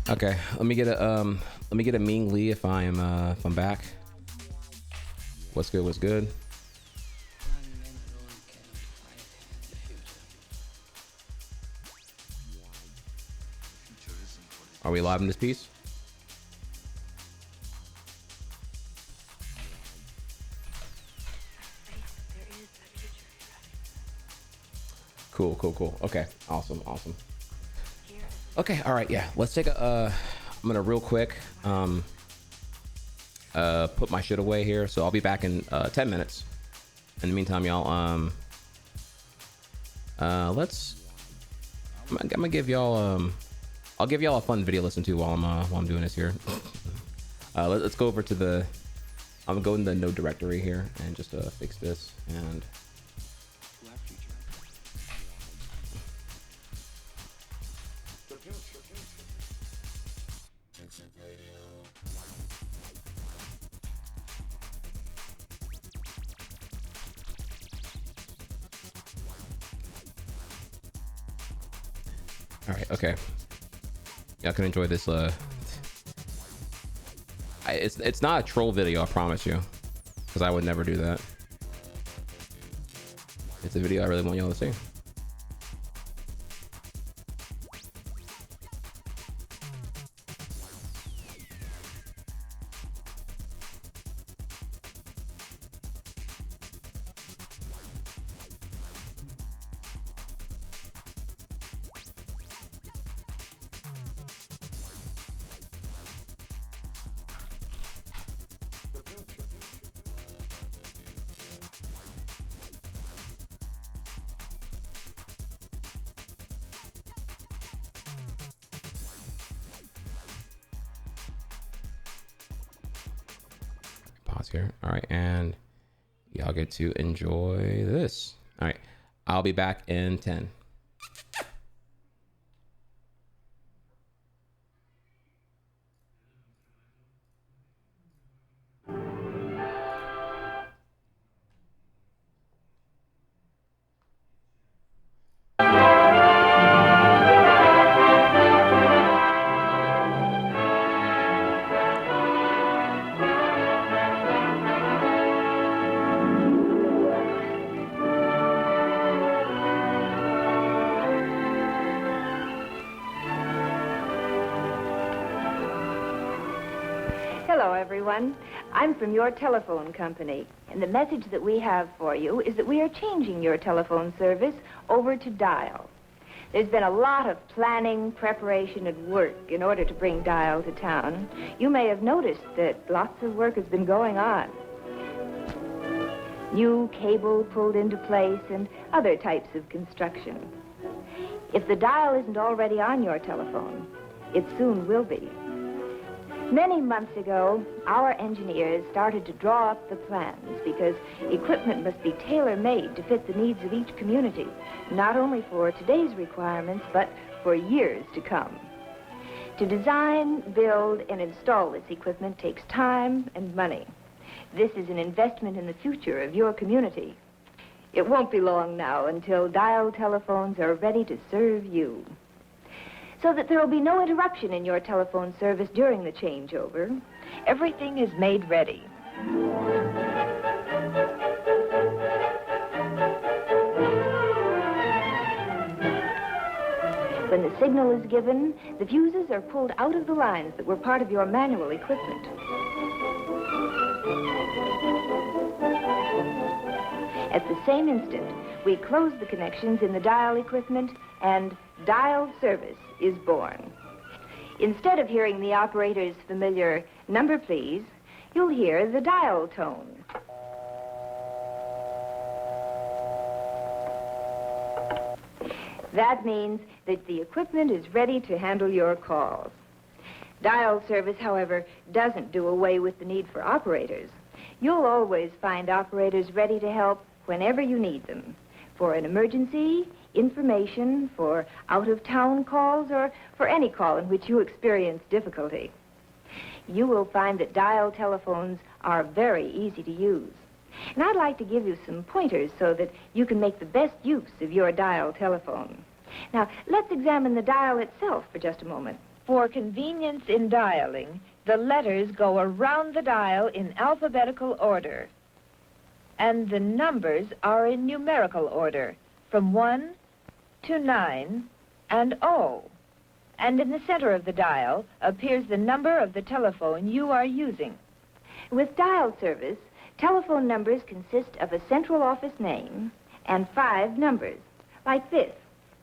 Okay, let me get a Ming Lee if I'm back. What's good? What's good? Are we live in this piece? Cool. Okay, awesome. Okay, all right, yeah. Let's take a. I'm gonna real quick put my shit away here, so I'll be back in 10 minutes. In the meantime, y'all, I'm gonna give y'all I'll give y'all a fun video to listen to while I'm doing this here. Let's go over to the. I'm gonna go in the node directory here and just fix this and. All right, okay. Y'all can enjoy this. It's not a troll video, I promise you, because I would never do that. It's a video I really want y'all to see. Pause here. All right, and y'all get to enjoy this. All right, I'll be back in 10. Hello, everyone. I'm from your telephone company, and the message that we have for you is that we are changing your telephone service over to dial. There's been a lot of planning, preparation, and work in order to bring dial to town. You may have noticed that lots of work has been going on. New cable pulled into place and other types of construction. If the dial isn't already on your telephone, it soon will be. Many months ago, our engineers started to draw up the plans because equipment must be tailor-made to fit the needs of each community, not only for today's requirements, but for years to come. To design, build, and install this equipment takes time and money. This is an investment in the future of your community. It won't be long now until dial telephones are ready to serve you. So that there will be no interruption in your telephone service during the changeover, everything is made ready. When the signal is given, the fuses are pulled out of the lines that were part of your manual equipment. At the same instant, we close the connections in the dial equipment and dial service is born. Instead of hearing the operator's familiar number please, you'll hear the dial tone. That means that the equipment is ready to handle your calls. Dial service, however, doesn't do away with the need for operators. You'll always find operators ready to help whenever you need them. For an emergency, information, for out-of-town calls, or for any call in which you experience difficulty. You will find that dial telephones are very easy to use. And I'd like to give you some pointers so that you can make the best use of your dial telephone. Now, let's examine the dial itself for just a moment. For convenience in dialing, the letters go around the dial in alphabetical order, and the numbers are in numerical order, from 1 to 9 and 0. And in the center of the dial appears the number of the telephone you are using. With dial service, telephone numbers consist of a central office name and 5 numbers, like this: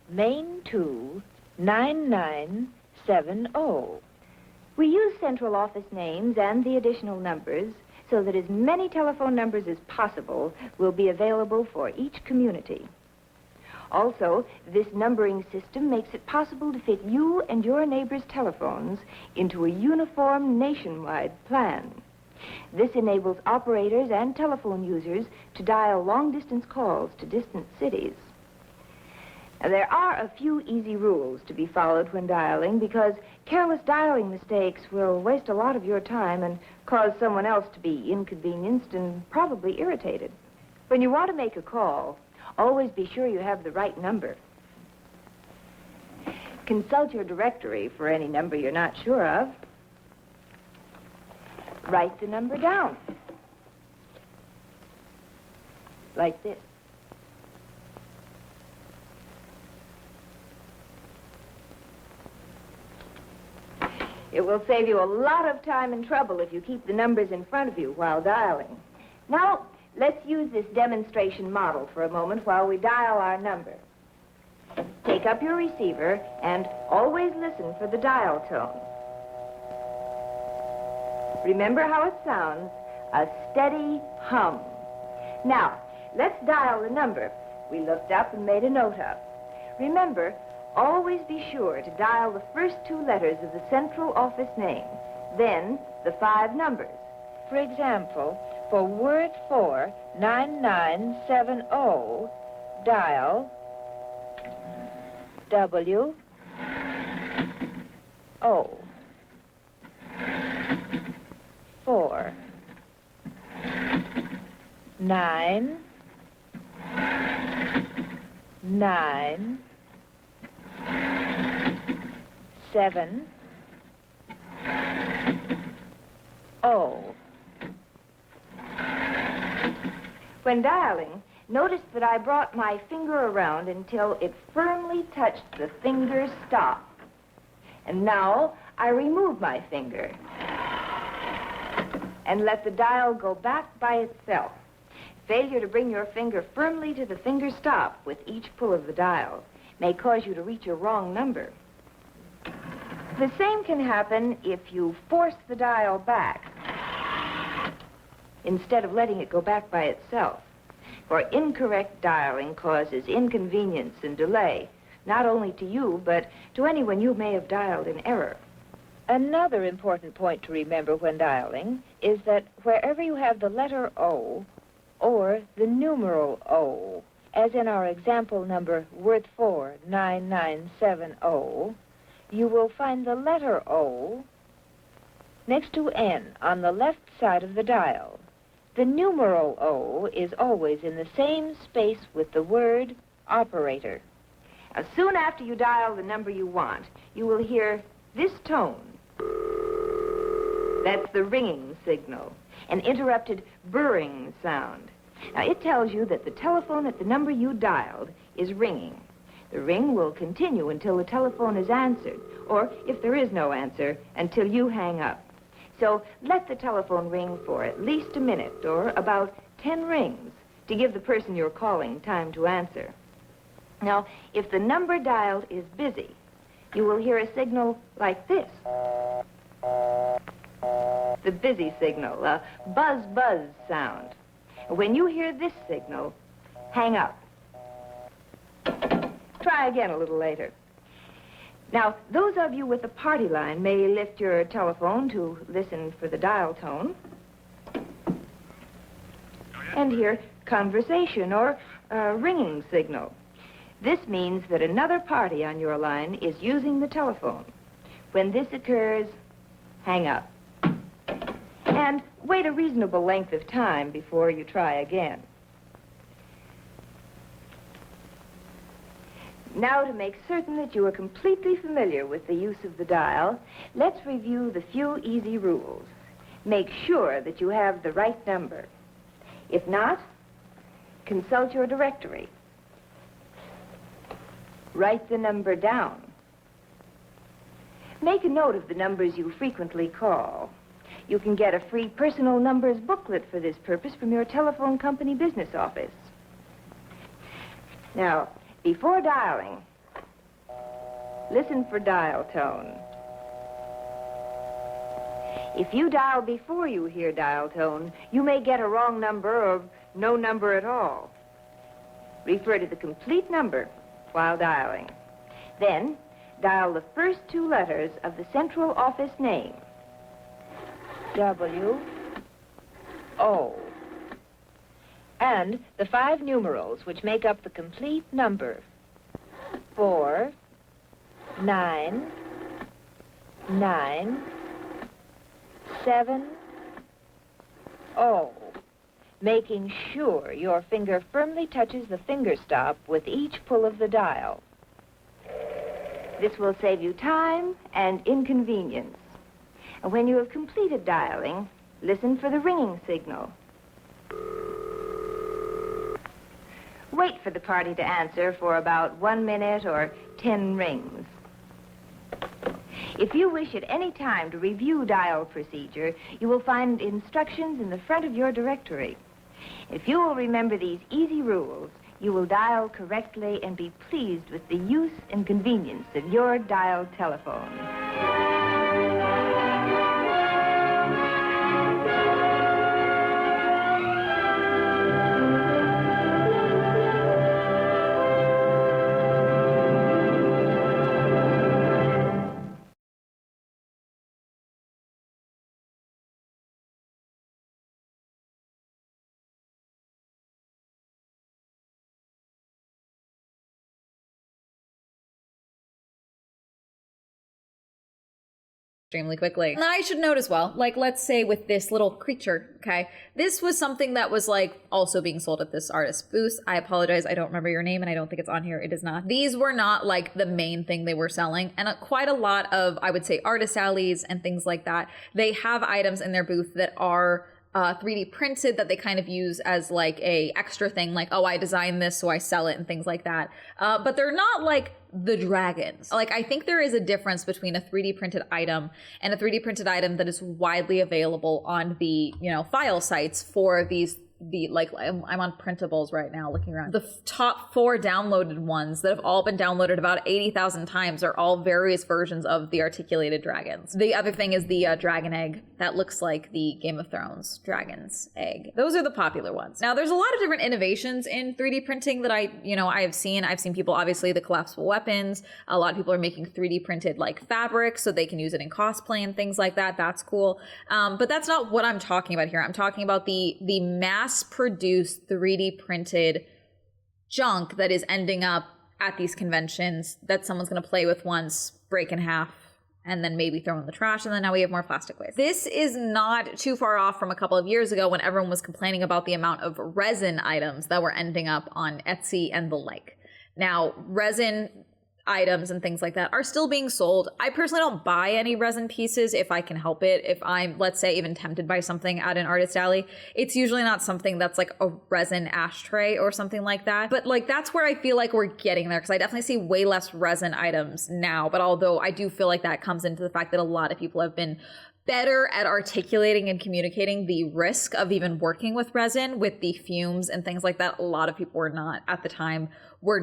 Main 2 9970. We use central office names and the additional numbers so that as many telephone numbers as possible will be available for each community. Also, this numbering system makes it possible to fit you and your neighbors' telephones into a uniform nationwide plan. This enables operators and telephone users to dial long-distance calls to distant cities. Now, there are a few easy rules to be followed when dialing, because careless dialing mistakes will waste a lot of your time and cause someone else to be inconvenienced and probably irritated. When you want to make a call, always be sure you have the right number. Consult your directory for any number you're not sure of. Write the number down, like this. It will save you a lot of time and trouble if you keep the numbers in front of you while dialing. Now, let's use this demonstration model for a moment while we dial our number. Take up your receiver and always listen for the dial tone. Remember how it sounds, a steady hum. Now, let's dial the number we looked up and made a note of. Remember, always be sure to dial the first 2 letters of the central office name, then the 5 numbers. For example, for word 4 9970, dial W O 4 9 9 7 0. When dialing, notice that I brought my finger around until it firmly touched the finger stop. And now I remove my finger and let the dial go back by itself. Failure to bring your finger firmly to the finger stop with each pull of the dial may cause you to reach a wrong number. The same can happen if you force the dial back instead of letting it go back by itself. For incorrect dialing causes inconvenience and delay, not only to you, but to anyone you may have dialed in error. Another important point to remember when dialing is that wherever you have the letter O or the numeral O, as in our example number worth 4 9970, you will find the letter O next to N on the left side of the dial. The numeral O is always in the same space with the word operator. Now, soon after you dial the number you want, you will hear this tone. That's the ringing signal, an interrupted burring sound. Now, it tells you that the telephone at the number you dialed is ringing. The ring will continue until the telephone is answered, or if there is no answer, until you hang up. So let the telephone ring for at least a minute, or about 10 rings, to give the person you're calling time to answer. Now, if the number dialed is busy, you will hear a signal like this. The busy signal, a buzz-buzz sound. When you hear this signal, hang up. Try again a little later. Now, those of you with a party line may lift your telephone to listen for the dial tone and hear conversation or a ringing signal. This means that another party on your line is using the telephone. When this occurs, hang up. And wait a reasonable length of time before you try again. Now, to make certain that you are completely familiar with the use of the dial, let's review the few easy rules. Make sure that you have the right number. If not, consult your directory. Write the number down. Make a note of the numbers you frequently call. You can get a free personal numbers booklet for this purpose from your telephone company business office. Now, before dialing, listen for dial tone. If you dial before you hear dial tone, you may get a wrong number or no number at all. Refer to the complete number while dialing. Then, dial the first two letters of the central office name. W, O. And the 5 numerals which make up the complete number. 4, 9, 9, 7, O. Making sure your finger firmly touches the finger stop with each pull of the dial. This will save you time and inconvenience. And when you have completed dialing, listen for the ringing signal. Wait for the party to answer for about 1 minute or 10 rings. If you wish at any time to review dial procedure, you will find instructions in the front of your directory. If you will remember these easy rules, you will dial correctly and be pleased with the use and convenience of your dial telephone. Extremely quickly. And I should note as well, like, let's say with this little creature, okay, this was something that was like also being sold at this artist booth. I apologize, I don't remember your name and I don't think it's on here. It is not. These were not like the main thing they were selling, and quite a lot of, I would say, artist alleys and things like that, they have items in their booth that are 3D printed that they kind of use as like a extra thing, like, oh, I designed this so I sell it and things like that. But they're not like the dragons. Like, I think there is a difference between a 3D printed item and a 3D printed item that is widely available on the, you know, file sites for these, like, I'm on printables right now looking around. The top 4 downloaded ones that have all been downloaded about 80,000 times are all various versions of the articulated dragons. The other thing is the dragon egg that looks like the Game of Thrones dragon's egg. Those are the popular ones. Now, there's a lot of different innovations in 3D printing that I've seen. I've seen people, obviously, the collapsible weapons. A lot of people are making 3D printed like fabric so they can use it in cosplay and things like that. That's cool. But that's not what I'm talking about here. I'm talking about the mass-produced 3D printed junk that is ending up at these conventions that someone's going to play with once, break in half, and then maybe throw in the trash, and then now we have more plastic waste. This is not too far off from a couple of years ago when everyone was complaining about the amount of resin items that were ending up on Etsy and the like. Now, resin items and things like that are still being sold. I personally don't buy any resin pieces if I can help it. If I'm, let's say, even tempted by something at an artist alley, it's usually not something that's like a resin ashtray or something like that. But like, that's where I feel like we're getting there, because I definitely see way less resin items now. But although I do feel like that comes into the fact that a lot of people have been better at articulating and communicating the risk of even working with resin, with the fumes and things like that. A lot of people were not at the time, were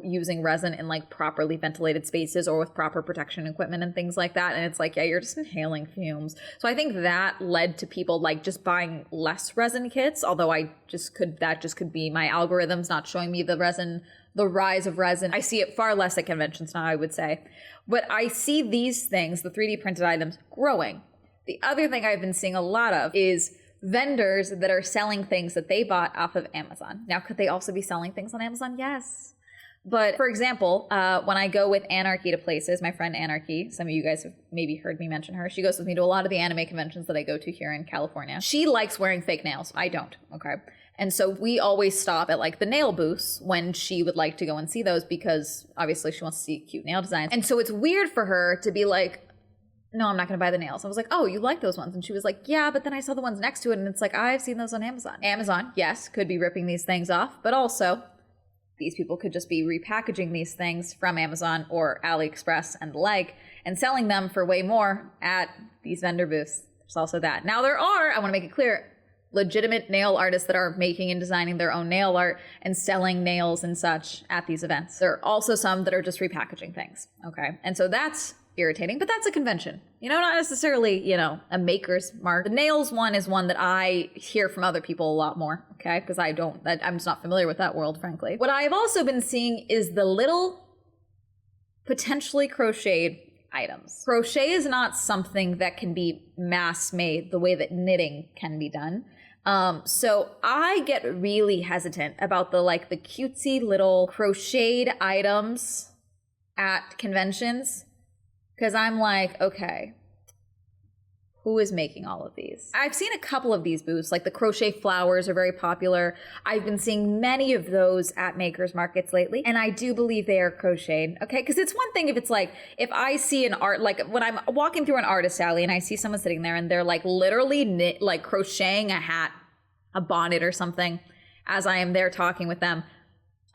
using resin in like properly ventilated spaces or with proper protection equipment and things like that. And it's like, yeah, you're just inhaling fumes. So I think that led to people like just buying less resin kits, although that just could be my algorithms not showing me the rise of resin. I see it far less at conventions now, I would say. But I see these things, the 3D printed items, growing. The other thing I've been seeing a lot of is vendors that are selling things that they bought off of Amazon. Now, could they also be selling things on Amazon? Yes. But for example, when I go with Anarchy to places, my friend Anarchy, some of you guys have maybe heard me mention her. She goes with me to a lot of the anime conventions that I go to here in California. She likes wearing fake nails. I don't, okay? And so we always stop at like the nail booths when she would like to go and see those, because obviously she wants to see cute nail designs. And so it's weird for her to be like, no, I'm not going to buy the nails. I was like, oh, you like those ones? And she was like, yeah, but then I saw the ones next to it and it's like, I've seen those on Amazon. Amazon, yes, could be ripping these things off, but also these people could just be repackaging these things from Amazon or AliExpress and the like and selling them for way more at these vendor booths. There's also that. Now there are, I want to make it clear, legitimate nail artists that are making and designing their own nail art and selling nails and such at these events. There are also some that are just repackaging things, okay? And so that's irritating, but that's a convention, you know, not necessarily, you know, a maker's mark. The nails one is one that I hear from other people a lot more, okay? Because I'm just not familiar with that world, frankly. What I've also been seeing is the little potentially crocheted items. Crochet is not something that can be mass made the way that knitting can be done. So I get really hesitant about the cutesy little crocheted items at conventions, because I'm like, okay, who is making all of these? I've seen a couple of these booths, like the crochet flowers are very popular. I've been seeing many of those at makers markets lately, and I do believe they are crocheted, okay? Because it's one thing if it's like, if I see an art, like when I'm walking through an artist alley and I see someone sitting there and they're like literally crocheting a hat, a bonnet or something, as I am there talking with them,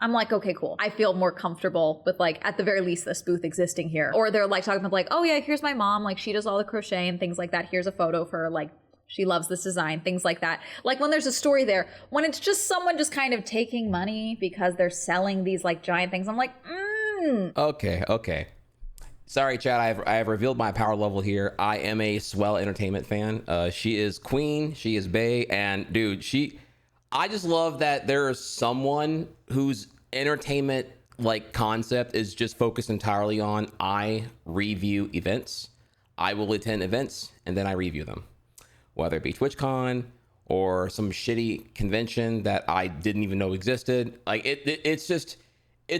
I'm like, okay, cool. I feel more comfortable with like, at the very least, this booth existing here. Or they're like talking about like, oh yeah, here's my mom. Like she does all the crochet and things like that. Here's a photo of her. Like she loves this design, things like that. Like when there's a story there, when it's just someone just kind of taking money because they're selling these like giant things, I'm like, Okay. Sorry, Chad, I have revealed my power level here. I am a Swell Entertainment fan. She is queen, she is bae, and dude, I just love that there is someone whose entertainment like concept is just focused entirely on I review events. I will attend events and then I review them, whether it be TwitchCon or some shitty convention that I didn't even know existed. Like it's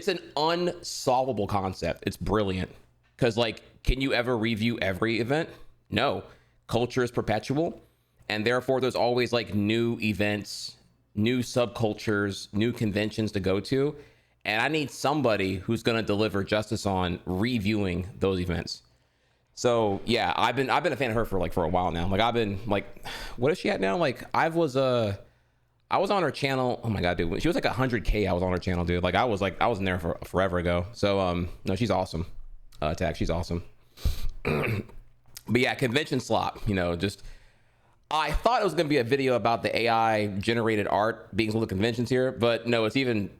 an unsolvable concept. It's brilliant because like, can you ever review every event? No. Culture is perpetual, and therefore there's always like new events, new subcultures, new conventions to go to, and I need somebody who's going to deliver justice on reviewing those events. So yeah, I've been a fan of her for a while now. Like I've been like, what is she at now? Like I was on her channel. Oh my god, dude, she was like 100K. I was on her channel, dude. Like I was in there for forever ago. So no, she's awesome. Tag, she's awesome. But yeah, convention slop. You know, just. I thought it was going to be a video about the AI generated art being sold at conventions here, but no, it's even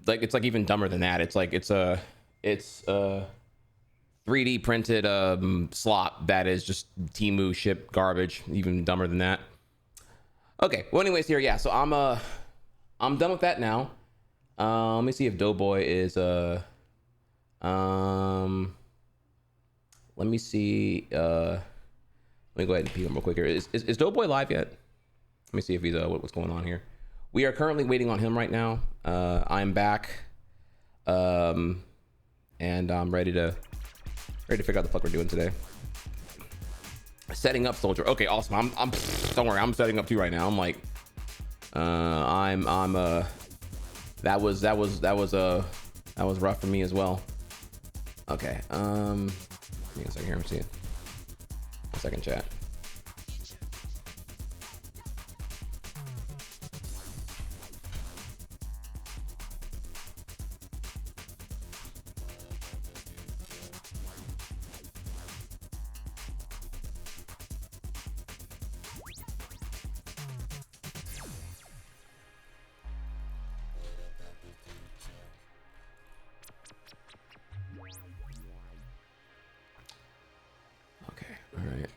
dumber than that. It's a 3D printed slop that is just Temu shipped garbage, even dumber than that. Okay, well anyways here, yeah, so I'm done with that now. Let me see if Doeboy is let me see let me go ahead and peek him real quick here. Is Doeboy live yet? Let me see if he's what's going on here. We are currently waiting on him right now. I'm back, and I'm ready to figure out the fuck we're doing today. Setting up, soldier. Okay, awesome. I'm don't worry, I'm setting up too right now. I'm like, that was rough for me as well. Okay, give me a second here. Let me see it. Second chat. Okay, all right.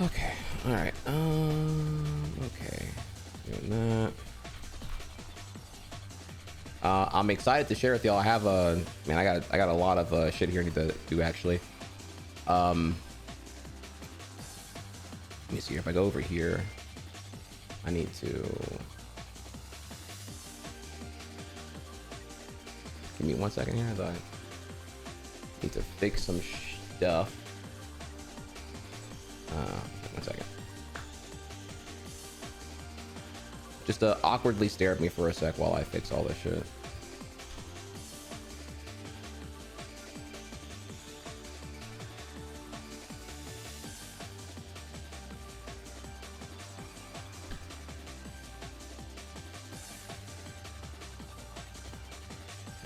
Okay, all right. Okay, doing that. I'm excited to share with y'all. I have I got a lot of shit here I need to do actually. Let me see. If I go over here, I need to give me 1 second here. I need to fix some stuff. 1 second. Just awkwardly stare at me for a sec while I fix all this shit.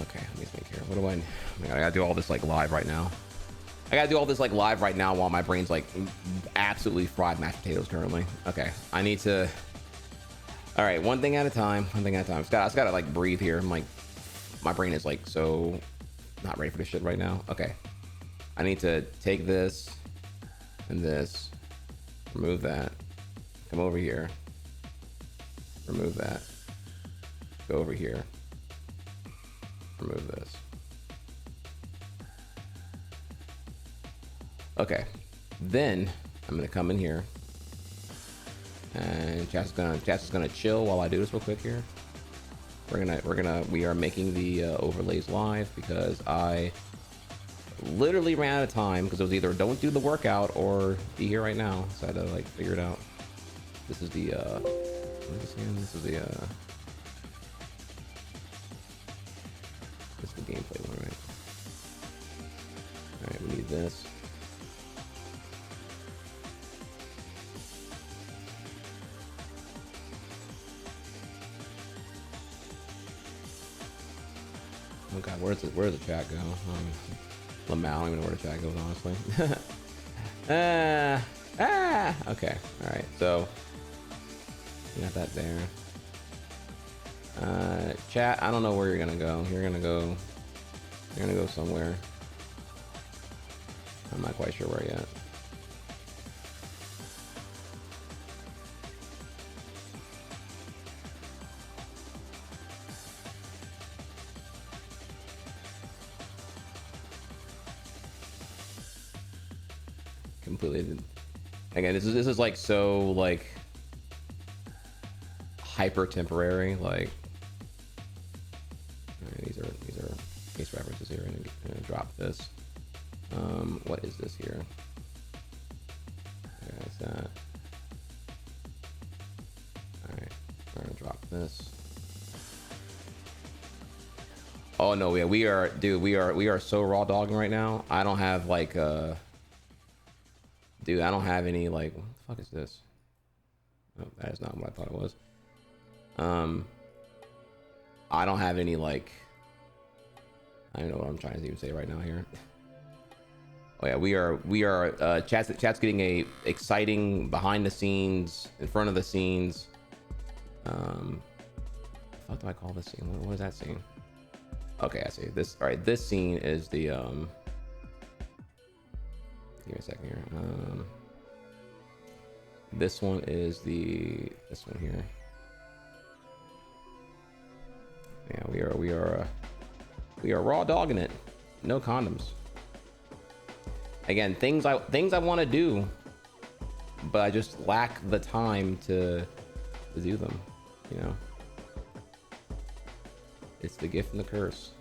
Okay, let me think here. What do I gotta do all this like live right now. I gotta do all this like live right now while my brain's like absolutely fried mashed potatoes currently. Okay, I need to. All right, one thing at a time. One thing at a time. I just gotta like breathe here. I'm like, my brain is like so not ready for this shit right now. Okay, I need to take this and this, remove that, come over here, remove that, go over here, remove this. Okay, then I'm gonna come in here, and chat's gonna chill while I do this real quick here. We are making the overlays live because I literally ran out of time because it was either don't do the workout or be here right now, so I had to like figure it out. This is the what is this again? This is the gameplay one, right? All right, we need this. Oh god, where's the chat go? Lamau, I don't even know where the chat goes, honestly. Okay, alright, so you got that there. Chat, I don't know where you're gonna go. You're gonna go somewhere. I'm not quite sure where yet. Completely. Again, this is like so like hyper temporary. Like these are case references here. I'm gonna drop this. What is this here? There's that. All right, we're gonna drop this. Oh no, yeah, we are, dude. We are so raw dogging right now. I don't have like dude, I don't have any like, what the fuck is this? Oh, that is not what I thought it was. I don't have any like, I don't know what I'm trying to even say right now here. Oh yeah, we are chat's getting a exciting behind the scenes, in front of the scenes. What do I call this scene? What is that scene? Okay, I see this. All right, this scene is the give me a second here. This one is this one here. Yeah, we are raw dogging it. No condoms. Again, things I want to do, but I just lack the time to do them. You know, it's the gift and the curse.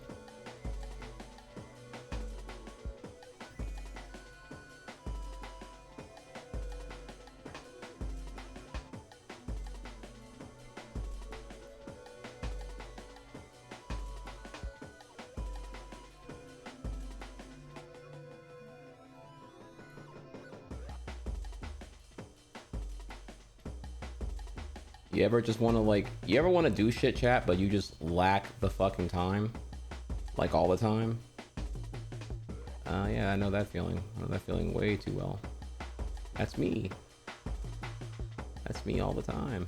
You ever just want to like, you ever want to do shit, chat, but you just lack the fucking time, like all the time? Yeah, I know that feeling. I know that feeling way too well. That's me. That's me all the time.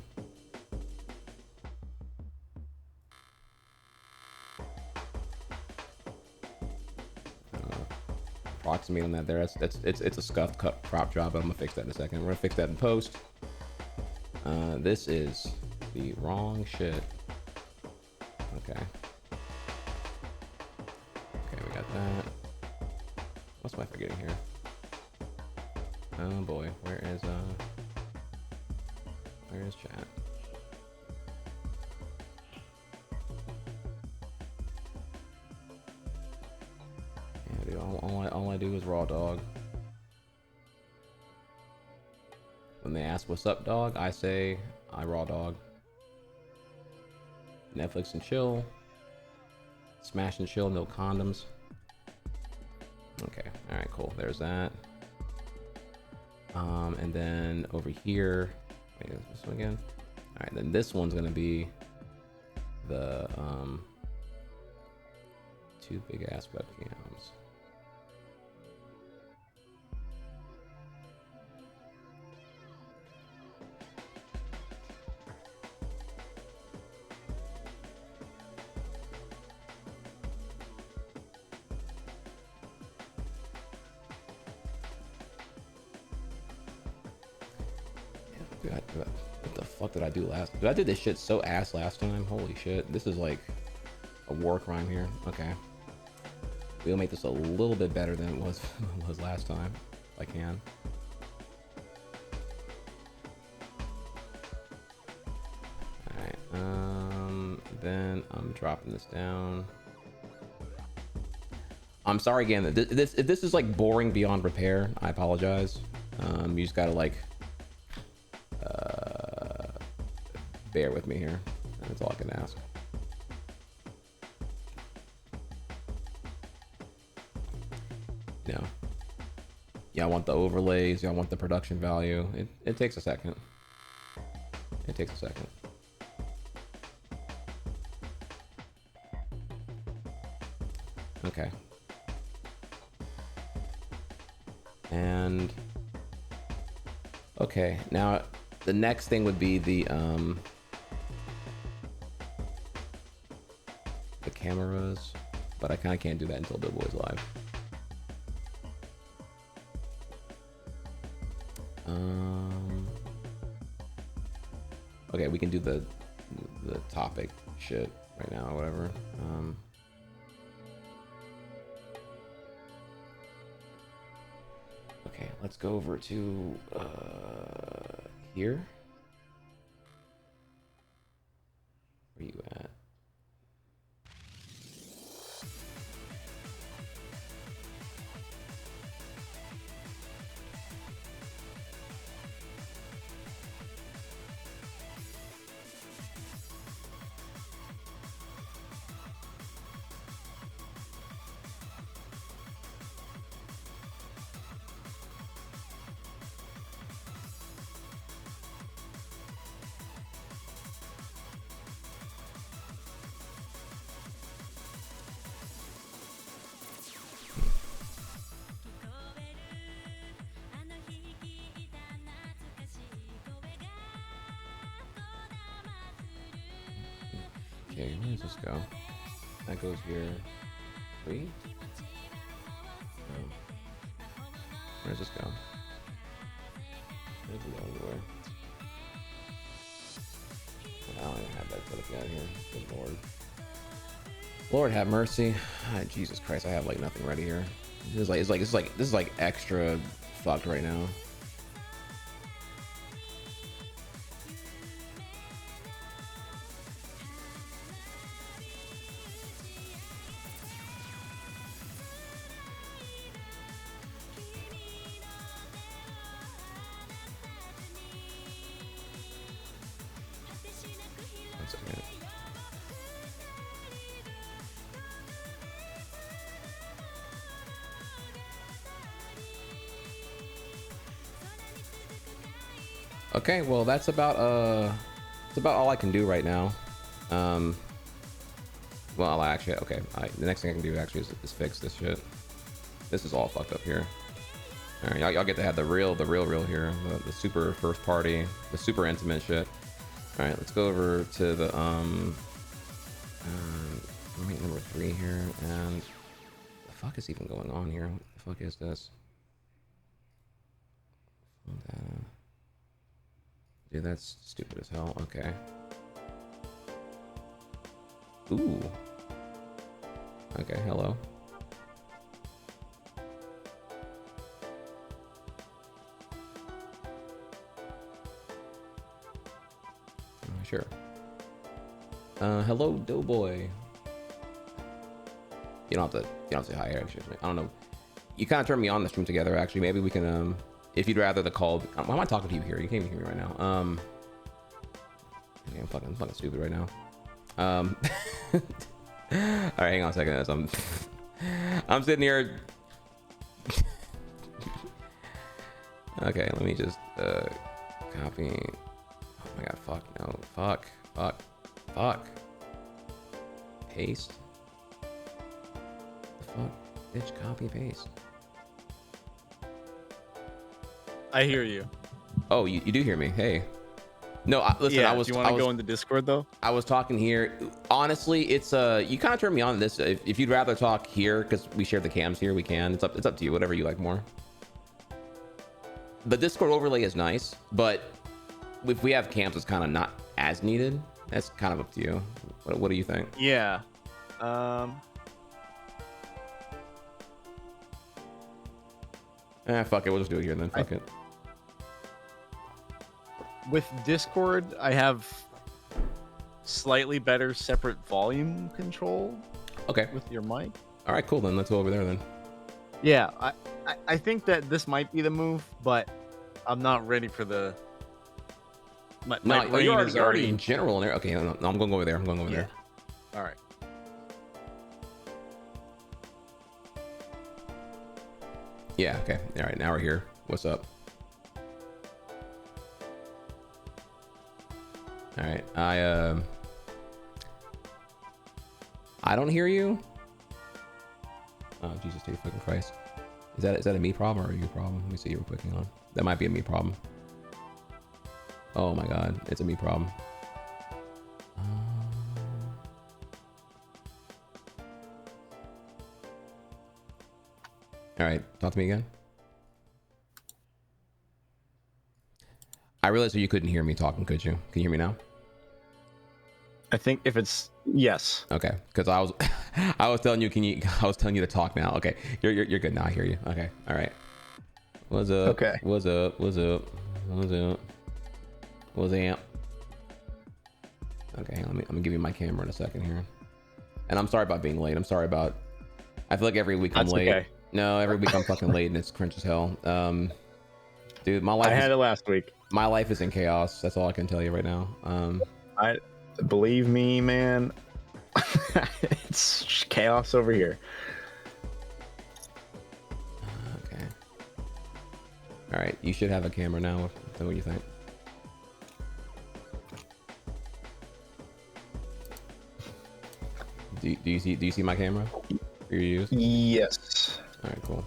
Approximate on that there. It's a scuffed crop job, but I'm gonna fix that in a second. We're gonna fix that in post. This is the wrong shit. Okay. Okay, we got that. What's am I forgetting here? Oh boy, where is Where is chat? Yeah, dude, all I do is raw dog. When they ask what's up, dog, I say I raw dog. Netflix and chill. Smash and chill, no condoms. Okay, alright, cool. There's that. And then over here, wait, is this one again? Alright, then this one's gonna be the two big ass webcams. What the fuck did I do last? Dude, I did this shit so ass last time. Holy shit. This is like a war crime here. Okay. We'll make this a little bit better than it was last time, if I can. Alright, then I'm dropping this down. I'm sorry again, if this is like boring beyond repair, I apologize. You just gotta like bear with me here. That's all I can ask. No. Yeah, I want the overlays. Yeah, I want the production value. It takes a second. It takes a second. Okay. And okay, now the next thing would be the cameras, but I kind of can't do that until Doeboy's live. Okay, we can do the topic shit right now or whatever. Okay, let's go over to here. Where you at? Okay, where does this go? That goes here. 3? Oh. Where does this go? Where does it go anywhere? I don't even have that put out here. Good Lord. Lord have mercy. Ah, Jesus Christ, I have like nothing ready here. This is like extra fucked right now. One second. Okay, well that's about all I can do right now. Well, actually, okay. The next thing I can do actually is fix this shit. This is all fucked up here. All right, y'all get to have the real here, the super first party, the super intimate shit. All right, let's go over to the number 3 here, and the fuck is even going on here? What the fuck is this? Dude, that's stupid as hell. Okay. Ooh. Okay, hello. sure. Hello, Doeboy. You don't have to say hi here, actually. I don't know. You kind of turned me on the stream together, actually. Maybe we can, if you'd rather the call. Why am I talking to you here? You can't even hear me right now. I'm fucking stupid right now. All right, hang on a second. I'm sitting here. Okay, let me just copy. Oh my god, fuck no, fuck. Paste. The fuck, bitch, copy paste. I hear you. Oh, you do hear me? Hey. No, listen. Yeah. I was. Do you want to go in the Discord though? I was talking here. Honestly, it's you kind of turned me on to this. If you'd rather talk here, because we share the cams here, we can. It's up to you. Whatever you like more. The Discord overlay is nice, but if we have cams, it's kind of not as needed. That's kind of up to you. What do you think? Yeah. Fuck it. We'll just do it here then. Fuck it. With Discord, I have slightly better separate volume control. Okay. With your mic. All right. Cool. Then let's go over there then. Yeah, I think that this might be the move, but I'm not ready for the. My brain you're is already in general in there. Okay, no, I'm going over there. I'm going over there. All right. Yeah. Okay. All right. Now we're here. What's up? All right. I don't hear you. Oh, Jesus, dude, fucking Christ. Is that a me problem or a you problem? Let me see real quick. Hang on. That might be a me problem. Oh my God, it's a me problem. All right, talk to me again. I realized that you couldn't hear me talking, could you? Can you hear me now? I think if it's yes. Okay, because I was telling you, I was telling you to talk now. Okay, you're good now. I hear you. Okay, all right. What's up? Okay. What's up? Okay, I'm gonna give you my camera in a second here. And I'm sorry about being late. I feel like every week I'm late. Okay. No, every week I'm fucking late and it's cringe as hell. Dude, my life. I had it last week. My life is in chaos. That's all I can tell you right now. I believe me, man. It's chaos over here. Okay. All right, you should have a camera now. Tell me what you think. Do you see my camera for your use? Yes. All right, cool.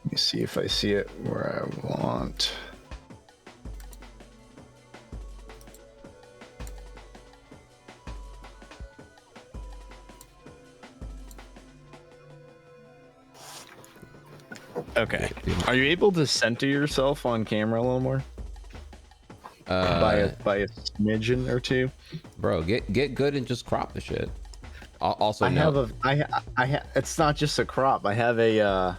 Let me see if I see it where I want. Okay. Are you able to center yourself on camera a little more? By a smidgen or two? Bro, get good and just crop the shit. Also, it's not just a crop. I have a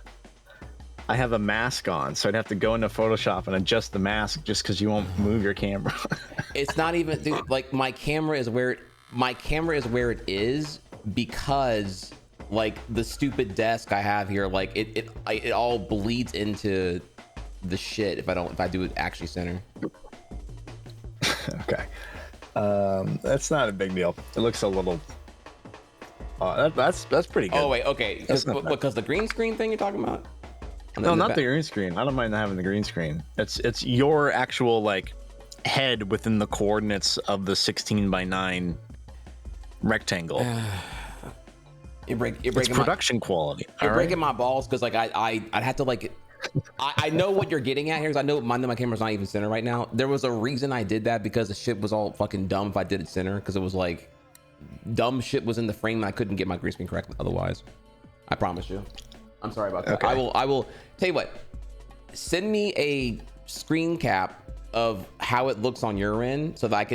mask on, so I'd have to go into Photoshop and adjust the mask just because you won't move your camera. It's not even, dude, like my camera is where it is because like the stupid desk I have here, like it all bleeds into the shit if I do it actually center. Okay. That's not a big deal. It looks a little that's pretty good. Oh wait, okay. Because the green screen thing you're talking about? No, not the green screen. I don't mind having the green screen. It's your actual like head within the coordinates of the 16:9 rectangle. It's production quality. You're breaking my balls because like I'd have to like I know what you're getting at here because I know my camera's not even center right now. There was a reason I did that because the shit was all fucking dumb if I did it center because it was like dumb shit was in the frame and I couldn't get my green screen correct otherwise. I promise you. I'm sorry about that. Okay. I will tell you what. Send me a screen cap of how it looks on your end so that I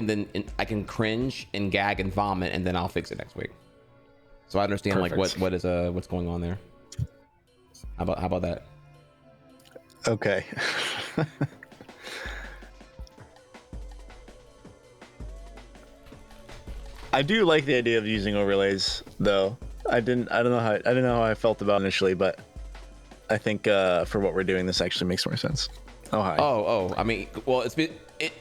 can cringe and gag and vomit and then I'll fix it next week. So I understand Perfect. like what's going on there. How about that? Okay. I do like the idea of using overlays, though. I didn't know how I felt about it initially, but I think for what we're doing, this actually makes more sense. Oh, hi. Oh, I mean, well,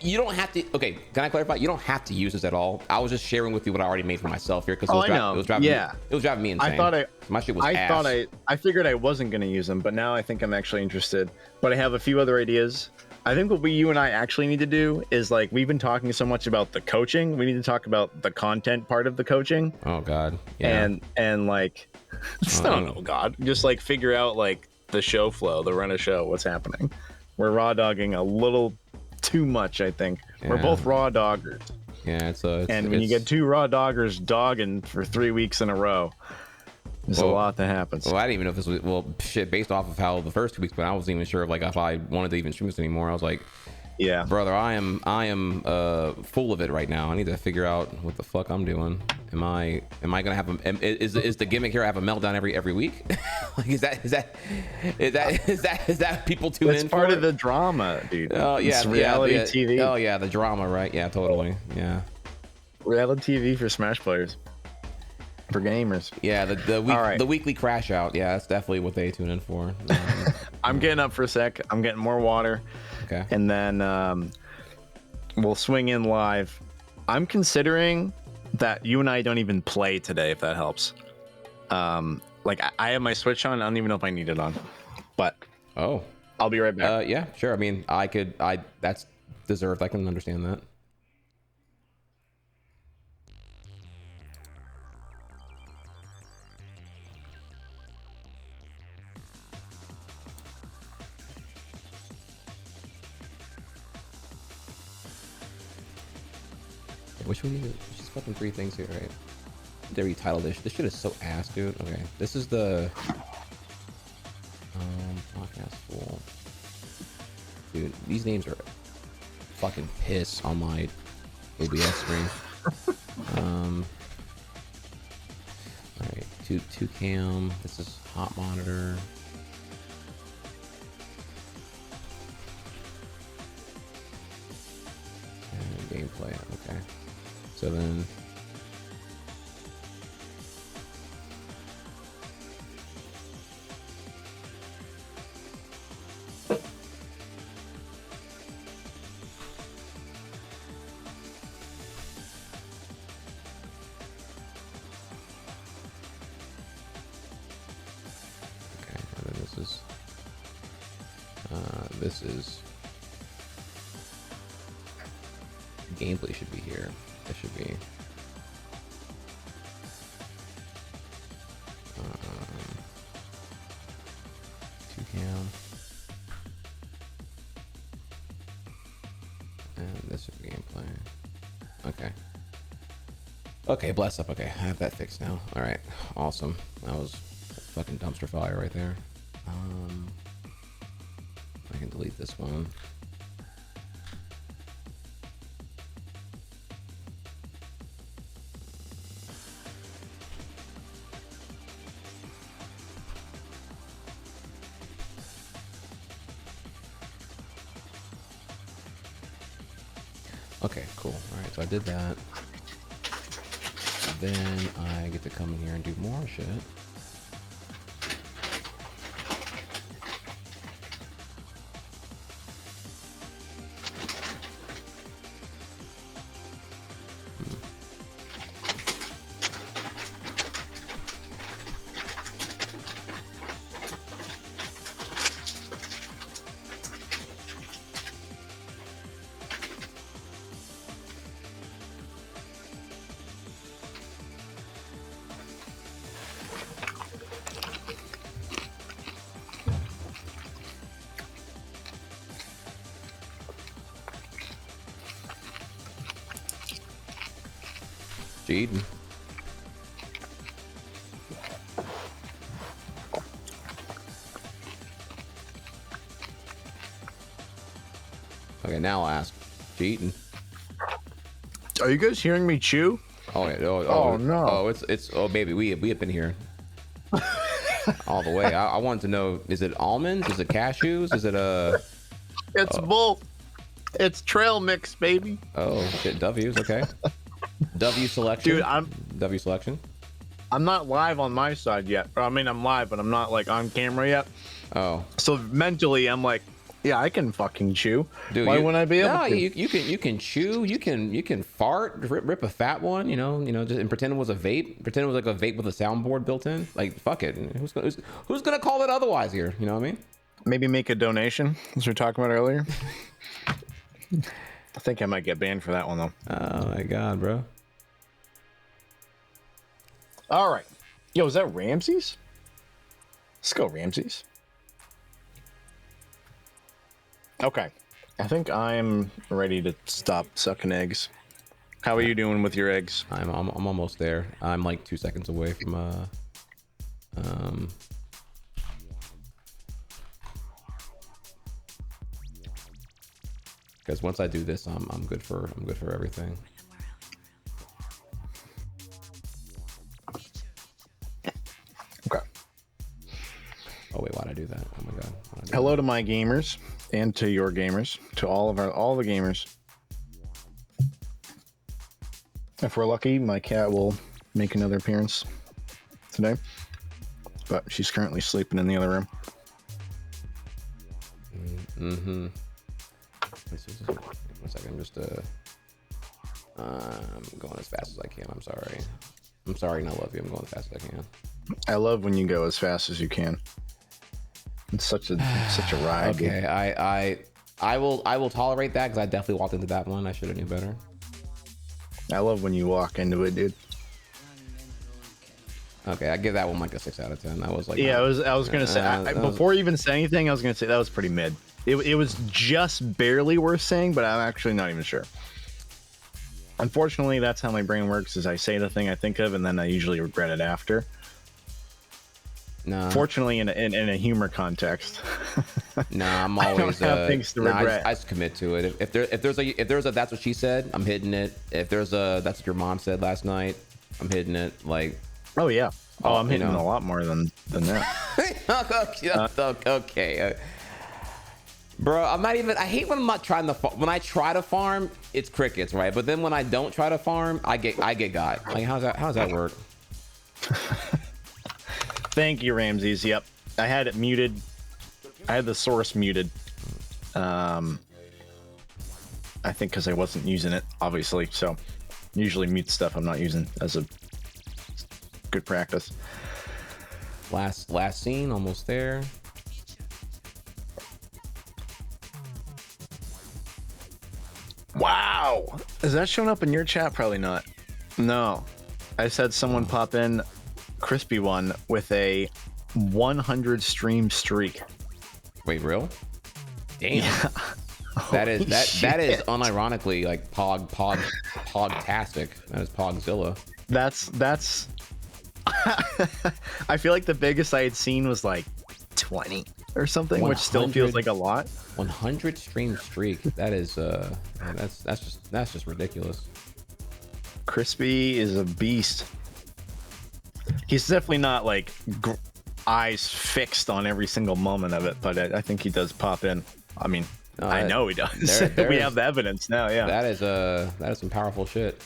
you don't have to. Okay, can I clarify? You don't have to use this at all. I was just sharing with you what I already made for myself here because it was driving me insane. My shit was ass. I figured I wasn't gonna use them, but now I think I'm actually interested. But I have a few other ideas. I think what you and I actually need to do is, like, we've been talking so much about the coaching. We need to talk about the content part of the coaching. Oh God. Yeah. And like, I don't know, God, just like figure out like the show flow, the run of show, what's happening. We're raw dogging a little too much, I think. Yeah. We're both raw doggers. Yeah, and when you get two raw doggers dogging for 3 weeks in a row, there's a lot that happens. Well, I didn't even know if this was shit based off of how the first 2 weeks, but I wasn't even sure of like if I wanted to even stream this anymore. I was like, yeah, brother, I am full of it right now. I need to figure out what the fuck I'm doing. Am I gonna have is the gimmick here I have a meltdown every week? Like is that people tune in for? It's part of the drama, dude. Oh yeah, it's reality TV. Oh yeah, the drama, right? Yeah, totally. Yeah. Reality TV for Smash players. For gamers. Yeah, the weekly crash out. Yeah, that's definitely what they tune in for. I'm getting up for a sec. I'm getting more water. Okay. And then we'll swing in live. I'm considering that you and I don't even play today, if that helps. Like I have my Switch on. I don't even know if I need it on. But I'll be right back. Yeah, sure. I mean, that's deserved. I can understand that. Which one? Just fucking 3 things here, right? There you title this. This shit is so ass, dude. Okay, this is the podcast full. Dude, these names are fucking piss on my OBS screen. All right, two cam. This is hot monitor. And gameplay. Okay. So then, okay, and then this is gameplay should be here. That should be two cam, and this is gameplay. Okay, bless up. Okay, I have that fixed now. All right, awesome. That was fucking dumpster fire right there. I can delete this one. Okay, cool. All right, so I did that. Then I get to come in here and do more shit. Jaden. Okay, now I'll ask. Jaden. Are you guys hearing me chew? Oh yeah. Oh no. Oh, it's oh baby, we have been here all the way. I wanted to know: is it almonds? Is it cashews? Is it It's both. It's trail mix, baby. Oh shit, W's. Okay. W selection. Dude, W selection. I'm not live on my side yet. I mean, I'm live, but I'm not like on camera yet. Oh. So mentally, I'm like, yeah, I can fucking chew. Dude, Why wouldn't I be able to? You can chew, you can fart, rip a fat one, you know, just and pretend it was a vape, pretend it was like a vape with a soundboard built in. Like, fuck it. Who's gonna call it otherwise here? You know what I mean? Maybe make a donation, as we were talking about earlier. I think I might get banned for that one though. Oh my god, bro. All right. Yo, is that Ramses? Let's go, Ramses. Okay. I think I'm ready to stop sucking eggs. How are you doing with your eggs? I'm almost there. I'm like 2 seconds away from because once I do this, I'm good for everything. Okay. Oh wait, why'd I do that? Oh my god. Hello to my gamers and to your gamers, to all the gamers. If we're lucky, my cat will make another appearance today, but she's currently sleeping in the other room. Mm-hmm. Let's see, 1 second. Just I'm going as fast as I can. I'm sorry, and I love you. I'm going as fast as I can. I love when you go as fast as you can. It's such a ride. Okay, I will tolerate that because I definitely walked into that one. I should have knew better. I love when you walk into it, dude. Okay, I give that one like a 6 out of 10. That was like, yeah, I was gonna say before you even say anything, I was gonna say that was pretty mid. It was just barely worth saying, but I'm actually not even sure. Unfortunately, that's how my brain works: is I say the thing I think of, and then I usually regret it after. No. Fortunately, in a humor context. No, I'm always I don't have things to regret. I just commit to it. If there's a that's what she said, I'm hitting it. If there's a that's what your mom said last night, I'm hitting it. Like, oh yeah, I'm hitting a lot more than that. Okay. Bro, I'm not even. I hate when I'm not trying to. When I try to farm, it's crickets, right? But then when I don't try to farm, I get got. Like, how's that work? Thank you, Ramses. Yep, I had it muted. I had the source muted. I think because I wasn't using it, obviously. So usually mute stuff I'm not using as a good practice. Last scene, almost there. Wow, is that showing up in your chat? Probably not. No, I said someone pop in crispy one with a 100 stream streak. Wait, real? Damn. Yeah. That is unironically like pogtastic. That is Pogzilla. That's I feel like the biggest I had seen was like 20 or something, which still feels like a lot. 100 stream streak. That is that's just ridiculous. Crispy is a beast. He's definitely not like eyes fixed on every single moment of it, but I think he does pop in. I mean, I know he does. We have the evidence now. Yeah, that is some powerful shit.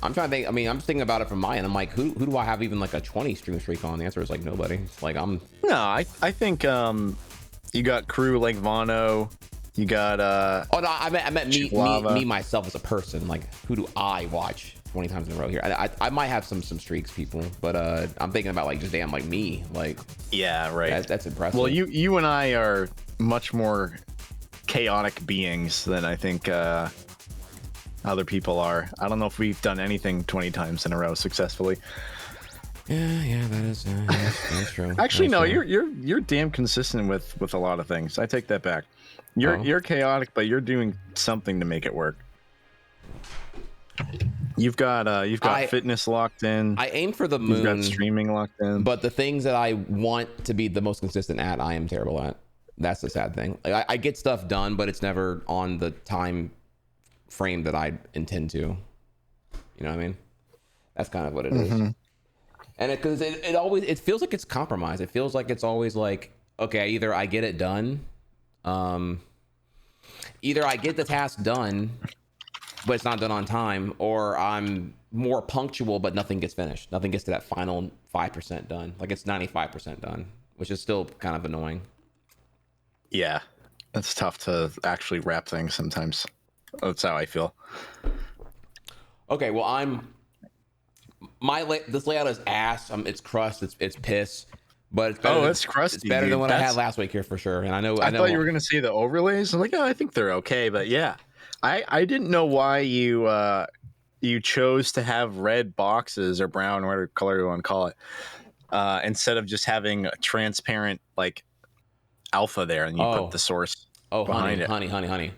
I'm trying to think. I mean, I'm just thinking about it from my end. I'm like, who do I have even like a 20 stream streak on? The answer is like nobody. It's like no. I think you got crew like Vano. You got oh no, I meant me myself as a person. Like, who do I watch 20 times in a row here? I might have some streaks, people, but I'm thinking about like just damn like me. Like, yeah, right. That's impressive. Well, you and I are much more chaotic beings than I think other people are. I don't know if we've done anything 20 times in a row successfully. Yeah, that's true. Actually, that's no, true. you're damn consistent with a lot of things. I take that back. You're chaotic, but you're doing something to make it work. You've got fitness locked in. I aim for the moon. You've got streaming locked in. But the things that I want to be the most consistent at, I am terrible at. That's the sad thing. Like, I get stuff done, but it's never on the time frame that I intend to. You know what I mean? That's kind of what it is. And because it always feels like it's compromised. It feels like it's always like, okay, either I get it done, either I get the task done, but it's not done on time, or I'm more punctual but nothing gets finished. Nothing gets to that final 5% done. Like it's 95% done, which is still kind of annoying. Yeah, it's tough to actually wrap things sometimes. That's how I feel. Okay, well this layout is ass. It's crust. It's piss. But it's better. It's crusty. It's better than what I had last week here for sure. And I know. I thought you were gonna say the overlays. I'm like, oh, I think they're okay, but yeah, I didn't know why you chose to have red boxes or brown, whatever color you want to call it, instead of just having a transparent like alpha there, and you put the source behind it. Honey.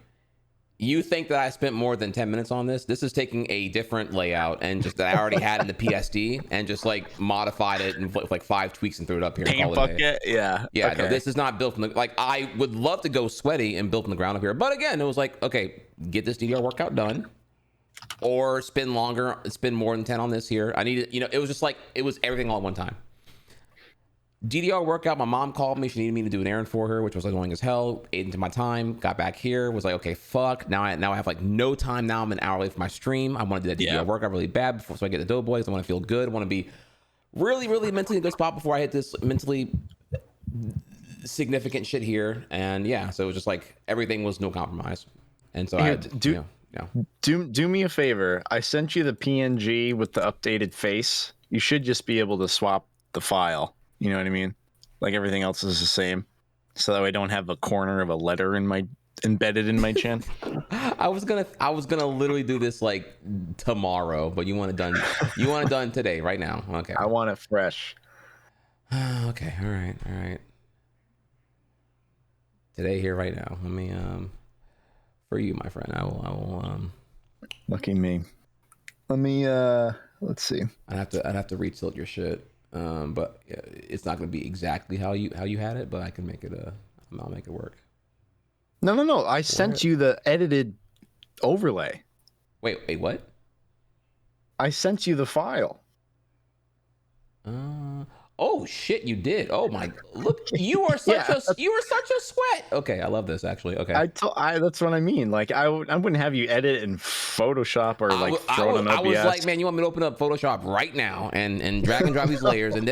You think that I spent more than 10 minutes on this? This is taking a different layout and just that I already had in the PSD and just like modified it and like 5 tweaks and threw it up here. Paint bucket, yeah. Yeah, okay. no, this is not built from the, like, I would love to go sweaty and build from the ground up here. But again, it was like, okay, get this DDR workout done or spend more than 10 on this here. I needed, it was just like, it was everything all at one time. DDR workout, my mom called me. She needed me to do an errand for her, which was annoying as hell. Ate into my time. Got back here. Was like, okay, fuck. Now I have like no time. Now I'm an hour late for my stream. I want to do that DDR workout really bad before, so I get the Doeboys. I want to feel good. I want to be really, really mentally in a good spot before I hit this mentally significant shit here. And yeah, so it was just like everything was no compromise. And so do me a favor. I sent you the PNG with the updated face. You should just be able to swap the file. You know what I mean? Like everything else is the same, so that way I don't have a corner of a letter embedded in my chin. I was gonna literally do this like tomorrow, but you want it done today, right now. Okay. I want it fresh. Okay. All right. Today, here, right now. Let me for you, my friend. I will Lucky me. Let me let's see. I'd have to retilt your shit. But yeah, it's not going to be exactly how you had it, but I can make it I'll make it work. No. I sent you the edited overlay. Wait, what? I sent you the file. Oh shit, you did. Oh my, look, you are such a sweat. Okay, I love this actually. Okay. That's what I mean. Like I wouldn't have you edit in Photoshop or like throw it on OBS. I was like, man, you want me to open up Photoshop right now and drag and drop these layers and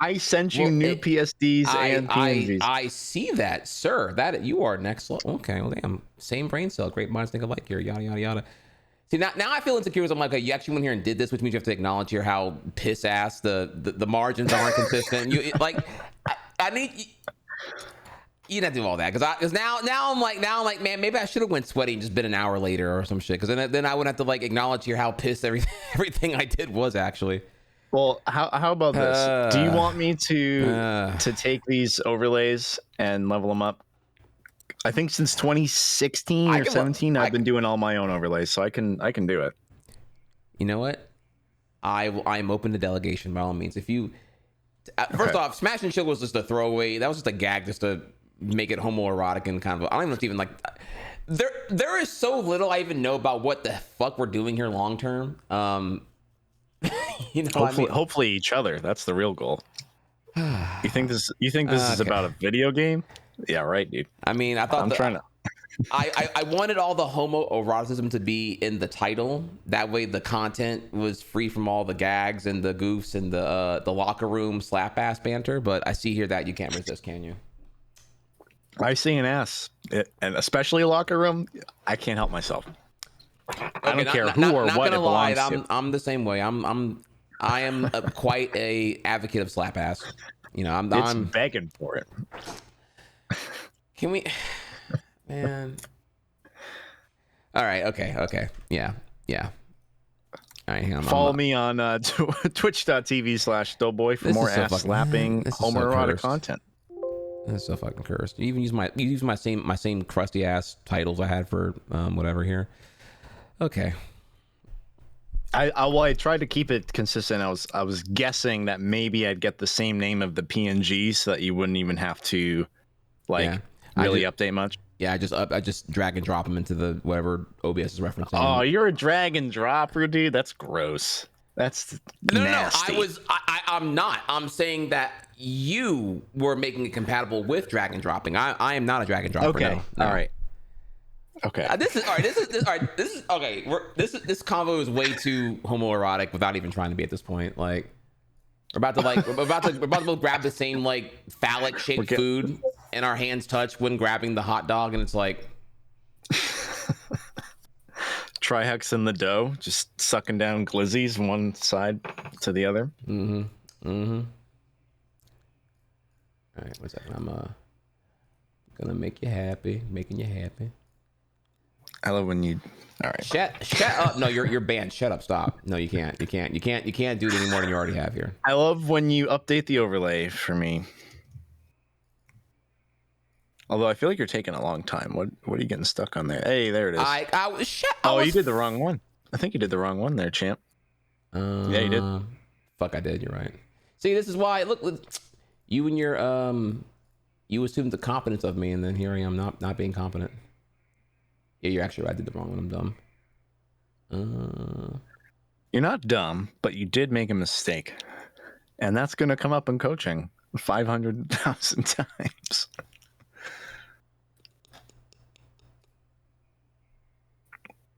I sent you new PSDs and PNGs. I see that, sir. That you are next level. Okay, well, damn, same brain cell. Great minds think alike here. Yada yada yada. See, now I feel insecure. I'm like, okay, you actually went here and did this, which means you have to acknowledge here how piss ass the margins aren't consistent. I need you not do all that because now I'm like, man, maybe I should have went sweaty and just been an hour later or some shit. Because then I wouldn't have to like acknowledge here how pissed everything I did was actually. Well, how about this? Do you want me to take these overlays and level them up? I think since 2016 or 17, I've been doing all my own overlays, so I can do it. You know what? I'm open to delegation by all means. If you first off, Smash and Chill was just a throwaway. That was just a gag just to make it homoerotic and kind of. I don't even know if it's even like. There is so little I even know about what the fuck we're doing here long term. Hopefully each other. That's the real goal. You think this is about a video game? Yeah, right, dude. I mean, I wanted all the homoeroticism to be in the title. That way the content was free from all the gags and the goofs and the locker room slap ass banter. But I see here that you can't resist, can you? I see an ass, and especially locker room. I can't help myself. I don't care who or what it belongs to. I'm the same way. I am quite a advocate of slap ass. I'm begging for it. Can we, man? All right. Okay. Yeah. All right. Hang on. Follow me on twitch.tv/Doeboy for more ass slapping homoerotic content. That's so fucking cursed. You even use my same crusty ass titles I had for whatever here. Okay. I tried to keep it consistent. I was guessing that maybe I'd get the same name of the PNG so that you wouldn't even have to really update much. Yeah, I just drag and drop them into the whatever OBS is referencing. Oh, you're a drag and dropper, dude. That's gross. That's nasty. No. I'm not. I'm saying that you were making it compatible with drag and dropping. I am not a drag and dropper. Okay. No. All right. Okay. This is all right. This is okay. This convo is way too homoerotic without even trying to be at this point. Like, we're about to both grab the same like phallic shaped food, and our hands touch when grabbing the hot dog, and it's like Trihex in the dough, just sucking down glizzies one side to the other. All right, one second. I'm gonna make you happy, making you happy. I love when you. All right. Shut up. No, you're banned. Shut up. Stop. No, you can't do it any more than you already have here. I love when you update the overlay for me. Although I feel like you're taking a long time. What are you getting stuck on there? Hey, there it is. You did the wrong one. I think you did the wrong one there, champ. Yeah, you did. Fuck, I did. You're right. See, this is why. Look, you and your you assumed the competence of me, and then here I am not being competent. Yeah, you're actually right. I did the wrong one. I'm dumb. You're not dumb, but you did make a mistake, and that's gonna come up in coaching 500,000 times.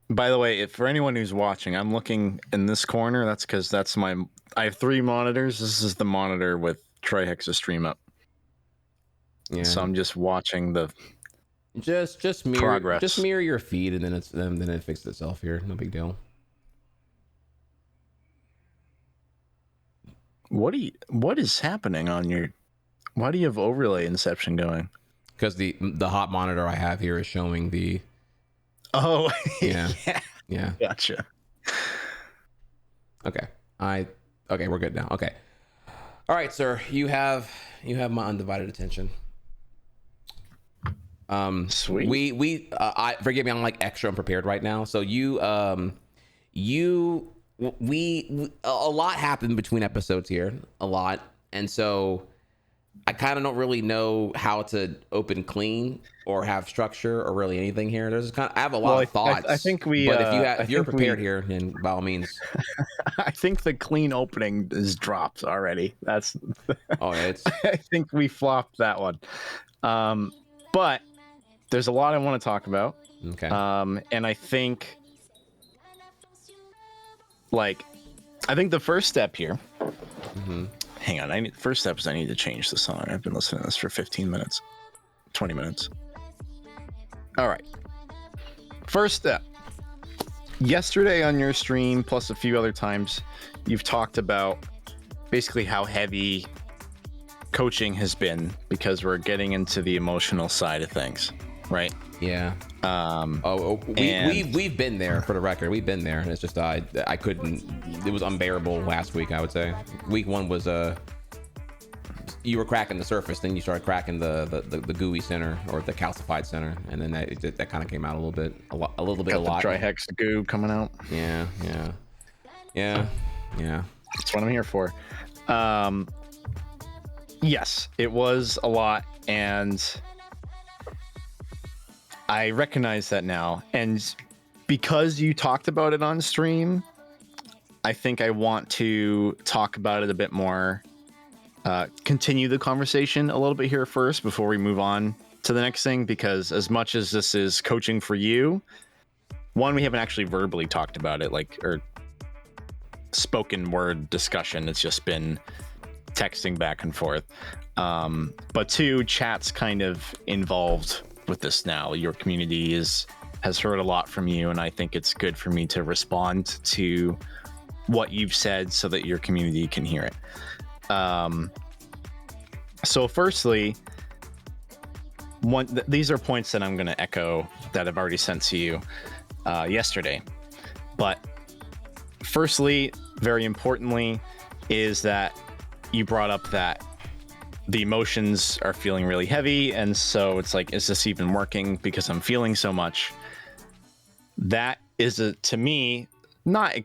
By the way, for anyone who's watching, I'm looking in this corner. That's because I have 3 monitors. This is the monitor with Trihex's stream up. Yeah. So I'm just watching the just mirror progress. Just mirror your feed, and then it fixes itself here. No big deal. What is happening on your? Why do you have overlay inception going? Because the hot monitor I have here is showing the. Oh, yeah. Yeah. Gotcha. Okay. Okay, we're good now. Okay. All right, sir. You have my undivided attention. Sweet. I forgive me, I'm like extra unprepared right now. So a lot happened between episodes here, a lot. And so I kind of don't really know how to open clean or have structure or really anything here. I have a lot of thoughts. I think but if you're prepared here, then by all means. I think the clean opening is dropped already. That's. Oh, yeah, I think we flopped that one. But there's a lot I want to talk about. Okay. And I think, the first step here. Mm-hmm. Hang on. First step is I need to change the song. I've been listening to this for 15 minutes, 20 minutes. All right. First step. Yesterday on your stream, plus a few other times, you've talked about basically how heavy coaching has been because we're getting into the emotional side of things, right? Yeah. We've been there, for the record. We've been there, and it's just I couldn't. It was unbearable last week. I would say week 1 was you were cracking the surface, then you started cracking the gooey center or the calcified center, and then that kind of came out a little bit. A lot. The Trihex goo coming out. Yeah. That's what I'm here for. Yes, it was a lot, and I recognize that now. And because you talked about it on stream, I think I want to talk about it a bit more, continue the conversation a little bit here first before we move on to the next thing, because as much as this is coaching for you, one, we haven't actually verbally talked about it, or spoken word discussion. It's just been texting back and forth. But 2, chat's kind of involved with this now. Your community has heard a lot from you, and I think it's good for me to respond to what you've said so that your community can hear it. So firstly, these are points that I'm going to echo that I've already sent to you yesterday. But firstly, very importantly, is that you brought up that the emotions are feeling really heavy, and so it's like, is this even working because I'm feeling so much? That is to me, I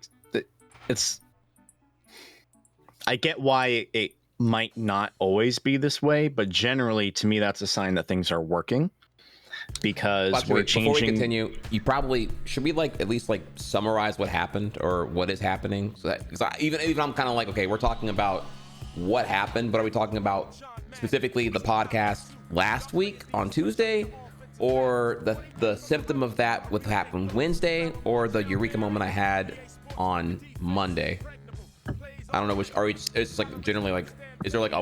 get why it might not always be this way, but generally to me that's a sign that things are working, because we're changing. Before we continue, you probably should we at least summarize what happened or what is happening, so that, because even I'm kind of like, okay, we're talking about what happened, but are we talking about specifically the podcast last week on Tuesday, or the symptom of that what happened Wednesday, or the eureka moment I had on Monday. I don't know which. Or it's like generally like, is there like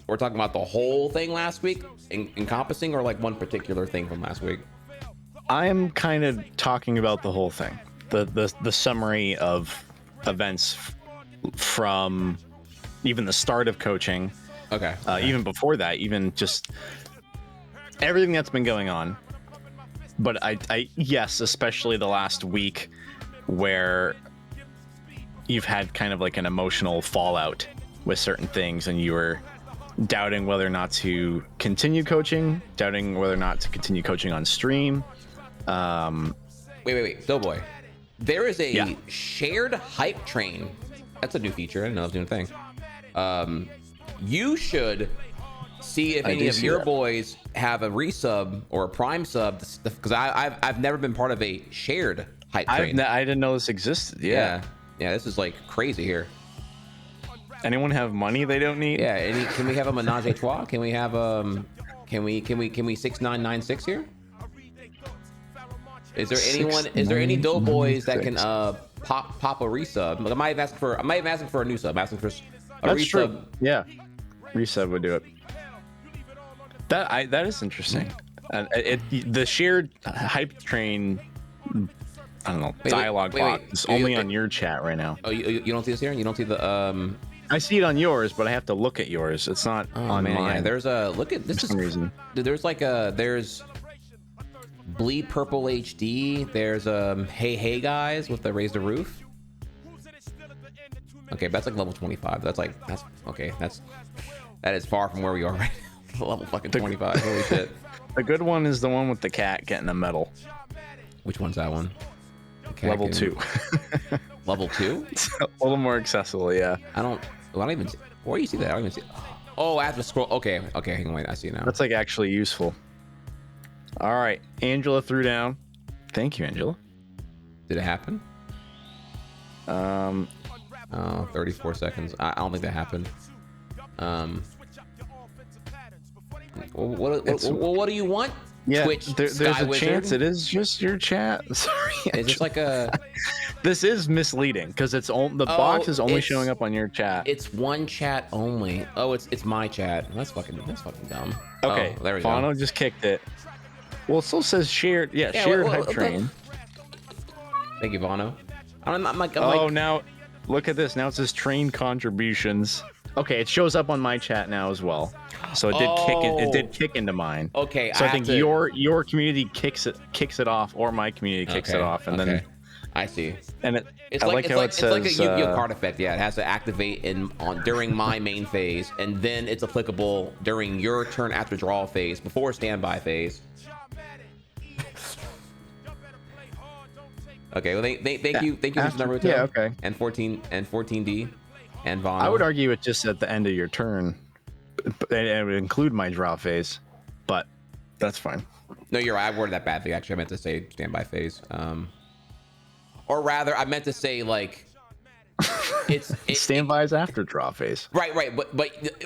we're talking about the whole thing last week, encompassing, or like one particular thing from last week? I'm kind of talking about the whole thing, the summary of events from even the start of coaching. Okay. Even before that, even just everything that's been going on. But I yes, especially the last week where you've had kind of like an emotional fallout with certain things, and you were doubting whether or not to continue coaching, doubting whether or not to continue coaching on stream. Wait, Doeboy. There is a shared hype train. That's a new feature. I didn't know it was a new thing. You should see if any of your boys have a resub or a prime sub, because I've never been part of a shared hype train. I didn't know this existed. Yeah, this is like crazy here. Anyone have money they don't need? Yeah, can we have a menage a trois? Can we have can we 6996 here? Is there anyone? Is there any Doughboys that can pop a resub? Like, I might have asked for a new sub. I'm asking for a That's resub. True. Yeah, resub would do it. That is interesting. And the shared hype train, I don't know, dialogue box is only on your chat right now. Oh, you don't see this here? You don't see the I see it on yours, but I have to look at yours. It's not on mine. Yeah, there's a look at this. For some reason. There's like there's Bleed Purple HD. There's Hey guys with the raise the roof. Okay, that's like level 25. That's okay. That is far from where we are right now. Level fucking 25. Holy shit. The good one is the one with the cat getting a medal. Which one's that one? Level 2. Level 2? It's a little more accessible, yeah. I don't even see. Where do you see that? I don't even see. Oh, I have to scroll. Okay, hang on, wait. I see it now. That's like actually useful. All right, Angela threw down. Thank you, Angela. Did it happen? 34 seconds. I don't think that happened. What do you want? Yeah, Twitch, there's a chance it is just your chat. Sorry, is this like a? This is misleading because the box is only showing up on your chat. It's one chat only. Oh, it's my chat. That's fucking dumb. Okay, there we go. Fano just kicked it. Well, it still says shared. Yeah, shared hype train. Thank you, Vano. Now look at this. Now it says train contributions. Okay, it shows up on my chat now as well. So it did kick into mine. Okay, so I think your community kicks it off, or my community kicks it off, and then I see. And it's like a Yu-Gi-Oh card effect. Yeah, it has to activate during my main phase, and then it's applicable during your turn after draw phase, before standby phase. Okay, well, thank you, Mr. Naruto. Yeah, okay. And 14D, and Vaughn. I would argue it just at the end of your turn. It would include my draw phase, but that's fine. No, you're right. I worded that badly. Actually, I meant to say standby phase. Or rather, I meant to say like standby is after draw phase. Right. But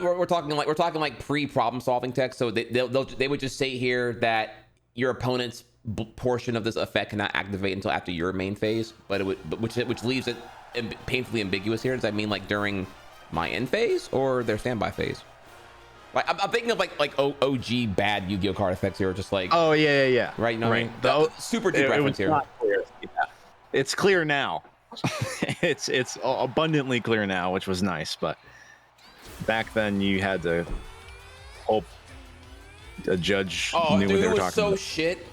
we're talking like pre-problem solving text. So they would just say here that your opponent's portion of this effect cannot activate until after your main phase, which leaves it painfully ambiguous here. Does that mean like during my end phase or their standby phase? Like I'm thinking of like OG bad Yu-Gi-Oh card effects here, just like yeah. Right, you know right. What I mean? Super deep reference here. Not clear. Yeah. It's clear now. it's abundantly clear now, which was nice. But back then, you had to hope a judge knew what they were talking about. So shit.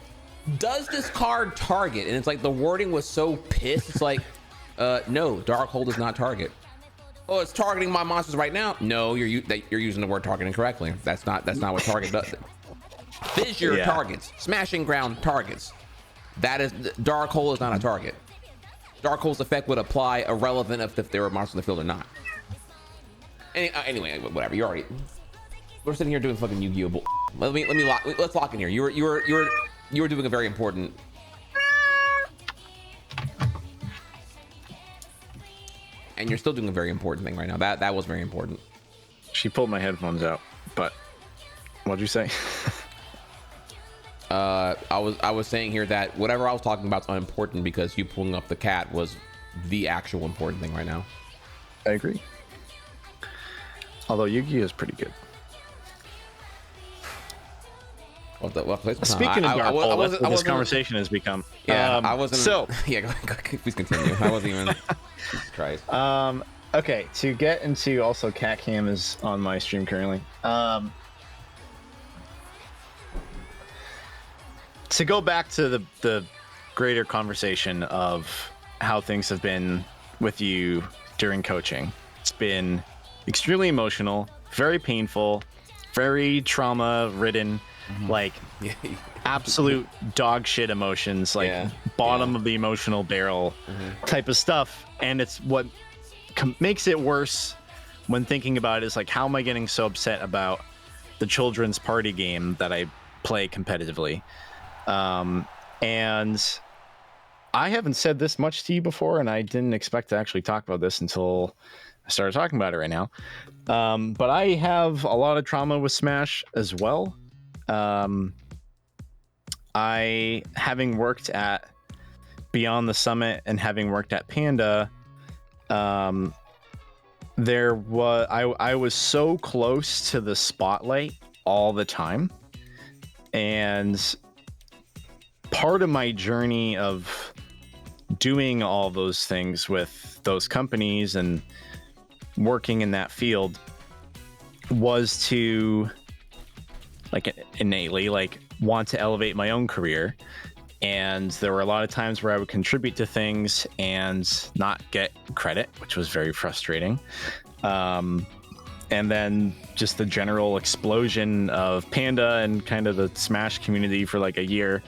Does this card target? And it's like the wording was so pissed. It's like, no, Darkhold does not target. Oh, it's targeting my monsters right now. No, you're using the word target incorrectly. That's not what target does. Fissure targets, smashing ground targets. That is, Darkhold is not a target. Darkhold's effect would apply irrelevant if there were monsters in the field or not. Anyway, whatever. We're sitting here doing fucking Yu-Gi-Oh. Let's lock in here. You were doing a very important. And you're still doing a very important thing right now. That was very important. She pulled my headphones out, but what'd you say? I was saying here that whatever I was talking about is unimportant because you pulling up the cat was the actual important thing right now. I agree. Although Yu-Gi-Oh is pretty good. Speaking of Dark Hole, that's what this conversation has become. Yeah, I wasn't. So yeah, please continue. I wasn't even. Jesus Christ. Okay, to get into also Cat Cam is on my stream currently. To go back to the greater conversation of how things have been with you during coaching, it's been extremely emotional, very painful, very trauma ridden, like absolute dog shit emotions, like bottom of the emotional barrel type of stuff. And it's what makes it worse when thinking about it is like, how am I getting so upset about the children's party game that I play competitively? And I haven't said this much to you before, and I didn't expect to actually talk about this until I started talking about it right now. But I have a lot of trauma with Smash as well. I, having worked at Beyond the Summit and having worked at Panda, I was so close to the spotlight all the time. And part of my journey of doing all those things with those companies and working in that field was to innately want to elevate my own career. And there were a lot of times where I would contribute to things and not get credit, which was very frustrating. And then just the general explosion of Panda and kind of the Smash community for a year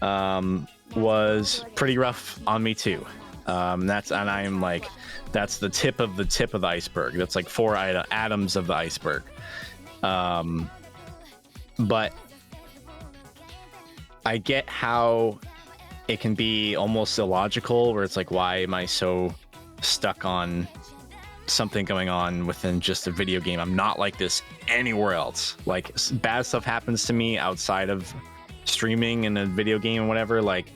was pretty rough on me too. That's the tip of the iceberg. That's like 4 atoms of the iceberg. But I get how it can be almost illogical, where it's like, why am I so stuck on something going on within just a video game? I'm not like this anywhere else. Like, bad stuff happens to me outside of streaming and a video game and whatever. Like,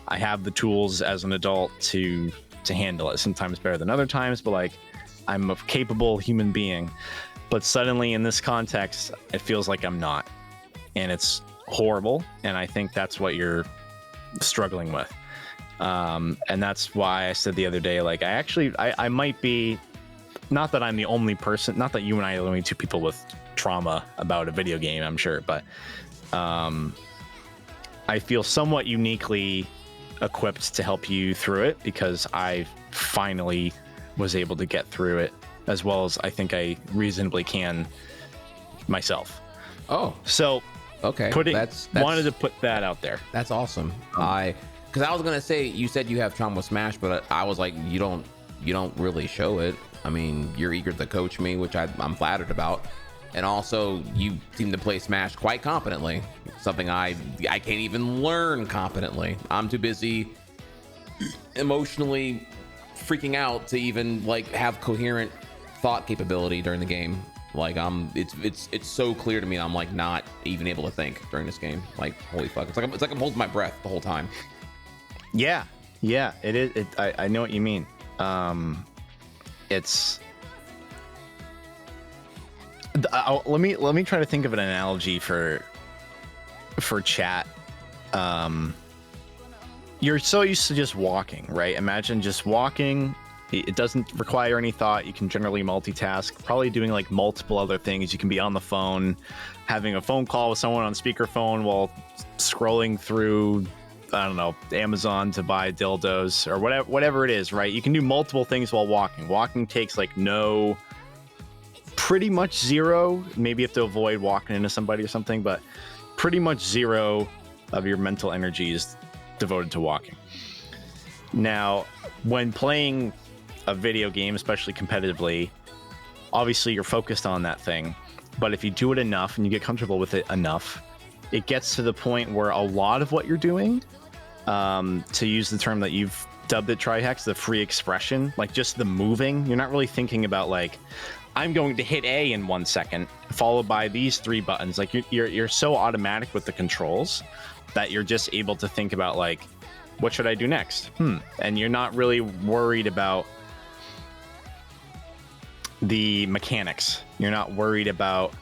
I have the tools as an adult to handle it, sometimes better than other times, but I'm a capable human being. But suddenly in this context, it feels like I'm not, and it's horrible. And I think that's what you're struggling with. And that's why I said the other day, I might be, not that I'm the only person, not that you and I are the only two people with trauma about a video game, I'm sure, but I feel somewhat uniquely equipped to help you through it, because I finally was able to get through it as well as I think I reasonably can myself. Oh, so okay. That's wanted to put that out there. That's awesome. Because I was gonna say, you said you have trauma with Smash, but I was like, you don't really show it. I mean, you're eager to coach me, which I'm flattered about, and also you seem to play Smash quite competently. Something I can't even learn competently. I'm too busy emotionally freaking out to even have coherent thought capability during the game. It's so clear to me. I'm not even able to think during this game. Holy fuck! It's like I'm holding my breath the whole time. Yeah, it is. I know what you mean. It's. Let me try to think of an analogy for chat. You're so used to just walking, right? Imagine just walking. It doesn't require any thought. You can generally multitask, probably doing multiple other things. You can be on the phone, having a phone call with someone on speakerphone while scrolling through, I don't know, Amazon to buy dildos or whatever it is, right? You can do multiple things while walking. Walking takes pretty much zero. Maybe you have to avoid walking into somebody or something, but pretty much zero of your mental energy is devoted to walking. Now, when playing a video game, especially competitively, obviously you're focused on that thing. But if you do it enough and you get comfortable with it enough, it gets to the point where a lot of what you're doing, to use the term that you've dubbed it, Trihex, the free expression, just the moving, you're not really thinking about I'm going to hit A in 1 second, followed by these 3 buttons. Like you're so automatic with the controls that you're just able to think about like, what should I do next? And you're not really worried about the mechanics. You're not worried about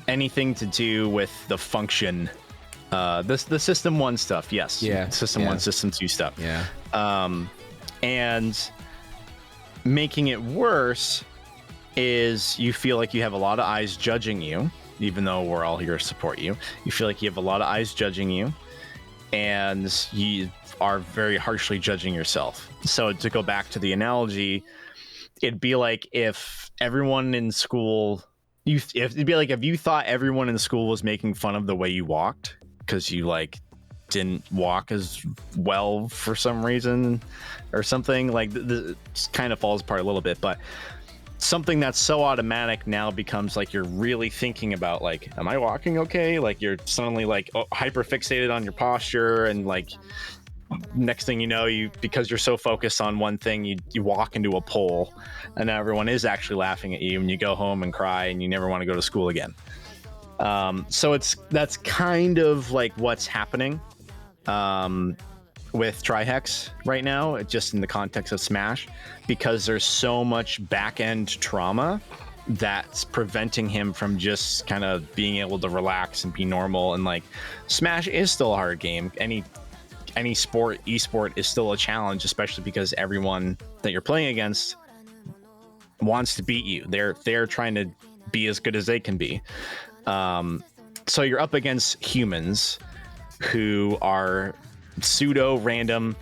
anything to do with the function. The System 1 stuff, yes. Yeah. System 1, System 2 stuff. Yeah. And making it worse is you feel like you have a lot of eyes judging you, even though we're all here to support you. You feel like you have a lot of eyes judging you, and you are very harshly judging yourself. So to go back to the analogy, it'd be like if everyone in school, it'd be like if you thought everyone in school was making fun of the way you walked because you like didn't walk as well for some reason or something. Like it kind of falls apart a little bit, but something that's so automatic now becomes like you're really thinking about like, am I walking okay? Like you're suddenly like hyper fixated on your posture, and like next thing you know, because you're so focused on one thing, you walk into a pole, and everyone is actually laughing at you, and you go home and cry, and you never want to go to school again. So that's kind of like what's happening with Trihex right now, just in the context of Smash, because there's so much back-end trauma that's preventing him from just kind of being able to relax and be normal. And like, Smash is still a hard game. Any esport is still a challenge, especially because everyone that you're playing against wants to beat you. They're trying to be as good as they can be. So you're up against humans who are pseudo random,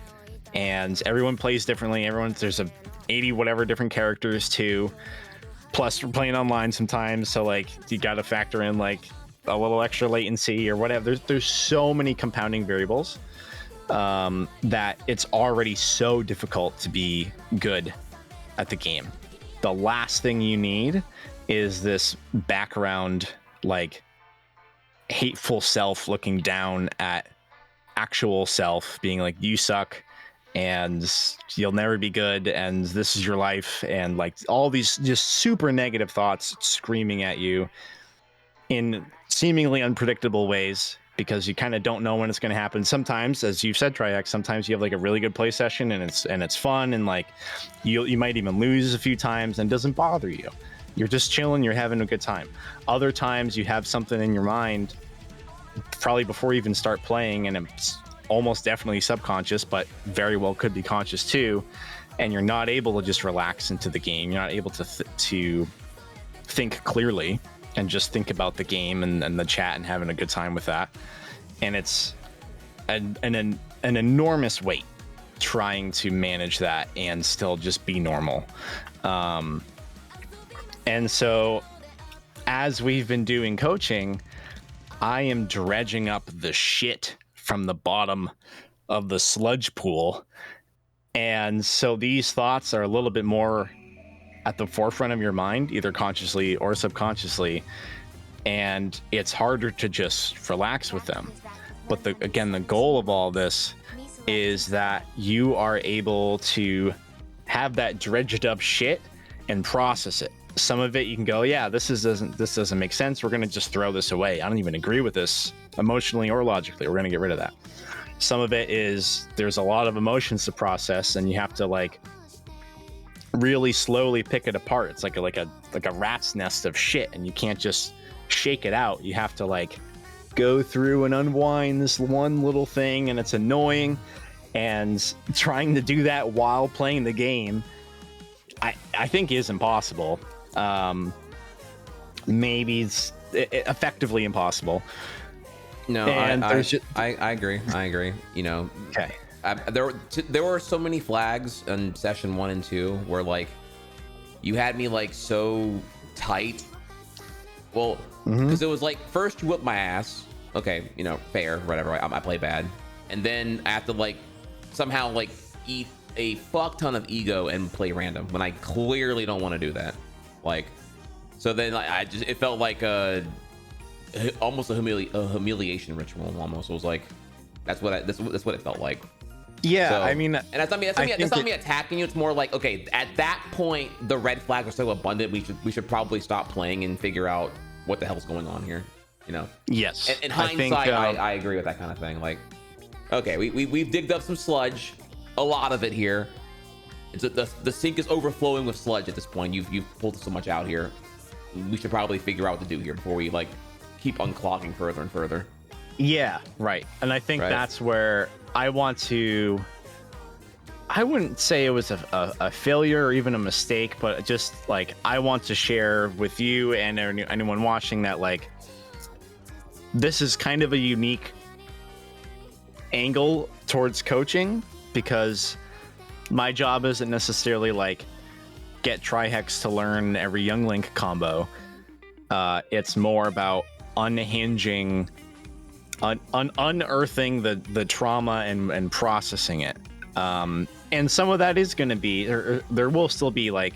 and everyone plays differently. There's 80 whatever different characters too. Plus we're playing online sometimes, so like you got to factor in like a little extra latency or whatever. There's so many compounding variables that it's already so difficult to be good at the game. The last thing you need is this background like hateful self looking down at actual self, being like, you suck and you'll never be good and this is your life, and like all these just super negative thoughts screaming at you in seemingly unpredictable ways, because you kind of don't know when it's going to happen. Sometimes, as you've said, Trihex, sometimes you have like a really good play session and it's fun, and like you might even lose a few times and it doesn't bother you. You're just chilling, you're having a good time. Other times you have something in your mind probably before you even start playing, and it's almost definitely subconscious, but very well could be conscious too, and you're not able to just relax into the game. You're not able to think clearly and just think about the game and the chat and having a good time with that. And it's an enormous weight trying to manage that and still just be normal. And so as we've been doing coaching, I am dredging up the shit from the bottom of the sludge pool. And so these thoughts are a little bit more at the forefront of your mind, either consciously or subconsciously. And it's harder to just relax with them. But the goal of all this is that you are able to have that dredged up shit and process it. Some of it you can go, yeah, this doesn't make sense. We're going to just throw this away. I don't even agree with this emotionally or logically. We're going to get rid of that. Some of it is there's a lot of emotions to process, and you have to like really slowly pick it apart. It's like a rat's nest of shit, and you can't just shake it out. You have to like go through and unwind this one little thing, and it's annoying. And trying to do that while playing the game, I think is impossible. Maybe it's effectively impossible. No, I agree. You know, okay. There were so many flags in session 1 and 2 where like you had me like so tight. Well, because it was like first you whip my ass. Okay, you know, fair, whatever. I play bad, and then I have to like somehow like eat a fuck ton of ego and play random when I clearly don't want to do that. Like, so then like, it felt like almost a humiliation ritual. Almost, it was like that's what it felt like. Yeah, So, I mean, and that's not me. That's not me attacking you. It's more like, okay, at that point, the red flags are so abundant. We should probably stop playing and figure out what the hell's going on here. You know? yes. In hindsight, I agree with that kind of thing. Like, okay, we've digged up some sludge, a lot of it here. The sink is overflowing with sludge at this point. You've pulled so much out here. We should probably figure out what to do here before we like keep unclogging further and further. Yeah, right. And I think that's where I want to. I wouldn't say it was a failure or even a mistake, but just like I want to share with you and anyone watching that like this is kind of a unique angle towards coaching, because my job isn't necessarily like get Trihex to learn every Young Link combo. It's more about unhinging, unearthing the trauma and processing it. And some of that is going to be, there will still be like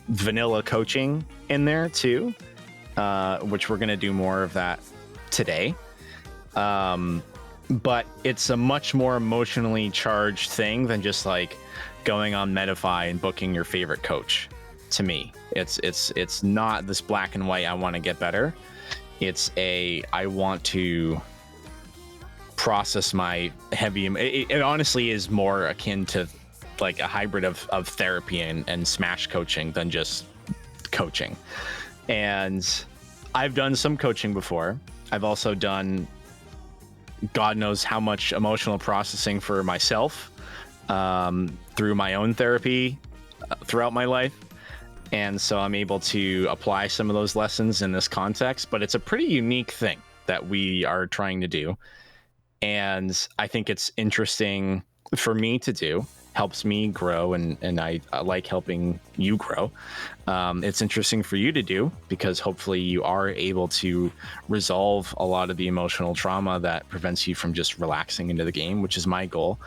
vanilla coaching in there too, which we're going to do more of that today. But it's a much more emotionally charged thing than just like going on Medify and booking your favorite coach. To me, it's not this black and white, I want to get better. It's I want to process my heavy. It honestly is more akin to like a hybrid of therapy and smash coaching than just coaching. And I've done some coaching before. I've also done God knows how much emotional processing for myself through my own therapy throughout my life. And so I'm able to apply some of those lessons in this context, but it's a pretty unique thing that we are trying to do. And I think it's interesting for me to do, helps me grow, and I like helping you grow. It's interesting for you to do because hopefully you are able to resolve a lot of the emotional trauma that prevents you from just relaxing into the game, which is my goal.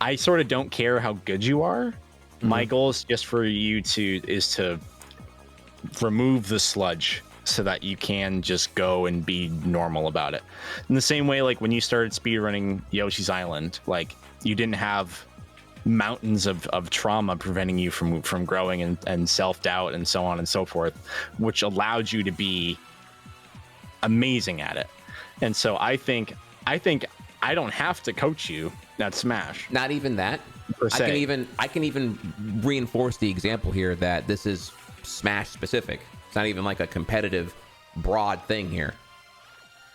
I sort of don't care how good you are. My goal is just for you to remove the sludge so that you can just go and be normal about it. In the same way, like when you started speedrunning Yoshi's Island, like you didn't have mountains of trauma preventing you from growing and self-doubt and so on and so forth, which allowed you to be amazing at it. And so I think I don't have to coach you at Smash. Not even that. Per se. I can even reinforce the example here that this is Smash specific. It's not even like a competitive broad thing here.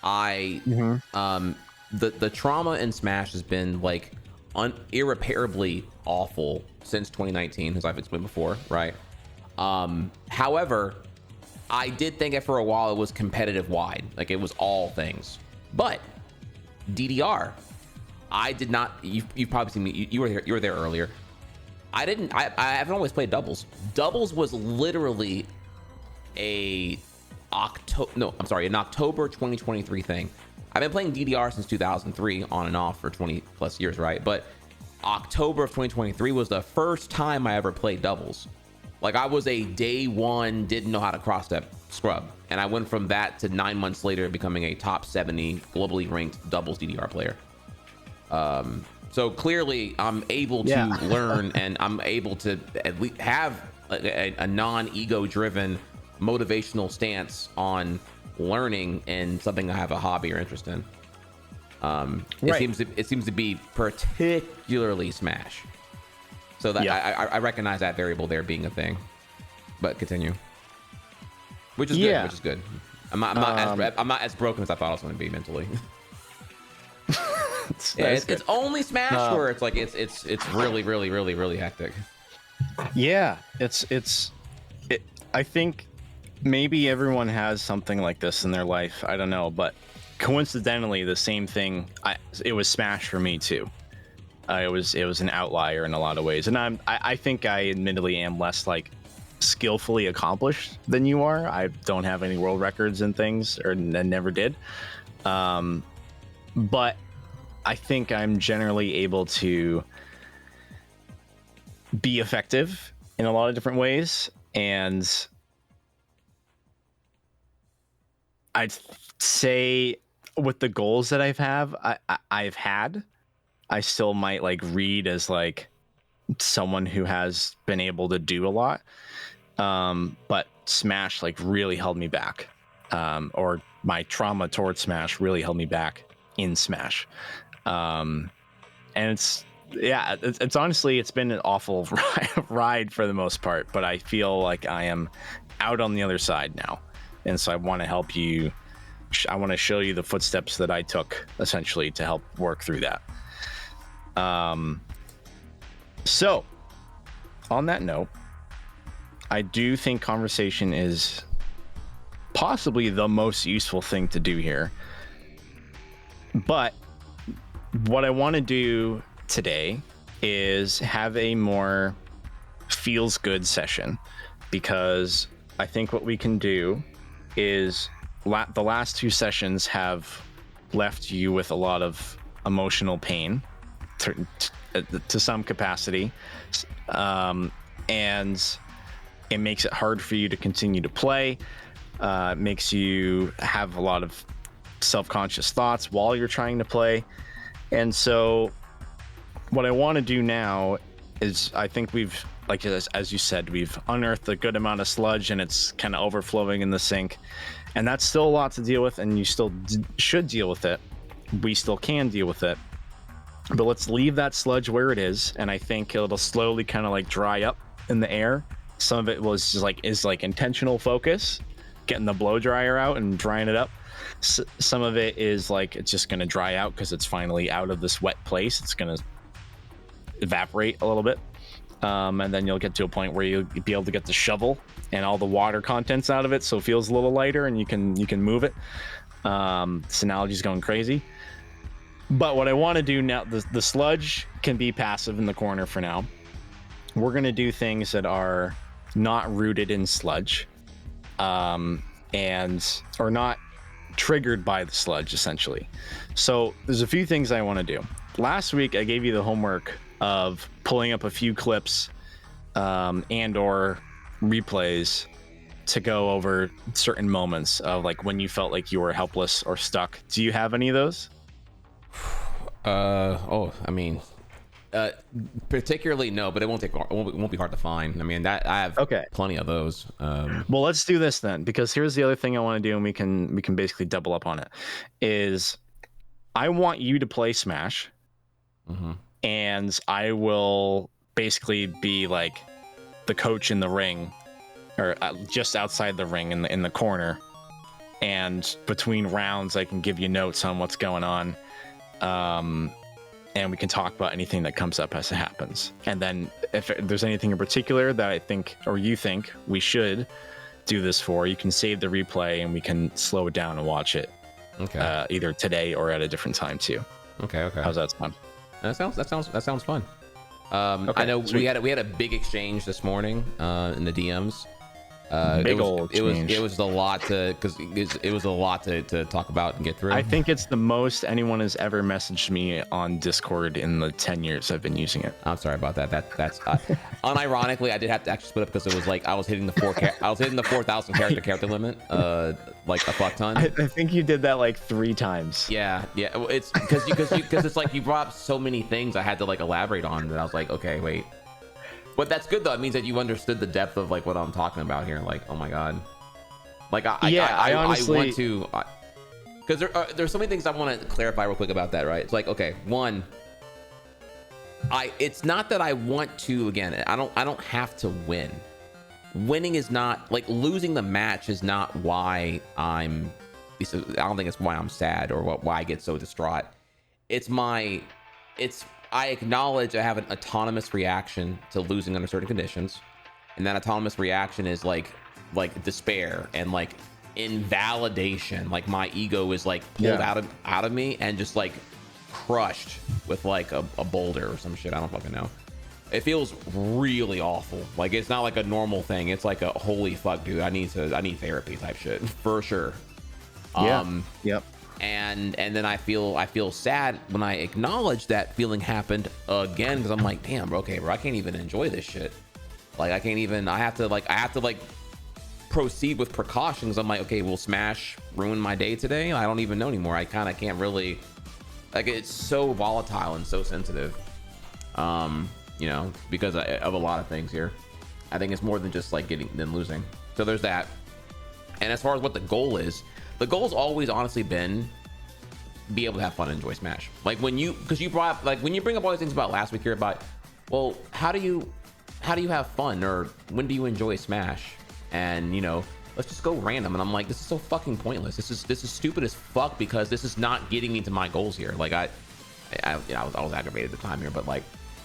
The trauma in Smash has been like irreparably awful since 2019, as I've explained before, right? However, I did think that for a while it was competitive wide, like it was all things. But DDR, I did not. You've probably seen me. You were there earlier. I didn't. I haven't always played doubles. Doubles was literally an October 2023 thing. I've been playing DDR since 2003 on and off for 20 plus years, right? But October of 2023 was the first time I ever played doubles. Like I was a day one, didn't know how to cross step scrub. And I went from that to 9 months later becoming a top 70 globally ranked doubles DDR player. So clearly I'm able to learn, and I'm able to at least have a non-ego driven motivational stance on learning and something I have a hobby or interest in. It seems to be particularly Smash. So that I recognize that variable there being a thing, but continue. Which is good. Which is good. I'm not as broken as I thought I was going to be mentally. It's only Smash where it's like it's really really hectic. Yeah, I think maybe everyone has something like this in their life. I don't know, but coincidentally, the same thing. It was Smash for me too. It was an outlier in a lot of ways, and I think I admittedly am less like skillfully accomplished than you are. I don't have any world records and things, and never did. But I think I'm generally able to be effective in a lot of different ways, and I'd say with the goals that I've had, I still might like read as like someone who has been able to do a lot. But Smash like really held me back. Or my trauma towards Smash really held me back in Smash. And it's honestly, it's been an awful ride for the most part, but I feel like I am out on the other side now. And so I want to help you. I want to show you the footsteps that I took essentially to help work through that. So on that note, I do think conversation is possibly the most useful thing to do here. But what I want to do today is have a more feels good session, because I think what we can do is the last 2 sessions have left you with a lot of emotional pain to some capacity, and it makes it hard for you to continue to play. It makes you have a lot of self-conscious thoughts while you're trying to play. And so what I want to do now is, I think we've, like as you said, we've unearthed a good amount of sludge and it's kind of overflowing in the sink. And that's still a lot to deal with, and you still should deal with it. We still can deal with it. But let's leave that sludge where it is, and I think it'll slowly kind of like dry up in the air. Some of it was just like intentional focus, getting the blow dryer out and drying it up. Some of it is like it's just going to dry out because it's finally out of this wet place. It's going to evaporate a little bit, and then you'll get to a point where you'll be able to get the shovel and all the water contents out of it, so it feels a little lighter and you can move it. This analogy's going crazy, but what I want to do now, the sludge can be passive in the corner for now. We're going to do things that are not rooted in sludge, or not triggered by the sludge, essentially. So there's a few things I want to do. Last week I gave you the homework of pulling up a few clips and or replays to go over certain moments of like when you felt like you were helpless or stuck. Do you have any of those? Particularly no, but it won't be hard to find. I mean, that I have plenty of those. Well, let's do this then, because here's the other thing I want to do, and we can basically double up on it. Is I want you to play Smash, and I will basically be like the coach in the ring, or just outside the ring in the corner, and between rounds I can give you notes on what's going on. And we can talk about anything that comes up as it happens. And then if there's anything in particular that I think, or you think we should do this for, you can save the replay and we can slow it down and watch it. Okay. Either today or at a different time too. Okay. How's that sound? That sounds fun. Okay, I know sweet. we had a big exchange this morning in the DMs. Big old exchange. It was a lot to talk about and get through. I think it's the most anyone has ever messaged me on Discord in the 10 years I've been using it. I'm sorry about that. That's unironically, I did have to actually split up because it was like I was hitting the 4,000 character limit like a fuck ton. I think you did that like 3 times. Yeah. It's because it's like you brought up so many things I had to like elaborate on that I was like, okay, wait. But that's good though. It means that you understood the depth of like what I'm talking about here. Like, oh my god. Like I honestly want to, because there's so many things I want to clarify real quick about that. Right? It's like, okay, one, it's not that I want to. Again, I don't have to win. Winning is not like losing the match is not why I don't think it's why I'm sad or why I get so distraught. I acknowledge I have an autonomous reaction to losing under certain conditions, and that autonomous reaction is like despair and like invalidation. Like my ego is like pulled out of me and just like crushed with like a boulder or some shit. I don't fucking know. It feels really awful. Like it's not like a normal thing. It's like a holy fuck, dude. I need therapy type shit for sure. Yep. And then I feel sad when I acknowledge that feeling happened again, because I'm like, damn, bro, okay, bro, I can't even enjoy this shit. Like I have to proceed with precautions. I'm like, okay, will Smash ruin my day today? I don't even know anymore. I kind of can't really Like it's so volatile and so sensitive. You know, because of a lot of things here. I think it's more than just like getting than losing. So there's that. And as far as what the goal's always honestly been be able to have fun and enjoy Smash. Like when you, because you brought up, like when you bring up all these things about last week here about, well, how do you have fun, or when do you enjoy Smash? And you know, let's just go random. And I'm like, this is so fucking pointless. This is stupid as fuck, because this is not getting me to my goals here. Like I was aggravated at the time here, but like,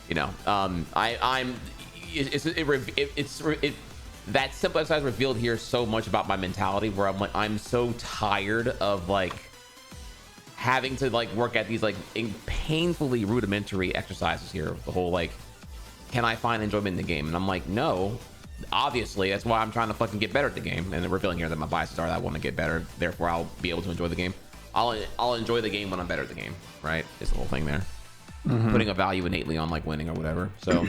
you know, that simple exercise revealed here so much about my mentality, where I'm like, I'm so tired of like having to like work at these like painfully rudimentary exercises here. The whole like, can I find enjoyment in the game? And I'm like, no, obviously. That's why I'm trying to fucking get better at the game. And revealing here that my biases are that I want to get better, therefore I'll be able to enjoy the game. I'll enjoy the game when I'm better at the game, right? Is the whole thing there. Putting a value innately on like winning or whatever. So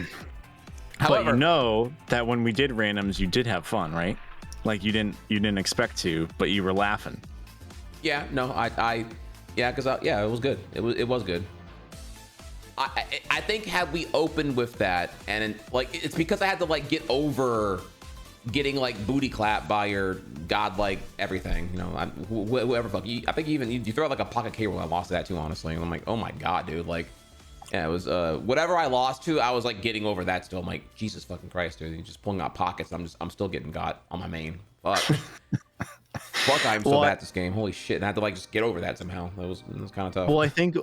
however, but you know that when we did randoms, you did have fun, right? Like you didn't expect to, but you were laughing. Yeah, no, yeah, because yeah, it was good. It was good. I think had we opened with that, and like it's because I had to like get over getting like booty clapped by your godlike everything, you know, whoever fuck you. I think you throw out like a pocket cable. I lost that too, honestly. And I'm like, oh my god, dude, like. Yeah, it was whatever I lost to, I was like getting over that still. I'm like, Jesus fucking Christ, dude. You're just pulling out pockets. I'm still getting got on my main. Fuck. Fuck, I'm so bad at this game. Holy shit. And I had to like just get over that somehow. It was kind of tough. Well, I think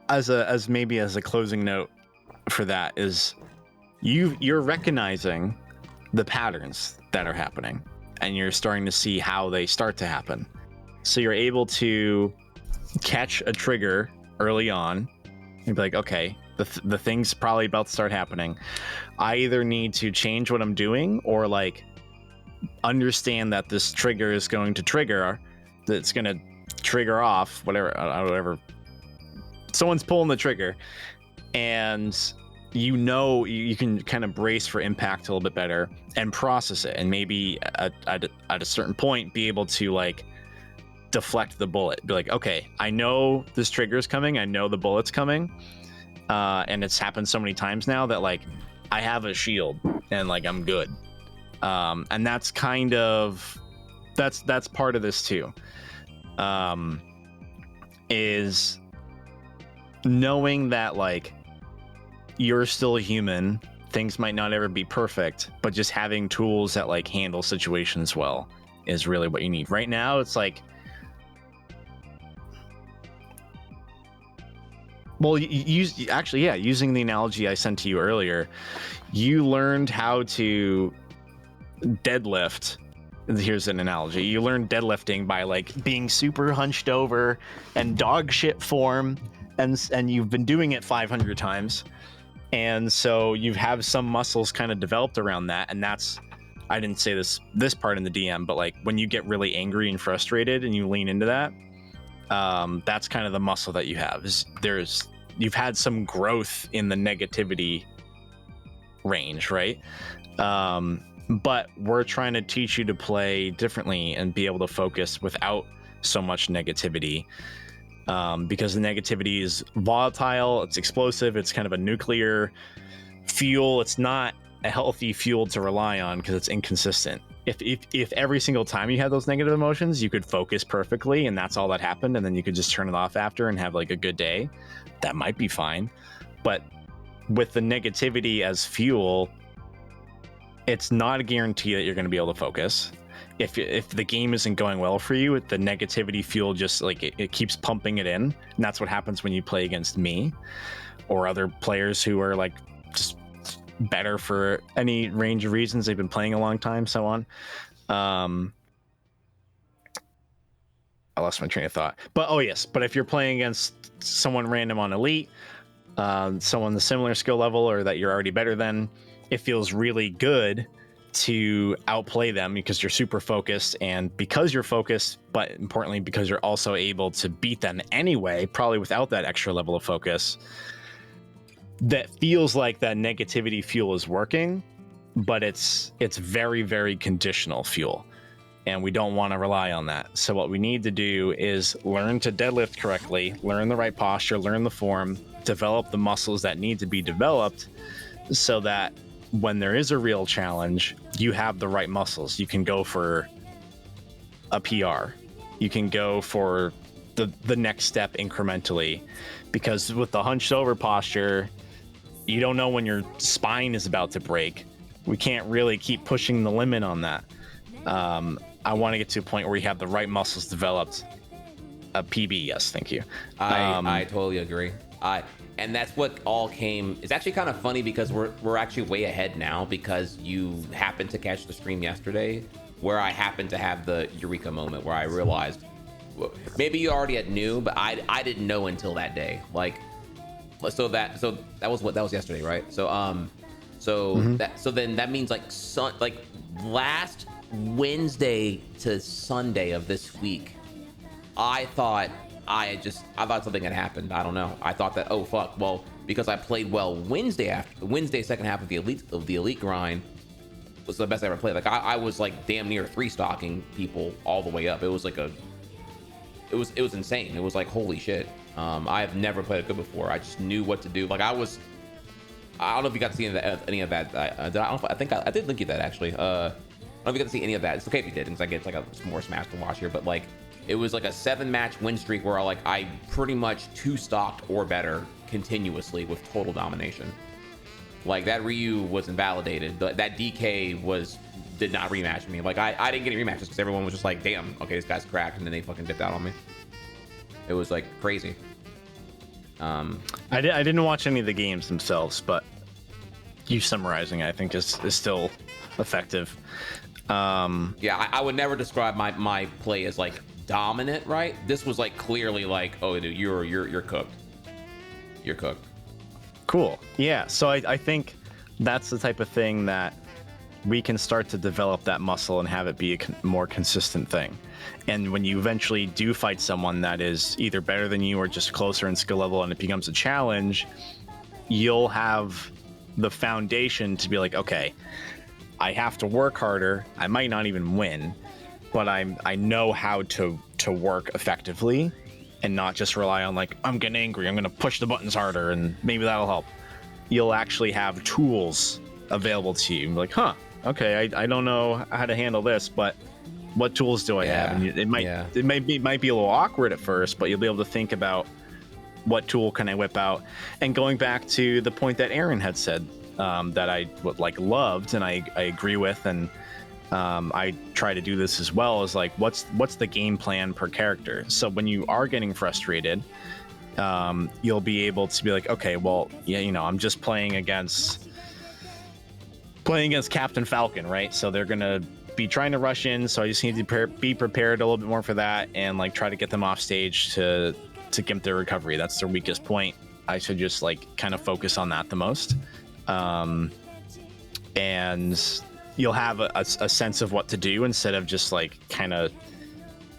as maybe as a closing note for that is you're recognizing the patterns that are happening, and you're starting to see how they start to happen. So you're able to catch a trigger early on. You'd be like, okay, the thing's probably about to start happening. I either need to change what I'm doing, or like understand that this trigger is going to trigger, that's going to trigger off whatever. Someone's pulling the trigger, and you know you can kind of brace for impact a little bit better and process it, and maybe at a certain point be able to like deflect the bullet. Be like, okay, I know this trigger is coming, I know the bullet's coming, and it's happened so many times now that like I have a shield and like I'm good. And that's kind of that's part of this too, is knowing that like you're still a human, things might not ever be perfect, but just having tools that like handle situations well is really what you need right now. It's like, well, using the analogy I sent to you earlier, you learned how to deadlift. Here's an analogy. You learn deadlifting by like being super hunched over and dog shit form, and you've been doing it 500 times. And so you have some muscles kind of developed around that. And that's, I didn't say this part in the DM, but like when you get really angry and frustrated and you lean into that, that's kind of the muscle that you have. You've had some growth in the negativity range, right? But we're trying to teach you to play differently and be able to focus without so much negativity, because the negativity is volatile, it's explosive, it's kind of a nuclear fuel. It's not a healthy fuel to rely on because it's inconsistent. If every single time you had those negative emotions, you could focus perfectly and that's all that happened, and then you could just turn it off after and have like a good day, that might be fine. But with the negativity as fuel, it's not a guarantee that you're going to be able to focus. If the game isn't going well for you, the negativity fuel just like it keeps pumping it in, and that's what happens when you play against me or other players who are like just better for any range of reasons. They've been playing a long time, so on. I lost my train of thought. But but if you're playing against someone random on Elite, someone the similar skill level or that you're already better than, it feels really good to outplay them because you're super focused, and because you're focused, but importantly because you're also able to beat them anyway, probably without that extra level of focus. That feels like that negativity fuel is working, but it's very, very conditional fuel. and we don't want to rely on that. So what we need to do is learn to deadlift correctly, learn the right posture, learn the form, develop the muscles that need to be developed, so that when there is a real challenge, you have the right muscles. You can go for a PR. You can go for the next step incrementally, because with the hunched over posture, you don't know when your spine is about to break. We can't really keep pushing the limit on that. I want to get to a point where we have the right muscles developed. A PB, yes, thank you. I totally agree. And that's what all came. It's actually kind of funny because we're actually way ahead now, because you happened to catch the stream yesterday where I happened to have the eureka moment where I realized, maybe you already had knew, but I didn't know until that day. Like, so that was yesterday, right? So then that means like last Wednesday to Sunday of this week, I thought something had happened. I don't know. I thought that, oh fuck, well, because I played well Wednesday second half of the Elite Grind was the best I ever played. Like I was like damn near 3-stocking people all the way up. It was like it was insane. It was like, holy shit. I have never played it good before. I just knew what to do. Like I don't know if you got to see any of that. I think I did link you that actually. I don't know if you got to see any of that. It's okay if you did, because I get like more Smash to watch here. But like, it was like a 7-match win streak where I pretty much 2-stocked or better continuously with total domination. Like that Ryu was invalidated. That DK did not rematch me. Like I didn't get any rematches because everyone was just like, damn, okay, this guy's cracked, and then they fucking dipped out on me. It was like crazy. I didn't watch any of the games themselves, but you summarizing, I think, is still effective. Yeah, I would never describe my play as like dominant, right? This was like clearly like, oh dude, you're cooked. You're cooked. Cool. Yeah. So I think that's the type of thing that we can start to develop that muscle and have it be a more consistent thing. And when you eventually do fight someone that is either better than you or just closer in skill level, and it becomes a challenge, you'll have the foundation to be like, okay, I have to work harder. I might not even win, but I know how to work effectively and not just rely on like, I'm getting angry, I'm going to push the buttons harder and maybe that'll help. You'll actually have tools available to you. Like, okay, I don't know how to handle this, but what tools do I have? And it might be a little awkward at first, but you'll be able to think about what tool can I whip out. And going back to the point that Aaron had said, that I loved and I agree with, and I try to do this as well, is like, what's the game plan per character? So when you are getting frustrated, you'll be able to be like, okay, well, yeah, I'm just playing against Captain Falcon, right? So they're gonna be trying to rush in, so I just need to be prepared a little bit more for that, and like try to get them off stage to gimp their recovery. That's their weakest point. I should just like kind of focus on that the most, and you'll have a sense of what to do instead of just like kind of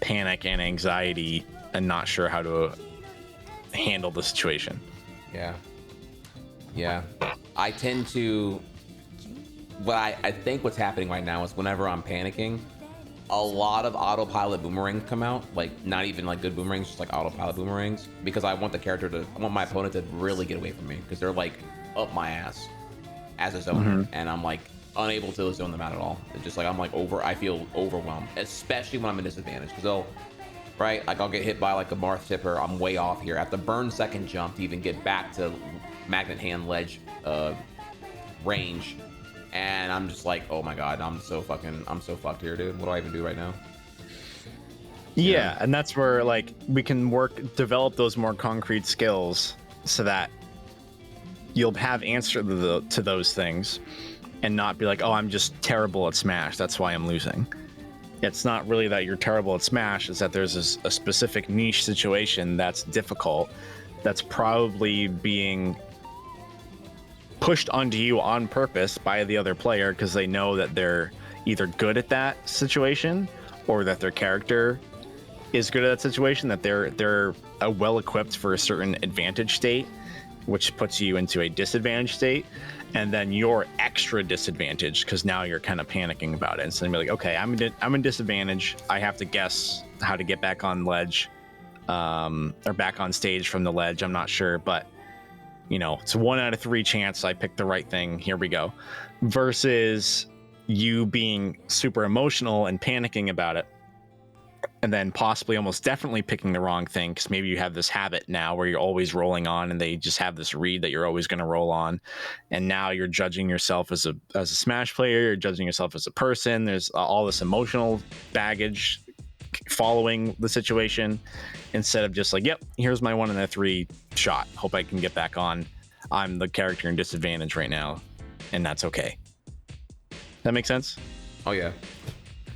panic and anxiety and not sure how to handle the situation. Yeah. I tend to. I think what's happening right now is whenever I'm panicking, a lot of autopilot boomerangs come out. Like not even like good boomerangs, just like autopilot boomerangs, because I want my opponent to really get away from me, because they're like up my ass as a zoner, and I'm like unable to zone them out at all. It's just like I feel overwhelmed, especially when I'm in disadvantage, because I'll get hit by like a Marth tipper. I'm way off here. I have to burn second jump to even get back to magnet hand ledge range. And I'm just like, oh my god, I'm so fucked here, dude. What do I even do right now? Yeah, and that's where like we can develop those more concrete skills so that you'll have answer to those things and not be like, oh, I'm just terrible at Smash, that's why I'm losing. It's not really that you're terrible at Smash, it's that there's a specific niche situation that's difficult, that's probably being pushed onto you on purpose by the other player because they know that they're either good at that situation or that their character is good at that situation, that they're well equipped for a certain advantage state, which puts you into a disadvantage state, and then you're extra disadvantage because now you're kind of panicking about it. And so you're like, okay, I'm in disadvantage. I have to guess how to get back on ledge, or back on stage from the ledge. I'm not sure, but you know, it's 1 out of 3 chance I picked the right thing. Here we go. Versus you being super emotional and panicking about it, and then possibly almost definitely picking the wrong thing because maybe you have this habit now where you're always rolling on and they just have this read that you're always going to roll on, and now you're judging yourself as a Smash player, you're judging yourself as a person. There's all this emotional baggage following the situation instead of just like, yep, here's my 1 out of 3 shot, hope I can get back on. I'm the character in disadvantage right now, and that's okay. That makes sense? Oh yeah,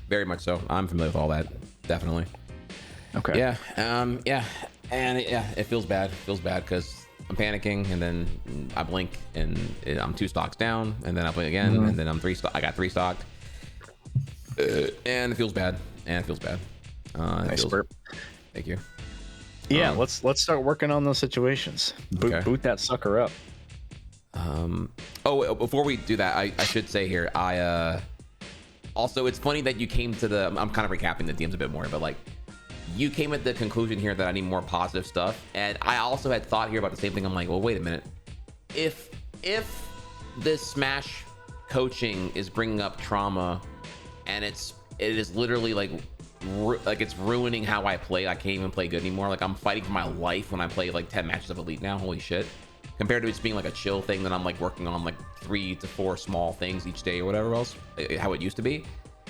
very much so. I'm familiar with all that. Definitely. Okay. Yeah. Yeah. And it feels bad. It feels bad because I'm panicking, and then I blink, and I'm 2 stocks down, and then I blink again, and then I'm 3 stock. I got 3 stocked, and it feels bad. Nice burp. Thank you. Yeah. Let's start working on those situations. Boot that sucker up. Oh, before we do that, I should say here, also, it's funny that you came to I'm kind of recapping the DMs a bit more, but like, you came at the conclusion here that I need more positive stuff. And I also had thought here about the same thing. I'm like, well, wait a minute. If this Smash coaching is bringing up trauma, and it is literally like it's ruining how I play. I can't even play good anymore. Like, I'm fighting for my life when I play like 10 matches of Elite now. Holy shit. Compared to it being like a chill thing that I'm like working on like 3 to 4 small things each day or whatever else, how it used to be.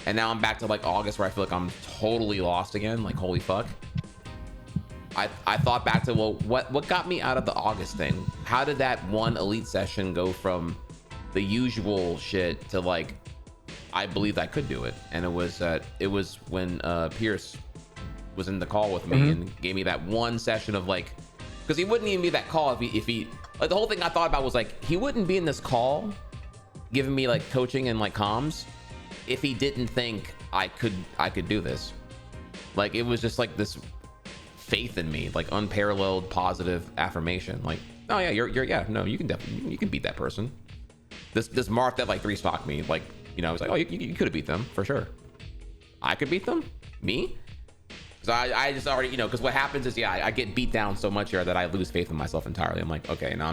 And now I'm back to like August where I feel like I'm totally lost again. Like, holy fuck. I thought back to, well, what got me out of the August thing? How did that one Elite session go from the usual shit to like, I believed I could do it? And it was when Pierce was in the call with me and gave me that one session of like, because he wouldn't even be that call if he like, the whole thing I thought about was like, he wouldn't be in this call giving me like coaching and like comms if he didn't think I could do this. Like, it was just like this faith in me, like unparalleled positive affirmation. Like, oh yeah, yeah, no, you can definitely, you can beat that person. This Marth that like 3 stocked me, like, you know, I was like, oh, you could have beat them for sure. I could beat them? Me? So I just already, you know, because what happens is, yeah, I get beat down so much here that I lose faith in myself entirely. I'm like, okay, now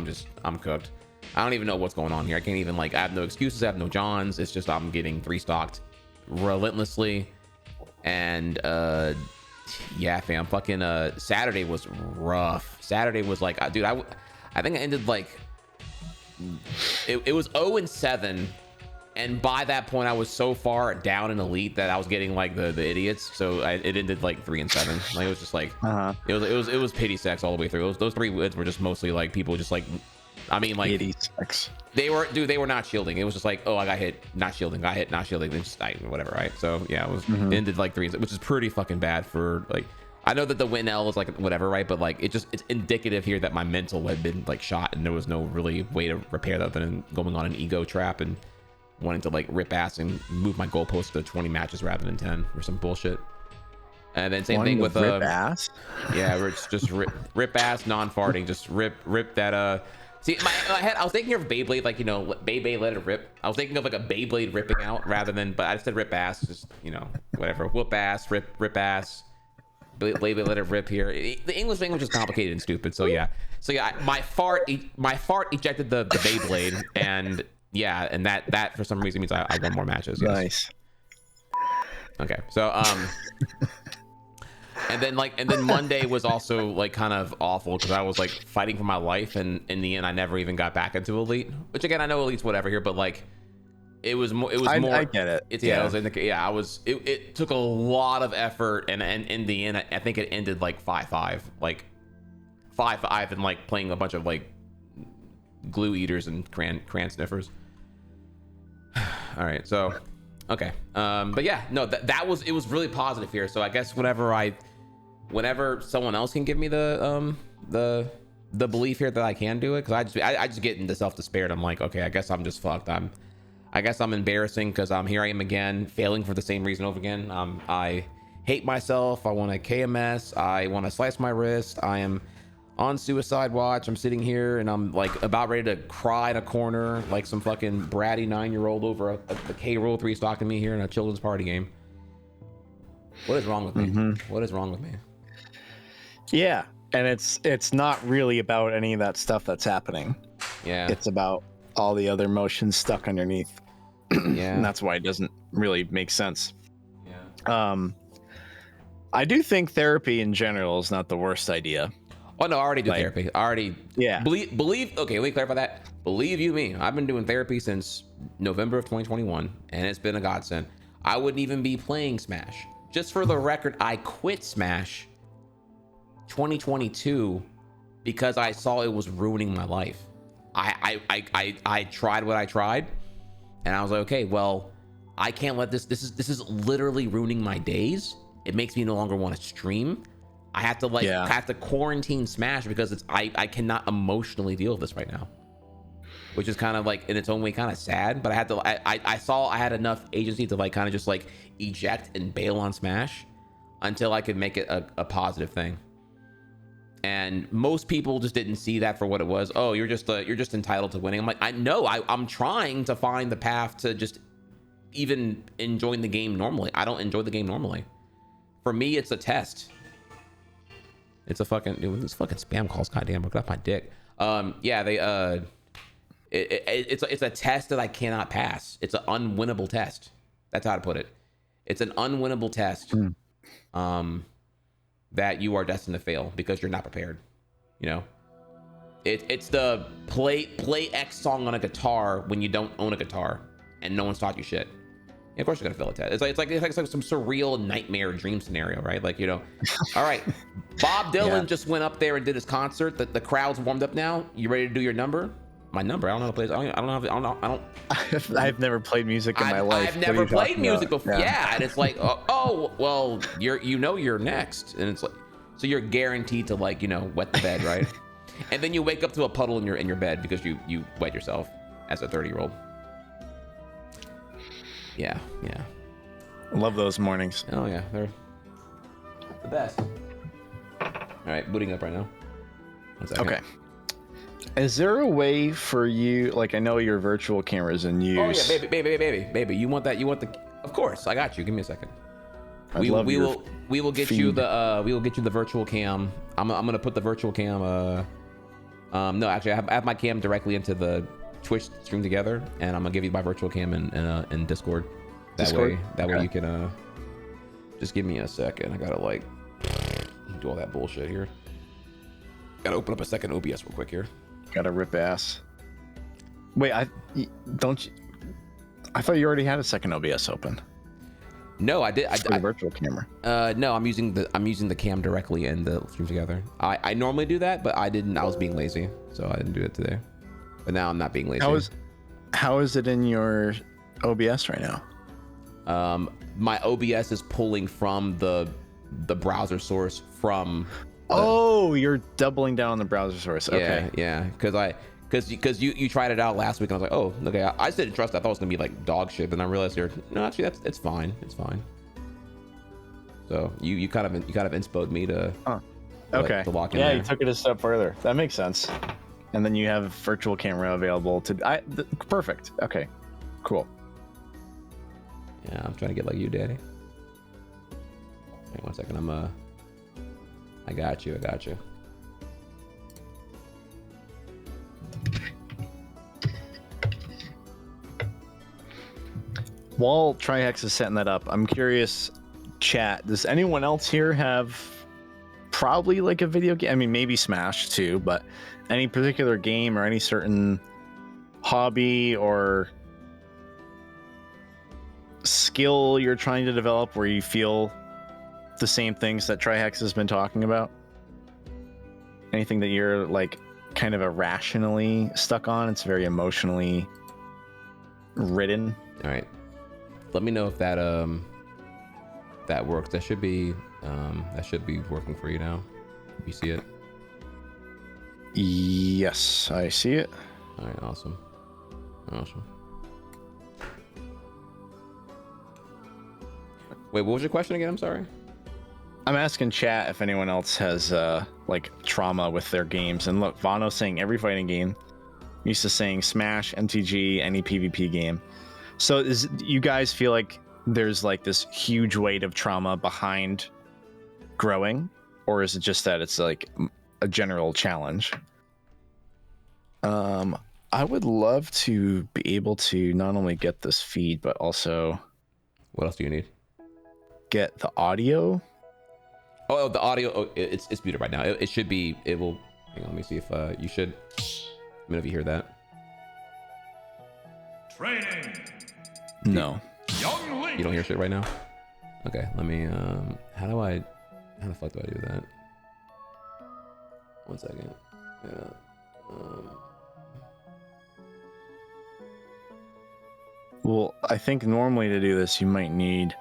I'm cooked. I don't even know what's going on here. I can't even, like, I have no excuses. I have no Johns. It's just I'm getting 3 stocked relentlessly. And yeah, fam, fucking Saturday was rough. Saturday was like, dude, I think I ended like, it was 0-7. And by that point, I was so far down in Elite that I was getting like the idiots. So it ended like 3-7. Like, it was just like, it was pity sex all the way through. Those 3 wins were just mostly like people just like, I mean, like, pity sex. They were not shielding. It was just like, oh, I got hit, not shielding. Got hit, not shielding. Then just whatever, right? So yeah, it was ended like 3, which is pretty fucking bad for like. I know that the win L is like whatever, right? But like, it's indicative here that my mental had been like shot, and there was no really way to repair that than going on an ego trap and wanting to like rip ass and move my goalpost to 20 matches rather than 10 or some bullshit. And then same thing with rip ass. Yeah, where it's just rip ass, non-farting, just rip that. See, my head, I was thinking of Beyblade, like, you know, Beyblade let it rip. I was thinking of like a Beyblade ripping out rather than, but I just said rip ass, just, you know, whatever. Whoop ass, rip ass. Beyblade let it rip here. The English language is complicated and stupid, so yeah. My fart ejected the Beyblade, and yeah, and that for some reason means I won more matches. Yes. Nice. Okay, so and then Monday was also like kind of awful because I was like fighting for my life, and in the end I never even got back into Elite. Which again, I know Elite's whatever here, but like it was more. I get it. It took a lot of effort, and in the end, I think it ended like 5-5, like 5-5, and like playing a bunch of like glue eaters and crayon sniffers. All right, so okay, but yeah, no, it was really positive here. So I guess whenever someone else can give me the belief here that I can do it, because I just get into self despair, and I'm like, okay, I guess I'm just fucked. I guess I'm embarrassing because here I am again, failing for the same reason over again. I hate myself. I want to KMS. I want to slice my wrist. I am on suicide watch. I'm sitting here and I'm like about ready to cry in a corner like some fucking bratty 9-year-old over a K Roll 3 stalking me here in a children's party game. What is wrong with me? What is wrong with me? Yeah, and it's not really about any of that stuff that's happening. Yeah, It's about all the other emotions stuck underneath. yeah, And that's why it doesn't really make sense. yeah. I do think therapy in general is not the worst idea. Oh no, I already do Like, therapy. I already believe. Okay, let me clarify that. Believe you me, I've been doing therapy since November of 2021, and it's been a godsend. I wouldn't even be playing Smash. Just for the record, I quit Smash 2022 because I saw it was ruining my life. I tried what I tried, and I was like, okay, well, I can't let this is literally ruining my days. It makes me no longer want to stream. I have to I have to quarantine Smash because I cannot emotionally deal with this right now, which is kind of like in its own way kind of sad. But I had to I saw I had enough agency to like kind of just like eject and bail on Smash until I could make it a positive thing. And most people just didn't see that for what it was. Oh, you're just entitled to winning. I'm like, I'm trying to find the path to just even enjoying the game normally. I don't enjoy the game normally. For me, it's a test. It's a fucking dude, these fucking spam calls. Goddamn, look up my dick. Yeah, they it's a test that I cannot pass. It's an unwinnable test. That's how to put it. It's an unwinnable test. That you are destined to fail because you're not prepared. You know, it's the play X song on a guitar when you don't own a guitar and no one's taught you shit. And of course you're gonna fail a test. It's like some surreal nightmare dream scenario, right? Like, you know, all right, Bob Dylan just went up there and did his concert. The crowd's warmed up now. You ready to do your number? My number? I don't know how to play. I don't. I've never played music in my life. I've never played music before. Yeah, and it's like, oh, well, you're next, and it's like, so you're guaranteed to like, you know, wet the bed, right? And then you wake up to a puddle in your bed because you wet yourself as a 30-year-old. Yeah. I love those mornings. Oh yeah, they're the best. All right, booting up right now. 1 second. Okay. Is there a way for you, like, I know your virtual camera's in use. Oh yeah, baby. You want that? You want the? Of course, I got you. Give me a second. We will get you the virtual cam. I'm gonna put the virtual cam. No, actually, I have my cam directly into the Twitch stream together, and I'm gonna give you my virtual cam in Discord. That way you can just give me a second. I gotta like do all that bullshit here. Gotta open up a second OBS real quick here. Gotta rip ass. Wait, I thought you already had a second OBS open. No, I did. For the virtual camera. No, I'm using the cam directly in the stream together. I normally do that, but I didn't. I was being lazy, so I didn't do it today. But now I'm not being lazy. How is it in your OBS right now? My OBS is pulling from the browser source from. Oh, you're doubling down on the browser source. Okay. Yeah. Because you tried it out last week and I was like, oh, okay. I didn't trust. I thought it was gonna be like dog shit, and I realized no, actually it's fine. It's fine. So you kind of inspoed me to. Okay. To lock in yeah, there. you took it a step further. That makes sense. And then you have virtual camera available to. Perfect. Okay. Cool. Yeah, I'm trying to get like you, Daddy. Wait 1 second. I got you. While Trihex is setting that up, I'm curious, chat, does anyone else here have probably like a video game? I mean, maybe Smash too, but any particular game or any certain hobby or skill you're trying to develop where you feel the same things that Trihex has been talking about? Anything that you're like kind of irrationally stuck on? It's very emotionally ridden. All right. Let me know if that that works. That should be working for you now. You see it? Yes, I see it. All right, awesome. Wait, what was your question again? I'm sorry. I'm asking chat if anyone else has like trauma with their games. And look, Vano's saying every fighting game. Used to saying Smash, MTG, any PvP game. So you guys feel like there's like this huge weight of trauma behind growing, or is it just that it's like a general challenge? I would love to be able to not only get this feed, but also What else do you need? get the audio. Oh, the audio. Oh, it's muted right now. It should be. It will. Hang on, let me see if you should. Let me know if you hear that. Training. No. Young Link. You don't hear shit right now? Okay, let me how the fuck do I do that? 1 second. Yeah. Well, I think normally to do this, you'd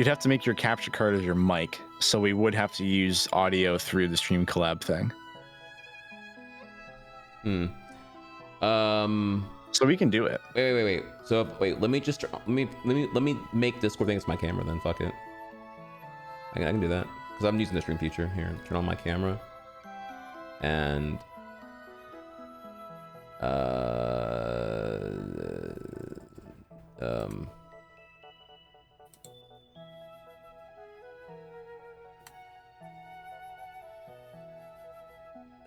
have to make your capture card as your mic. So we would have to use audio through the stream collab thing. So we can do it. Wait. So wait, let me make Discord think it's my camera then. Fuck it. I can do that because I'm using the stream feature here. Turn on my camera, and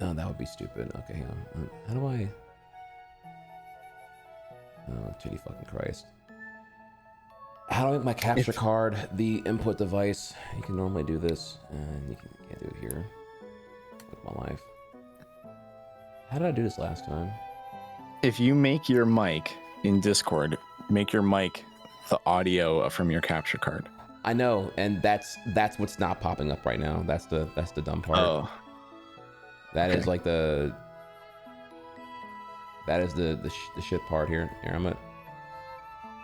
oh, that would be stupid. Okay, hang on. How do I? Oh, titty fucking Christ. How do I make my capture card the input device? You can normally do this, and you can't do it here. Fuck my life. How did I do this last time? If you make your mic in Discord, make your mic the audio from your capture card. I know, and that's what's not popping up right now. That's the dumb part. Oh. That Okay. is like the shit part here. Here I'm at.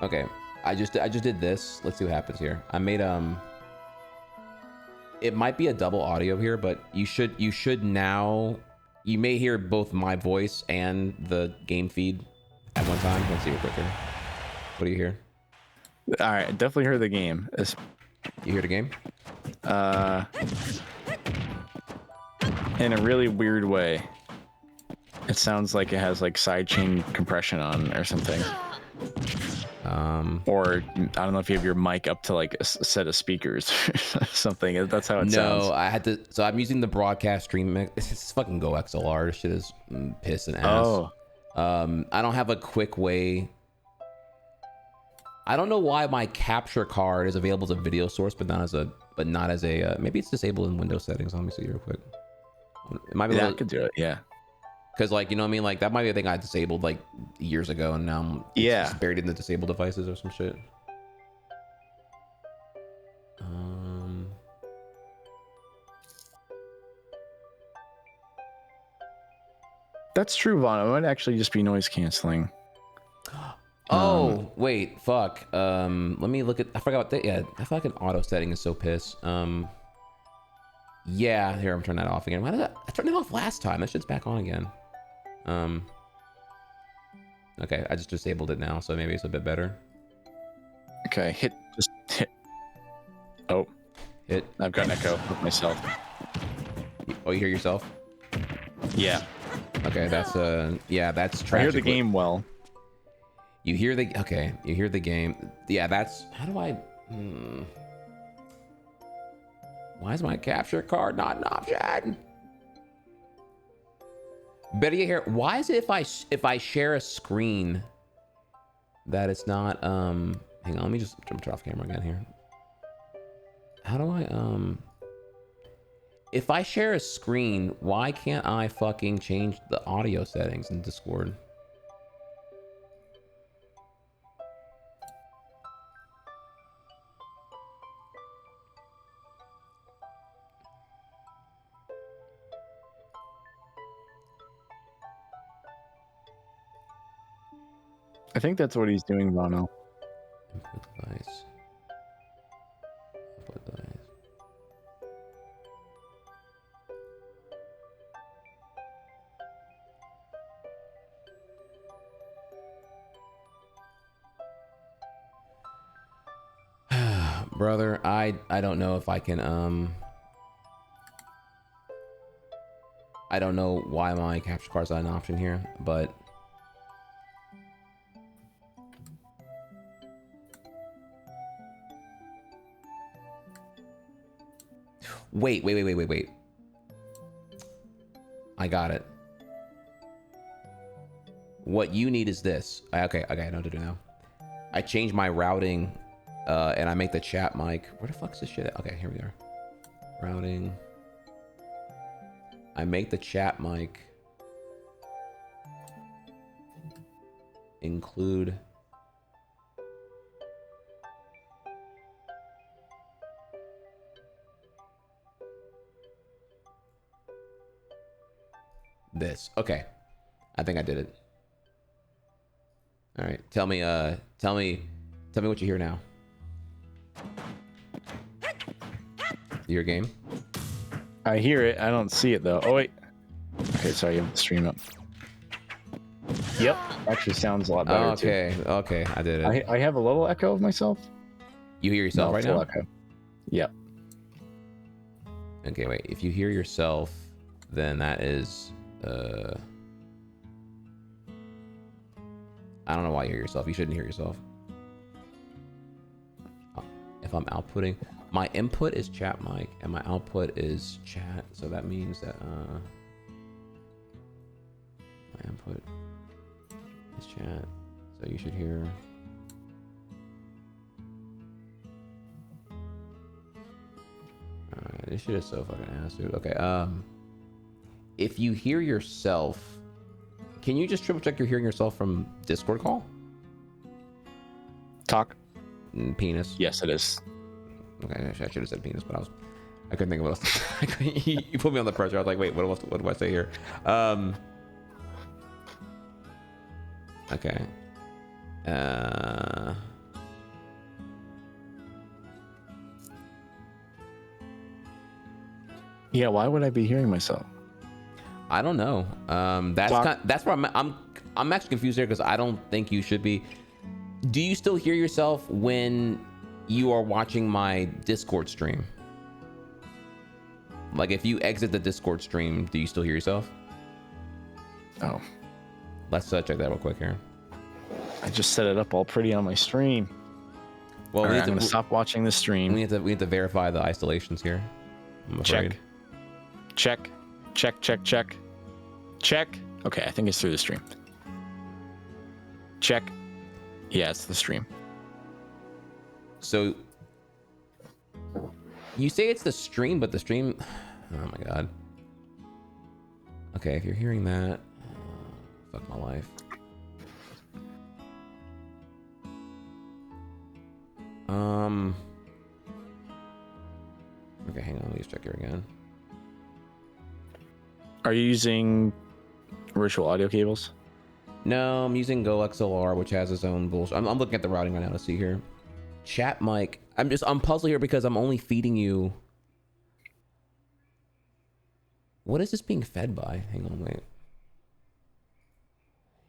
Okay, I just did this. Let's see what happens here. I made it might be a double audio here, but you should now. You may hear both my voice and the game feed at one time. Let's see real quick here. What do you hear? All right, definitely heard the game. You hear the game? In a really weird way. It sounds like it has like sidechain compression on or something. Or I don't know if you have your mic up to like a set of speakers or something. That's how it sounds. No, I had to. So I'm using the broadcast stream mix. It's fucking Go XLR. This shit is piss and ass. Oh. I don't have a quick way. I don't know why my capture card is available as a video source, but not as a. Maybe it's disabled in Windows settings. Let me see real quick. It might be. Yeah, I could do it. Yeah. Because like, you know what I mean? Like that might be a thing I disabled like years ago, and now it's just buried in the disabled devices or some shit. That's true, Vaughn. It might actually just be noise canceling. Oh, wait, fuck. Let me look at. I forgot. Yeah, I feel like an auto setting is so piss. Yeah, here I'm turning that off again. Why did I turned it off last time? That shit's back on again. Okay, I just disabled it now, so maybe it's a bit better. Okay, hit. Oh, Hit. I've got an echo of myself. Oh, you hear yourself? Yeah, Okay, that's yeah, that's I tragic. hear the game well. You hear the you hear the game. Yeah, that's how do I? Why is my capture card not an option? Better get here. Why is it if I share a screen that it's not hang on, let me just turn off camera again here. How do I if I share a screen, why can't I fucking change the audio settings in Discord? I think that's what he's doing, Vano. Input device. Input device. Brother, I don't know if I can I don't know why my capture card's not an option here, but wait. I got it. What you need is this. Okay, I know what to do now. I changed my routing, and I make the chat mic. Where the fuck's this shit at? Okay, here we are. Routing. I make the chat mic include this. Okay, I think I did it. All right, tell me what you hear now. Your game. I hear it. I don't see it though. Oh wait. Okay, sorry, you have the stream up. Yep, actually sounds a lot better too. Okay, I did it. I have a little echo of myself. You hear yourself right now? Echo. Yep. Okay, wait. If you hear yourself, then that is I don't know why you hear yourself. You shouldn't hear yourself. If I'm outputting, my input is chat mic and my output is chat, so that means that my input is chat, so you should hear. Alright, this shit is so fucking ass, dude. Okay, if you hear yourself, can you just triple check you're hearing yourself from Discord call? Talk. Penis. Yes, it is. Okay, I should have said penis, but I couldn't think of what else. You put me on the pressure. I was like, wait, what do I say here? Okay. Yeah, why would I be hearing myself? I don't know. That's where I'm actually confused here because I don't think you should be. Do you still hear yourself when you are watching my Discord stream? Like if you exit the Discord stream, do you still hear yourself? Oh. Let's check that real quick here. I just set it up all pretty on my stream. Well, I'm gonna stop watching the stream. We need to verify the isolations here. I'm afraid. Check. Okay, I think it's through the stream. Check. Yeah, it's the stream. So you say it's the stream, but the stream, oh my god. Okay, if you're hearing that, fuck my life. Okay, hang on, let me just check here again. Are you using virtual audio cables? No, I'm using Go XLR, which has its own bullshit. I'm looking at the routing right now to see here. Chat mic. I'm puzzled here because I'm only feeding you. What is this being fed by? Hang on, wait.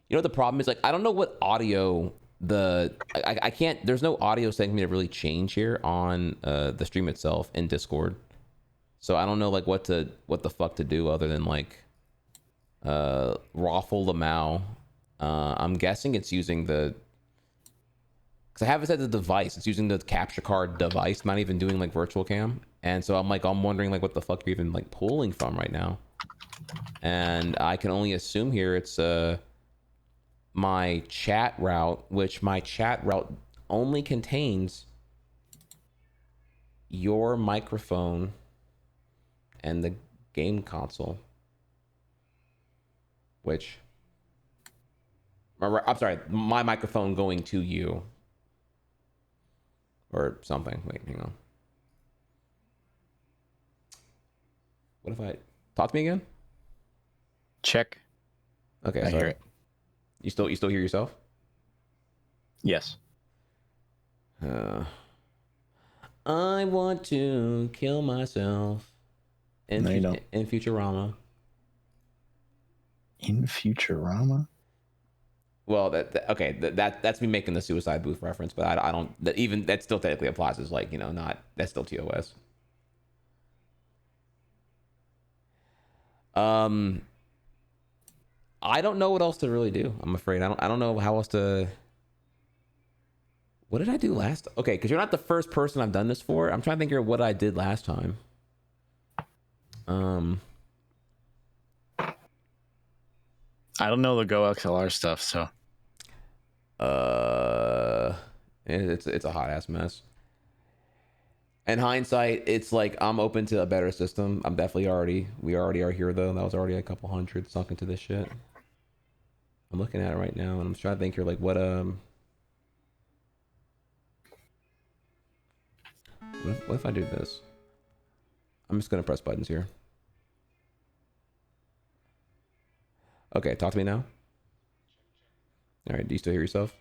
You know what the problem is? Like, I don't know what audio I can't. There's no audio setting for me to really change here on the stream itself in Discord. So I don't know like what the fuck to do other than like raffle the Mao. I'm guessing it's using the, because I haven't said the device. It's using the capture card device, not even doing like virtual cam. And so I'm wondering like what the fuck you're even like pulling from right now. And I can only assume here it's my chat route, which my chat route only contains your microphone and the game console, which, I'm sorry, my microphone going to you or something. Wait, hang on. What if I talk to me again? Check. Okay, I hear it. You still hear yourself? Yes. I want to kill myself in Futurama. In Futurama? Well, that's me making the suicide booth reference, but I don't. That still technically applies as like, you know, not, that's still TOS. I don't know what else to really do. I'm afraid I don't know how else to. What did I do last? Okay, because you're not the first person I've done this for. I'm trying to think of what I did last time. I don't know the Go XLR stuff, so it's a hot ass mess. In hindsight, it's like I'm open to a better system. I'm definitely we already are here though. That was already a couple hundred sunk into this shit. I'm looking at it right now and I'm trying to think here like what if I do this? I'm just gonna press buttons here. Okay, talk to me now. All right, do you still hear yourself?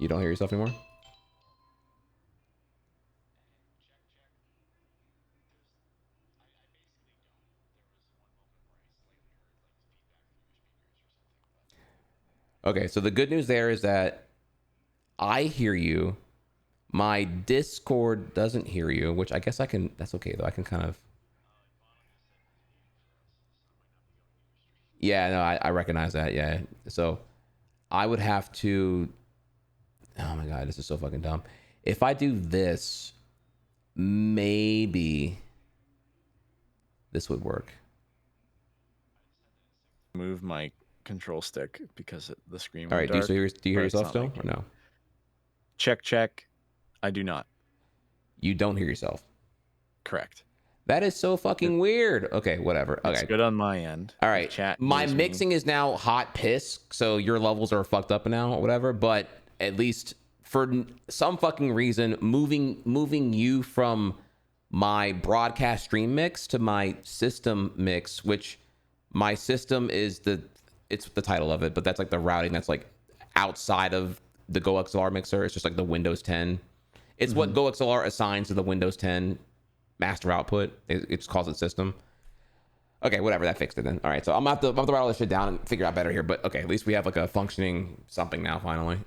You don't hear yourself anymore? Okay, so the good news there is that I hear you. My Discord doesn't hear you, which I guess I can, that's okay though. I can kind of. Yeah, no, I recognize that. Yeah. So I would have to, oh my God, this is so fucking dumb. If I do this, maybe this would work. move my control stick because the screen went All right, dark, do you hear but it's yourself not still like- or no? Check. I do not. You don't hear yourself. Correct. That is so fucking weird. Okay, whatever. Okay. It's good on my end. All right. Chat My hears me. mixing is now hot piss, so your levels are fucked up now or whatever, but at least for some fucking reason moving you from my broadcast stream mix to my system mix, which my system is it's the title of it, but that's like the routing that's like outside of the Go XLR mixer. It's just like the Windows 10. It's what Go XLR assigns to the Windows 10 master output. It's calls it system. Okay, whatever, that fixed it then. All right, so I'm gonna have to write all this shit down and figure out better here, but okay, at least we have like a functioning something now finally.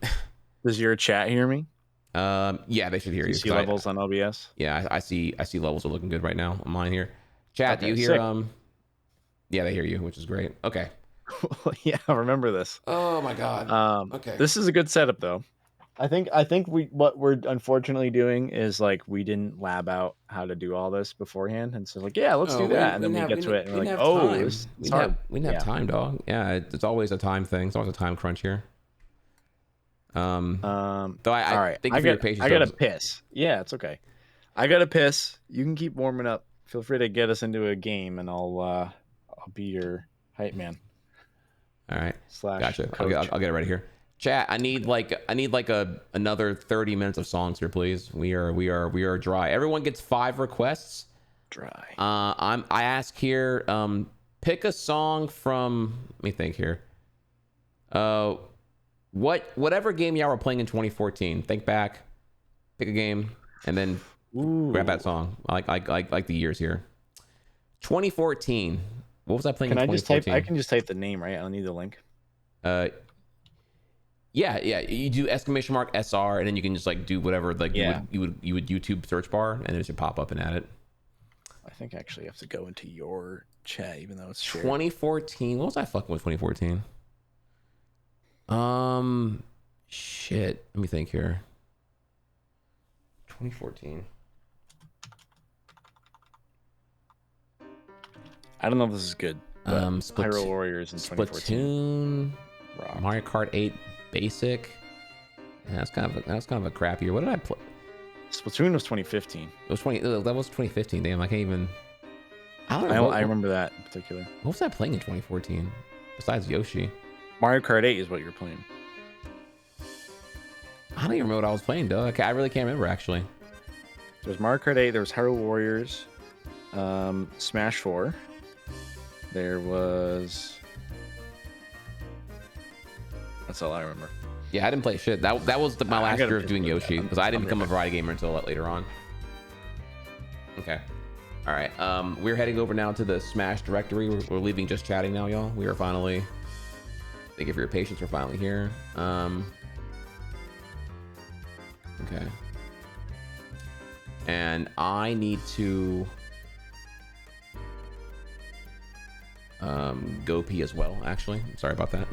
Does your chat hear me? Yeah, they should hear Do you. you see 'Cause levels on OBS? Yeah, I see levels are looking good right now on mine here. Chat, do Okay, you hear sick. Yeah, they hear you, which is great. Okay. Yeah, remember this. Oh my God. Okay. This is a good setup though. I think what we're unfortunately doing is like we didn't lab out how to do all this beforehand, and so like let's do that, and then we get to it and we're like, oh, it's hard. We didn't have time, dog. Yeah, it's always a time thing. It's always a time crunch here. Though all right, thank you for your patience. I gotta piss. Yeah, it's okay. I gotta piss. You can keep warming up. Feel free to get us into a game, and I'll be your hype man. All right. Slash Gotcha. coach. I'll get it right here. Chat, I need another 30 minutes of songs here, please. We are dry. Everyone gets 5 requests. Dry. I ask here, pick a song from, let me think here. Whatever game y'all were playing in 2014. Think back, pick a game, and then grab that song. I like the years here. 2014. What was I playing in 2014? I can just type the name, right? I don't need the link. Yeah. You do !SR, and then you can just like do whatever like you would YouTube search bar, and it should pop up and add it. I think actually you have to go into your chat, even though it's shared. 2014. What was I fucking with 2014? Shit. Let me think here. 2014. I don't know if this is good. Hyrule Warriors in 2014. Splatoon. Mario Kart 8 Basic. Yeah, that's kind of a crap year. What did I play? Splatoon was 2015. It was 20. That was 2015. Damn, I can't even. I remember that in particular. What was I playing in 2014 besides Yoshi? Mario Kart 8 is what you're playing. I don't even remember what I was playing, Doug. I really can't remember actually. There was Mario Kart 8. There was Hyrule Warriors. Smash 4. There was. That's all I remember. Yeah, I didn't play shit. That was my last year of doing Yoshi because I didn't become a right variety gamer until later on. Okay. All right. We're heading over now to the Smash directory. We're leaving just chatting now, y'all. We are finally. Thank you for your patience. We're finally here. Okay. And I need to. GoP as well, actually. Sorry about that.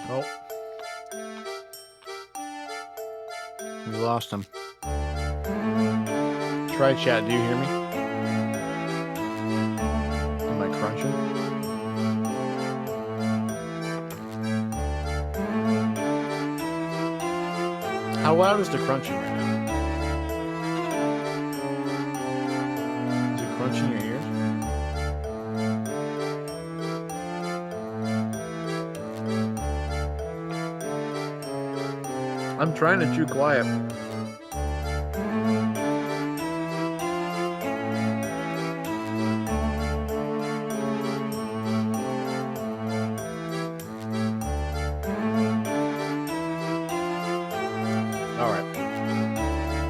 Oh. We lost him. Try chat, do you hear me? Am I crunching? How loud is the crunching right now? Is it crunching in your ears? I'm trying to chew quiet.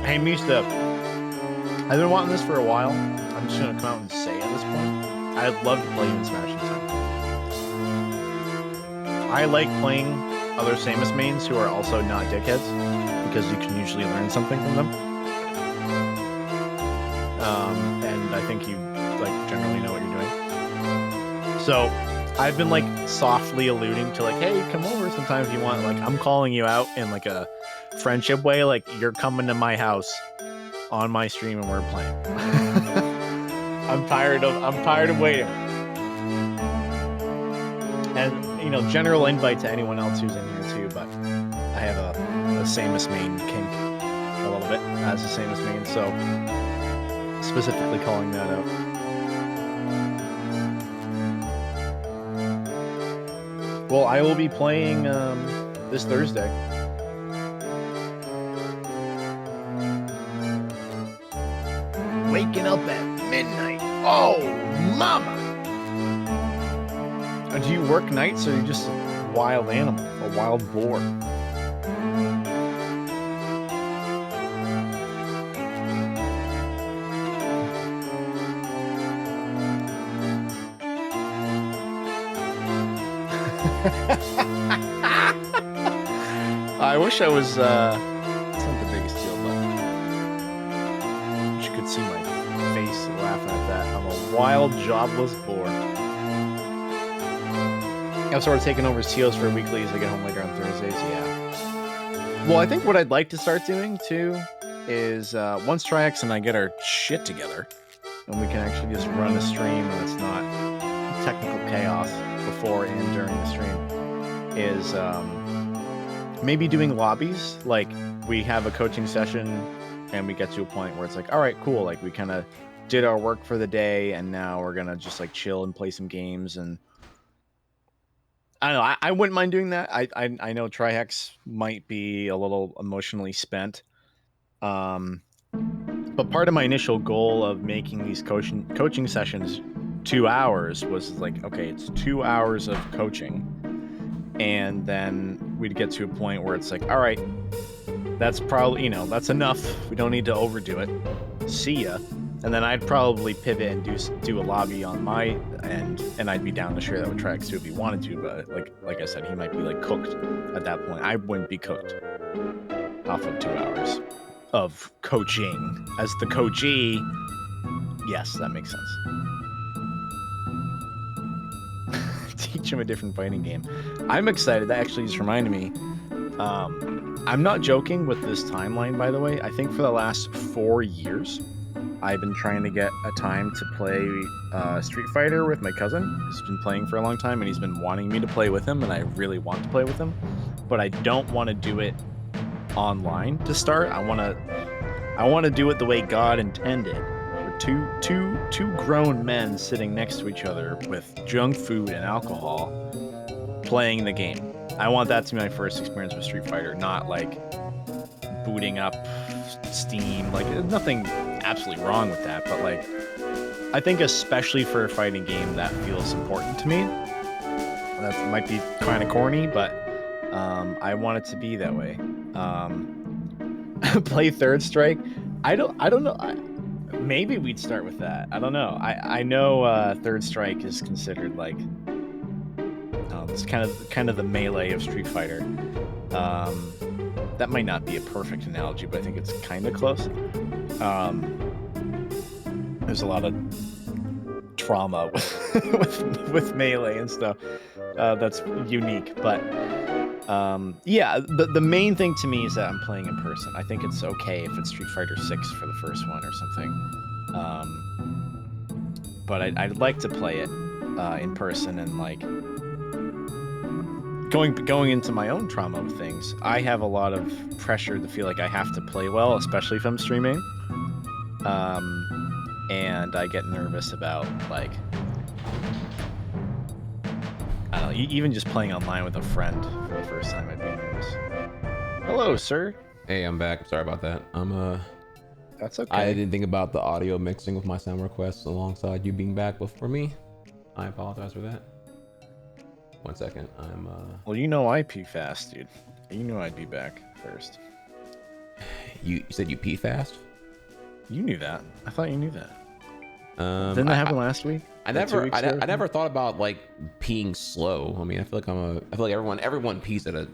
Hey, Mista, I've been wanting this for a while. I'm just gonna come out and say at this point, I'd love to play you in Smash and Time. I like playing other Samus mains who are also not dickheads, because you can usually learn something from them. And I think you generally know what you're doing. So I've been softly alluding to hey, come over sometime if you want. I'm calling you out in a friendship way, you're coming to my house on my stream and we're playing. I'm tired of waiting. And general invite to anyone else who's in here too, but I have a Samus main kink a little bit as a Samus main, so specifically calling that out. Well, I will be playing this Thursday. Waking up at midnight. Oh, mama! Do you work nights, or are you just a wild animal, a wild boar? I wish I was, it's not the biggest deal, but you could see my face laughing at that. I'm a wild, jobless boar. I'm sort of taking over COs for weeklies. I get home later on Thursdays, yeah. Well, I think what I'd like to start doing, too, is once Trihex and I get our shit together, and we can actually just run a stream and it's not technical chaos before and during the stream, is maybe doing lobbies. We have a coaching session and we get to a point where it's all right, cool, we kind of did our work for the day and now we're gonna just chill and play some games. And I don't know, I wouldn't mind doing that. I know Trihex might be a little emotionally spent, but part of my initial goal of making these coaching sessions 2 hours was okay, it's 2 hours of coaching, and then we'd get to a point where it's all right, that's probably, that's enough, we don't need to overdo it, see ya. And then I'd probably pivot and do a lobby on my end, and I'd be down to share that with Trihex too if he wanted to, but like I said, he might be cooked at that point. I wouldn't be cooked off of 2 hours of coaching as the coachee. Yes, that makes sense. Teach him a different fighting game. I'm excited. That actually just reminded me. I'm not joking with this timeline, by the way. I think for the last 4 years, I've been trying to get a time to play Street Fighter with my cousin. He's been playing for a long time, and he's been wanting me to play with him, and I really want to play with him. But I don't want to do it online to start. I want to do it the way God intended. With two grown men sitting next to each other with junk food and alcohol playing the game. I want that to be my first experience with Street Fighter, not like booting up Steam. Like, there's nothing absolutely wrong with that, but like, I think especially for a fighting game, that feels important to me. That might be kind of corny, but I want it to be that way. Play Third Strike. I don't know. Maybe we'd start with that. I don't know. I know Third Strike is considered like it's kind of the melee of Street Fighter. That might not be a perfect analogy, but I think it's kind of close. There's a lot of trauma with melee and stuff that's unique, but yeah, the main thing to me is that I'm playing in person. I think it's okay if it's Street Fighter 6 for the first one or something, but I'd like to play it in person. And like going into my own trauma with things, I have a lot of pressure to feel like I have to play well, especially if I'm streaming. And I get nervous about, like, I don't know, even just playing online with a friend for the first time, I'd be nervous. Hello, sir. Hey, I'm back. Sorry about that. That's okay. I didn't think about the audio mixing with my sound requests alongside you being back before me. I apologize for that. 1 second. Well, you know I pee fast, dude. You knew I'd be back first. You said you pee fast? You knew that. I thought you knew that. Didn't that happen last week? I never thought about like peeing slow. I mean, I feel like everyone pees at a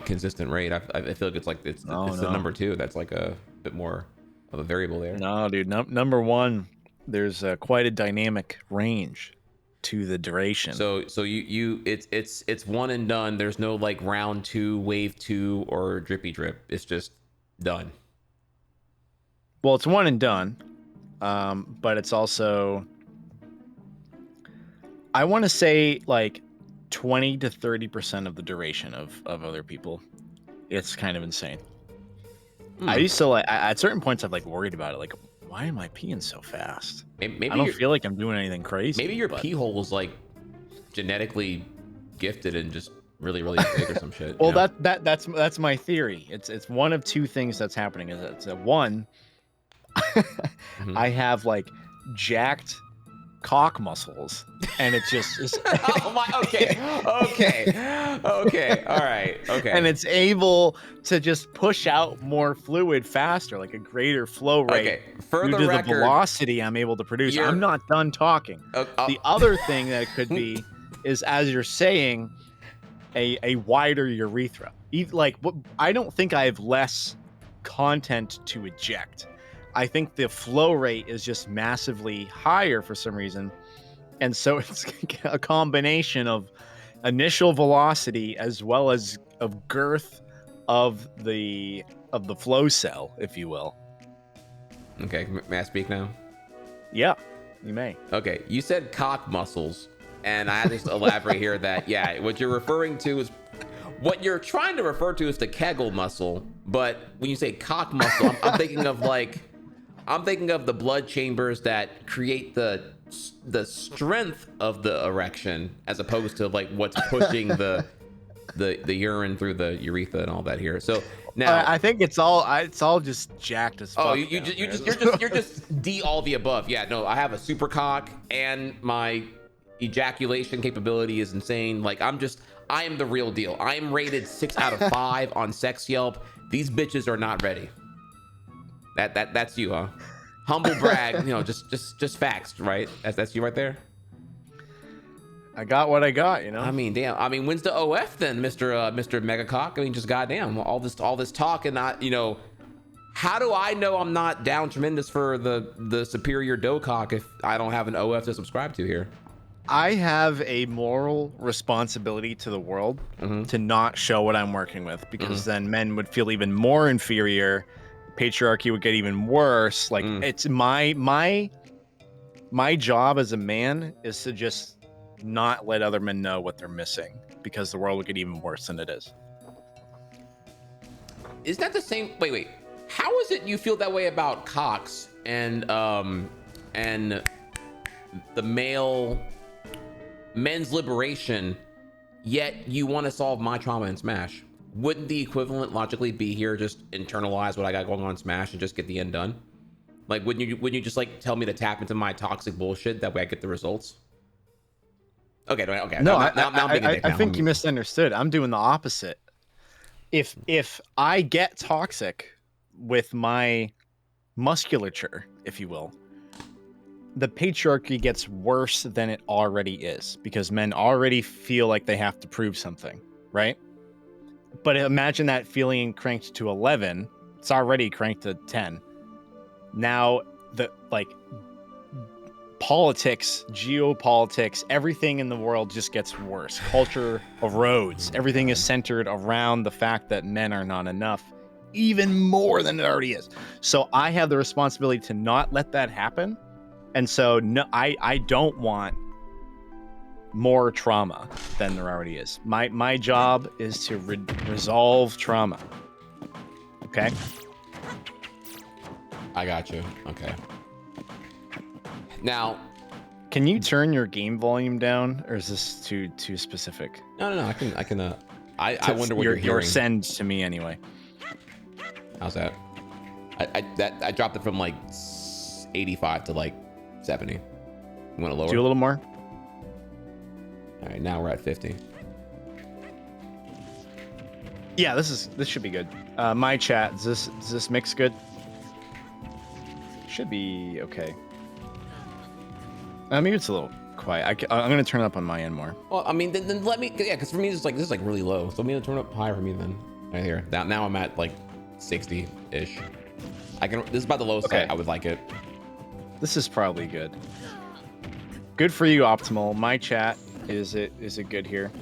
consistent rate. I feel like it's the number two that's like a bit more of a variable there. No, dude. Number one, there's quite a dynamic range to the duration. So it's one and done. There's no like round two, wave two, or drippy drip. It's just done. Well, it's one and done, but it's also, I want to say like 20 to 30% of the duration of other people. It's kind of insane. I used to like at certain points I've like worried about it, like, why am I peeing so fast? Maybe I don't feel like I'm doing anything crazy. Maybe your pee hole is like genetically gifted and just really big or some shit. Well, that's my theory. It's one of two things that's happening. Is it's one, I have like jacked cock muscles, and it just is. Oh my! Okay, all right, okay. And it's able to just push out more fluid faster, like a greater flow rate. Okay, for due the to record, the velocity I'm able to produce. I'm not done talking. The other thing that it could be is, as you're saying, a wider urethra. Like, I don't think I have less content to eject. I think the flow rate is just massively higher for some reason. And so it's a combination of initial velocity as well as of girth of the flow cell, if you will. Okay, may I speak now? Yeah, you may. Okay, you said cock muscles, and I just elaborate here that, yeah, what you're referring to is, what you're trying to refer to is the Kegel muscle, but when you say cock muscle, I'm thinking of the blood chambers that create the strength of the erection, as opposed to like what's pushing the urine through the urethra and all that here. So now I think it's all just jacked as fuck. Oh, you're just D all the above. Yeah, no, I have a super cock and my ejaculation capability is insane. Like, I am the real deal. I am rated 6 out of 5 on Sex Yelp. These bitches are not ready. That's you, huh? Humble brag, just facts, right? That's you right there. I got what I got, I mean, damn. I mean, when's the OF then, Mr. Megacock? I mean, just goddamn, all this talk and not, how do I know I'm not down tremendous for the superior dough cock if I don't have an OF to subscribe to here? I have a moral responsibility to the world to not show what I'm working with, because then men would feel even more inferior. Patriarchy would get even worse. Like it's my job as a man is to just not let other men know what they're missing, because the world would get even worse than it is. Is that the same? Wait. How is it you feel that way about cocks and the men's liberation, yet you want to solve my trauma in Smash? Wouldn't the equivalent logically be here, just internalize what I got going on in Smash and just get the end done? Like, wouldn't you just like tell me to tap into my toxic bullshit, that way I get the results? Okay. No, I think you misunderstood. I'm doing the opposite. If I get toxic with my musculature, if you will, the patriarchy gets worse than it already is, because men already feel like they have to prove something, right? But imagine that feeling cranked to 11. It's already cranked to 10. Now the politics, geopolitics, everything in the world just gets worse. Culture erodes. Everything is centered around the fact that men are not enough, even more than it already is. So I have the responsibility to not let that happen. And so no, I don't want more trauma than there already is. My job is to resolve trauma. Okay? I got you. Okay. Now, can you turn your game volume down, or is this too specific? No. I can. I wonder what you're hearing. Your send to me anyway. How's that? I dropped it from like 85 to like 70. You want to lower? Do a little more. All right, now we're at 50. Yeah, this should be good. My chat, does this mix good? Should be okay. Maybe it's a little quiet. I'm gonna turn it up on my end more. Well, I mean, then let me, yeah, because for me this is like really low. So let me turn it up higher for me then. Right here. Now I'm at like 60-ish. This is about the lowest I would like it. This is probably good. Good for you, Optimal. My chat, is it good here?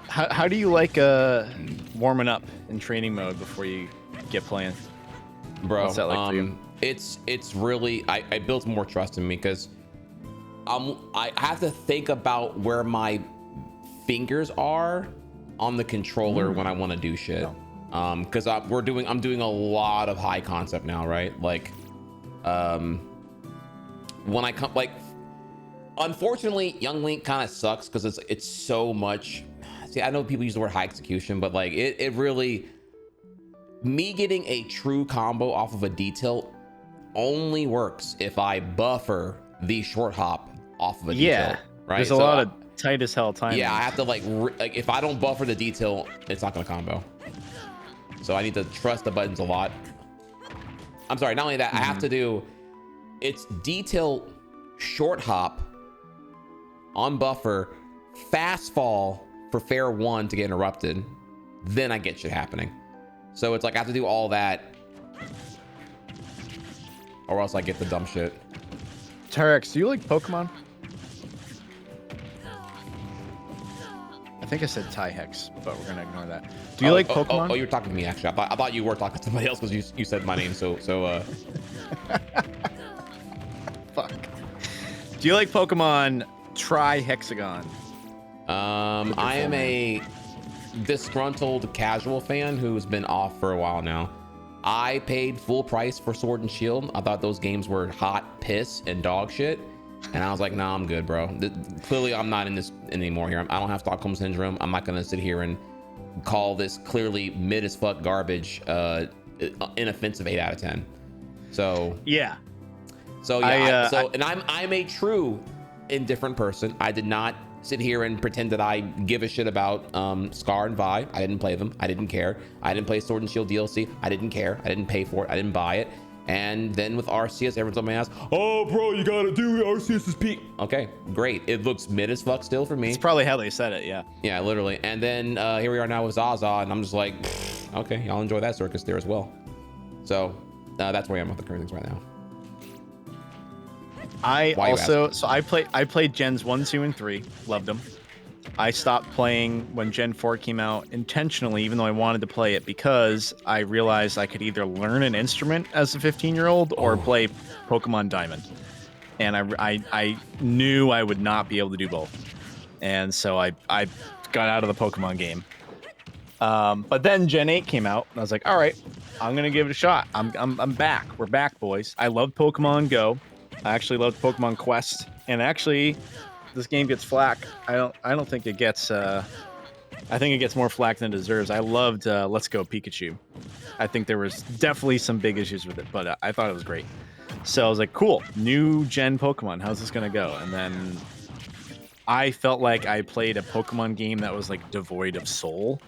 How do you like warming up in training mode before you get playing? Bro, what's that like for you? It's really, I built more trust in me, because I have to think about where my fingers are on the controller when I want to do shit. Because I'm doing a lot of high concept now, right? Like, when I come, like, unfortunately, Young Link kind of sucks because it's so much. See, I know people use the word high execution, but like it really, me getting a true combo off of a detail only works if I buffer the short hop off of a detail. Right? There's a lot of tight as hell time. Yeah, I have to like if I don't buffer the detail, it's not gonna combo. So I need to trust the buttons a lot. I'm sorry, not only that, I have to do, it's detail short hop on buffer, fast fall for fair one to get interrupted, then I get shit happening. So it's like I have to do all that, or else I get the dumb shit. Trihex, do you like Pokemon? I think I said Trihex, but we're gonna ignore that. Do you like Pokemon? Oh, you were talking to me actually. I thought you were talking to somebody else because you said my name. So Fuck. Do you like Pokemon Trihexagon? I am a disgruntled casual fan who's been off for a while now. I paid full price for Sword and Shield. I thought those games were hot piss and dog shit. And I was like, nah, I'm good, bro. Clearly, I'm not in this anymore here. I don't have Stockholm Syndrome. I'm not going to sit here and call this clearly mid as fuck garbage inoffensive 8 out of 10. So, yeah. So, yeah. And I'm a true indifferent person. I did not sit here and pretend that I give a shit about Scar and Vi. I didn't play them. I didn't care. I didn't play Sword and Shield DLC. I didn't care. I didn't pay for it. I didn't buy it. And then with Arceus, everyone's on my ass. Oh, bro, you gotta do Arceus's peak. Okay, great. It looks mid as fuck still for me. It's probably how they said it, yeah. Yeah, literally. And then here we are now with Zaza, and I'm just like, okay, y'all enjoy that circus there as well. So that's where I am with the current things right now. I Why you also, so I played Gens 1, 2, and 3. Loved them. I stopped playing when Gen 4 came out intentionally, even though I wanted to play it, because I realized I could either learn an instrument as a 15-year-old or play Pokemon Diamond. And I knew I would not be able to do both. And so I got out of the Pokemon game. But then Gen 8 came out, and I was like, all right, I'm going to give it a shot. I'm back. We're back, boys. I loved Pokemon Go. I actually loved Pokemon Quest. And actually, this game gets flack. I don't think it gets I think it gets more flack than it deserves. I loved Let's Go Pikachu. I think there was definitely some big issues with it, but I thought it was great. So I was like, cool, new gen Pokemon. How's this gonna go? And then I felt like I played a Pokemon game that was like devoid of soul.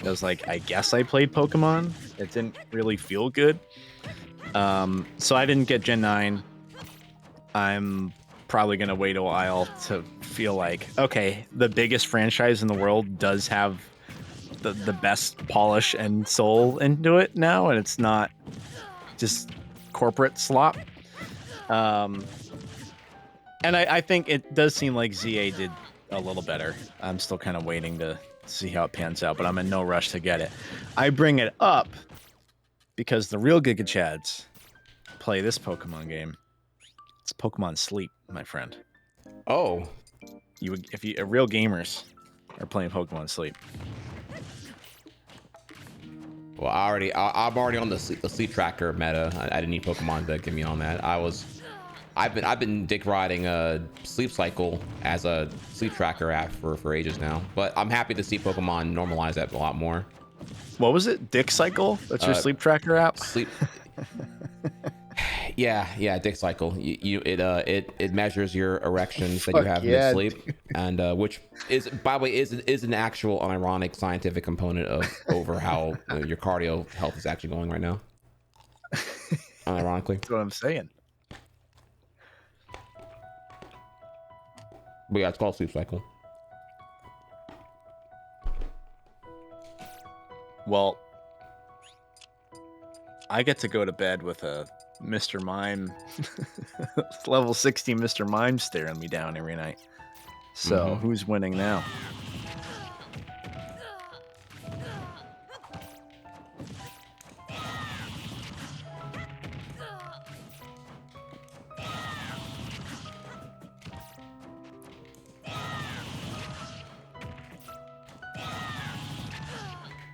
I was like, I guess I played Pokemon. It didn't really feel good. So I didn't get Gen 9. I'm probably going to wait a while to feel like, okay, the biggest franchise in the world does have the best polish and soul into it now, and it's not just corporate slop. And I think it does seem like ZA did a little better. I'm still kind of waiting to see how it pans out, but I'm in no rush to get it. I bring it up because the real Giga Chads play this Pokemon game. It's Pokemon Sleep, my friend. Oh, If you real gamers are playing Pokemon Sleep. well, I'm already on the sleep tracker meta. I didn't need Pokemon to get me on that. I've been dick riding a Sleep Cycle as a sleep tracker app for ages now. But I'm happy to see Pokemon normalize that a lot more. What was it? Dick Cycle? That's your sleep tracker app? Sleep. Yeah, Dick Cycle. It measures your erections that you have mid sleep, and which is, by the way, is an actual unironic scientific component of over how your cardio health is actually going right now. Unironically, That's what I'm saying. but yeah, it's called Sleep Cycle. Well, I get to go to bed with a Mr. Mime, level 60 Mr. Mime staring me down every night. So who's winning now?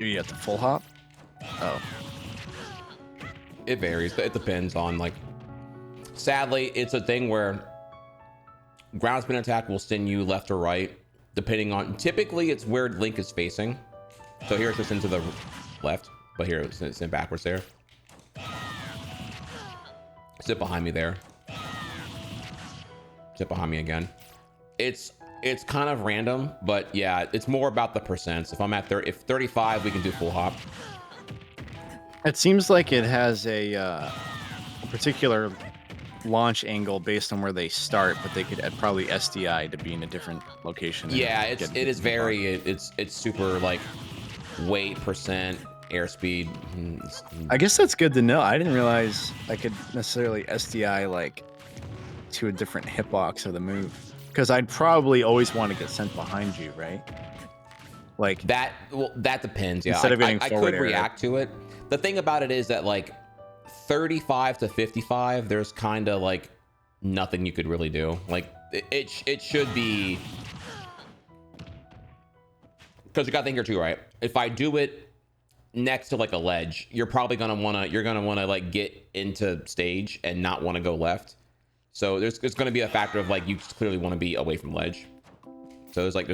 You have to full hop? Oh. It varies. It depends on, like, sadly, it's a thing where ground spin attack will send you left or right, depending on, typically it's where Link is facing. So here it's just into the left, but here it's in backwards there. Sit behind me there. Sit behind me again. It's kind of random, but yeah, it's more about the percents. If I'm at if 35, we can do full hop. It seems like it has a particular launch angle based on where they start, but they could add probably SDI to be in a different location. Yeah, it is very, it's super like weight, percent, airspeed. I guess that's good to know. I didn't realize I could necessarily SDI like to a different hitbox of the move, because I'd probably always want to get sent behind you, right? Like that. Well, that depends. Yeah, instead of getting I forward could air. react to it. The thing about it is that like 35 to 55, there's kind of like nothing you could really do. Like it should be, because you got to think here too, right? If I do it next to like a ledge, you're probably gonna wanna like get into stage and not want to go left. So there's gonna be a factor of like you clearly want to be away from ledge. So there's like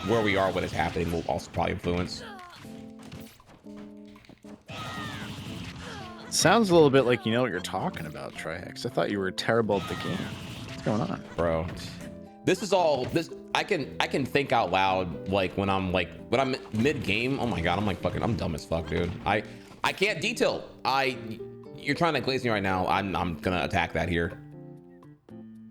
where we are, what is happening will also probably influence. Sounds a little bit like you know what you're talking about, Trihex. I thought you were terrible at the game. What's going on, Bro? This is all this. I can think out loud like when I'm mid game. Oh my god, I'm dumb as fuck, dude. I can't detail. You're trying to glaze me right now. I'm gonna attack that here.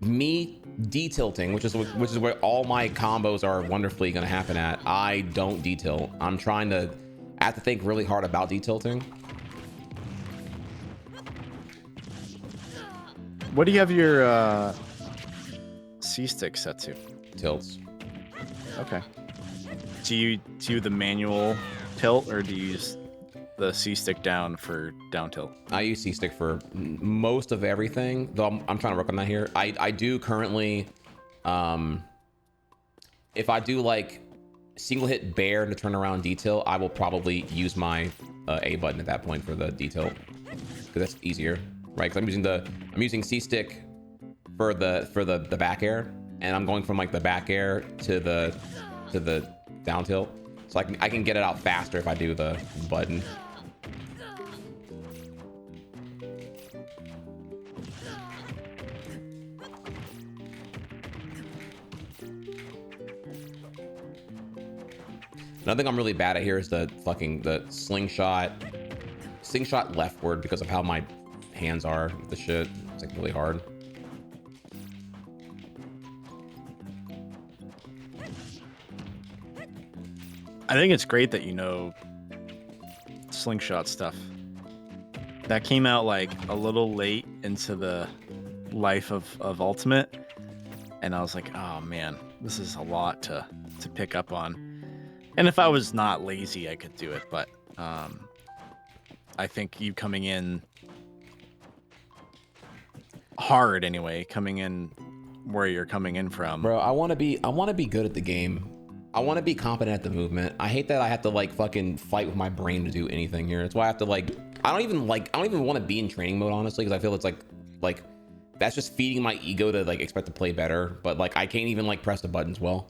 Me detilting, which is where all my combos are wonderfully gonna happen at. I don't detilt. I have to think really hard about detilting. What do you have your C stick set to? Tilts. Okay. Do you do the manual tilt, or do you use the C stick down for down tilt? I use C stick for most of everything, though I'm trying to work on that here. I do currently, if I do like single hit bear to turn around detail, I will probably use my A button at that point for the detail, because that's easier, right? Because I'm using C stick for the back air, and I'm going from like the back air to the down tilt, so I can get it out faster if I do the button. Another thing I'm really bad at here is the slingshot leftward, because of how my hands are with the shit. It's like really hard. I think it's great that you know slingshot stuff. That came out like a little late into the life of Ultimate, and I was like, oh man, this is a lot to pick up on. And if I was not lazy, I could do it, but I think you coming in hard anyway, coming in where you're coming in from. Bro, I want to be good at the game. I want to be competent at the movement. I hate that I have to like fucking fight with my brain to do anything here. That's why I have to like I don't even want to be in training mode, honestly, because I feel it's like that's just feeding my ego to like expect to play better, but like I can't even like press the buttons well.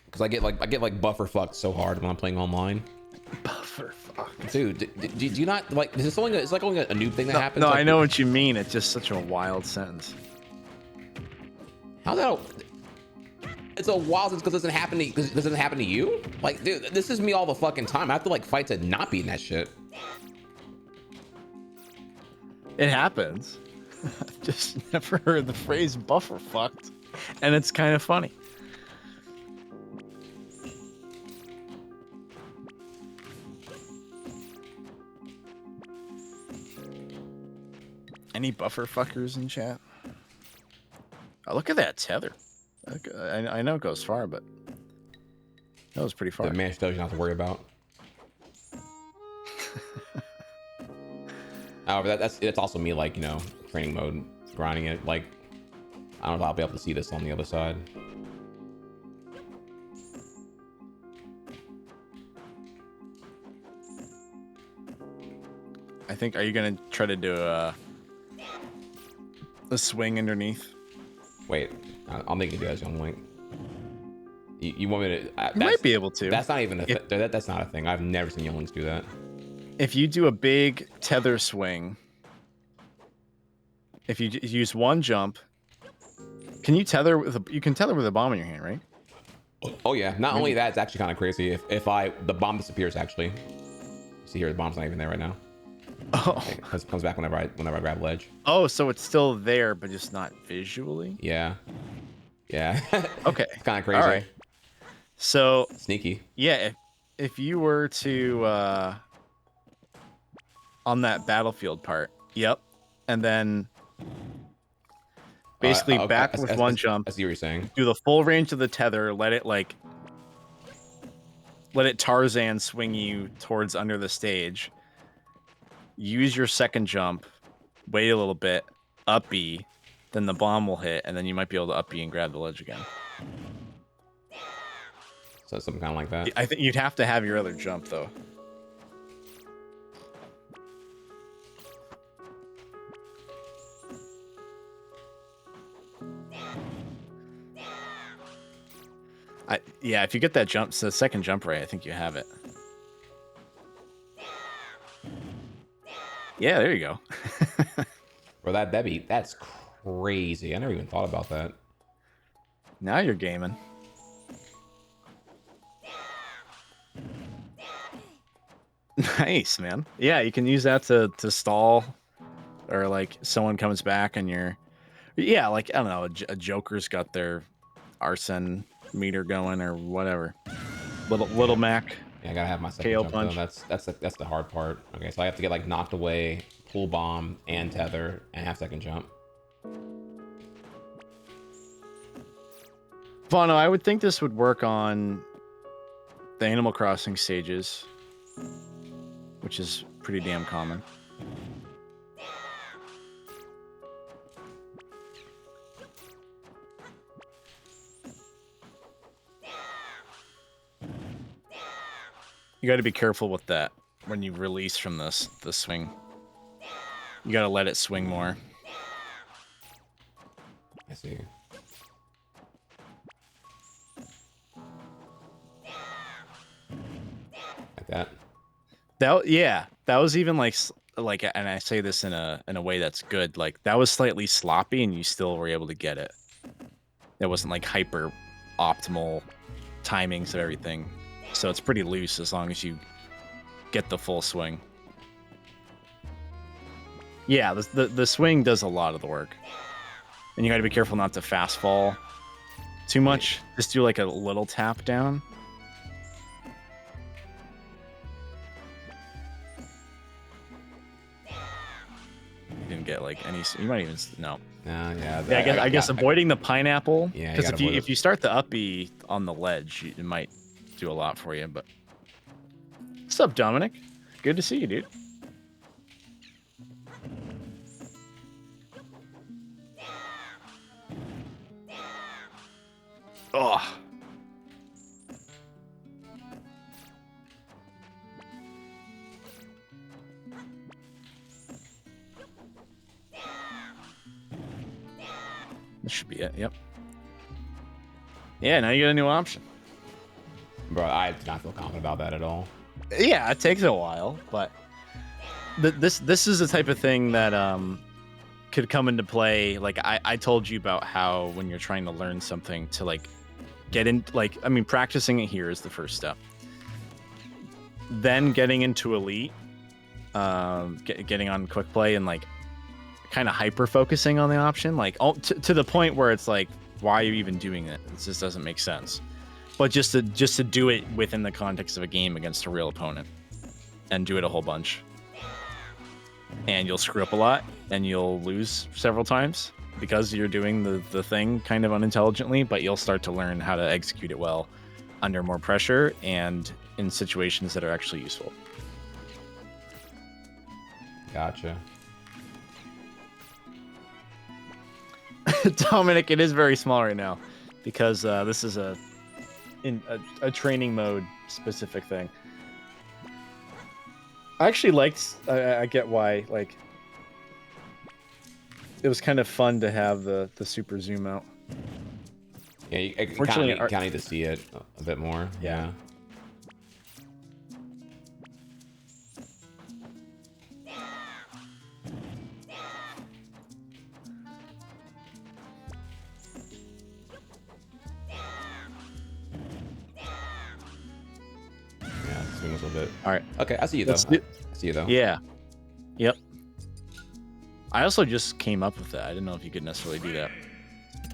Because I get like buffer fucked so hard when I'm playing online. Buffer fuck. Dude, do you not like? Is this only it's like only a new thing that happens? No, like, I know what you mean. It's just such a wild sentence. How that? It's a wild sentence because it doesn't happen to you. Like, dude, this is me all the fucking time. I have to like fight to not be in that shit. It happens. I've just never heard the phrase buffer fucked, and it's kind of funny. Any buffer fuckers in chat? Oh, look at that tether. I know it goes far, but that was pretty far. The man tells you not to worry about. However, that's also me, like, you know, training mode, grinding it. Like, I don't know if I'll be able to see this on the other side. I think, are you gonna try to do a swing underneath? Wait, I'll make you do that, Young Link. You want me to? You might be able to. That's not even that's not a thing. I've never seen Young Links do that. If you do a big tether swing, if you use one jump, can you tether you can tether with a bomb in your hand, right? Oh yeah. Not only that, it's actually kind of crazy. If the bomb disappears, actually. See here, the bomb's not even there right now. Oh, it comes back whenever I grab ledge. Oh, so it's still there, but just not visually. Yeah. Yeah. Okay. It's kind of crazy. All right. So sneaky. Yeah, if you were to on that battlefield part, yep, and then basically back with one jump. I see what you're saying. Do the full range of the tether. Let it Tarzan swing you towards under the stage. Use your second jump, wait a little bit, up B, then the bomb will hit, and then you might be able to up B and grab the ledge again. So something kind of like that. I think you'd have to have your other jump though. Yeah, if you get that jump, so the second jump right, I think you have it. Yeah, there you go. Bro, that's crazy. I never even thought about that. Now you're gaming. Nice, man. Yeah, you can use that to stall, or like someone comes back and you're, yeah, like I don't know, a Joker's got their arson meter going or whatever. Little Mac. Yeah, I gotta have my second KO jump punch. though. That's the hard part. Okay, so I have to get like knocked away, pull bomb and tether and half-second jump. Vano, I would think this would work on the Animal Crossing stages, which is pretty damn common. You got to be careful with that when you release from the swing. You got to let it swing more. I see. Like that. Yeah, that was even like, and I say this in a way that's good. Like that was slightly sloppy, and you still were able to get it. It wasn't like hyper optimal timings of everything, so it's pretty loose as long as you get the full swing. Yeah, the swing does a lot of the work, and you got to be careful not to fast fall too much. Just do like a little tap down. You didn't get like any. You might even no. Yeah. Yeah, I guess avoiding the pineapple. Yeah, because if you start the up B on the ledge, it might do a lot for you. But what's up, Dominic? Good to see you, dude. Oh. This should be it. Yep. Yeah, now you get a new option. Bro, I do not feel confident about that at all. Yeah, it takes a while, but this is the type of thing that could come into play. Like I told you about how when you're trying to learn something to like get in, like, I mean, practicing it here is the first step. Then getting into Elite, getting on quick play and like kind of hyper focusing on the option, like to the point where it's like, why are you even doing it? It just doesn't make sense. But just to do it within the context of a game against a real opponent, and do it a whole bunch, and you'll screw up a lot, and you'll lose several times because you're doing the thing kind of unintelligently. But you'll start to learn how to execute it well under more pressure and in situations that are actually useful. Gotcha. Dominic, it is very small right now because this is a training mode specific thing. I actually liked. I get why. Like, it was kind of fun to have the super zoom out. Yeah, you kind of need to see it a bit more. Yeah. Swing a little bit. All right. Okay, I see you though. I see you though. Yeah. Yep. I also just came up with that. I didn't know if you could necessarily do that.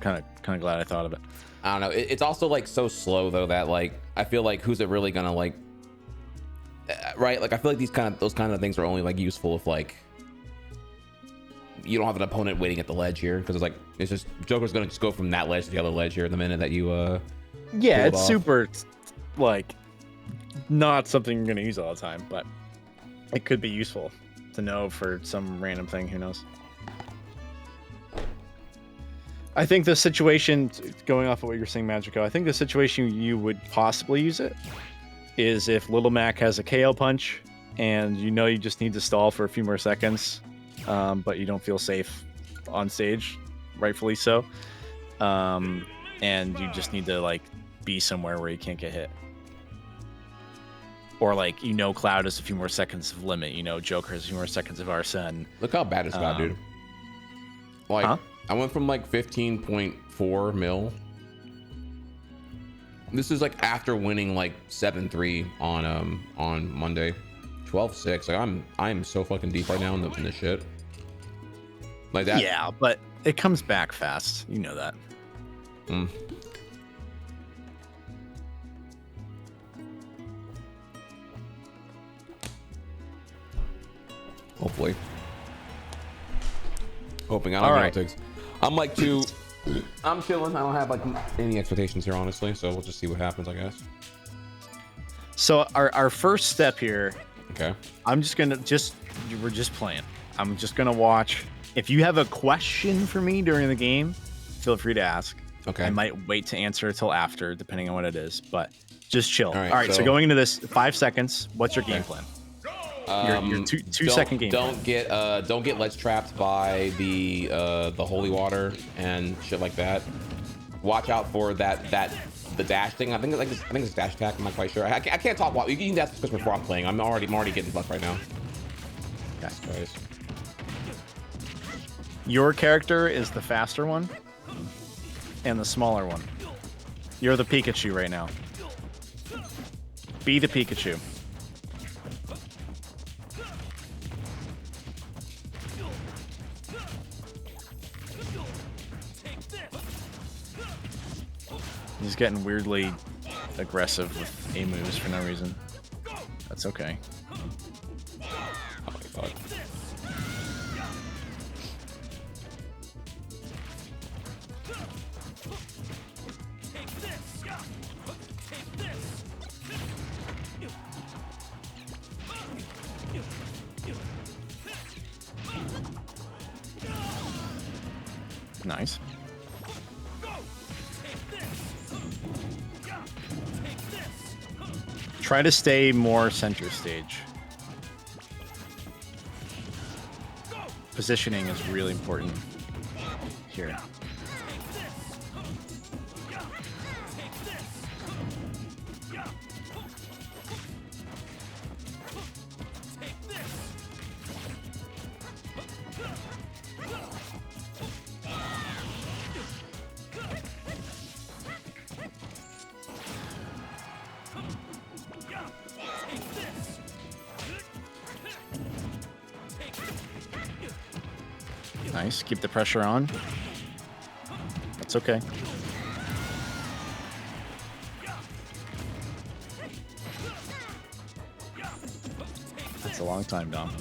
Kind of glad I thought of it. I don't know. It's also like so slow though that like I feel like who's it really gonna like? Right? Like I feel like those kind of things are only like useful if like you don't have an opponent waiting at the ledge here, because it's just Joker's gonna just go from that ledge to the other ledge here the minute that you yeah, it's super like not something you're gonna use all the time, but it could be useful to know for some random thing. Who knows? I think the situation, going off of what you're saying, Magico, I think the situation you would possibly use it is if Little Mac has a KO punch and you know you just need to stall for a few more seconds, but you don't feel safe on stage, rightfully so, and you just need to like be somewhere where you can't get hit. Or like, Cloud has a few more seconds of limit, Joker has a few more seconds of Arsene. Look how bad it's got, dude. Like, huh? I went from like 15.4 mil. This is like after winning like 7-3 on Monday. 12-6. Like I'm so fucking deep right now in this shit. Like that. Yeah, but it comes back fast. You know that. Hopefully. hoping. I don't know right. what it takes. I'm chilling. I don't have like any expectations here, honestly. So we'll just see what happens, I guess. So our first step here. Okay. I'm just gonna we're just playing. I'm just gonna watch. If you have a question for me during the game, feel free to ask. Okay. I might wait to answer till after, depending on what it is. But just chill. All right, All right. So going into this, 5 seconds. What's your game plan? Your two-second game plan. Don't get ledge trapped by the holy water and shit like that. Watch out for the dash thing. I think it's dash attack. I'm not quite sure. I can't talk about. You can ask this before I'm playing. I'm already getting buffed right now. Okay. Your character is the faster one and the smaller one. You're the Pikachu right now. Be the Pikachu. He's getting weirdly aggressive with A moves for no reason. That's okay. Oh my god. Nice. Try to stay more center stage. Positioning is really important here. Nice. Keep the pressure on. That's okay. That's a long time, Dom.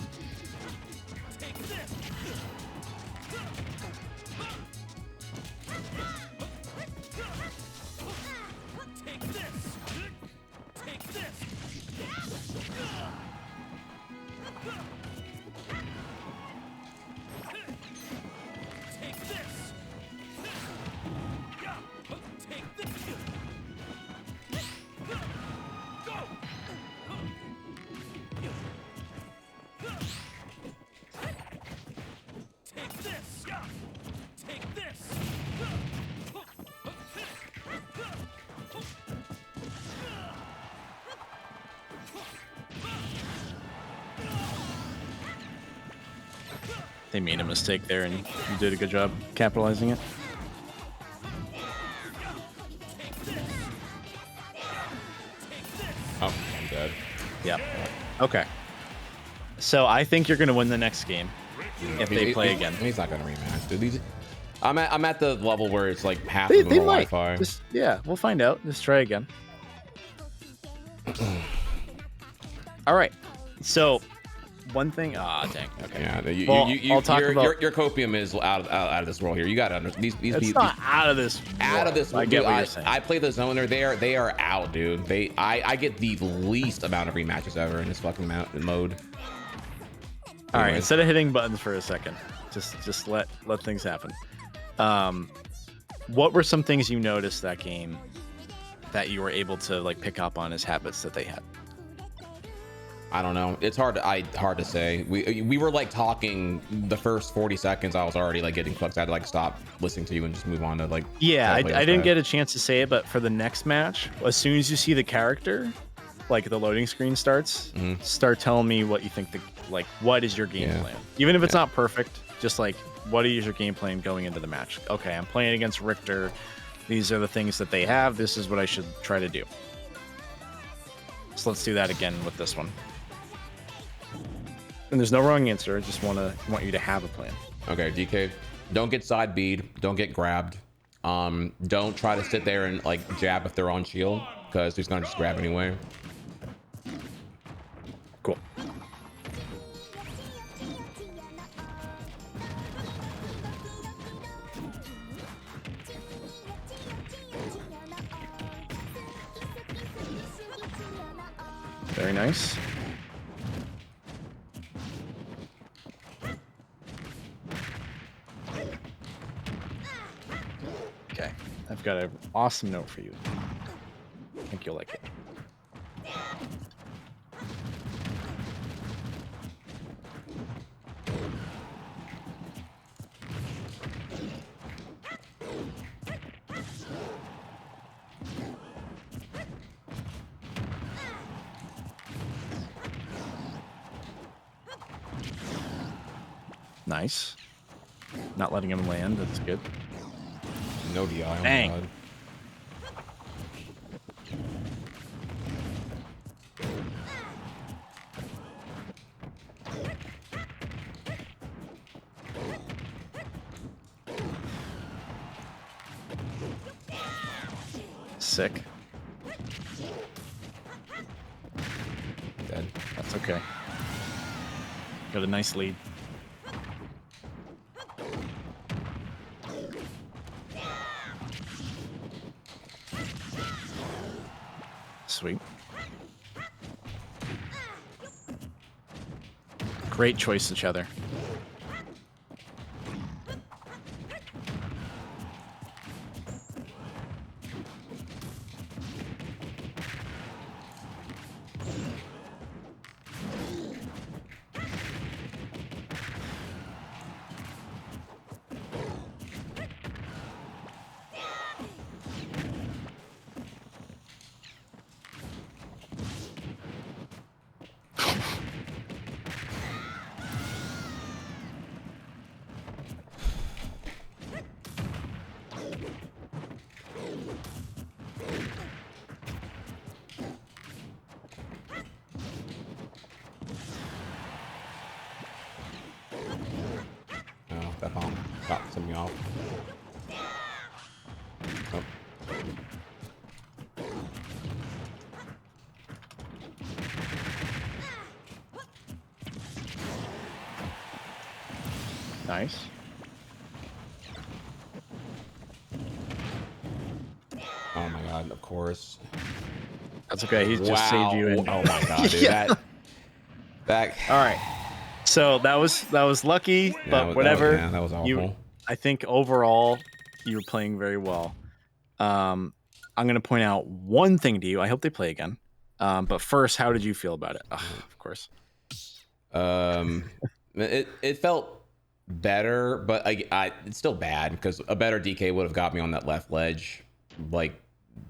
They made a mistake there, and you did a good job capitalizing it. Oh, I'm dead. Yeah. Okay. So I think you're going to win the next game if they play again. He's not gonna rematch, dude. I'm at the level where it's like half They of the might. Wi-Fi. Yeah, we'll find out. Just try again. All right. So one thing. Ah, dang. Okay. Yeah. I'll talk about. Your copium is out of this world here. You gotta understand. It's not out of this. Out of this. I get what you're saying. I play the zoner. They are out, dude. I get the least amount of rematches ever in this fucking mode. All right. Instead of hitting buttons for a second, just let things happen. What were some things you noticed that game that you were able to like pick up on as habits that they had? I don't know. It's hard to say. We were like talking the first 40 seconds. I was already like getting fucked. I had to like stop listening to you and just move on to like. Yeah, I didn't get a chance to say it, but for the next match, as soon as you see the character, like the loading screen starts, start telling me what you think. What is your game plan? Even if it's not perfect, just like what is your game plan going into the match? Okay, I'm playing against Richter. These are the things that they have. This is what I should try to do. So let's do that again with this one. And there's no wrong answer. I just want you to have a plan. Okay, DK, don't get side bead. Don't get grabbed. Don't try to sit there and like jab if they're on shield, because he's gonna just grab anyway. Cool. Very nice. Okay, I've got an awesome note for you. I think you'll like it. Nice. Not letting him land. That's good. No DI. Oh my Dang. God. Sick. Dead. That's okay. Got a nice lead. Sweet. Great choice, each other. Oh, that bomb got something off. Oh. Nice. Oh my God, of course. That's okay. He's just Wow. saved you. And Oh my God, dude. Yeah. That. All right. So that was lucky, but whatever. That was awful. I think overall you were playing very well. I'm going to point out one thing to you. I hope they play again. But first, how did you feel about it? Ugh, of course. It felt better, but it's still bad because a better DK would have got me on that left ledge, like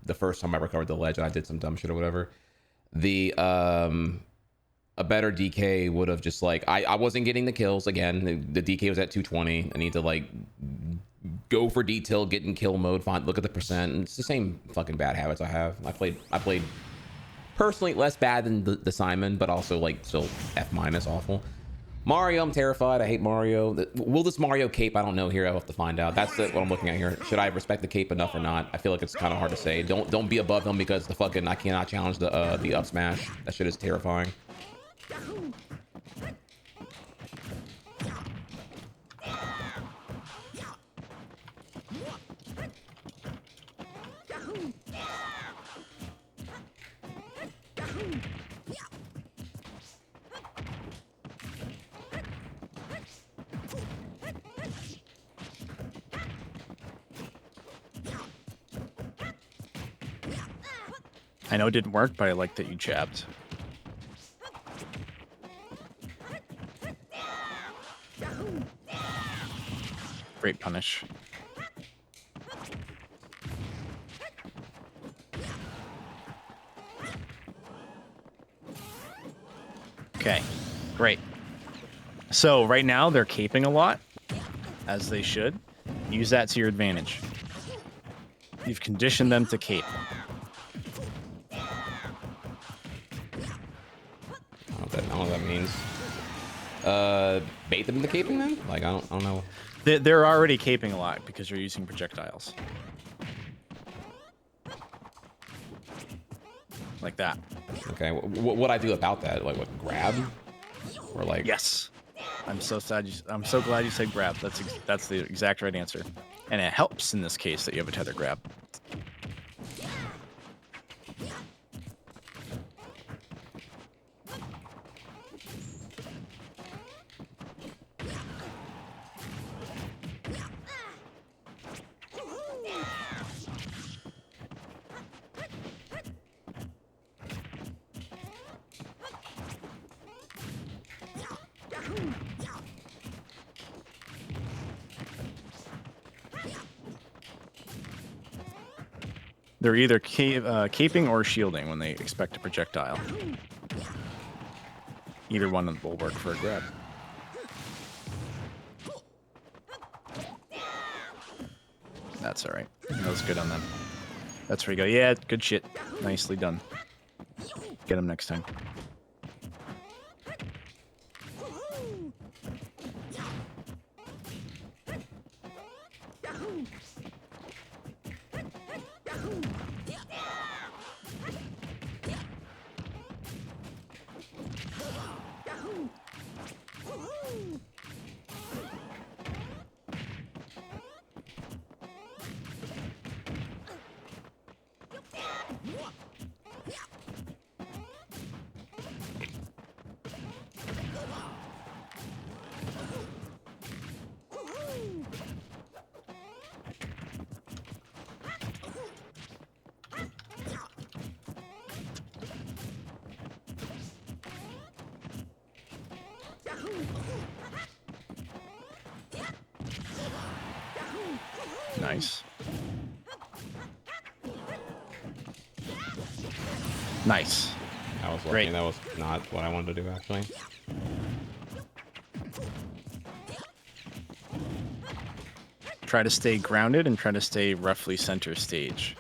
the first time I recovered the ledge and I did some dumb shit or whatever. A better DK would have just like I wasn't getting the kills again. The DK was at 220. I need to like go for detail, get in kill mode, find look at the percent. And it's the same fucking bad habits I have. I played personally less bad than the Simon, but also like still F- awful. Mario, I'm terrified. I hate Mario. Will this Mario cape? I don't know here. I'll have to find out. That's what I'm looking at here. Should I respect the cape enough or not? I feel like it's kind of hard to say. Don't be above him because the fucking I cannot challenge the up smash. That shit is terrifying. I know it didn't work, but I like that you jabbed. Great punish. Okay, great. So right now they're caping a lot, as they should. Use that to your advantage. You've conditioned them to cape. I don't know what that means. Bait them into caping then? Like I don't know. They're already caping a lot because you're using projectiles. Like that. Okay, what I do about that? Like what? Grab? Or like? Yes. I'm so glad you said grab. That's the exact right answer, and it helps in this case that you have a tether grab. They're either caping or shielding when they expect a projectile. Either one will work for a grab. That's all right. That was good on them. That's where you go. Yeah, good shit. Nicely done. Get him next time. Nice. Nice. That was lucky. Great. That was not what I wanted to do, actually. Try to stay grounded and try to stay roughly center stage.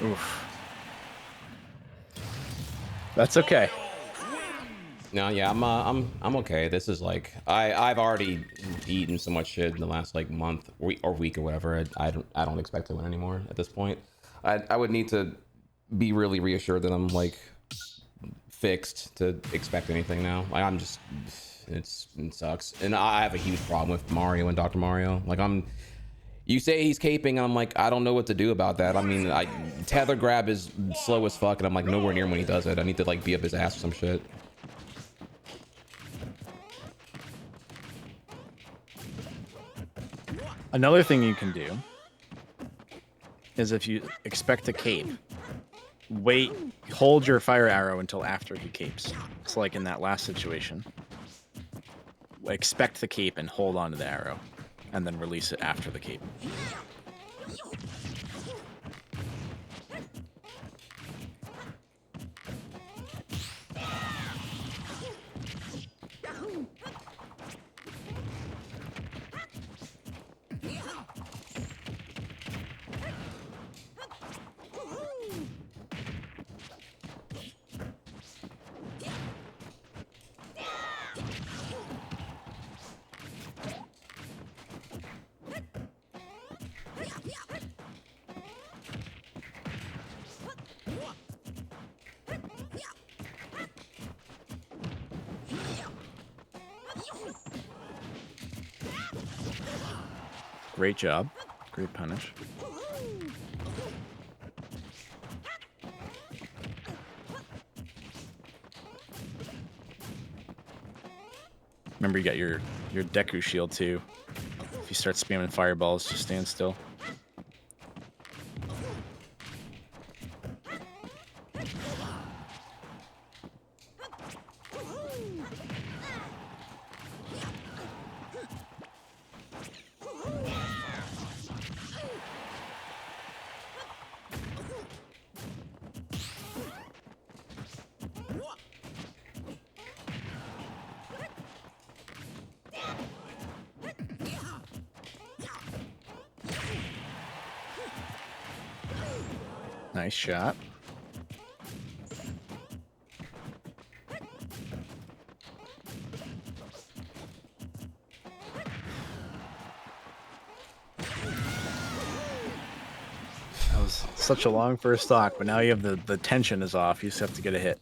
Oof. That's okay. No, yeah, I'm okay. This is like I've already eaten so much shit in the last like month or week or whatever. I don't expect to win anymore at this point. I would need to be really reassured that I'm like fixed to expect anything now. Like I'm just it sucks, and I have a huge problem with Mario and Dr. Mario. Like you say he's caping, and I'm like, I don't know what to do about that. I mean, tether grab is slow as fuck, and I'm like nowhere near when he does it. I need to like be up his ass or some shit. Another thing you can do is if you expect a cape, wait, hold your fire arrow until after he capes. It's like in that last situation. Expect the cape and hold on to the arrow, and then release it after the cape. Great job. Great punish. Remember, you got your Deku shield too. If you start spamming fireballs, just stand still. Nice shot. such a long first stock, but now you have the tension is off. You just have to get a hit.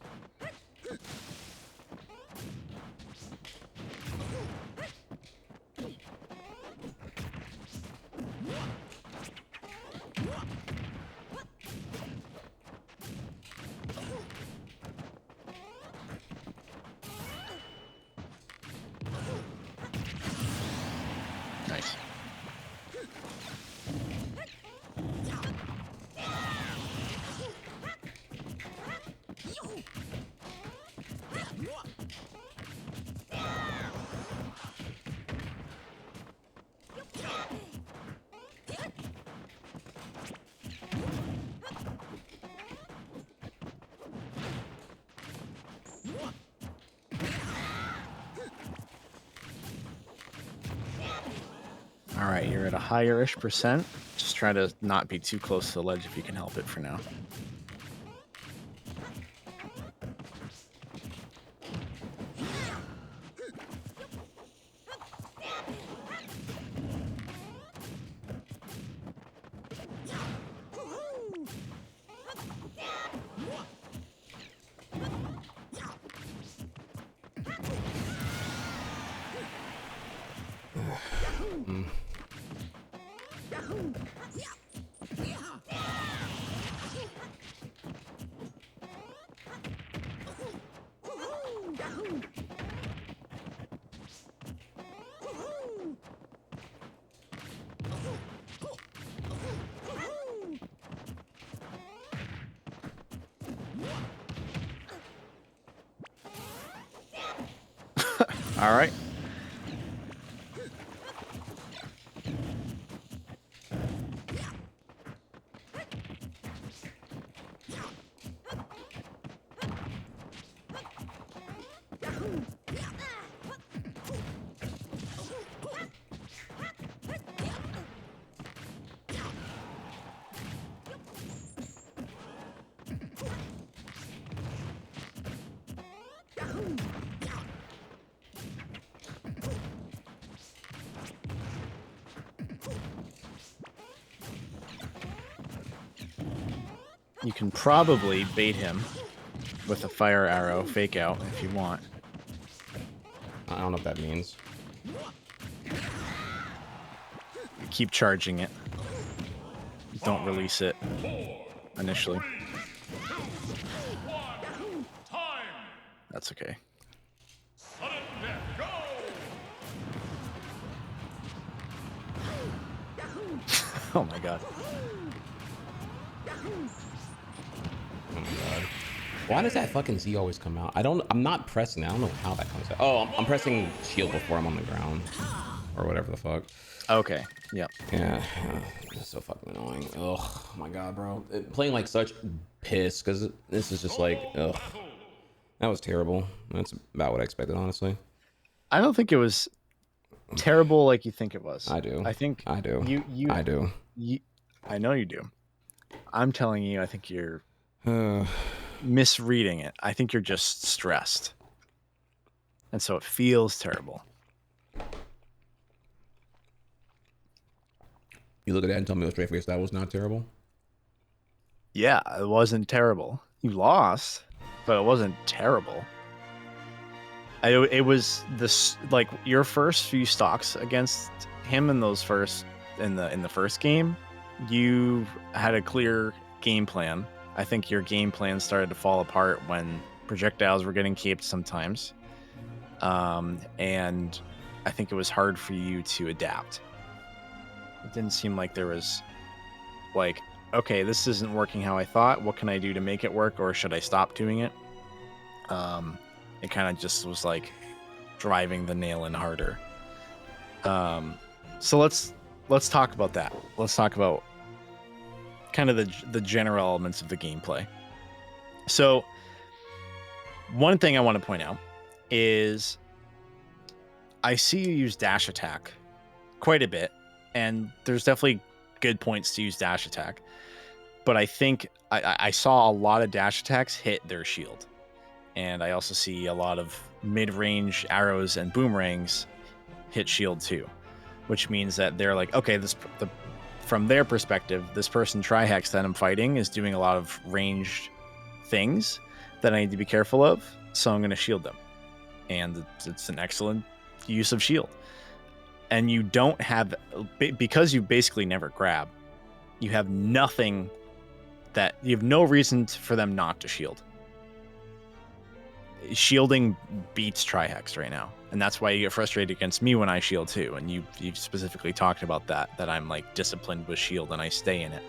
Nice. All right, you're at a higher-ish percent. Just try to not be too close to the ledge if you can help it for now. All right. You can probably bait him with a fire arrow fake out if you want. I don't know what that means. Keep charging it. Don't release it initially. That's okay. Oh my god. Oh my god. Why does that fucking Z always come out? I'm not pressing it. I don't know how that comes out. Oh, I'm pressing shield before I'm on the ground. Or whatever the fuck. Okay. Yep. Yeah. It's so fucking annoying. Ugh. My god, bro. Playing like such piss, because this is just like, ugh. That was terrible. That's about what I expected, honestly. I don't think it was terrible like you think it was. I do. I think I do. I do. I know you do. I'm telling you, I think you're misreading it. I think you're just stressed. And so it feels terrible. You look at that and tell me with straight face that was not terrible? Yeah, it wasn't terrible. You lost, but it wasn't terrible. It was this, like, your first few stocks against him in those in the first game, you had a clear game plan. I think your game plan started to fall apart when projectiles were getting caped sometimes. And I think it was hard for you to adapt. It didn't seem like there was, like, okay, this isn't working how I thought. What can I do to make it work, or should I stop doing it? It kind of just was like driving the nail in harder. So let's talk about that. Let's talk about kind of the general elements of the gameplay. So one thing I want to point out is I see you use dash attack quite a bit, and there's definitely good points to use dash attack. But I think I saw a lot of dash attacks hit their shield. And I also see a lot of mid-range arrows and boomerangs hit shield too. Which means that they're like, okay, the from their perspective, this person Trihex that I'm fighting is doing a lot of ranged things that I need to be careful of, so I'm going to shield them. And it's an excellent use of shield. And you don't have, because you basically never grab, you have nothing that, you have no reason for them not to shield. Shielding beats Trihex right now. And that's why you get frustrated against me when I shield too. And you specifically talked about that I'm like disciplined with shield and I stay in it.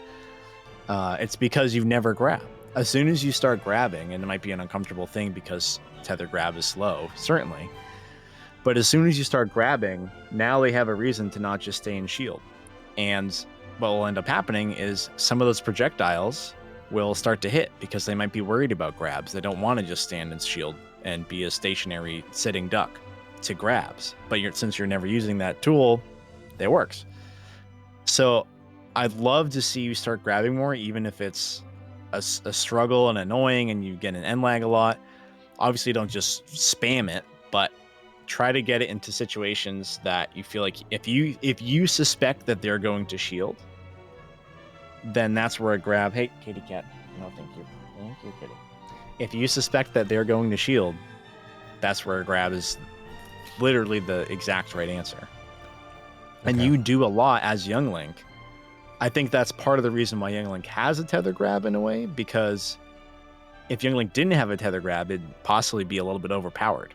It's because you've never grabbed. As soon as you start grabbing, and it might be an uncomfortable thing because tether grab is slow, certainly. But as soon as you start grabbing, now they have a reason to not just stay in shield. And what will end up happening is some of those projectiles will start to hit because they might be worried about grabs. They don't want to just stand in shield and be a stationary sitting duck to grabs. But since you're never using that tool, it works. So I'd love to see you start grabbing more, even if it's a struggle and annoying and you get an end lag a lot. Obviously, don't just spam it, but try to get it into situations that you feel like if you suspect that they're going to shield, then that's where a grab. Hey, kitty cat. No, thank you, kitty. If you suspect that they're going to shield, that's where a grab is literally the exact right answer. Okay. And you do a lot as Young Link. I think that's part of the reason why Young Link has a tether grab in a way, because if Young Link didn't have a tether grab, it'd possibly be a little bit overpowered.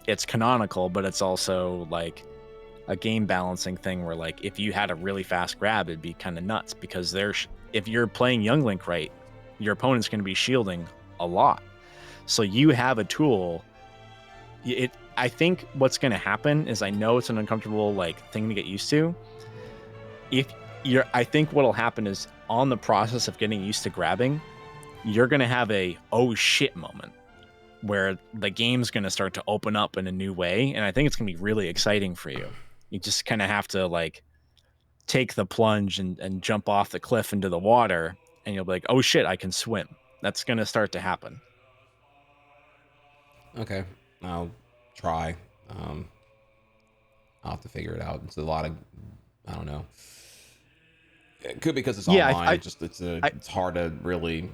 It's canonical, but it's also like a game balancing thing where, like, if you had a really fast grab, it'd be kind of nuts because if you're playing Young Link right, your opponent's going to be shielding a lot. So you have a tool. I think what's going to happen is, I know it's an uncomfortable thing to get used to. I think what'll happen is, on the process of getting used to grabbing, you're going to have a oh shit moment where the game's going to start to open up in a new way. And I think it's going to be really exciting for you. You just kind of have to take the plunge and jump off the cliff into the water, and you'll be like, oh shit, I can swim. That's going to start to happen. Okay, I'll try. I'll have to figure it out. It's a lot of, I don't know. It could be because it's online. It's hard to really.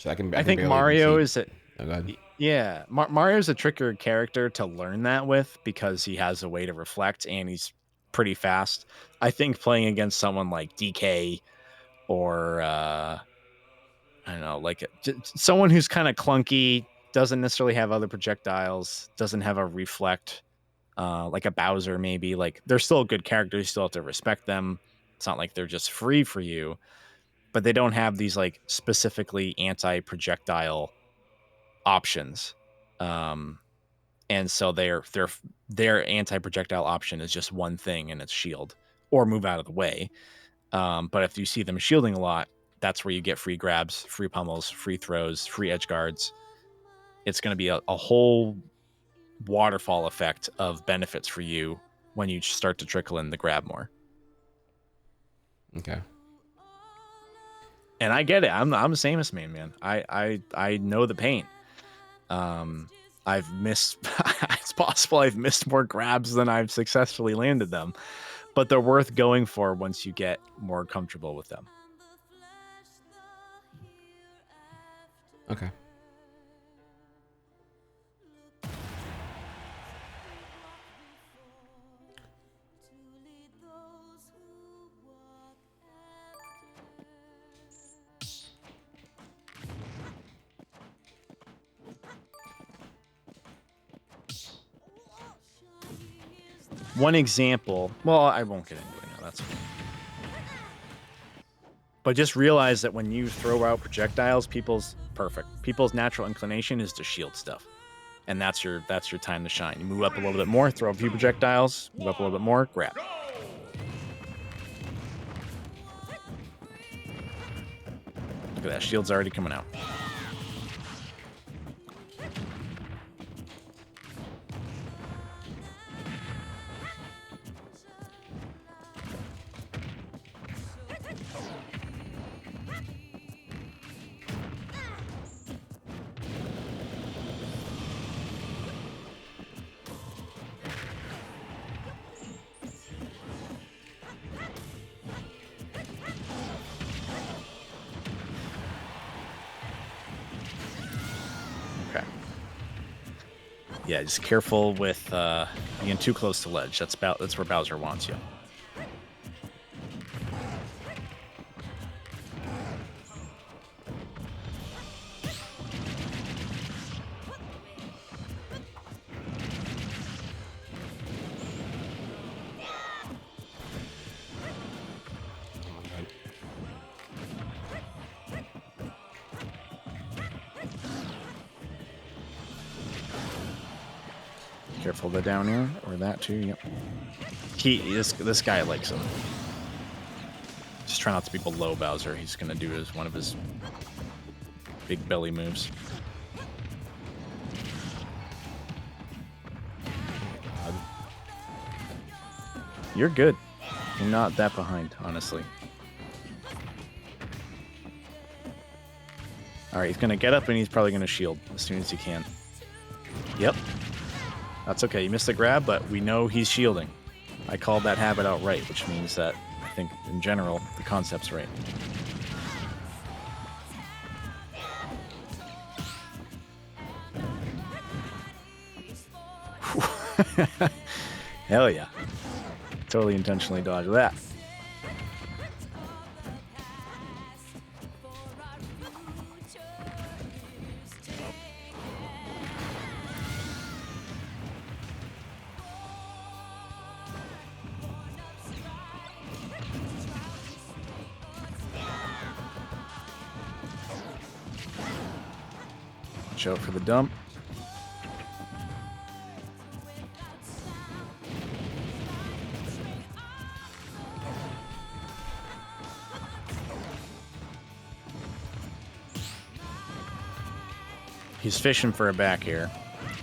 I think Mario is Oh, go ahead. Yeah, Mario's a trickier character to learn that with because he has a way to reflect and he's pretty fast. I think playing against someone like DK or I don't know, someone who's kind of clunky, doesn't necessarily have other projectiles, doesn't have a reflect, like a Bowser maybe. They're still a good character, you still have to respect them. It's not like they're just free for you, but they don't have these specifically anti-projectile options. And so their anti-projectile option is just one thing, and it's shield or move out of the way. But if you see them shielding a lot, that's where you get free grabs, free pummels, free throws, free edge guards. It's going to be a whole waterfall effect of benefits for you when you start to trickle in the grab more. Okay. And I get it. I'm a Samus man. I know the pain. I've missed. It's possible I've missed more grabs than I've successfully landed them, but they're worth going for once you get more comfortable with them. Okay. One example, well, I won't get into it now, that's fine. But just realize that when you throw out projectiles, people's natural inclination is to shield stuff. And that's your time to shine. You move up a little bit more, throw a few projectiles, move up a little bit more, grab. Look at that, shield's already coming out. Yeah, just careful with being too close to ledge. That's where Bowser wants you. Careful of the down air, or that too, yep. This guy likes him. Just try not to be below Bowser. He's gonna do one of his big belly moves. You're good. You're not that behind, honestly. Alright, he's gonna get up and he's probably gonna shield as soon as he can. Yep. That's okay. You missed the grab, but we know he's shielding. I called that habit outright, which means that I think, in general, the concept's right. Hell yeah. Totally intentionally dodged that. Watch out for the dump. He's fishing for a back air,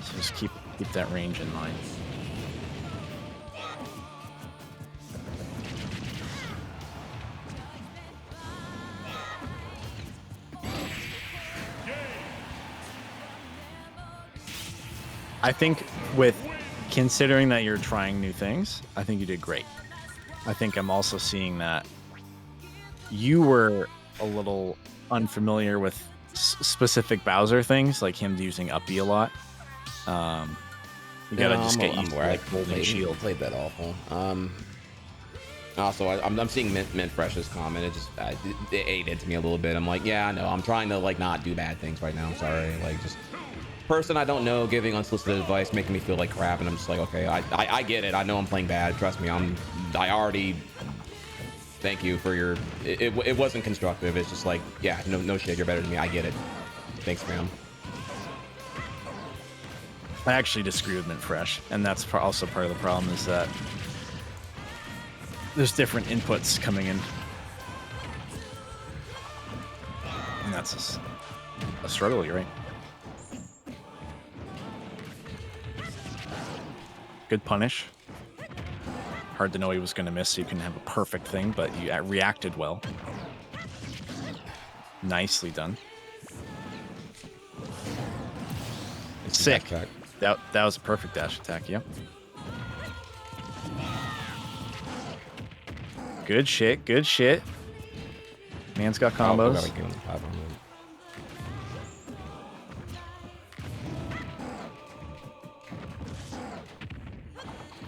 so just keep that range in mind. I think with considering that you're trying new things, I think you did great. I think I'm also seeing that you were a little unfamiliar with specific Bowser things, like him using up B a lot. You gotta just get used to like holding shield. Played that awful. Also, I'm seeing Mint Fresh's comment. It just it ate into me a little bit. I'm like, yeah, I know. I'm trying to like not do bad things right now. I'm sorry. Like just person I don't know giving unsolicited advice, making me feel like crap, and I'm just like, okay, I get it. I know I'm playing bad. Trust me. I already. Thank you for your. It wasn't constructive. It's just like, yeah, no shit. You're better than me. I get it. Thanks, fam. I actually disagree with Mint Fresh, and that's also part of the problem is that there's different inputs coming in, and that's a struggle. You're right. Good punish. Hard to know he was going to miss, so you can have a perfect thing, but you reacted well. Nicely done. Sick. That was a perfect dash attack, yep. Good shit, good shit. Man's got combos.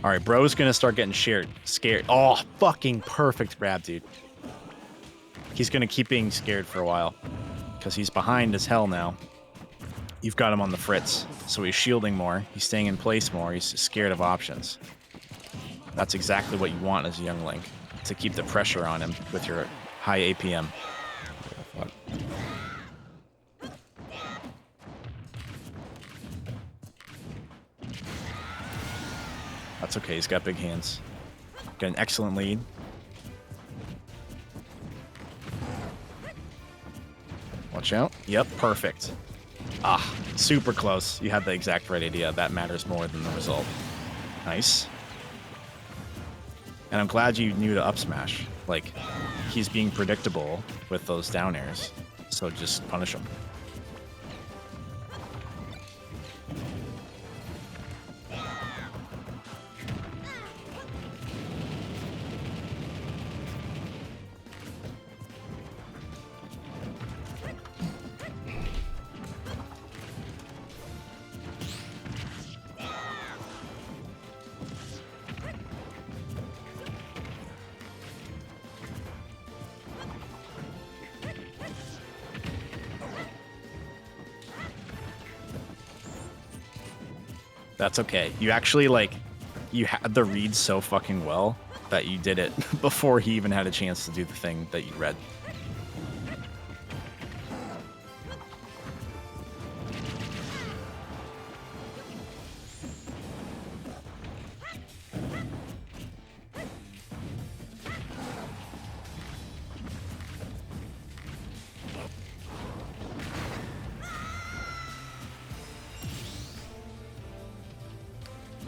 All right, bro's gonna start getting scared. Oh, fucking perfect grab, dude. He's gonna keep being scared for a while because he's behind as hell now. You've got him on the fritz, so he's shielding more. He's staying in place more. He's scared of options. That's exactly what you want as a young Link, to keep the pressure on him with your high APM. That's okay, he's got big hands. Got an excellent lead. Watch out. Yep, perfect. Ah, super close. You had the exact right idea. That matters more than the result. Nice. And I'm glad you knew to up smash. Like, he's being predictable with those down airs. So just punish him. That's okay. You actually like, you had the read so fucking well that you did it before he even had a chance to do the thing that you read.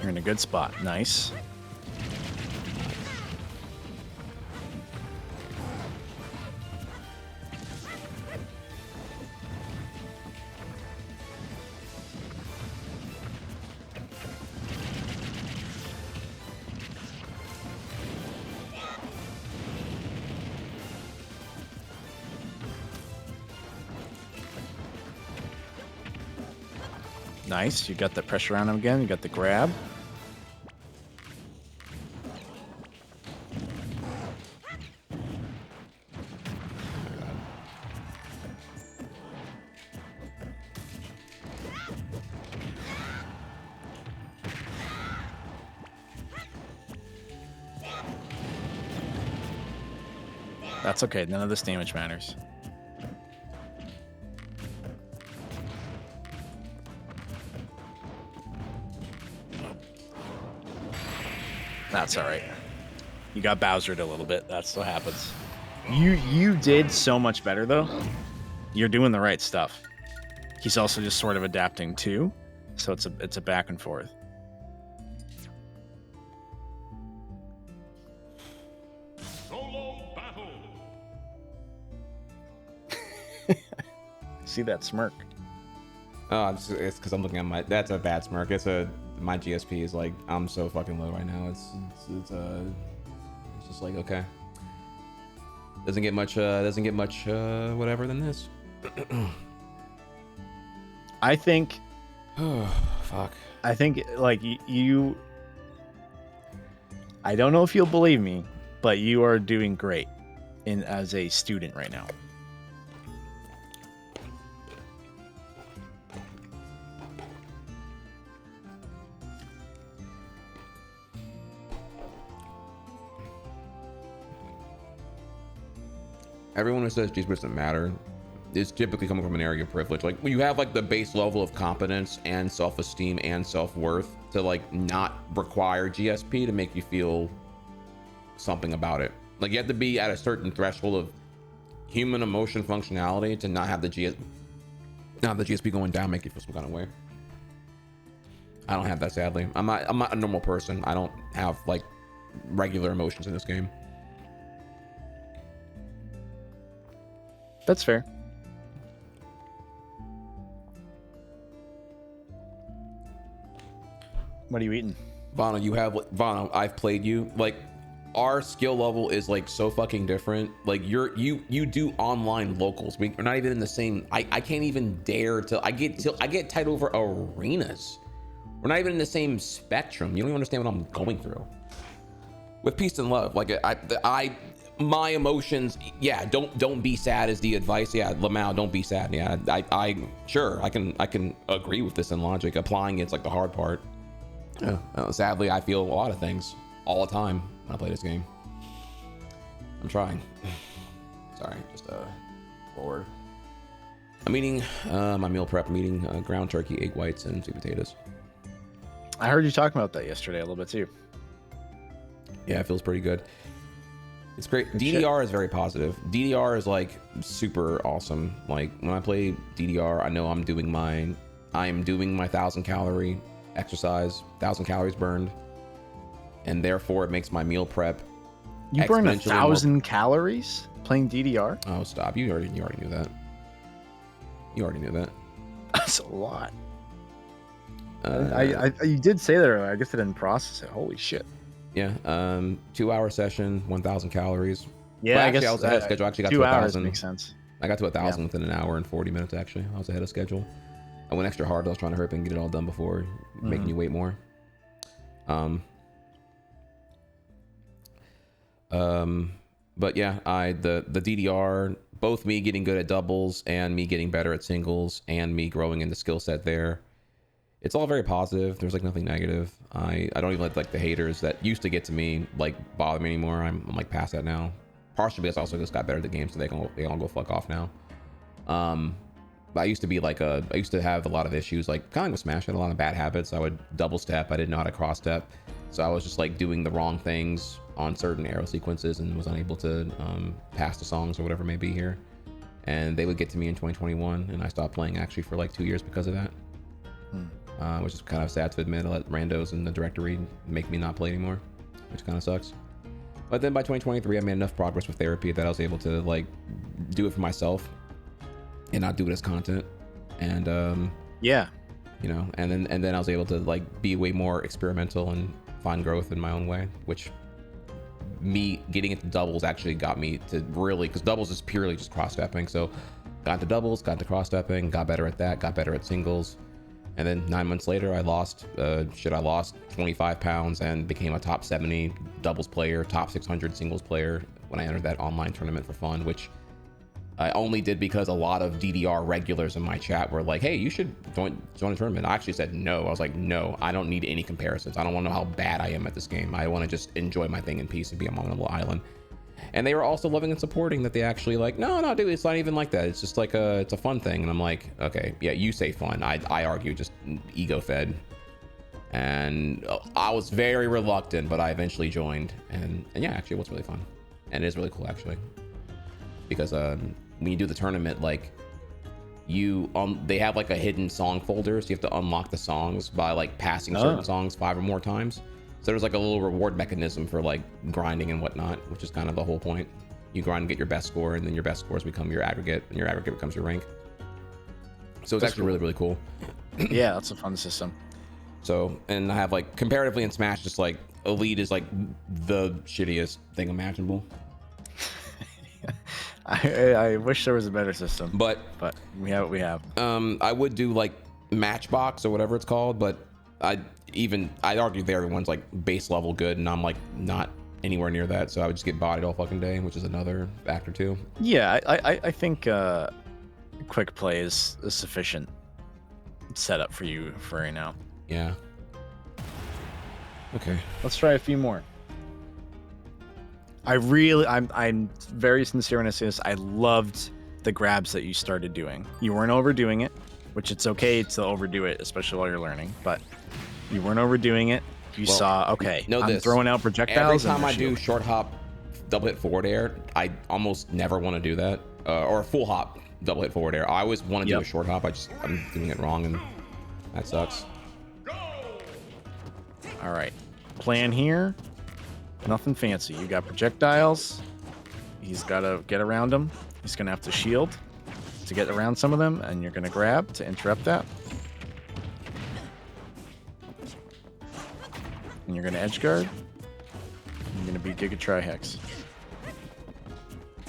You're in a good spot. Nice. Nice. You got the pressure on him again. You got the grab. That's okay. None of this damage matters. That's all right. You got Bowsered a little bit. That's what happens. You did so much better though. You're doing the right stuff. He's also just sort of adapting too, so it's a back and forth. Solo battle. See that smirk? Oh, it's because I'm looking at my. That's a bad smirk. My GSP is like, I'm so fucking low right now. It's just like, okay. Doesn't get much whatever than this. I think. Oh fuck. I think like you. I don't know if you'll believe me, but you are doing great as a student right now. Everyone who says GSP doesn't matter is typically coming from an area of privilege. Like when you have like the base level of competence and self-esteem and self-worth to like not require GSP to make you feel something about it. Like you have to be at a certain threshold of human emotion functionality to not have the GSP going down make you feel some kind of way. I don't have that, sadly. I'm not a normal person. I don't have like regular emotions in this game. That's fair. What are you eating? Vano, I've played you. Like, our skill level is like so fucking different. Like you do online locals. We're not even in the same. I can't even dare to. I get tied over arenas. We're not even in the same spectrum. You don't even understand what I'm going through. With peace and love, like my emotions, yeah, don't be sad is the advice. Yeah, Lamau, don't be sad. Yeah, I can agree with this in logic. Applying it's like the hard part. Sadly, I feel a lot of things all the time when I play this game. I'm trying. Sorry, just forward. I'm eating my meal prep. I'm eating ground turkey, egg whites, and sweet potatoes. I heard you talking about that yesterday a little bit too. Yeah, it feels pretty good. It's great. DDR is very positive. DDR is like super awesome. Like when I play DDR, I know I'm doing my 1,000 calorie exercise, 1,000 calories burned, and therefore it makes my meal prep. You burn 1,000 calories playing DDR? Oh, stop! You already knew that. You already knew that. That's a lot. You did say that earlier. I guess I didn't process it. Holy shit. Yeah, 2-hour session, 1,000 calories. Yeah, well, I guess I was ahead of schedule. I actually got 2 to hours 1,000. makes sense. I got to 1,000 within an hour and 40 minutes. Actually, I was ahead of schedule. I went extra hard. I was trying to hurry up and get it all done before making you wait more. But yeah, the DDR, both me getting good at doubles and me getting better at singles and me growing in the skill set there it's all very positive. There's like nothing negative. I don't even let like the haters that used to get to me like bother me anymore. I'm like past that now. Partially because I also just got better at the game, so they all go fuck off now. But I used to be like I used to have a lot of issues, like kind of with Smash. I had a lot of bad habits. I would double step. I didn't know how to cross step, so I was just like doing the wrong things on certain arrow sequences and was unable to pass the songs or whatever it may be here. And they would get to me in 2021, and I stopped playing actually for like 2 years because of that. Which is kind of sad to admit. I let randos in the directory make me not play anymore, which kind of sucks. But then by 2023, I made enough progress with therapy that I was able to like do it for myself and not do it as content. And Yeah. you know, and then I was able to like be way more experimental and find growth in my own way, which me getting into doubles actually got me to really, because doubles is purely just cross stepping. So got into doubles, got into cross stepping, got better at that, got better at singles. And then 9 months later, I lost 25 pounds and became a top 70 doubles player, top 600 singles player when I entered that online tournament for fun, which I only did because a lot of DDR regulars in my chat were like, hey, you should join a tournament. I actually said no. I was like, no, I don't need any comparisons. I don't want to know how bad I am at this game. I want to just enjoy my thing in peace and be on my little island. And they were also loving and supporting that. They actually like, no, dude, it's not even like that. It's just like it's a fun thing. And I'm like, okay, yeah, you say fun. I argue just ego fed. And I was very reluctant, but I eventually joined. And yeah, actually it was really fun. And it is really cool actually. Because when you do the tournament, like they have like a hidden song folder. So you have to unlock the songs by like passing certain songs 5 or more times. So there's like a little reward mechanism for like grinding and whatnot, which is kind of the whole point. You grind and get your best score, and then your best scores become your aggregate, and your aggregate becomes your rank. So it's actually really, really cool. Yeah, that's a fun system. So, and I have like comparatively in Smash, just like Elite is like the shittiest thing imaginable. I wish there was a better system, But we have what we have. I would do like Matchbox or whatever it's called, but I'd argue that everyone's like base level good, and I'm like not anywhere near that, so I would just get bodied all fucking day, which is another factor too. Yeah, I think quick play is a sufficient setup for you for right now. Yeah. Okay. Let's try a few more. I'm very sincere when I say this. I loved the grabs that you started doing. You weren't overdoing it, which it's okay to overdo it, especially while you're learning, but you weren't overdoing it. You saw, okay, I'm throwing out projectiles. Every time I do short hop, double hit forward air, I almost never want to do that. Or full hop, double hit forward air. I always want to do a short hop. I'm doing it wrong, and that sucks. All right. Plan here. Nothing fancy. You got projectiles. He's got to get around them. He's going to have to shield to get around some of them, and you're going to grab to interrupt that. And you're going to edge guard. You're going to be Giga Trihex.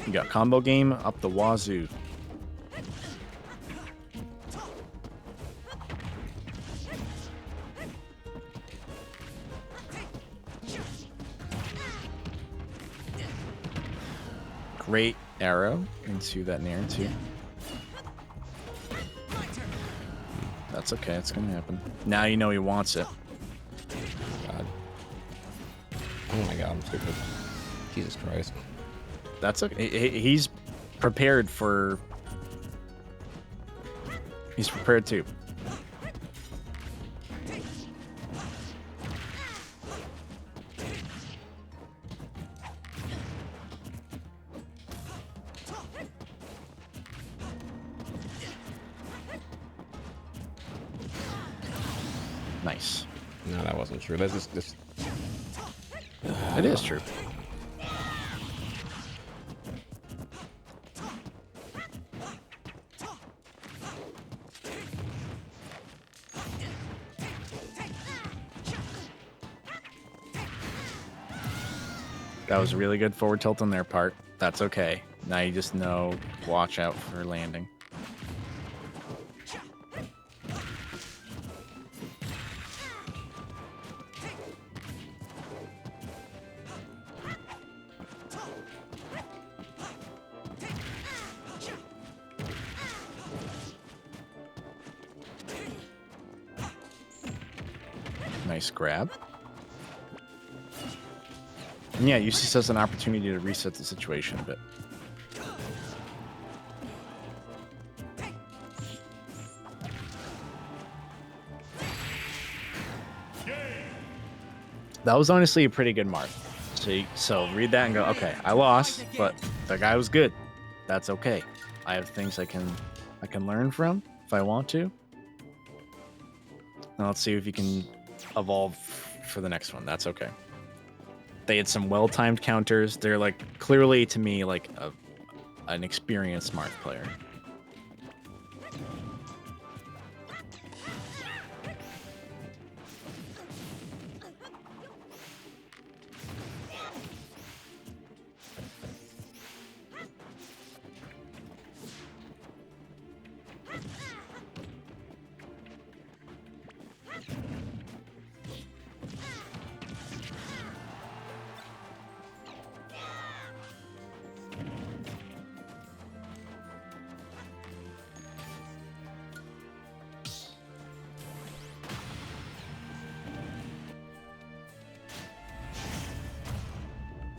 You got combo game up the wazoo. Great arrow into that Nair too. That's okay, it's gonna happen. Now you know he wants it. God. Oh my god, I'm stupid. Jesus Christ. That's okay. He's prepared for. He's prepared too. Nice. No, that wasn't true. That's just It is true. That was a really good forward tilt on their part. That's okay. Now you just know, watch out for landing. Nice grab. And yeah, use this as an opportunity to reset the situation a bit. That was honestly a pretty good mark. So read that and go, okay, I lost, but that guy was good. That's okay. I have things I can learn from if I want to. Now let's see if you can evolve for the next one. That's okay. They had some well-timed counters. They're like clearly to me like an experienced Marth player.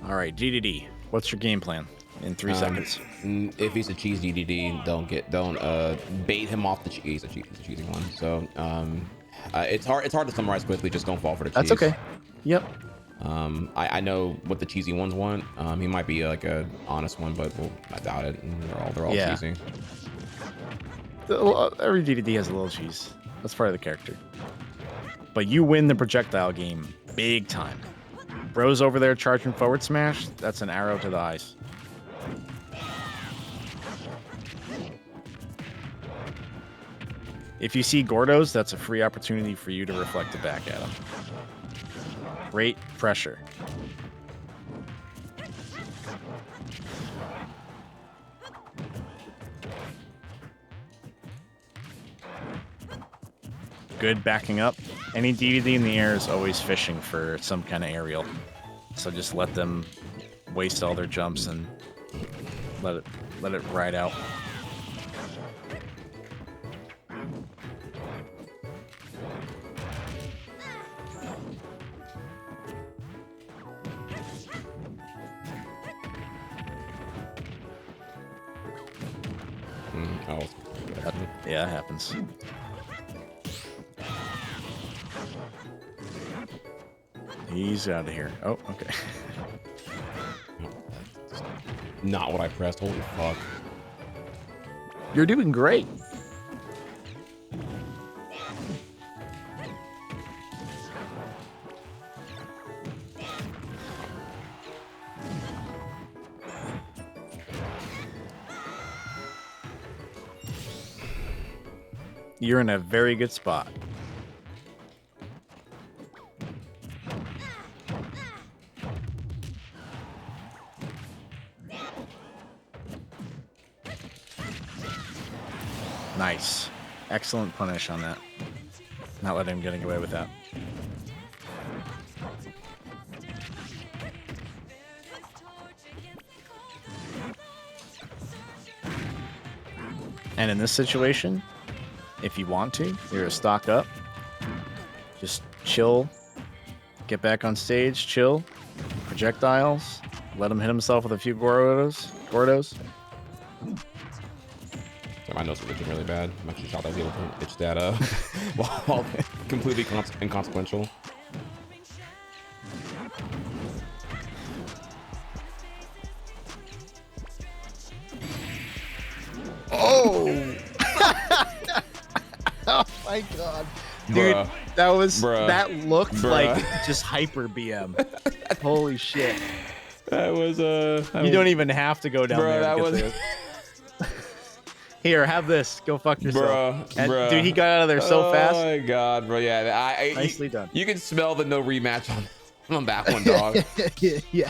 All right, GDD. What's your game plan in 3 seconds? If he's a cheese DDD, don't bait him off the cheese. He's a cheesy one. So it's hard to summarize quickly. Just don't fall for the cheese. That's okay. Yep. I know what the cheesy ones want. He might be like a honest one, but I doubt it. They're all cheesy. Every DDD has a little cheese. That's part of the character. But you win the projectile game big time. Bro's over there charging forward smash. That's an arrow to the eyes. If you see Gordos, that's a free opportunity for you to reflect it back at him. Great pressure. Good backing up. Any DDD in the air is always fishing for some kind of aerial. So just let them waste all their jumps and let it ride out. Yeah, it happens. He's out of here. Oh, okay. Not what I pressed. Holy fuck. You're doing great. You're in a very good spot. Nice. Excellent punish on that. Not letting him getting away with that. And in this situation, if you want to, you're to stock up. Just chill. Get back on stage, chill. Projectiles. Let him hit himself with a few Gordos. My notes are looking really bad. I'm actually shocked I was able to itch that up while completely inconsequential. Oh! Oh my god. Dude, Bruh. that looked Bruh. like just hyper BM. Holy shit. That was You don't even have to go down Bruh, there. that to get was this. Here, have this. Go fuck yourself. Bruh. Dude, he got out of there so fast. Oh my god, bro. Yeah, Nicely done. You can smell the no rematch on back one, dog. Yeah.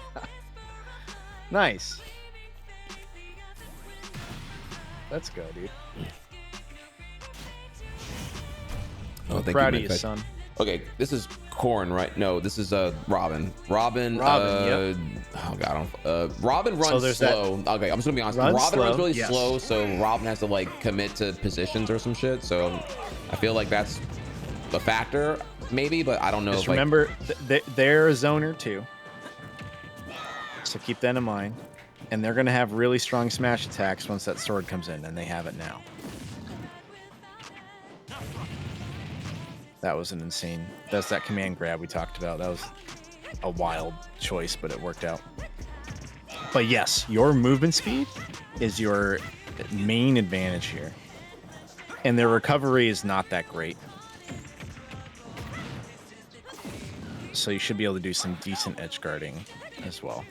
Nice. Let's go, dude. Oh, thank Proud you, of you, man. son. Okay, this is Corn, right? No, this is Robin. Robin. Yep. Oh god, Robin runs there's slow. Okay, I'm just gonna be honest. Runs Robin runs slow, really yes. slow, so Robin has to like commit to positions or some shit. So I feel like that's a factor. maybe, but I don't know. Just if, like, remember, they're a zoner too. So keep that in mind. And they're going to have really strong smash attacks once that sword comes in, and they have it now. That was an insane... That's that command grab we talked about. That was a wild choice, but it worked out. But yes, your movement speed is your main advantage here. And their recovery is not that great. So you should be able to do some decent edge guarding as well.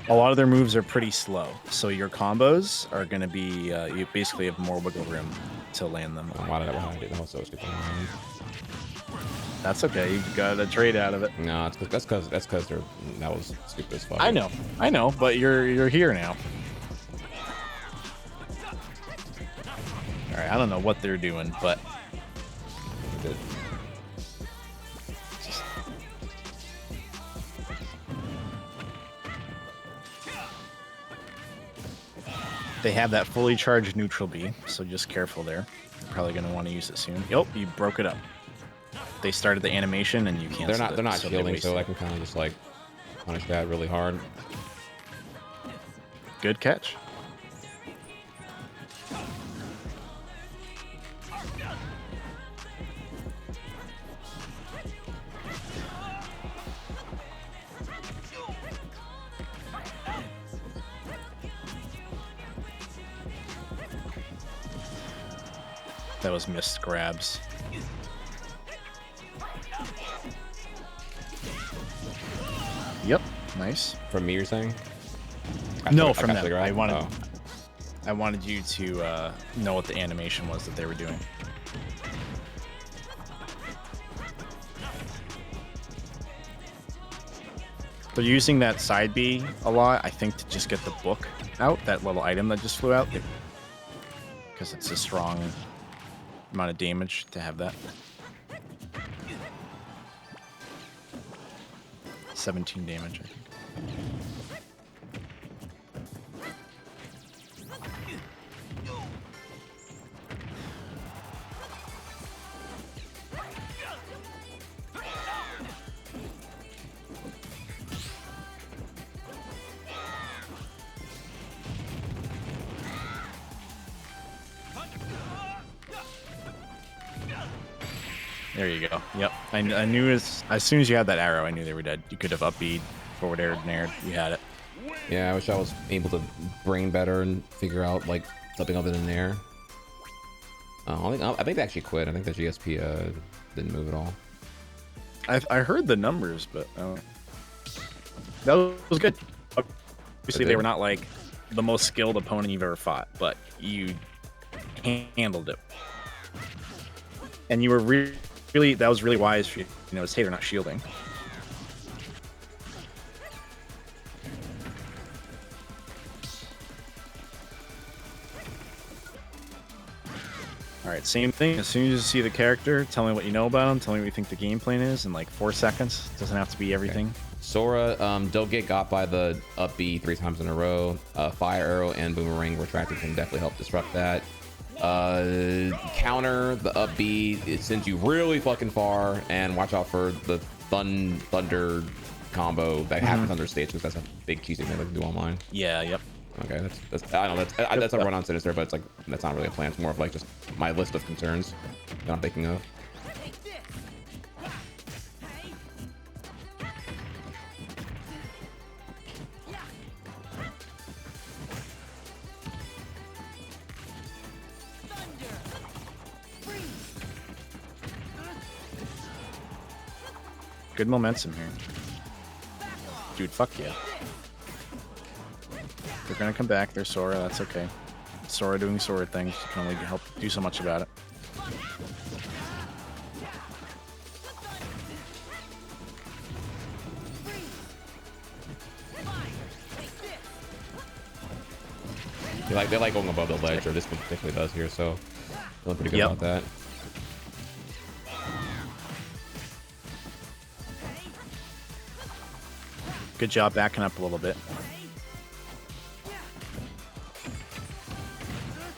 A lot of their moves are pretty slow, so your combos are going to be, you basically have more wiggle room to land them. why did I do that? So stupid. That's okay, you got a trade out of it. No, that's because that was stupid as fuck. I know, but you're here now. All right, I don't know what they're doing, but Good. they have that fully charged neutral B, so just careful there. You're probably going to want to use it soon. Yep, you broke it up. They started the animation and you canceled it. They're not so shielding, so I can kind of just like punish that really hard. Good catch. That was missed grabs. Yep, nice. From me, you're saying? No, from them. figure out. I wanted you to know what the animation was that they were doing. They're using that side B a lot, I think, to just get the book out, that little item that just flew out. Because it's a strong amount of damage to have that. 17 damage, I think. There you go. Yep. I knew as soon as you had that arrow, I knew they were dead. You could have up B'd, forward aired, nared. You had it. Yeah, I wish I was able to brain better and figure out like something other than there. I think they actually quit. I think the GSP didn't move at all. I heard the numbers, but that was good. Obviously, they were not like the most skilled opponent you've ever fought, but you handled it, and you were really that was really wise for you. You know, hey, they're not shielding. All right, same thing. As soon as you see the character, tell me what you know about him. Tell me what you think the game plan is in like 4 seconds. Doesn't have to be everything. Okay. Sora, don't get got by the up B 3 times in a row. Fire arrow and boomerang retracted can definitely help disrupt that. Counter the up B, it sends you really fucking far, and watch out for the thunder combo that happens under stage, because that's a big cheesy thing they can do online. Yeah, yep. Okay, that's I don't know, that's a run on Sinister, but it's like that's not really a plan. It's more of like just my list of concerns that I'm thinking of. Good momentum here. Dude, fuck yeah. They're gonna come back. They're Sora. That's okay. Sora doing Sora things. You can only help do so much about it. They like going above the ledge, or this particularly does here, so feeling pretty good about that. Good job backing up a little bit.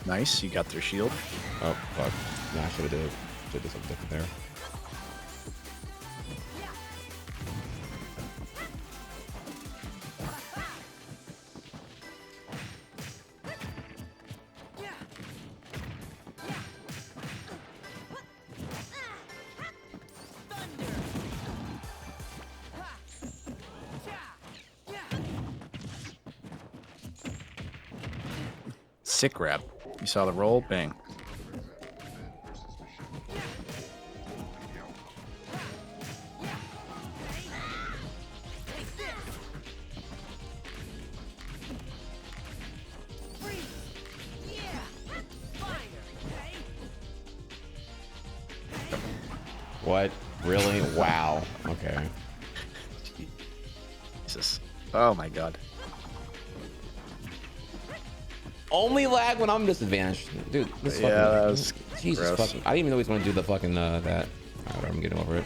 Nice, you got their shield. Oh fuck! Nah, I should have did something different there. Sick grab. You saw the roll, bang. What? Really? Wow. Okay. Jesus. Oh my god. Only lag when I'm disadvantaged, dude. This Yeah, fucking, that was Jesus gross. fucking. I didn't even know he's going to do the fucking that. Alright, I'm getting over it.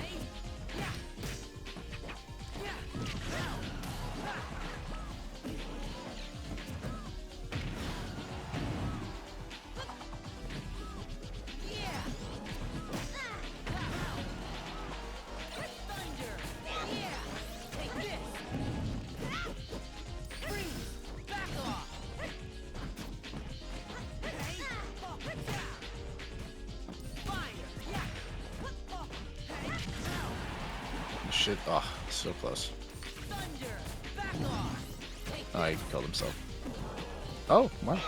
Shit. Oh, so close. Oh, he killed himself. Oh, wow. Wow.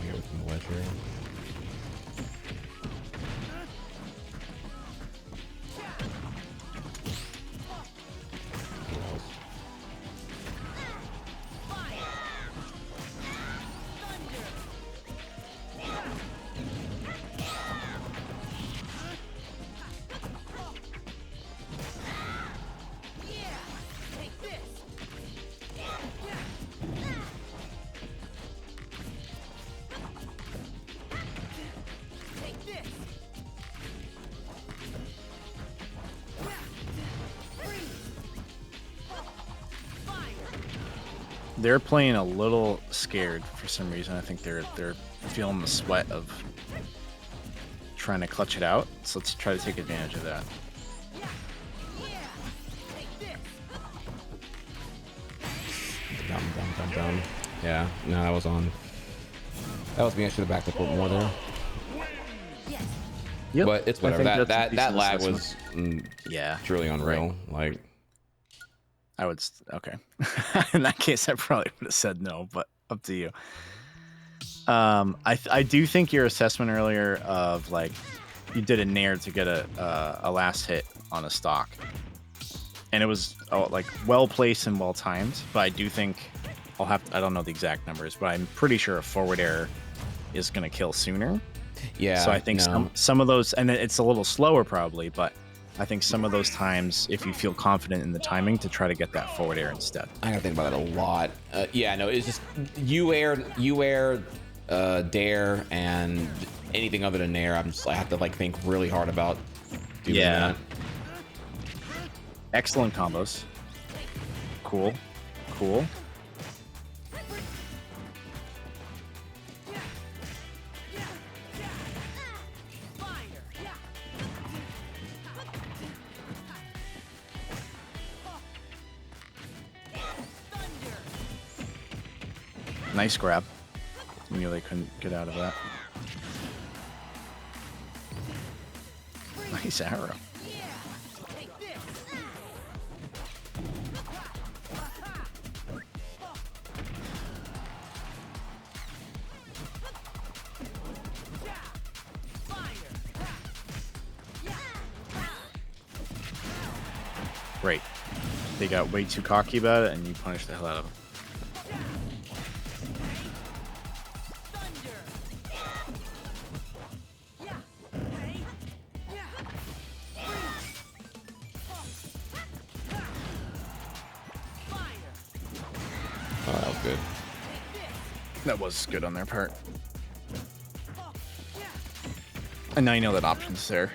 Here with the wedge here. They're playing a little scared for some reason. I think they're feeling the sweat of trying to clutch it out. So let's try to take advantage of that. Dumb. Yeah, no, that was on. That was me. I should have backed up a little more there. Yep. But it's I whatever. think That that's a decent lag assessment. was Yeah. truly unreal. Like, I would. Okay. In that case, I probably would have said no, but up to you. I do think your assessment earlier of like you did a nair to get a last hit on a stock, and it was like well placed and well timed. But I do think I don't know the exact numbers, but I'm pretty sure a forward air is going to kill sooner. yeah. So I think no. some of those, and it's a little slower probably, but I think some of those times, if you feel confident in the timing, to try to get that forward air instead. I gotta think about that a lot. Yeah, no, it's just you air, dare, and anything other than nair. I have to like think really hard about doing that. Excellent combos. Cool. Nice grab. Knew they couldn't get out of that. Nice arrow. Great. They got way too cocky about it, and you punished the hell out of them. Oh, that was good. That was good on their part. And now you know that option's there.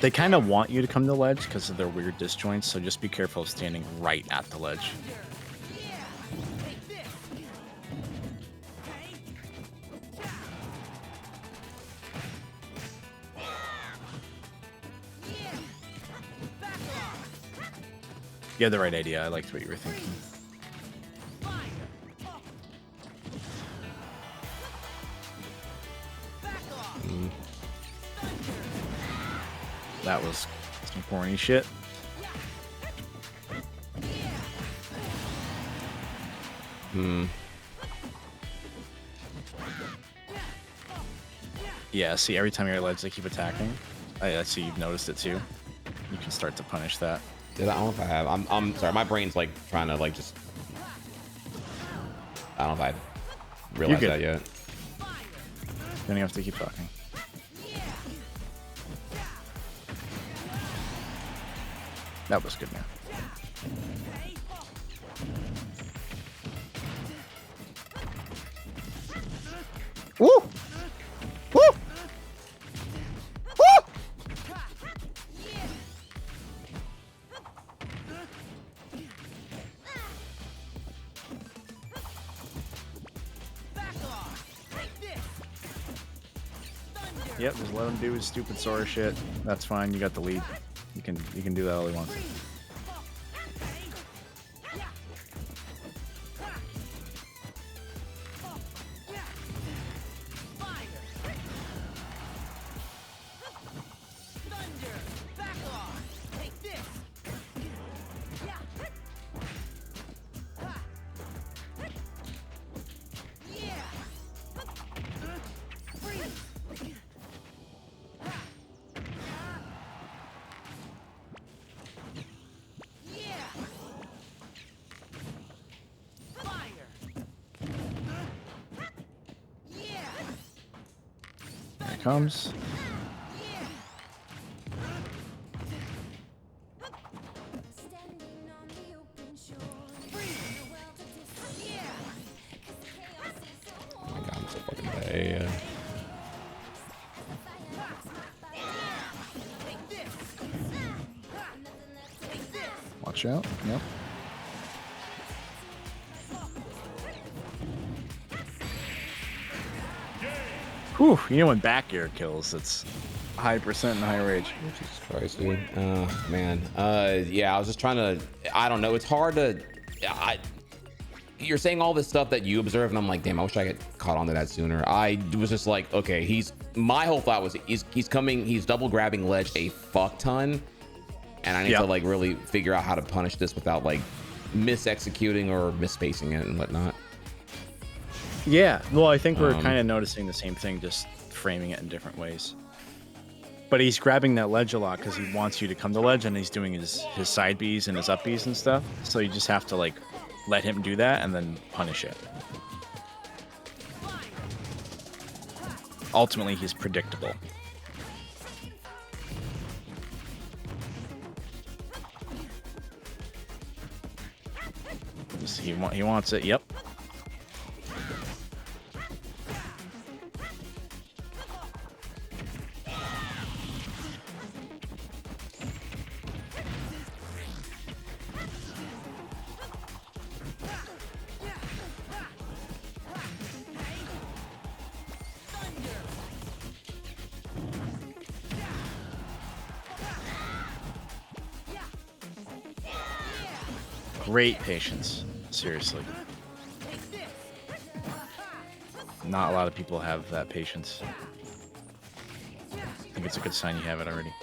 They kind of want you to come to the ledge because of their weird disjoints, so just be careful of standing right at the ledge. You had the right idea. I liked what you were thinking. That was some corny shit. Yeah, see, every time you're at ledge, they keep attacking. I see you've noticed it too. You can start to punish that. Did I don't know if I have. I'm sorry. My brain's like trying to like just. I don't know if I realized that yet. You don't have to keep talking. That was good, man. Woo! Woo! Woo! Yep, just let him do his stupid Sora shit. That's fine. You got the lead. You can do that all he wants. Comes. Oh my god, I'm so fucking bad. Watch out. Yep. Whew, you know when back air kills, it's high percent and high rage. Jesus Christ, dude. Man. Yeah, I was just trying to. I don't know. It's hard to. You're saying all this stuff that you observe, and I'm like, damn, I wish I had caught on to that sooner. I was just like, okay, my whole thought was he's coming, he's double grabbing ledge a fuck ton, and I need to like really figure out how to punish this without like mis-executing or mis-spacing it and whatnot. Yeah, well, I think we're kind of noticing the same thing, just framing it in different ways. But he's grabbing that ledge a lot because he wants you to come to ledge, and he's doing his side Bs and his up Bs and stuff. So you just have to like let him do that and then punish it. Ultimately, he's predictable. He wants it. Yep. Great patience, seriously. Not a lot of people have that patience. I think it's a good sign you have it already.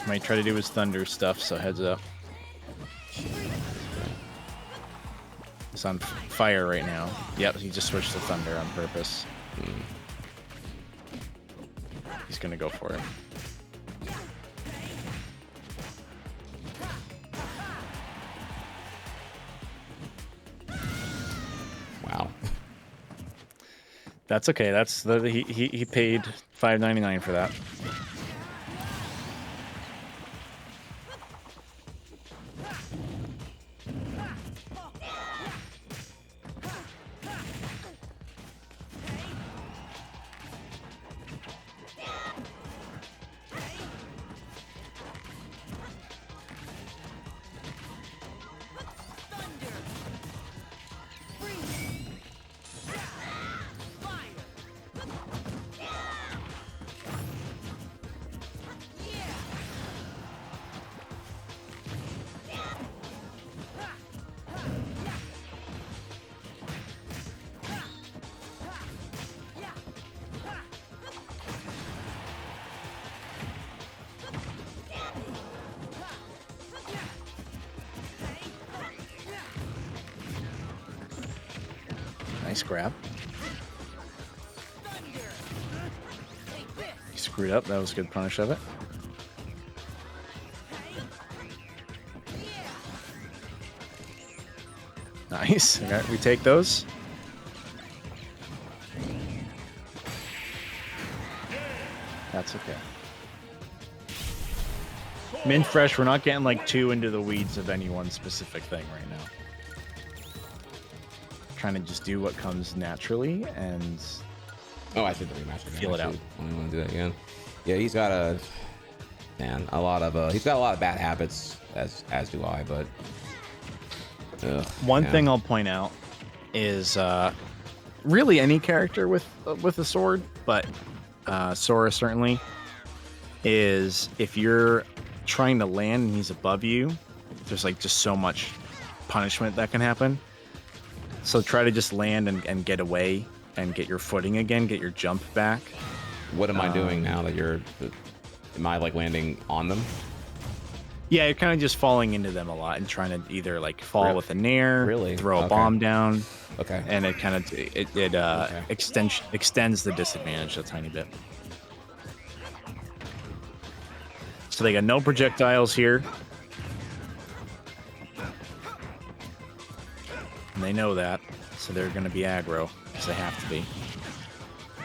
Might try to do his thunder stuff, so heads up. It's on fire right now. Yep, he just switched to thunder on purpose. He's gonna go for it. Wow. That's okay. That's he paid $5.99 for that. Nice grab. He screwed up. That was a good punish of it. Nice. Okay, we take those. That's okay. Mint fresh, we're not getting like too into the weeds of any one specific thing right now. Trying to just do what comes naturally and Oh, I should the rematch again. Feel it out. I want to do that again. Yeah, he's got a lot of he's got a lot of bad habits, as do I. But one thing I'll point out is really any character with a sword, but Sora certainly is if you're trying to land and he's above you, there's like just so much punishment that can happen. So try to just land and get away and get your footing again, get your jump back. What am I doing now that am I like landing on them? Yeah, you're kind of just falling into them a lot and trying to either like fall with a nair, Really? throw a Okay. bomb down, Okay. and it kind of Okay. extends the disadvantage a tiny bit. So they got no projectiles here. And they know that, so they're going to be aggro, because they have to be.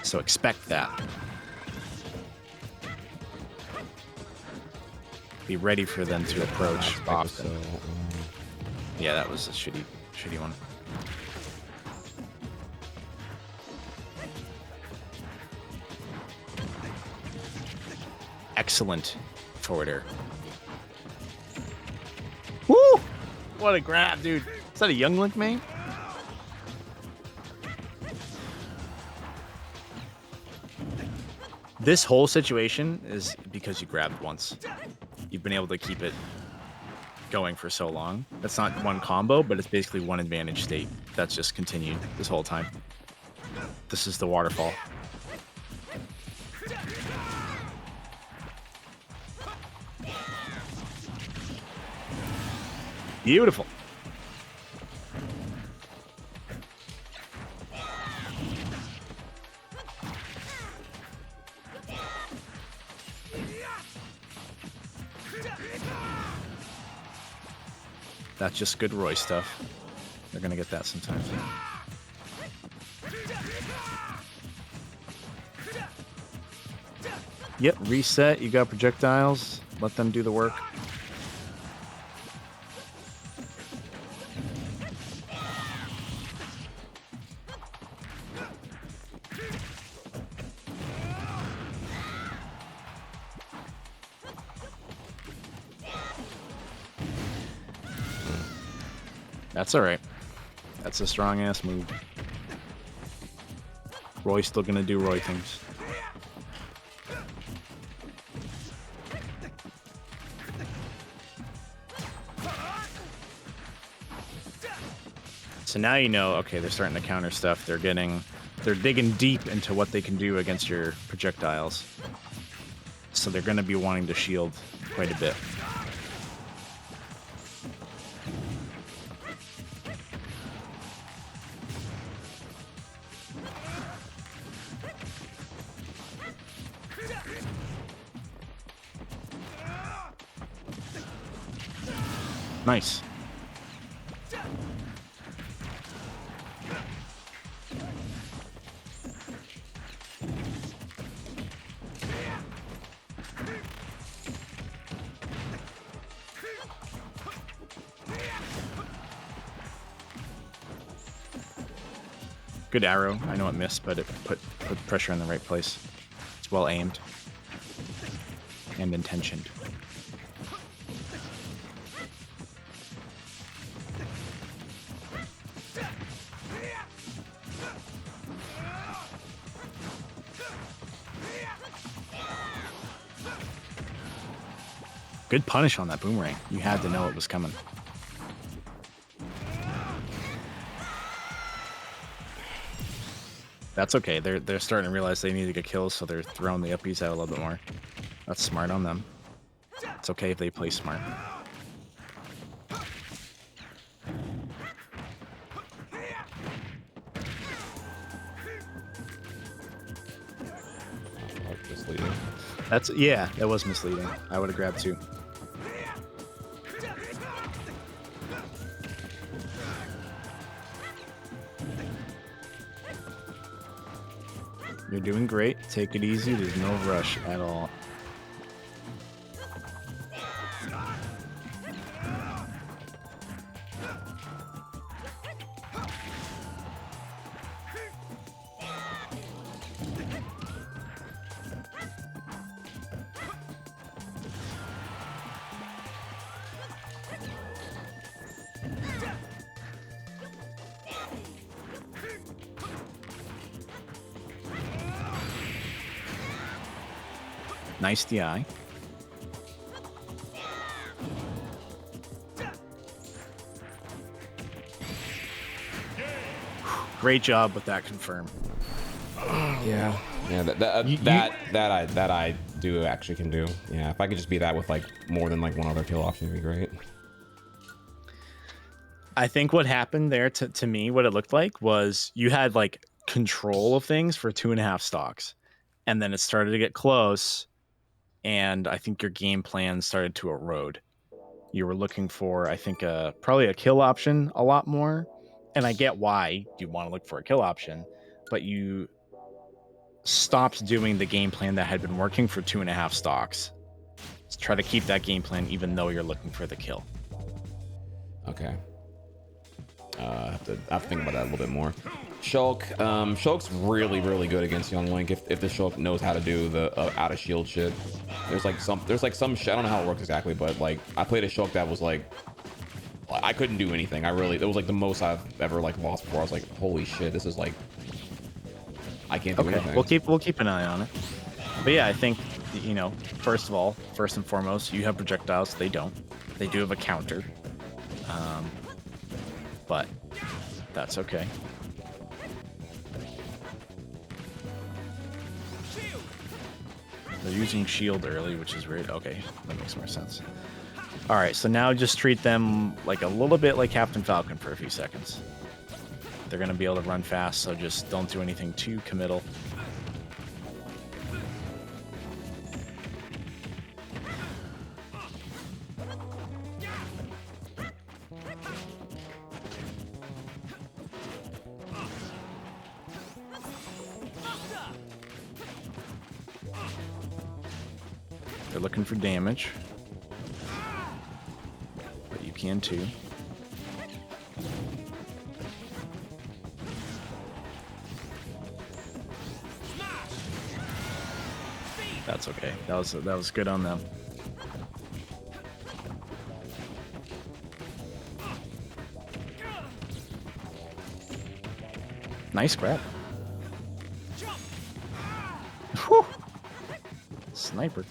So expect that. Be ready for them to approach often. Yeah, that was a shitty one. Excellent forward air. Woo! What a grab, dude. Is that a Young Link main? This whole situation is because you grabbed once. You've been able to keep it going for so long. That's not one combo, but it's basically one advantage state that's just continued this whole time. This is the waterfall. Beautiful. That's just good Roy stuff. They're gonna get that sometimes. Yep, reset. You got projectiles. Let them do the work. That's all right. That's a strong ass move. Roy's still gonna do Roy things. So now you know, okay, they're starting to counter stuff. They're digging deep into what they can do against your projectiles. So they're gonna be wanting to shield quite a bit. Nice. Good arrow. I know it missed, but it put pressure in the right place. It's well aimed and intentioned. Good punish on that boomerang. You had to know it was coming. That's okay. They're starting to realize they need to get kills, so they're throwing the uppies out a little bit more. That's smart on them. It's okay if they play smart. Yeah, that was misleading. I would have grabbed 2. You're doing great. Take it easy. There's no rush at all. Nice DI. Great job with that confirm. Yeah, that I do actually can do. Yeah, if I could just be that with like more than like one other kill option, would be great. I think what happened there to me, what it looked like was you had like control of things for 2.5 stocks, and then it started to get close, and I think your game plan started to erode. You were looking for, I think, probably a kill option a lot more, and I get why you want to look for a kill option, but you stopped doing the game plan that had been working for 2.5 stocks. Let's try to keep that game plan even though you're looking for the kill. Okay. I have to think about that a little bit more. Shulk, Shulk's really good against Young Link if the Shulk knows how to do the out of shield shit. There's some shit, I don't know how it works exactly, but like I played a Shulk that was like I couldn't do anything. It was like the most I've ever like lost before. I was like, holy shit, this is like I can't do anything. We'll keep an eye on it. But yeah, I think, you know, first and foremost, you have projectiles. They don't. They do have a counter. But that's okay. They're using shield early, which is weird. Okay, that makes more sense. All right, so now just treat them like a little bit like Captain Falcon for a few seconds. They're going to be able to run fast, so just don't do anything too committal. They're looking for damage, but you can too. That's okay. That was good on them. Nice grab. Whew. Sniper.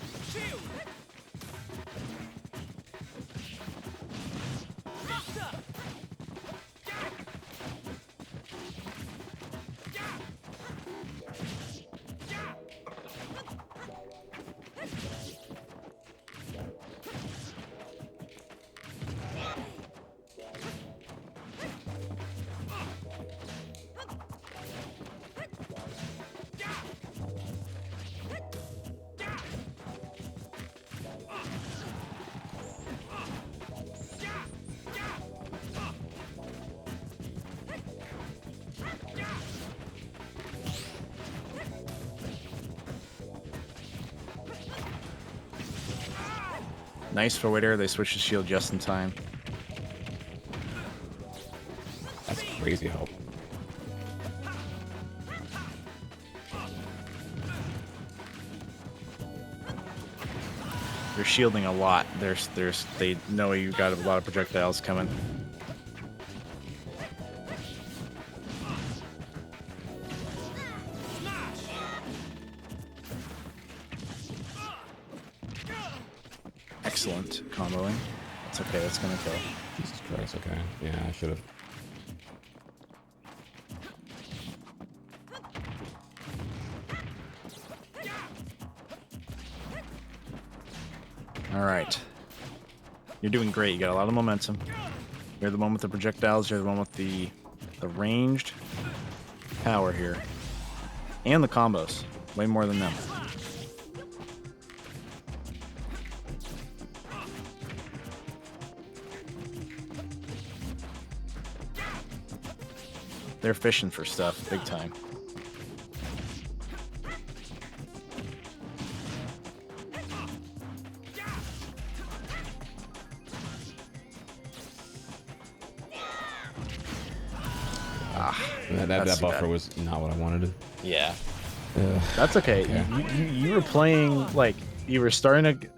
Nice for Witter. They switched the shield just in time. That's crazy help. They're shielding a lot. They know you got a lot of projectiles coming. Excellent comboing. That's okay. That's gonna kill. Jesus Christ. Okay. Yeah, I should have. All right. You're doing great. You got a lot of momentum. You're the one with the projectiles. You're the one with the ranged power here. And the combos. Way more than them. They're fishing for stuff big time. That That's too buffer bad. was not what I wanted. Yeah. That's okay. You were playing like you were starting to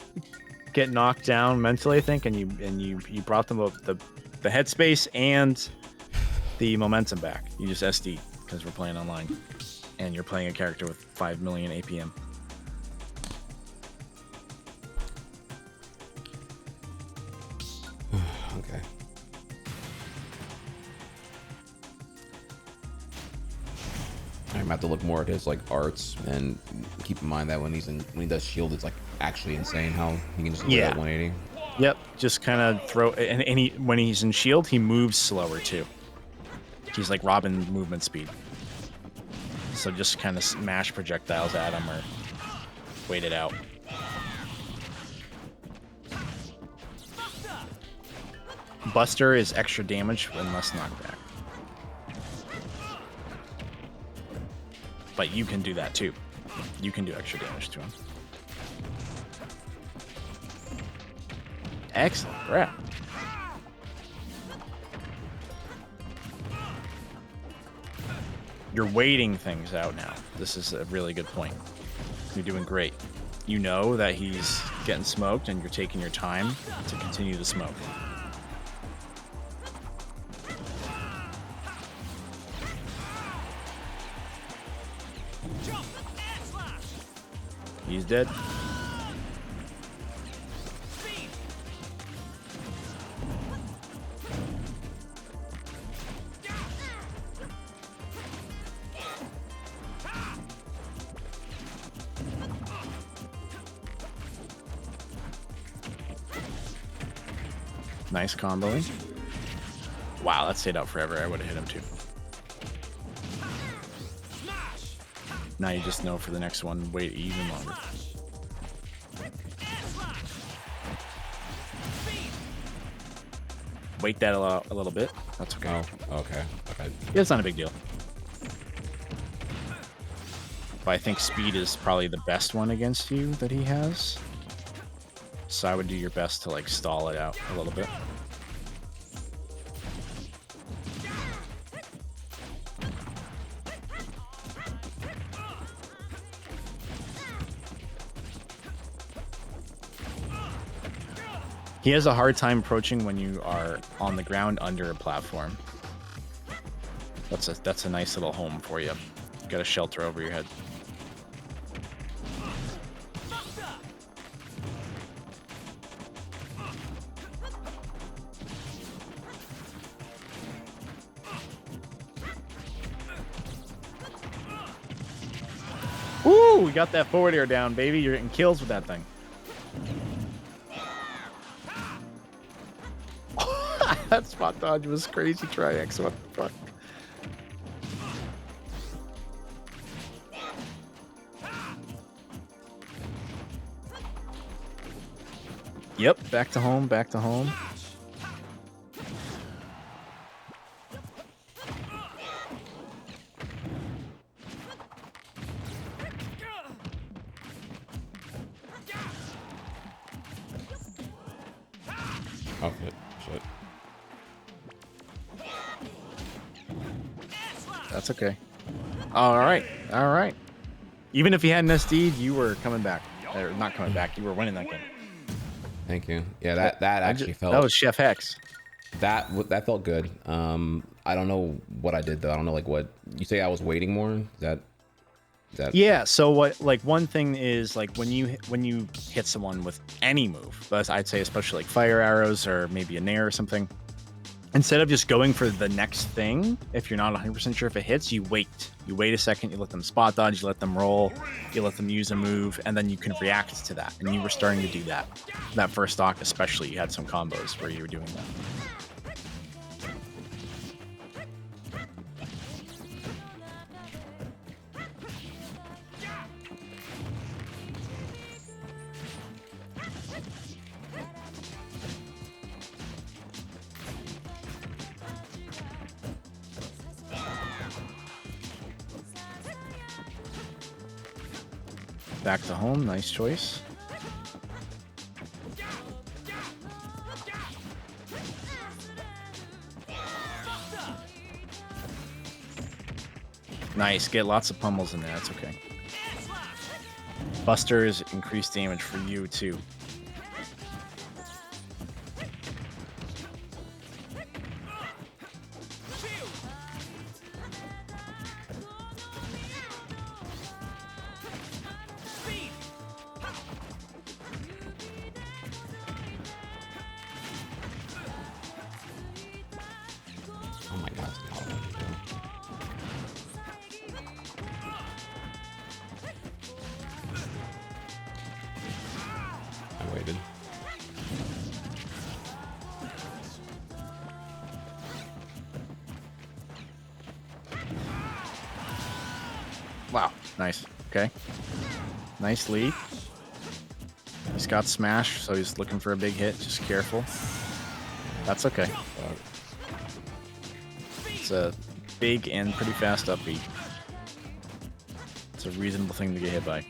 get knocked down mentally, I think, and you brought them up the headspace and the momentum back. You just SD because we're playing online, and you're playing a character with 5 million APM. Okay. I'm gonna have to look more at his like arts and keep in mind that when he does shield, it's like actually insane how he can just do that 180. Yep, just kind of throw and he when he's in shield, he moves slower too. He's like Robin movement speed. So just kind of smash projectiles at him or wait it out. Buster is extra damage and less knockback. But you can do that too. You can do extra damage to him. Excellent. Crap. You're waiting things out now. This is a really good point. You're doing great. You know that he's getting smoked and you're taking your time to continue the smoke. He's dead. Nice comboing. Wow, that stayed out forever. I would have hit him too. Now you just know for the next one, wait even longer. Wait that a little bit. That's okay. Oh, okay. Okay. Yeah, it's not a big deal. But I think speed is probably the best one against you that he has. So I would do your best to like stall it out a little bit. He has a hard time approaching when you are on the ground under a platform. That's a nice little home for you. You got a shelter over your head. Woo! We got that forward air down, baby. You're getting kills with that thing. That spot dodge was crazy, Trihex. What the fuck? Yep, back to home, back to home. Oh, shit. That's okay. All right, all right. Even if you had an SD, you were coming back. Or not coming back, you were winning that game. Thank you. Yeah, that actually felt. That was Chef Hex. That felt good. I don't know what I did though. I don't know like what you say. I was waiting more. Is that Yeah. So what? Like one thing is like when you hit someone with any move, but I'd say especially like fire arrows or maybe a nair or something. Instead of just going for the next thing, if you're not 100% sure if it hits, you wait. You wait a second, you let them spot dodge, you let them roll, you let them use a move, and then you can react to that. And you were starting to do that. That first stock especially, you had some combos where you were doing that. back to home. Nice choice. Nice. Get lots of pummels in there. That's okay. Busters increase damage for you too. Oh my god. It's not what I can do. I waited. Wow. Nice. Okay. Nice lead. He's got smash, so he's looking for a big hit. Just careful. That's okay. It's a big and pretty fast upbeat. It's a reasonable thing to get hit by.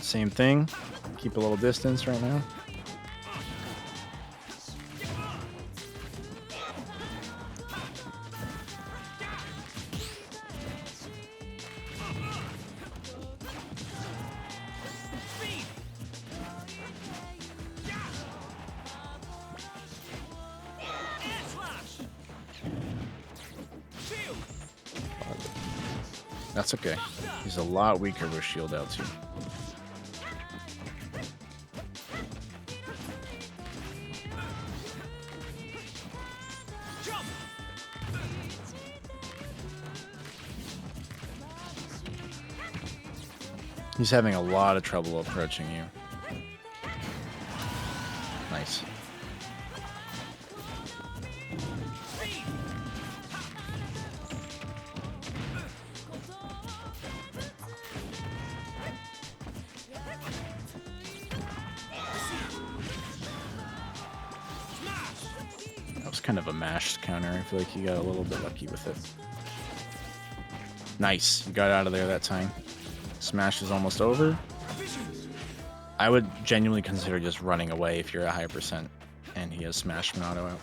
Same thing. Keep a little distance right now. That's okay. He's a lot weaker with shield out too. He's having a lot of trouble approaching you. Nice. That was kind of a mashed counter. I feel like you got a little bit lucky with it. Nice. You got out of there that time. Smash is almost over. I would genuinely consider just running away if you're at a high percent and he has Smash Monado out.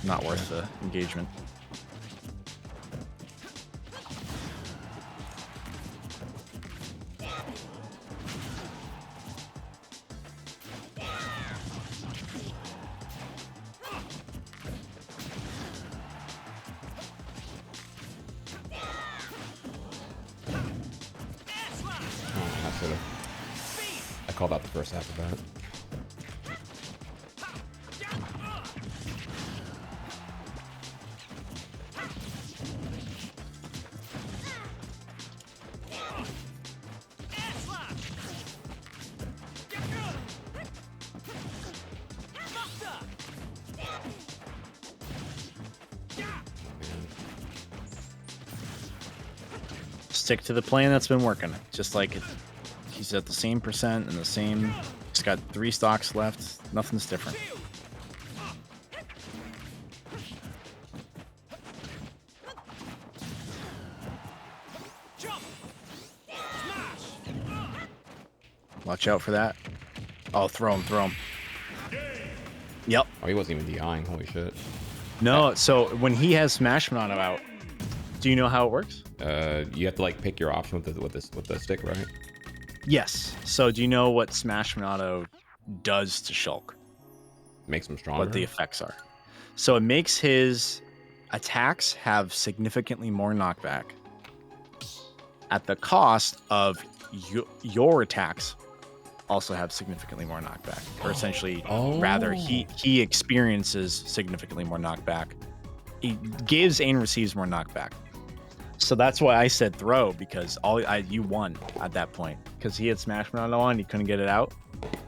Not worth the engagement. I called out the first half of that. Stick to the plan that's been working. Just like it, he's at the same percent and the same. He's got 3 stocks left. Nothing's different. Watch out for that. Oh, throw him. Yep. Oh, he wasn't even DIing. Holy shit. No, so when he has Smash Monado out, do you know how it works? You have to like pick your option with the stick, right? Yes. So do you know what Smash Monado does to Shulk? Makes him stronger. What the effects are. So it makes his attacks have significantly more knockback at the cost of your attacks also have significantly more knockback, or essentially, rather, he experiences significantly more knockback. He gives and receives more knockback. So that's why I said throw, because you won at that point, because he had Smash Monado on, he couldn't get it out.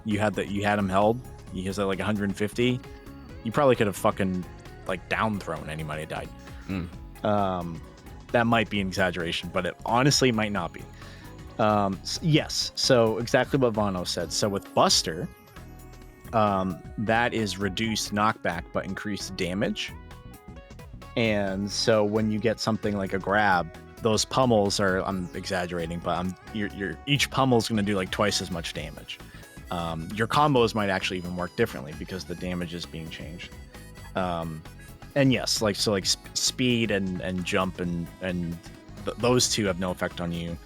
You had him held. He has like 150. You probably could have fucking like down thrown anybody that died. That might be an exaggeration, but it honestly might not be. Yes, so exactly what Vano said. So with Buster, that is reduced knockback but increased damage. And so when you get something like a grab, those pummels are, I'm exaggerating, but each pummel is going to do like twice as much damage. Your combos might actually even work differently because the damage is being changed. And yes, like speed and jump and those two have no effect on you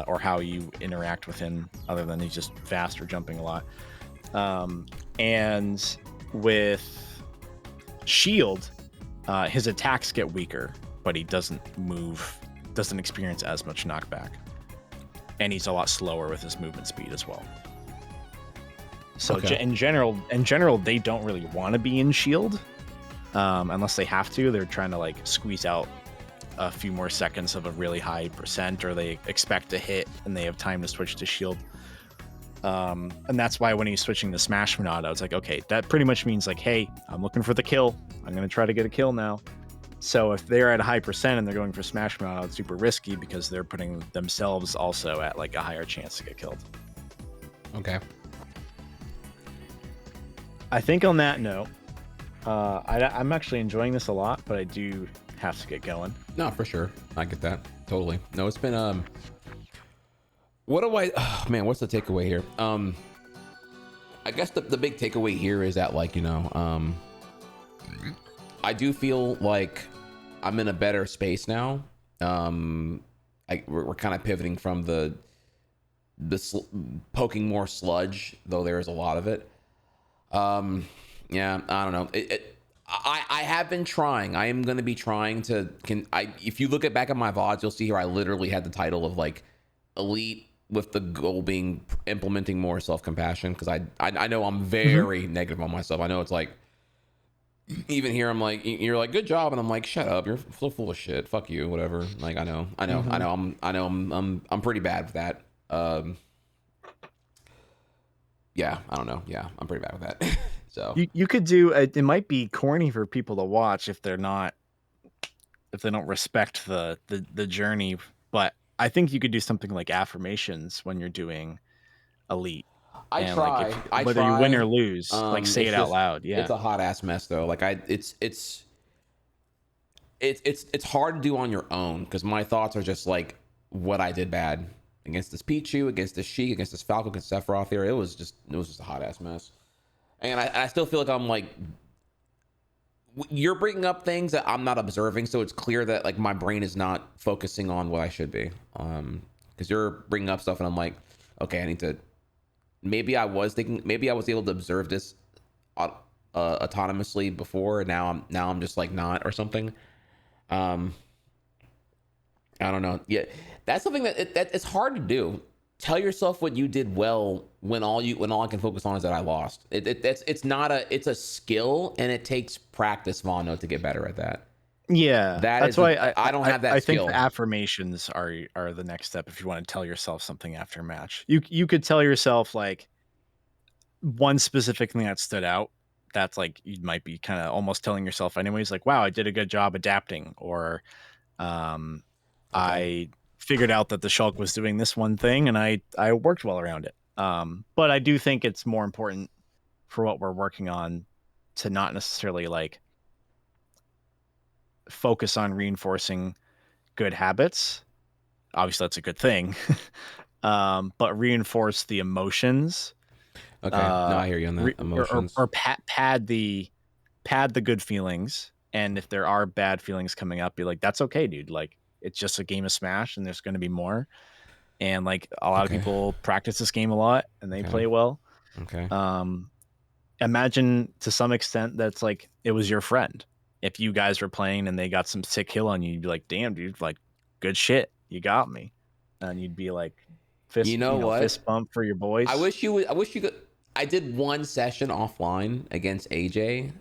or how you interact with him, other than he's just fast or jumping a lot. And with Shield, his attacks get weaker, but he doesn't experience as much knockback, and he's a lot slower with his movement speed as well. So in general, they don't really want to be in Shield, unless they have to. They're trying to like squeeze out a few more seconds of a really high percent, or they expect to hit and they have time to switch to Shield. And that's why when he's switching to Smash Monado, it's like, okay, that pretty much means like, hey, I'm looking for the kill. I'm going to try to get a kill now. So if they're at a high percent and they're going for Smash Monado, it's super risky because they're putting themselves also at like a higher chance to get killed. Okay. I think on that note, I'm actually enjoying this a lot, but I do have to get going. No, for sure. I get that. Totally. No, it's been, what's the takeaway here? I guess the big takeaway here is that, like, I do feel like I'm in a better space now. We're kind of pivoting from the poking more sludge, though there is a lot of it. Yeah, I don't know. I have been trying. I am going to be trying to. If you look back at my VODs, you'll see here I literally had the title of like Elite, with the goal being implementing more self-compassion, because I know I'm very negative on myself. I know it's like, even here I'm like, you're like, good job, and I'm like, shut up, you're so full of shit, fuck you, whatever. Like, I know I'm pretty bad with that. Yeah, I don't know. Yeah, I'm pretty bad with that. So you could do it might be corny for people to watch if they don't respect the journey, but I think you could do something like affirmations when you're doing Elite. I try. Whether you win or lose, like say it out loud. Yeah, it's a hot ass mess though. Like it's hard to do on your own, because my thoughts are just like what I did bad against this Pichu, against this Sheik, against this Falco, against Sephiroth here. It was just a hot ass mess. And I still feel like I'm like, you're bringing up things that I'm not observing, so it's clear that like my brain is not focusing on what I should be. Because you're bringing up stuff and I'm like, okay, I need to. Maybe I was able to observe this autonomously before, and now I'm just like not, or something. I don't know. Yeah, that's something that it's hard to do. Tell yourself what you did well when all I can focus on is that I lost. It's a skill, and it takes practice, Vano, to get better at that. Yeah, that's why I don't have that skill. I think affirmations are the next step if you want to tell yourself something after a match. You could tell yourself like one specific thing that stood out. That's like, you might be kind of almost telling yourself anyways, like, wow, I did a good job adapting, or I figured out that the Shulk was doing this one thing and I worked well around it. But I do think it's more important for what we're working on to not necessarily like focus on reinforcing good habits. Obviously that's a good thing. But reinforce the emotions. Okay. No, I hear you on that. Emotions. Or pad the good feelings. And if there are bad feelings coming up, be like, that's okay, dude. Like, it's just a game of Smash and there's going to be more. And like a lot of people practice this game a lot and they play well. Okay. Imagine to some extent that's like, it was your friend. If you guys were playing and they got some sick kill on you, you'd be like, damn, dude, like, good shit. You got me. and you'd be like You know what? fist bump for your boys. I wish you could. I did one session offline against AJ.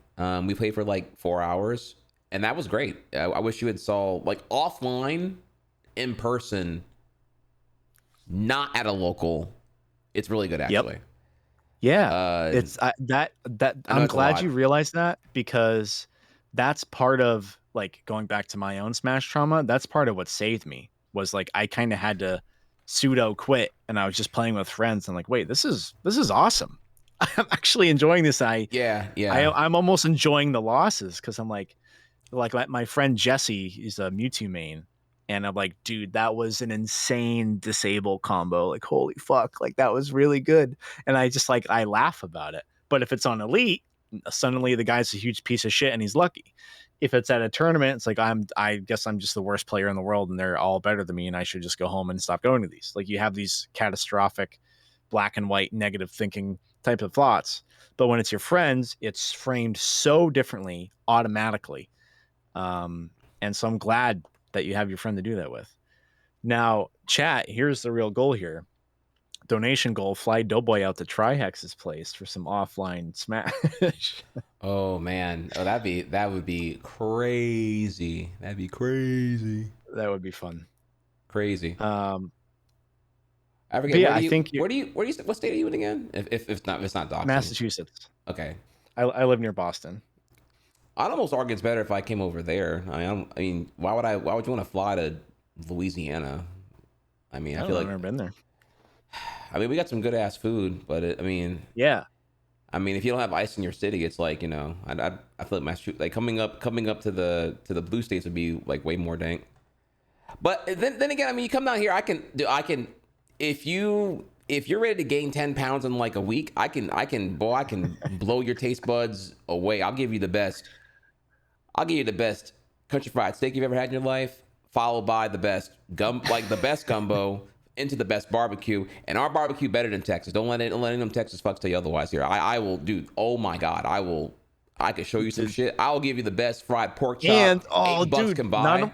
We played for like 4 hours, and that was great. I wish you had saw like offline, in person, not at a local. It's really good actually. Yeah, it's that I'm it's a glad lot. you realized that, because that's part of, like, going back to my own Smash trauma. That's part of what saved me, was like I kind of had to pseudo quit, and I was just playing with friends and like, wait, this is awesome. I'm actually enjoying this. Yeah. I'm almost enjoying the losses, because I'm like my friend Jesse is a Mewtwo main, and I'm like, dude, that was an insane disable combo. Like, holy fuck, like that was really good. And I just like I laugh about it. But if it's on Elite, suddenly the guy's a huge piece of shit and he's lucky. If it's at a tournament, it's like I guess I'm just the worst player in the world and they're all better than me and I should just go home and stop going to these. Like, you have these catastrophic black and white negative thinking type of thoughts. But when it's your friends, it's framed so differently automatically. And so I'm glad that you have your friend to do that with. Now, chat, here's the real goal here. Donation goal: fly Doeboy out to Trihex's place for some offline Smash. Oh man. Oh, that would be crazy. That'd be crazy. That would be fun. Crazy. I forget. But yeah, Where do I you, think what state are you in again? If it's not doxing. Massachusetts. Okay. I live near Boston. I'd almost argue it's better if I came over there. I mean, why would you want to fly to Louisiana? I mean, I feel like I've never been there. I mean, we got some good ass food, but Yeah. I mean, if you don't have ice in your city, it's like, I feel like Massachusetts, like coming up to the blue states would be like way more dank. But then again, I mean, you come down here, I can if you're ready to gain 10 pounds in like a week, I can blow your taste buds away. I'll give you the best country fried steak you've ever had in your life, followed by the best gumbo into the best barbecue. And our barbecue better than Texas. Don't let any of them Texas fucks tell you otherwise here. I will, dude. Oh my God. I could show you some shit. I will give you the best fried pork chop. And $8 dude, can buy. Not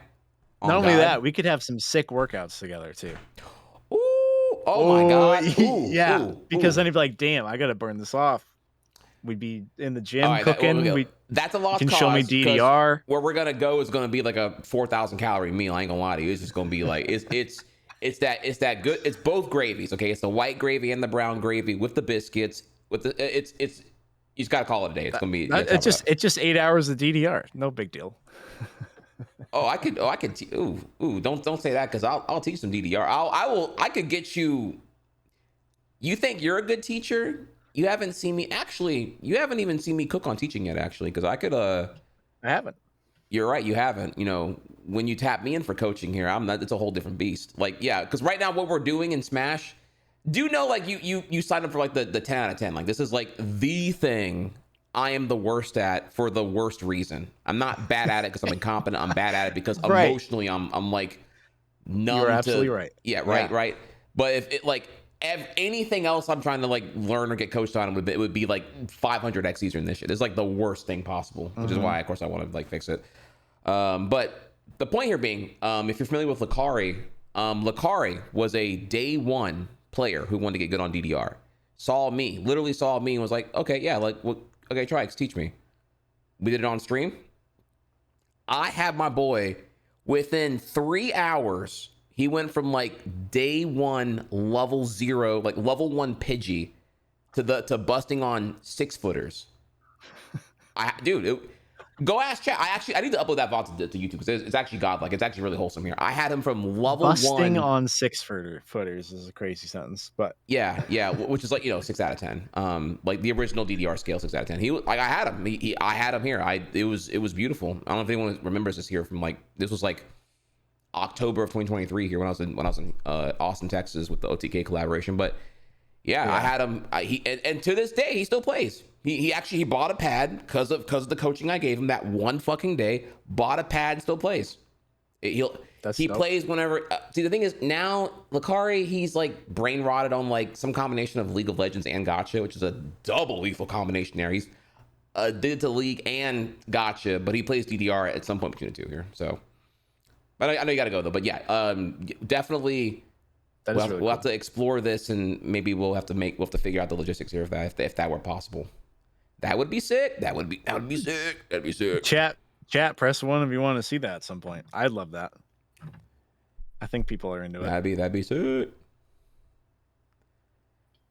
only that, we could have some sick workouts together too. Ooh, oh my God. Ooh, yeah. ooh, because ooh. then you'd be like, damn, I gotta burn this off. We'd be in the gym All right, cooking. that's a lost you can cause. show me DDR. Where we're gonna go is gonna be like a 4,000 calorie meal. I ain't gonna lie to you. It's just gonna be like it's that good. It's both gravies. Okay, it's the white gravy and the brown gravy with the biscuits. With the it's you just gotta call it a day. It's gonna be. It's just 8 hours of DDR. No big deal. I could. Don't say that, because I'll teach some DDR. I could get you. You think you're a good teacher? You haven't seen me actually. You haven't even seen me cook on teaching yet, actually, because I could. I haven't. You're right. You haven't. When you tap me in for coaching here, I'm not. It's a whole different beast. Like, yeah, because right now what we're doing in Smash, do you know, like you signed up for like the 10 out of 10. Like, this is like the thing I am the worst at for the worst reason. I'm not bad at it because I'm incompetent. I'm bad at it because Right. emotionally I'm like numb. You're absolutely right. Yeah, right. But if it like anything else I'm trying to like learn or get coached on, it would be like 500x easier than this shit. It's like the worst thing possible, which is why, of course, I want to like fix it. But the point here being, if you're familiar with Lakari, Lakari was a day one player who wanted to get good on DDR. Literally saw me and was like, okay, yeah, like, okay, Trihex, teach me. We did it on stream. I had my boy within 3 hours. He went from like day one, level 0, like level 1 Pidgey to busting on 6-footers. Go ask chat. I need to upload that VOD to YouTube because it's actually godlike. It's actually really wholesome here. I had him from level 1. Busting on 6-footers is a crazy sentence, but yeah, which is like 6 out of 10. Like the original DDR scale, 6 out of 10. He like I had him. I had him here. It was beautiful. I don't know if anyone remembers this here from like this was like October of 2023 here when I was in Austin, Texas with the OTK collaboration. But yeah. I had him. And to this day he still plays. He bought a pad because of the coaching I gave him that one fucking day. Bought a pad and still plays. He plays whenever. See, the thing is now Lakari, he's like brain rotted on like some combination of League of Legends and Gacha, which is a double lethal combination there. He's did it to League and Gacha, but he plays DDR at some point between the two here. So, but I know you got to go though. But yeah, definitely That we'll is have, really we'll cool. have to explore this, and maybe we'll have to figure out the logistics here if that were possible. That would be sick. That would be sick. That'd be sick. Chat, press 1 if you want to see that at some point. I'd love that. I think people are into it. That'd be sick.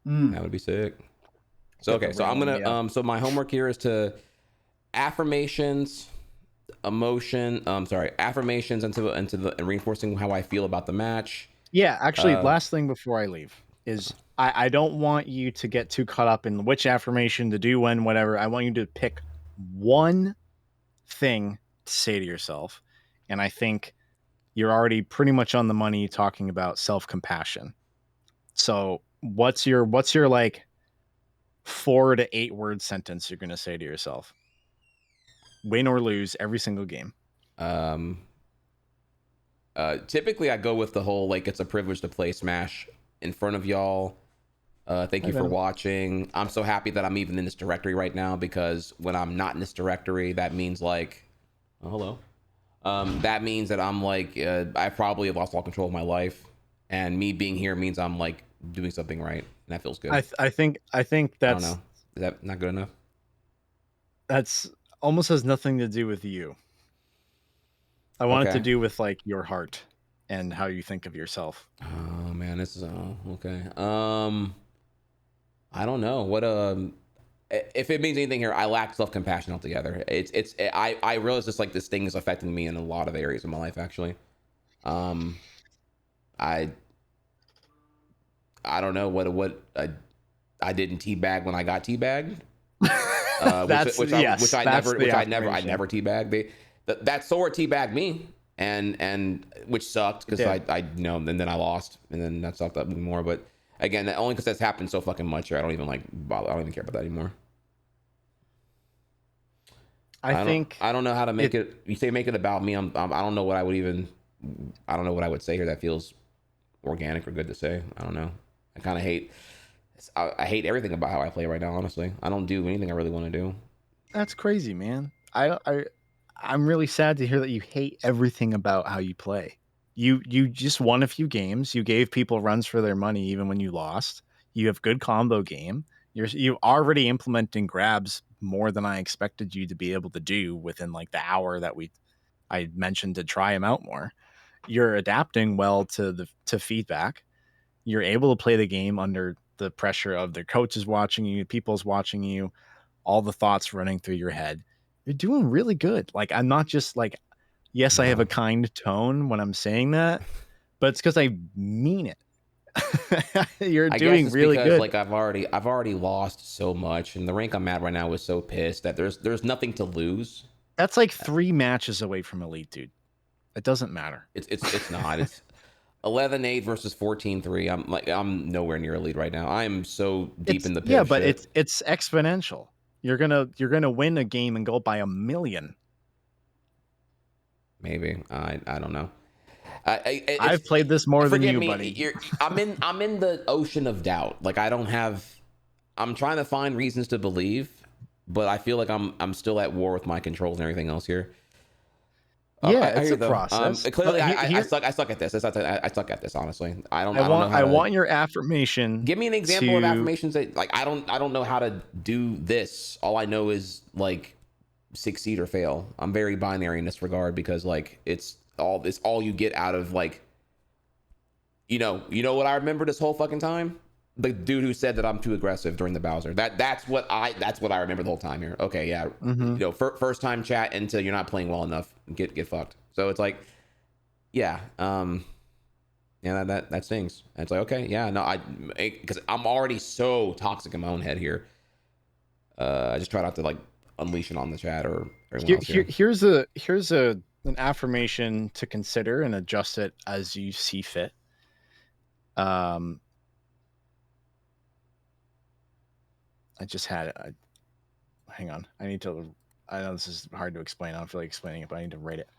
That would be sick. So okay, so I'm gonna so my homework here is to affirmations, affirmations into the and reinforcing how I feel about the match. Yeah, actually, last thing before I leave is I don't want you to get too caught up in which affirmation to do when, whatever. I want you to pick one thing to say to yourself. And I think you're already pretty much on the money talking about self-compassion. So what's your like 4 to 8 word sentence you're going to say to yourself? Win or lose every single game. Typically I go with the whole, like, it's a privilege to play Smash in front of y'all. Thank you for watching. I'm so happy that I'm even in this directory right now, because when I'm not in this directory, that means like, oh, hello. That means that I'm like, I probably have lost all control of my life, and me being here means I'm like doing something right, and that feels good. I think that's, I don't know. Is that not good enough? That's almost has nothing to do with you. I want it to do with like your heart and how you think of yourself. Oh man, this is okay. I don't know what if it means anything here. I lack self-compassion altogether. I realize just like this thing is affecting me in a lot of areas of my life actually. I don't know what I didn't teabag when I got teabagged. Which I never teabagged. That sword teabagged me, and which sucked because I know, and then I lost, and then that sucked up more. But again, only because that's happened so fucking much here, I don't even like bother. I don't even care about that anymore. I don't know how to make it. You say make it about me. I don't know what I would even. I don't know what I would say here that feels organic or good to say. I don't know. I kind of hate. I hate everything about how I play right now. Honestly, I don't do anything I really want to do. That's crazy, man. I'm really sad to hear that you hate everything about how you play. You just won a few games. You gave people runs for their money even when you lost. You have good combo game. You're already implementing grabs more than I expected you to be able to do within like the hour that I mentioned to try them out more. You're adapting well to feedback. You're able to play the game under the pressure of the coaches watching you, people's watching you, all the thoughts running through your head. You're doing really good. Like, I'm not just like, yes, I have a kind tone when I'm saying that, but it's because I mean it. You're doing really good. Like I've already lost so much, and the rank I'm at right now is so pissed that there's nothing to lose. That's like 3 matches away from Elite, dude. It doesn't matter. It's not. It's 11-8 versus 14-3. I'm nowhere near Elite right now. I'm so deep in the pit. Yeah, but it's exponential. You're gonna win a game and go by 1 million. Maybe I don't know. I've played this more than you, buddy. I'm in the ocean of doubt. Like I'm trying to find reasons to believe, but I feel like I'm still at war with my controls and everything else here. Yeah, it's a process. Clearly, I suck at this. I suck at this. Honestly, I don't. I want your affirmation. Give me an example of affirmations that like I don't know how to do this. All I know is like succeed or fail. I'm very binary in this regard because like it's all you get out of like. You know what I remember this whole fucking time? The dude who said that I'm too aggressive during the Bowser. That's what I remember the whole time here. Okay, yeah. Mm-hmm. First time chat until you're not playing well enough. Get fucked. So it's like, yeah, that stings. And it's like, okay, yeah, no, because I'm already so toxic in my own head here. I just try not to like unleash it on the chat or everyone else. Here's an affirmation to consider and adjust it as you see fit. I just had it. Hang on. I know this is hard to explain. I don't feel like explaining it, but I need to write it.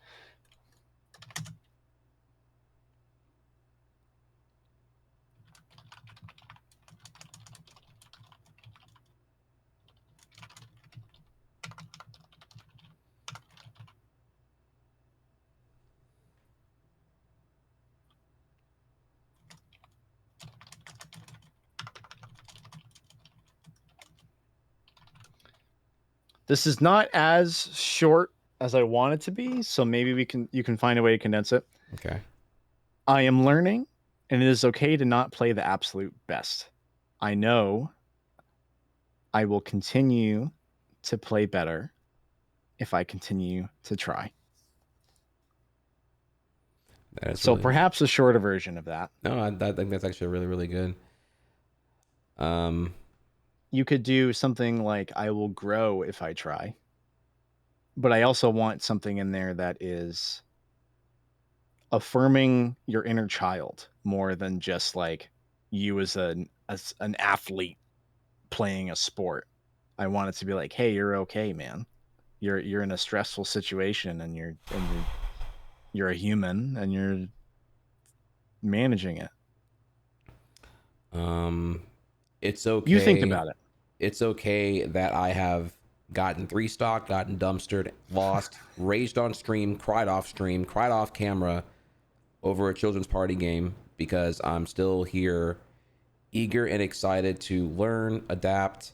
This is not as short as I want it to be, so maybe you can find a way to condense it. Okay. I am learning, and it is okay to not play the absolute best. I know I will continue to play better if I continue to try. That is So really, perhaps a shorter version of that. no, I think that's actually really, really good. You could do something like I will grow if I try. But I also want something in there that is affirming your inner child more than just like you as an athlete playing a sport. I want it to be like, hey, you're okay, man. You're in a stressful situation and you're a human and you're managing it. It's okay. You think about it. It's okay that I have gotten 3-stock, gotten dumpstered, lost, raged on stream, cried off camera over a children's party game because I'm still here, eager and excited to learn, adapt,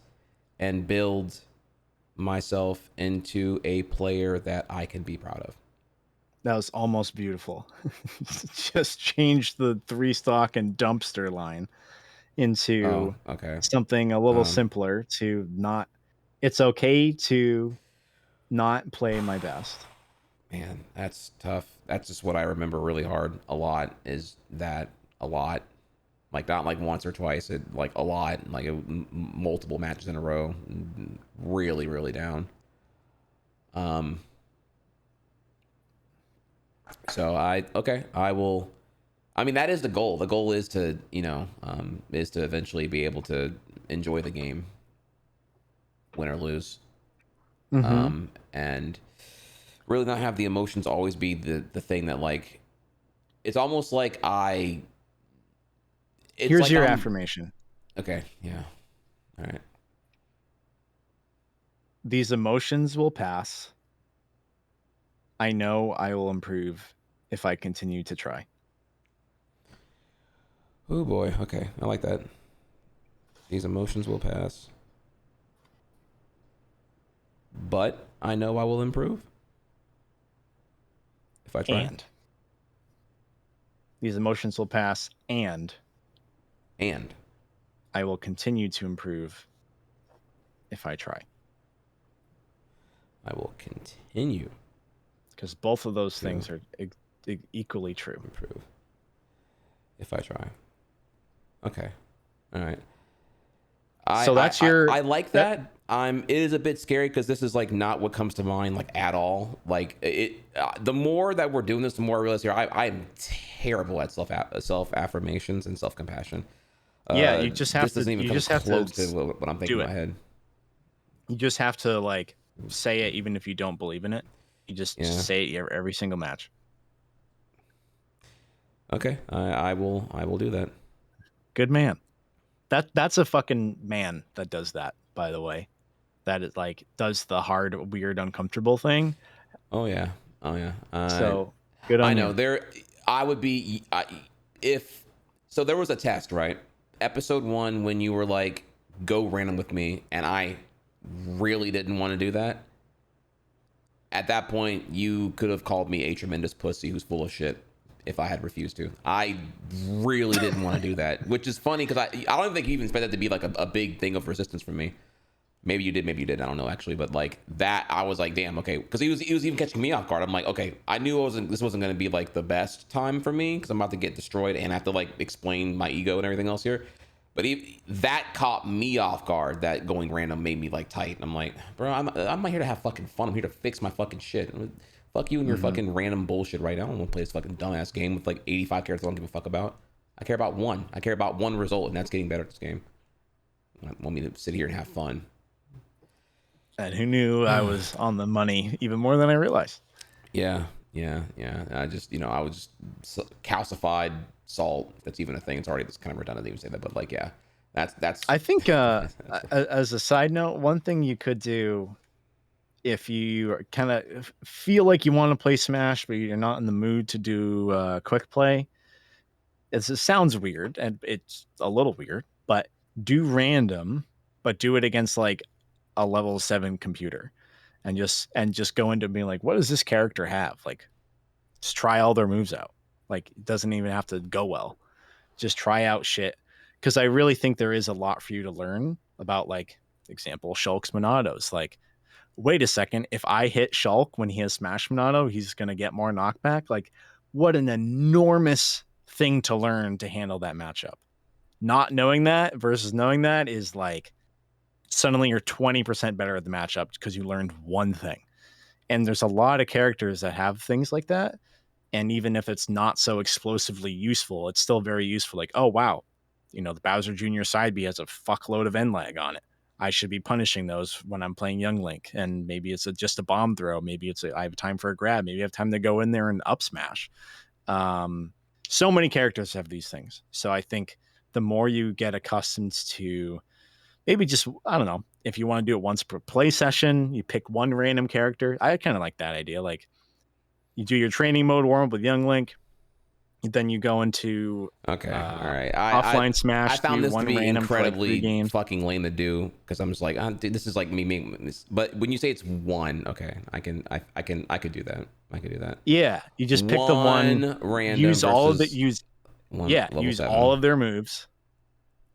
and build myself into a player that I can be proud of. That was almost beautiful. Just change the 3-stock and dumpster line into Okay. something a little simpler to not. It's okay to not play my best. Man, that's tough. That's just what I remember really hard. A lot is that a lot, like not like once or twice. It like a lot, like multiple matches in a row. Really, really down. So I will. I mean, that is the goal. The goal is to, is to eventually be able to enjoy the game, win or lose, and really not have the emotions always be the thing that like. It's almost like Here's like your affirmation. Okay. Yeah. All right. These emotions will pass. I know I will improve if I continue to try. Oh boy. Okay. I like that. These emotions will pass. But I know I will improve if I try. And these emotions will pass, and I will continue to improve if I try. I will continue. Because both of those things are equally true. Improve if I try. Okay. All right. So that's I like that. It is a bit scary because this is like not what comes to mind like at all. Like the more that we're doing this, the more I realize here I'm terrible at self affirmations and self compassion. Yeah, you just have this to. doesn't even You come just have close to to what I'm thinking in my head. You just have to like say it, even if you don't believe in it. You just say it every single match. Okay, I will do that. Good man. That's a fucking man that does that. By the way, that is like does the hard, weird, uncomfortable thing. Oh yeah. So good on I know you. there. I would be if so. There was a test, right? Episode 1 when you were like, "Go random with me," and I really didn't want to do that. At that point, you could have called me a tremendous pussy who's full of shit if I had refused to. I really didn't want to do that, which is funny because I don't think you even expect that to be like a big thing of resistance from me. Maybe you did, maybe you didn't. I don't know actually, but like that, I was like, damn, okay, because he was even catching me off guard. I'm like, okay, I knew this wasn't going to be like the best time for me because I'm about to get destroyed and I have to like explain my ego and everything else here. But that caught me off guard. That going random made me like tight. I'm like, bro, I'm not here to have fucking fun. I'm here to fix my fucking shit. Fuck you and your fucking random bullshit, right? I don't want to play this fucking dumbass game with like 85 characters I don't give a fuck about. I care about one. I care about one result, and that's getting better at this game. I want me to sit here and have fun. And who knew I was on the money even more than I realized? Yeah. I just, I was just calcified salt. That's even a thing. It's already just kind of redundant to even say that, but like, yeah, that's. I think as a side note, one thing you could do if you kind of feel like you want to play Smash, but you're not in the mood to do quick play. It sounds weird, and it's a little weird, but do random, but do it against like a level 7 computer. and just go into being like, what does this character have? Like, just try all their moves out. Like, it doesn't even have to go well. Just try out shit. Because I really think there is a lot for you to learn about, like, example, Shulk's Monados. Like, wait a second, if I hit Shulk when he has Smash Monado, he's going to get more knockback. Like, what an enormous thing to learn to handle that matchup. Not knowing that versus knowing that is like, suddenly you're 20% better at the matchup because you learned one thing. And there's a lot of characters that have things like that. And even if it's not so explosively useful, it's still very useful. Like, oh, wow, the Bowser Jr. side B has a fuckload of end lag on it. I should be punishing those when I'm playing Young Link. And maybe it's just a bomb throw. Maybe I have time for a grab. Maybe I have time to go in there and up smash. So many characters have these things. So I think the more you get accustomed to maybe just, I don't know, if you want to do it once per play session, you pick one random character. I kind of like that idea. Like, you do your training mode warm up with Young Link, then you go into All right. offline Smash. I found this to be incredibly games. fucking lame to do because I'm just like, dude, this is like me making this. But when you say it's one, okay, I could do that. I could do that. Yeah, you just pick the one random. Use all of it. Use Use 7. All of their moves,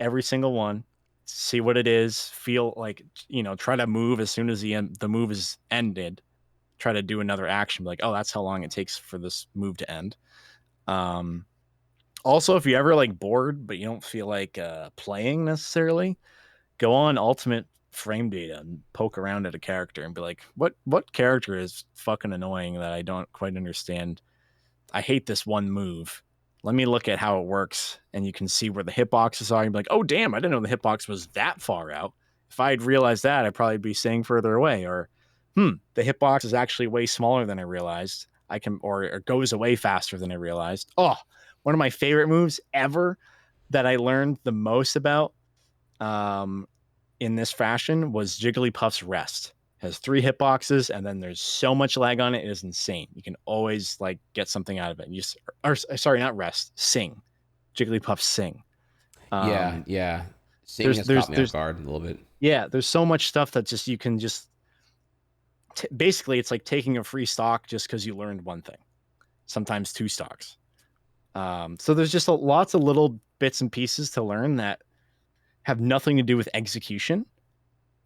every single one. See what it is. Feel like, try to move as soon as the move is ended. Try to do another action. Like, oh, that's how long it takes for this move to end. Also, if you ever like bored but you don't feel like playing necessarily, go on Ultimate Frame Data and poke around at a character and be like, what character is fucking annoying that I don't quite understand? I hate this one move. Let me look at how it works, and you can see where the hitboxes are. You'd be like, oh damn, I didn't know the hitbox was that far out. If I'd realized that, I'd probably be staying further away. Or the hitbox is actually way smaller than I realized. Or it goes away faster than I realized. Oh, one of my favorite moves ever that I learned the most about in this fashion was Jigglypuff's Rest. It has 3 hitboxes, and then there's so much lag on it. It is insane. You can always like get something out of it. Sorry, not Rest. Sing. Jigglypuff Sing. Yeah. Sing has caught me off guard a little bit. Yeah, there's so much stuff that you can basically, it's like taking a free stock just because you learned one thing, sometimes 2 stocks. So there's just lots of little bits and pieces to learn that have nothing to do with execution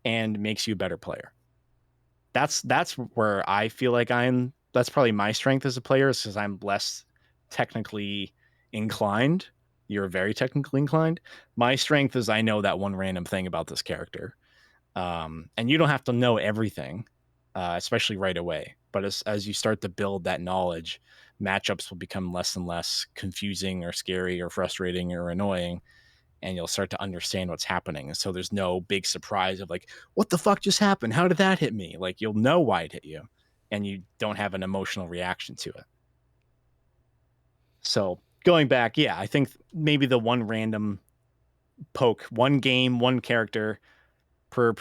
and makes you a better player. That's where I feel like that's probably my strength as a player, is because I'm less technically inclined. You're very technically inclined. My strength is I know that one random thing about this character. And you don't have to know everything, especially right away. But as you start to build that knowledge, matchups will become less and less confusing or scary or frustrating or annoying, and you'll start to understand what's happening. And so there's no big surprise of like, what the fuck just happened? How did that hit me? Like, you'll know why it hit you, and you don't have an emotional reaction to it. So going back, yeah, I think maybe the one random poke, one game, one character per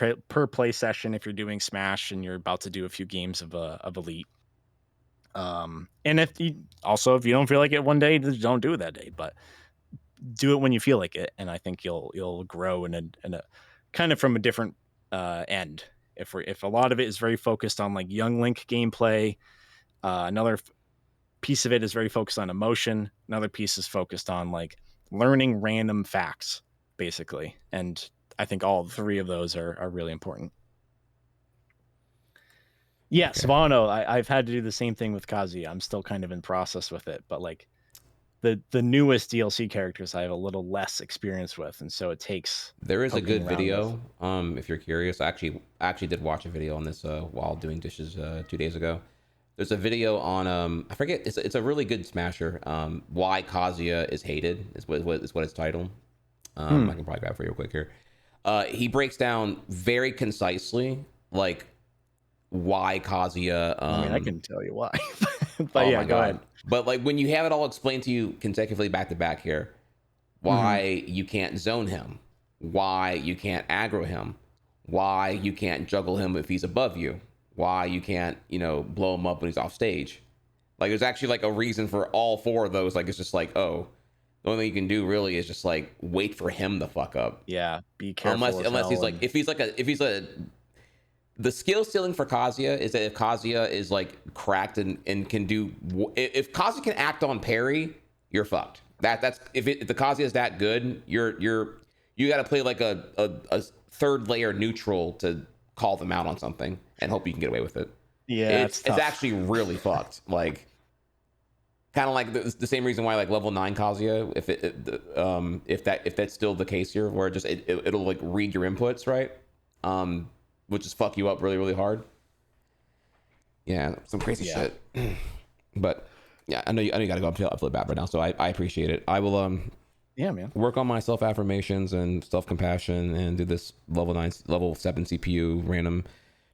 play session if you're doing Smash and you're about to do a few games of Elite. And if you don't feel like it one day, just don't do it that day, but do it when you feel like it. And I think you'll grow in a kind of from a different end. If a lot of it is very focused on like Young Link gameplay, another piece of it is very focused on emotion. Another piece is focused on like learning random facts, basically. And I think all 3 of those are really important. Yeah, okay. Savano, I've had to do the same thing with Kazuya. I'm still kind of in process with it, but like the newest DLC characters I have a little less experience with, and so it takes. There is a good video. If you're curious, I actually did watch a video on this while doing dishes 2 days ago. There's a video on I forget. It's a really good smasher. Why Kazuya is hated is what it's titled. I can probably grab it for you real quick here. He breaks down very concisely like why Kazuya. I can tell you why. But yeah, go ahead. But like when you have it all explained to you consecutively back to back here, why you can't zone him, why you can't aggro him, why you can't juggle him if he's above you, why you can't, blow him up when he's off stage. Like there's actually like a reason for all 4 of those. Like it's just like, oh, the only thing you can do really is just like wait for him to fuck up. Yeah, be careful. Unless he's like if he's a the skill ceiling for Kazuya is that if Kazuya is like cracked and can do, if Kazuya can act on parry, you're fucked. That's if the Kazuya is that good, you got to play like a third layer neutral to call them out on something and hope you can get away with it. Yeah, it's actually really fucked. Like kind of like the same reason why like level 9 Kazuya, if that's still the case here, where it'll like read your inputs, right? Which just fuck you up really, really hard. Yeah, some crazy shit. But yeah, I know you gotta go. I feel bad right now, so I appreciate it. I will yeah, man, work on my self affirmations and self compassion and do this level 7 CPU random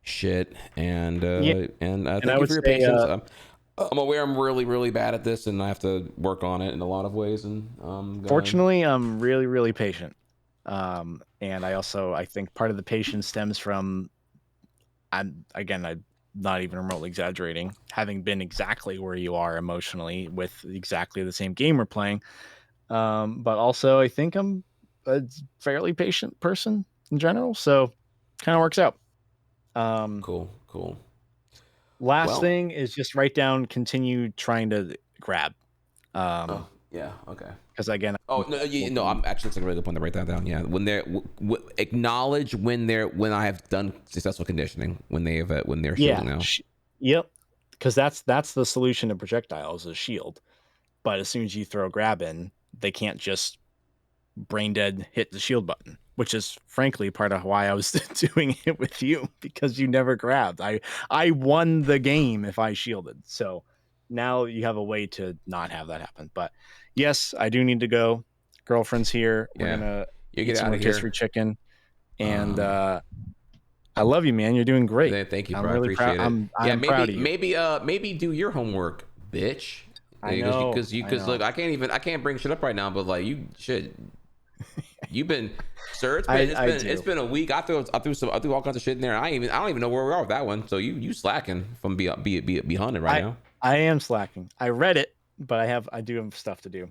shit and thank you for your patience. I'm aware I'm really, really bad at this, and I have to work on it in a lot of ways. And fortunately, I'm really, really patient. And I think part of the patience stems from, I'm not even remotely exaggerating, having been exactly where you are emotionally with exactly the same game we're playing. But also, I think I'm a fairly patient person in general, so kind of works out. Cool. Last thing is just write down, continue trying to grab. Yeah. Okay. Because again, no, I'm actually, that's a really good point to write that down. Yeah, when they're acknowledge when I have done successful conditioning, when they're shielding now. Yep. Because that's the solution to projectiles is shield. But as soon as you throw grab in, they can't just brain dead hit the shield button, which is frankly part of why I was doing it with you, because you never grabbed. I won the game if I shielded. So now you have a way to not have that happen. But yes, I do need to go. Girlfriend's here. We're gonna get some out of here. rotisserie chicken. And I love you, man. You're doing great. Thank you, bro. I'm I really appreciate proud. it. I'm proud of you. Maybe do your homework, bitch. I know. Because look, I can't bring shit up right now, but like you've been, sir. It's been a week. I threw all kinds of shit in there. I don't even know where we are with that one. So you slacking from be hunted right now. I am slacking. I read it, but I do have stuff to do.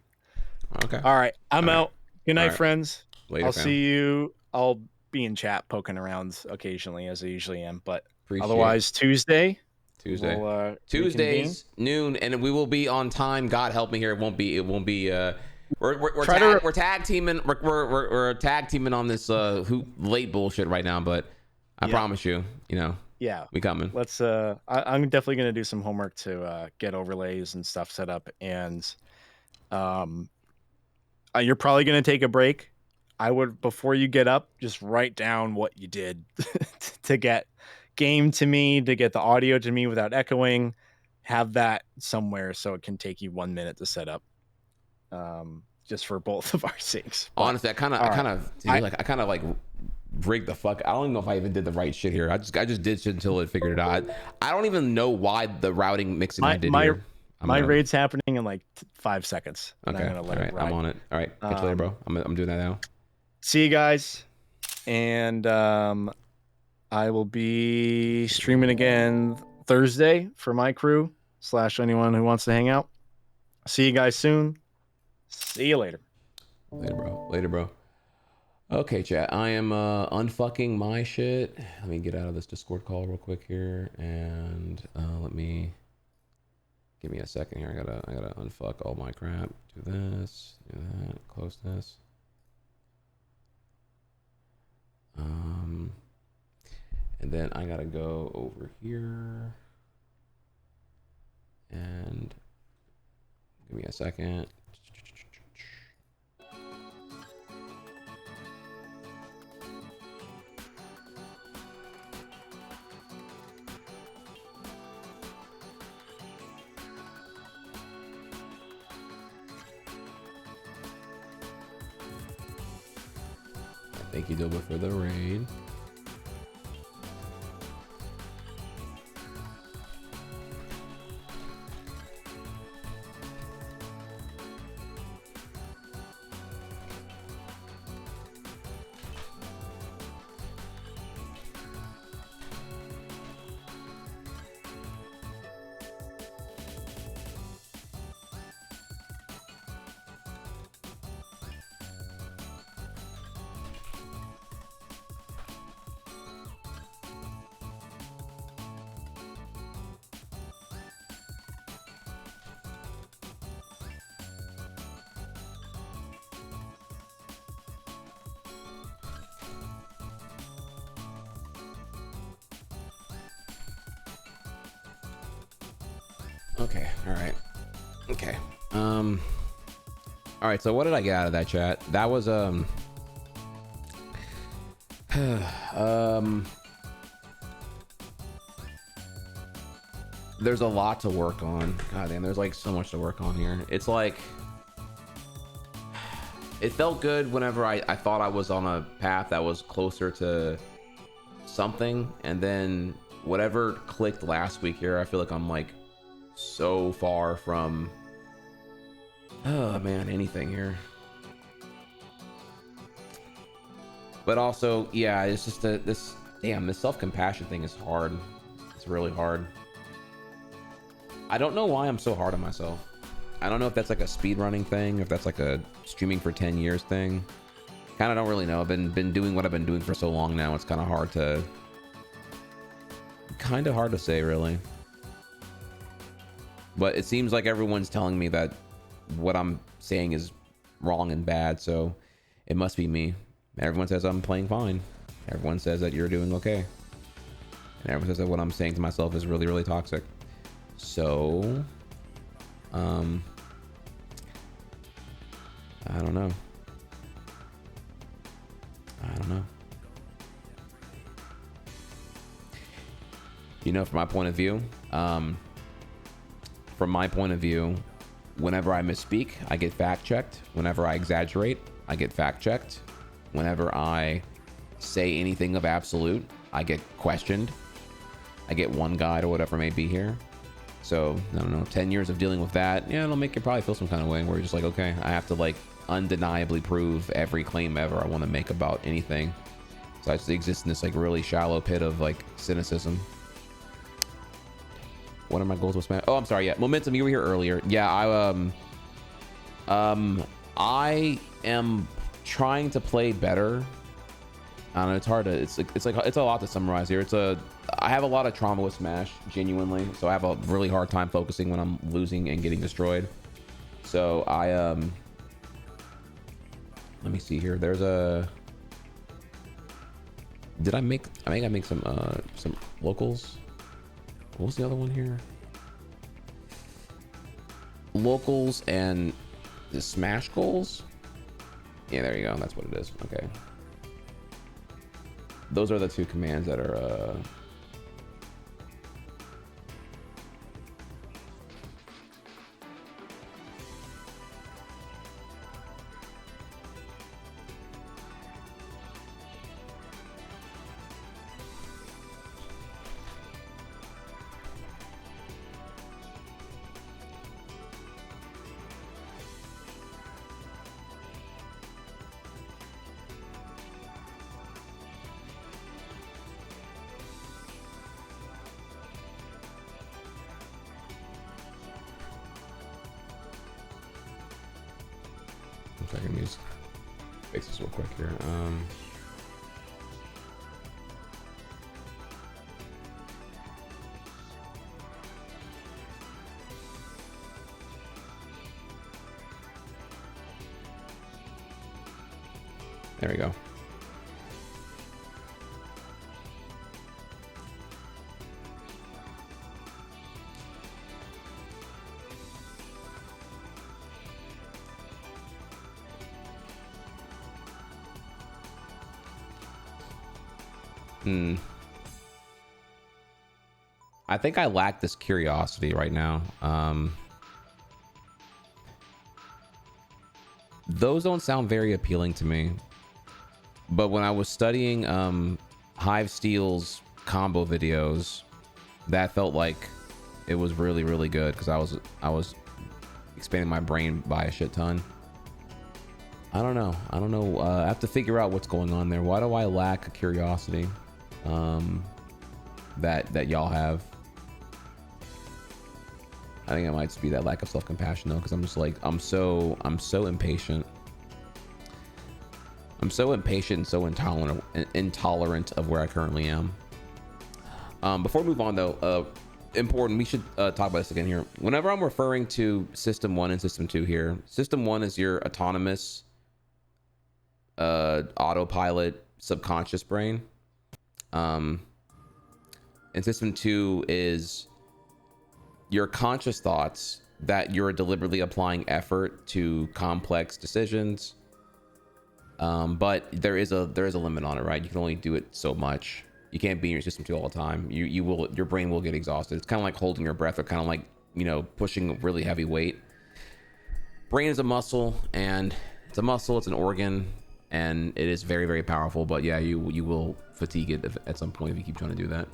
Okay. All right. I'm out. Good night, friends. Later, I'll fam. see you. I'll be in chat poking around occasionally as I usually am, but Appreciate otherwise Tuesdays reconvene. noon, and we will be on time. God help me here. It won't be. We're tag teaming. We're tag teaming on this late bullshit right now, but I promise you, we coming. Let's I'm definitely gonna do some homework to get overlays and stuff set up, and you're probably gonna take a break. I would, before you get up, just write down what you did to get game to me, to get the audio to me without echoing. Have that somewhere so it can take you 1 minute to set up. Just for both of our sakes. But, honestly, I kind of rigged the fuck. I don't even know if I even did the right shit here. I just did shit until it figured it out. I don't even know why the routing mixing I did here. My raid's happening in like 5 seconds. Okay. I'm gonna let it ride. I'm on it. All right. Catch you later, bro. I'm doing that now. See you guys. And I will be streaming again Thursday for my crew / anyone who wants to hang out. See you guys soon. See you later. Later, bro. Okay, chat. I am unfucking my shit. Let me get out of this Discord call real quick here, and give me a second here. I gotta unfuck all my crap. Do this. Do that. Close this. And then I gotta go over here and give me a second. Thank you, Doeboy, for the raid. Okay. All right. Okay. All right. So what did I get out of that chat? That was there's a lot to work on. God damn, there's like so much to work on here. It's like, it felt good whenever I thought I was on a path that was closer to something, and then whatever clicked last week here, I feel like I'm like so far from, oh man, anything here. But also, yeah, it's just this self-compassion thing is hard. It's really hard. I don't know why I'm so hard on myself. I don't know if that's like a speedrunning thing, if that's like a streaming for 10 years thing. Kind of don't really know. I've been doing what I've been doing for so long now. It's kind of hard to say, really. But it seems like everyone's telling me that what I'm saying is wrong and bad, so it must be me. Everyone says I'm playing fine. Everyone says that you're doing okay. And everyone says that what I'm saying to myself is really, really toxic. So, I don't know. You know, from my point of view, whenever I misspeak, I get fact checked. Whenever I exaggerate, I get fact checked. Whenever I say anything of absolute, I get questioned. I get one guide or whatever may be here. So, I don't know, 10 years of dealing with that, yeah, it'll make you probably feel some kind of way where you're just like, okay, I have to like undeniably prove every claim ever I want to make about anything. So I just exist in this like really shallow pit of like cynicism. What are my goals with Smash? Oh, I'm sorry, yeah, Momentum, you were here earlier. Yeah, I am trying to play better. I don't know, it's hard to, it's a lot to summarize here. I have a lot of trauma with Smash, genuinely, so I have a really hard time focusing when I'm losing and getting destroyed. So let me see here. There's a, I make some locals. What was the other one here? Locals and the Smash goals. Yeah, there you go. That's what it is. Okay. Those are the two commands that are let me just fix this real quick here. There we go. I think I lack this curiosity right now. Those don't sound very appealing to me. But when I was studying Hive Steel's combo videos, that felt like it was really, really good because I was expanding my brain by a shit ton. I don't know. I have to figure out what's going on there. Why do I lack a curiosity that y'all have? I think it might just be that lack of self-compassion though, because I'm just like, I'm so impatient. I'm so impatient and so intolerant of where I currently am. Before we move on though, important, we should talk about this again here. Whenever I'm referring to System 1 and System 2 here, System 1 is your autonomous autopilot subconscious brain. And System 2 is your conscious thoughts that you're deliberately applying effort to complex decisions. But there is a limit on it, right? You can only do it so much. You can't be in your system two all the time. Your brain will get exhausted. It's kind of like holding your breath, or kind of like, you know, pushing a really heavy weight. Brain is a muscle, and it's an organ, and it is very, very powerful. But yeah, you will fatigue it at some point if you keep trying to do that.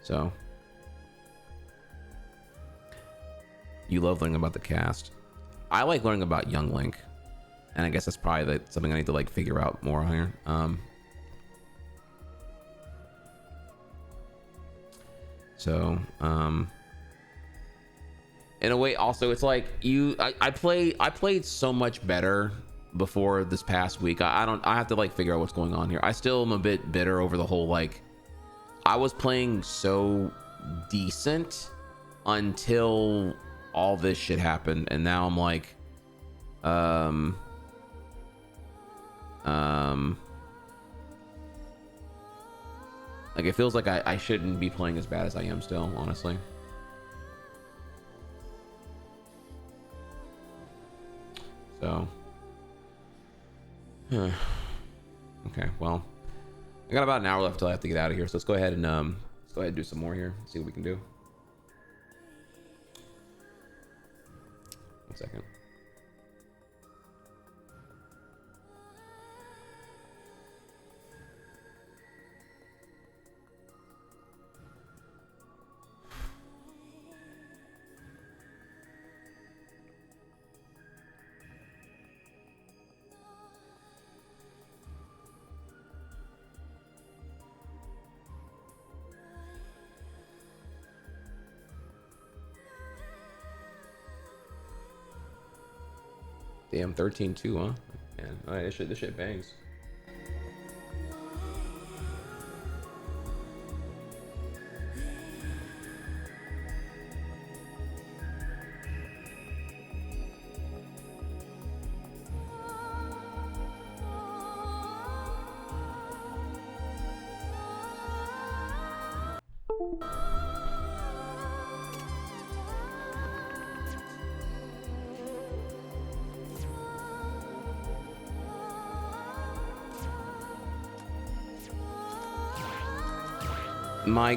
So you love learning about the cast. I like learning about Young Link, and I guess that's probably something I need to like figure out more on here. In a way, also, it's like I played so much better before this past week. I have to like figure out what's going on here. I still am a bit bitter over the whole, like, I was playing so decent until all this shit happened, and now I'm like, like, it feels like I shouldn't be playing as bad as I am still, honestly. So, okay, well, I got about an hour left till I have to get out of here. So let's go ahead and do some more here. See what we can do. 1 second. Damn, 13-2, huh? Man, all right, this shit bangs.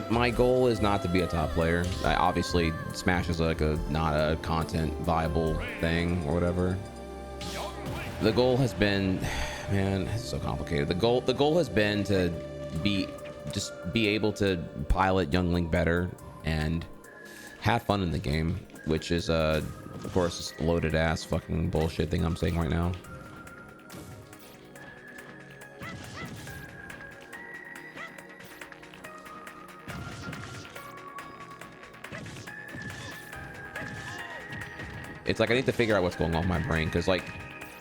My goal is not to be a top player. Obviously, Smash is like not a content viable thing or whatever. The goal has been, man, it's so complicated. The goal has been to be able to pilot Young Link better and have fun in the game, which is of course this loaded ass fucking bullshit thing I'm saying right now. It's like I need to figure out what's going on with my brain, because like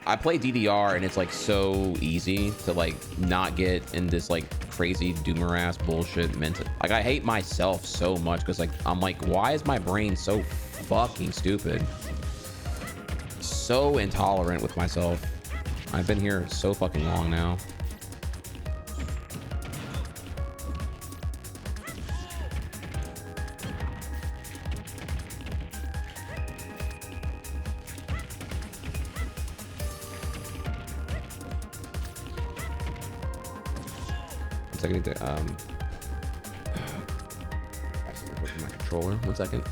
I play DDR and it's like so easy to like not get in this like crazy doomer ass bullshit mental. Like I hate myself so much because like I'm like, why is my brain so fucking stupid? So intolerant with myself. I've been here so fucking long now. I need to my controller. 1 second.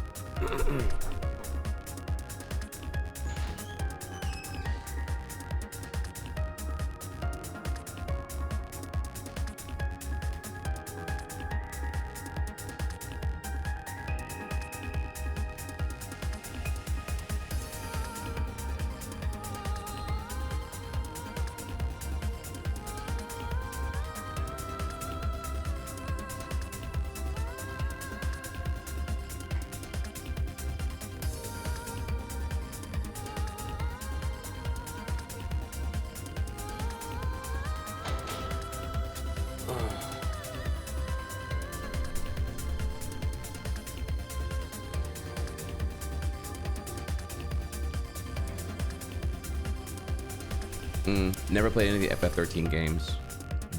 Never played any of the FF13 games.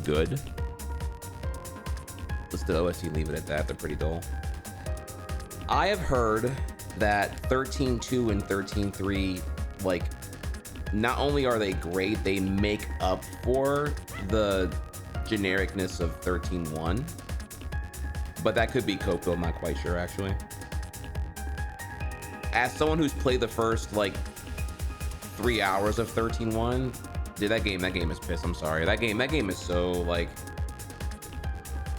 Good. Let's do OST, leave it at that. They're pretty dull. I have heard that 13.2 and 13.3, like, not only are they great, they make up for the genericness of 13.1. But that could be Coco, I'm not quite sure actually. As someone who's played the first like 3 hours of 13.1, dude, that game is piss. I'm sorry. That game is so like,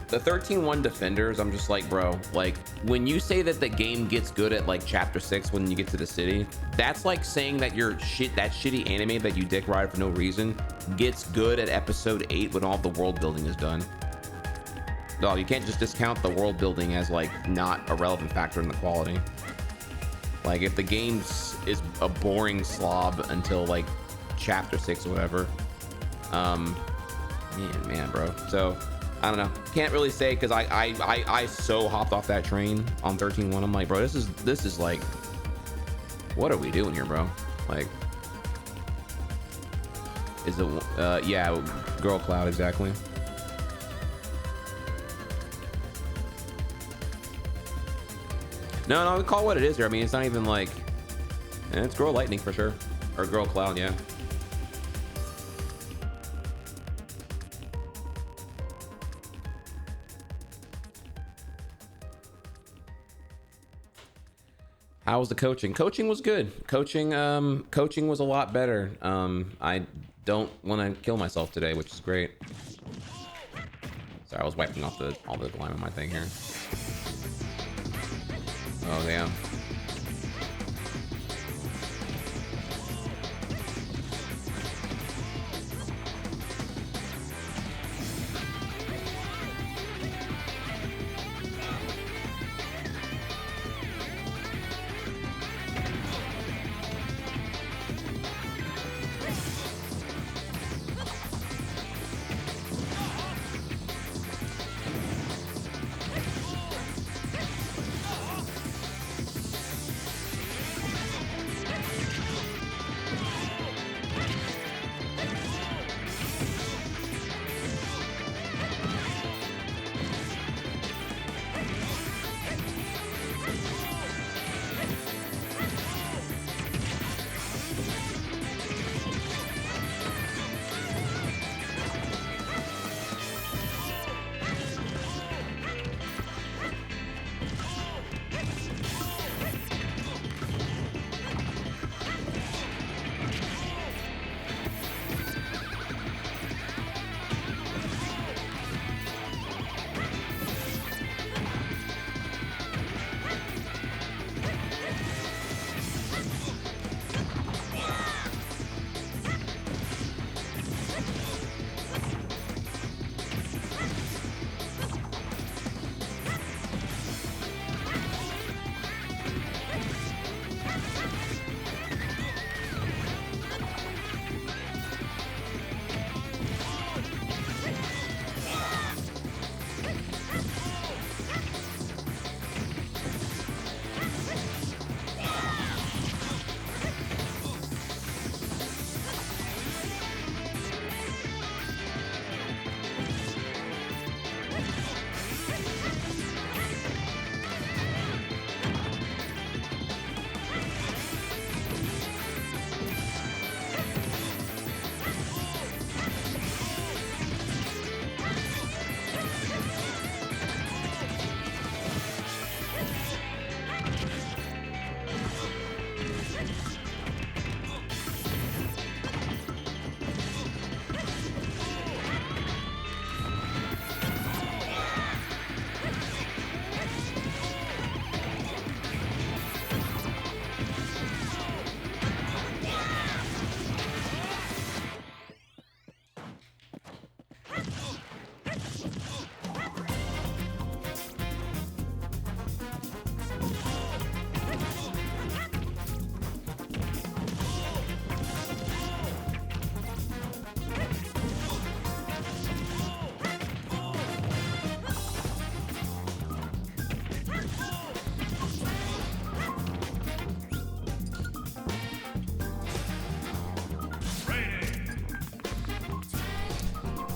the 13.1 defenders, I'm just like, bro, like when you say that the game gets good at like chapter 6 when you get to the city, that's like saying that that shitty anime that you dick ride for no reason gets good at episode 8 when all the world building is done. Dog, you can't just discount the world building as like not a relevant factor in the quality. Like if the game is a boring slob until like chapter 6 or whatever, man, bro. So I don't know, can't really say, because I so hopped off that train on 13.1. I'm like, bro, this is like, what are we doing here, bro? Like, is it yeah, Girl Cloud, exactly. No, we call it what it is here. I mean, it's not even like, it's Girl Lightning for sure, or Girl Cloud, yeah. How was the coaching? Coaching was good. Coaching was a lot better. I don't want to kill myself today, which is great. Sorry, I was wiping off all the lime on my thing here. Oh damn.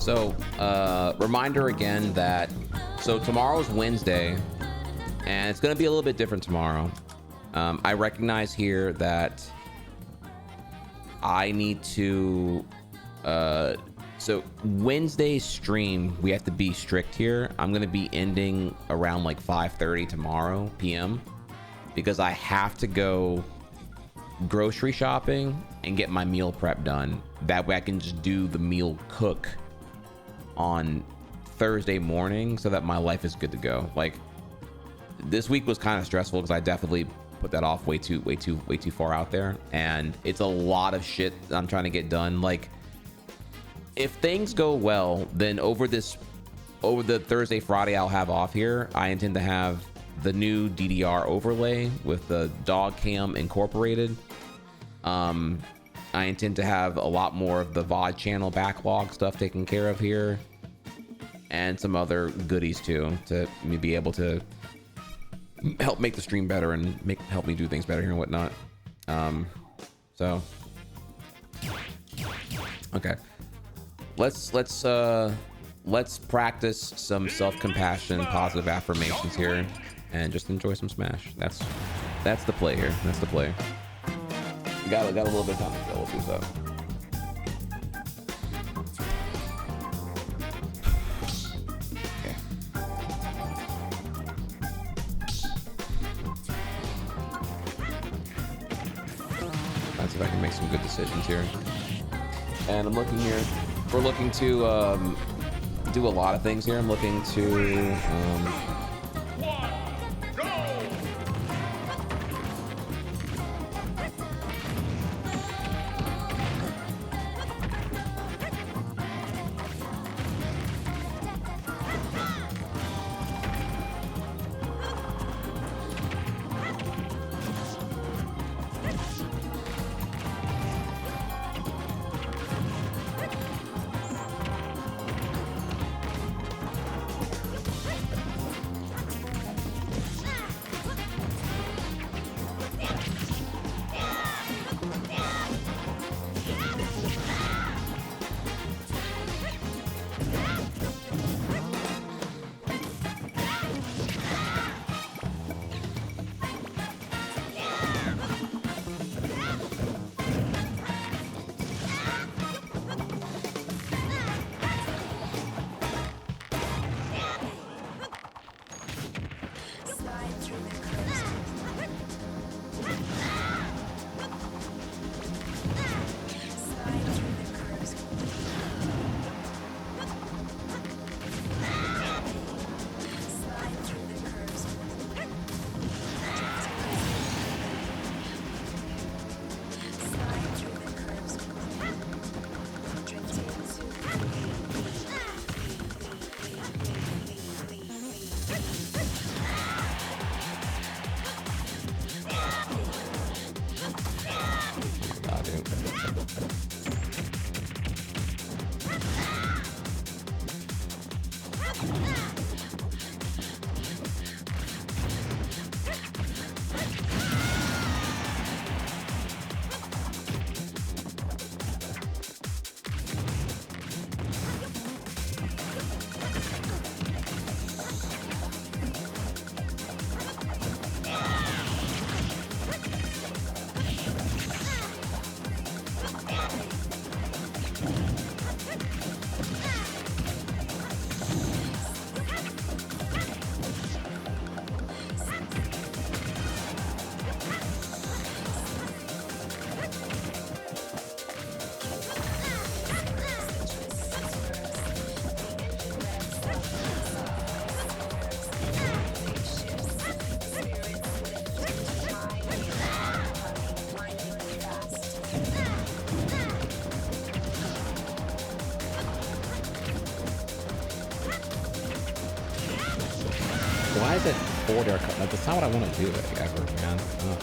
So reminder again that, so tomorrow's Wednesday, and it's going to be a little bit different tomorrow. I recognize here that I need to so Wednesday's stream, we have to be strict here. I'm going to be ending around like 5:30 tomorrow PM, because I have to go grocery shopping and get my meal prep done. That way I can just do the meal cook on Thursday morning so that my life is good to go. Like, this week was kind of stressful because I definitely put that off way too far out there, and it's a lot of shit I'm trying to get done. Like, if things go well, then over the Thursday, Friday I'll have off here, I intend to have the new DDR overlay with the dog cam incorporated. I intend to have a lot more of the VOD channel backlog stuff taken care of here, and some other goodies too, to be able to help make the stream better and help me do things better here and whatnot. So okay, let's practice some self-compassion, positive affirmations here, and just enjoy some Smash. That's the play here. That's the play. Got a little bit of time to go. Let's do so. Okay. Let's see if I can make some good decisions here. And I'm looking here. We're looking to do a lot of things here. I'm looking to why is it forward air cut? Like, that's not what I want to do ever, man. Ugh.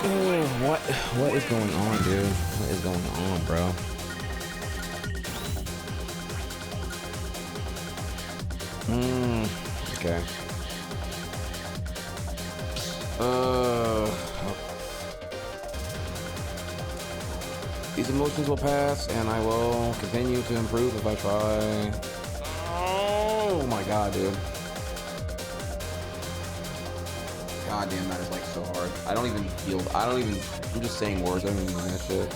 What is going on, dude? What is going on, bro? Okay. These emotions will pass, and I will continue to improve if I try. Oh my god, dude. God damn, that is like so hard. I don't even feel. I'm just saying words. I don't even mean that shit.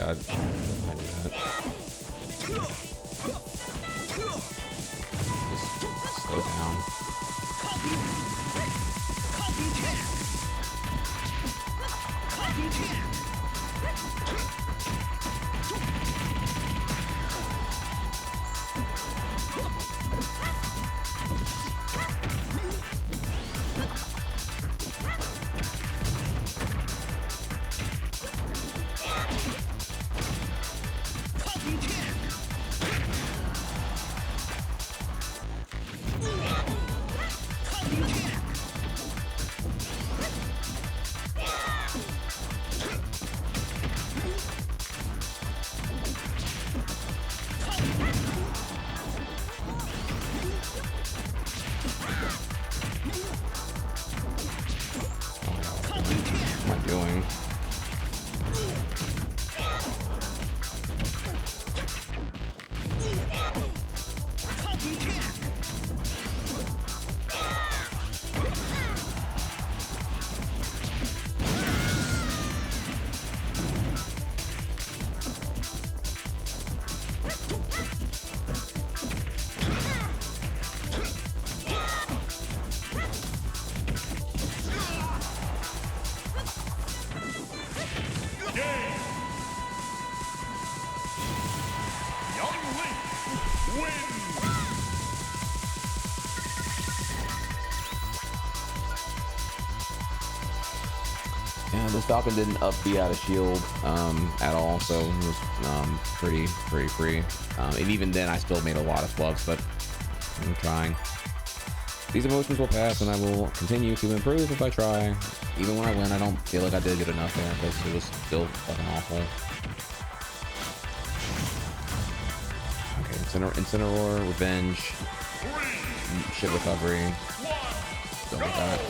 god. I knew that. Just slow down. This Falcon didn't up the out of shield at all, so it was pretty free. And even then, I still made a lot of fluffs, but I'm trying. These emotions will pass, and I will continue to improve if I try. Even when I win, I don't feel like I did good enough there because it was still fucking awful. Okay, Incineroar, Revenge, shit recovery. Don't get that.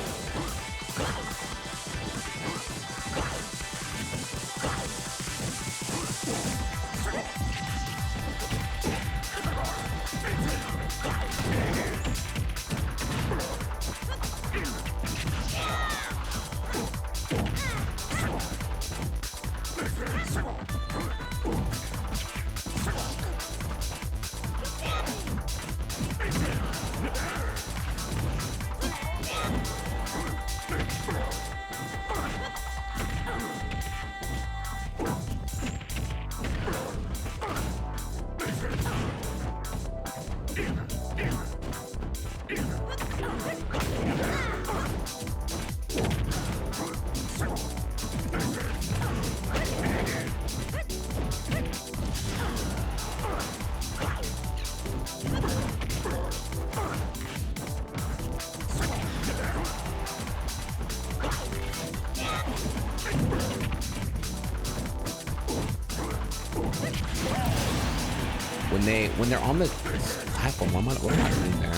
When they're on the platform, what am I doing there?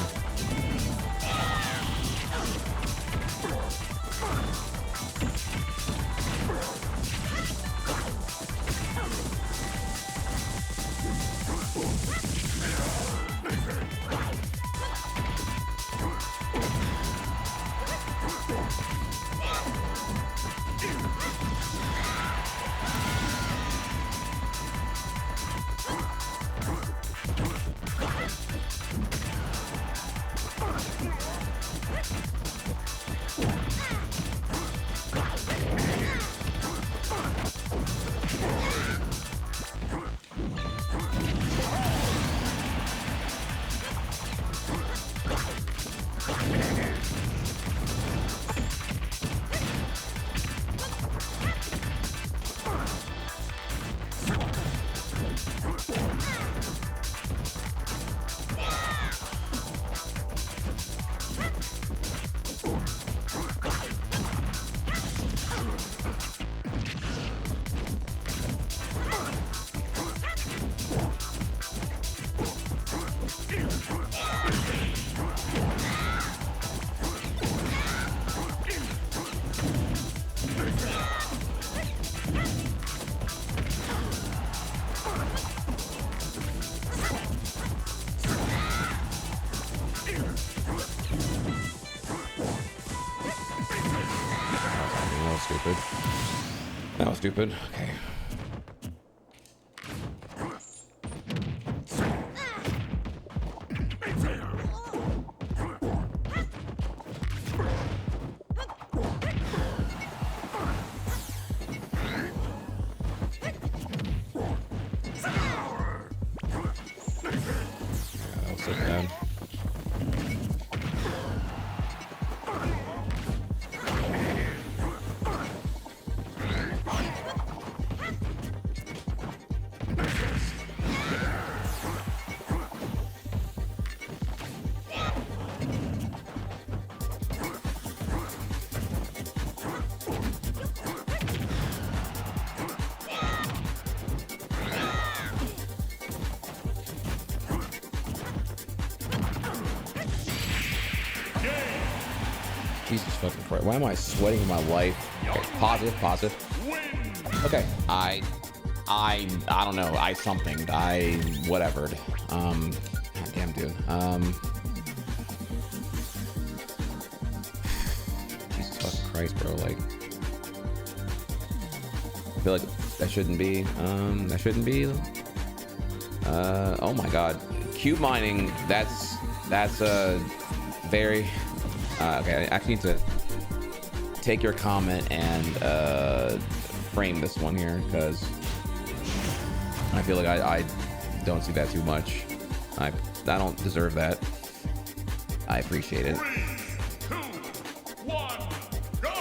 That was stupid. Okay. That was so bad. Jesus fucking Christ. Why am I sweating in my life? Okay, positive. Okay, I don't know. Whatever. Goddamn, dude. Jesus fucking Christ, bro. Like, I feel like that shouldn't be. Oh my God. Cube mining. That's very. Okay, I actually need to take your comment and frame this one here because I feel like I don't see that too much. I don't deserve that. I appreciate it. 3, 2, 1, go!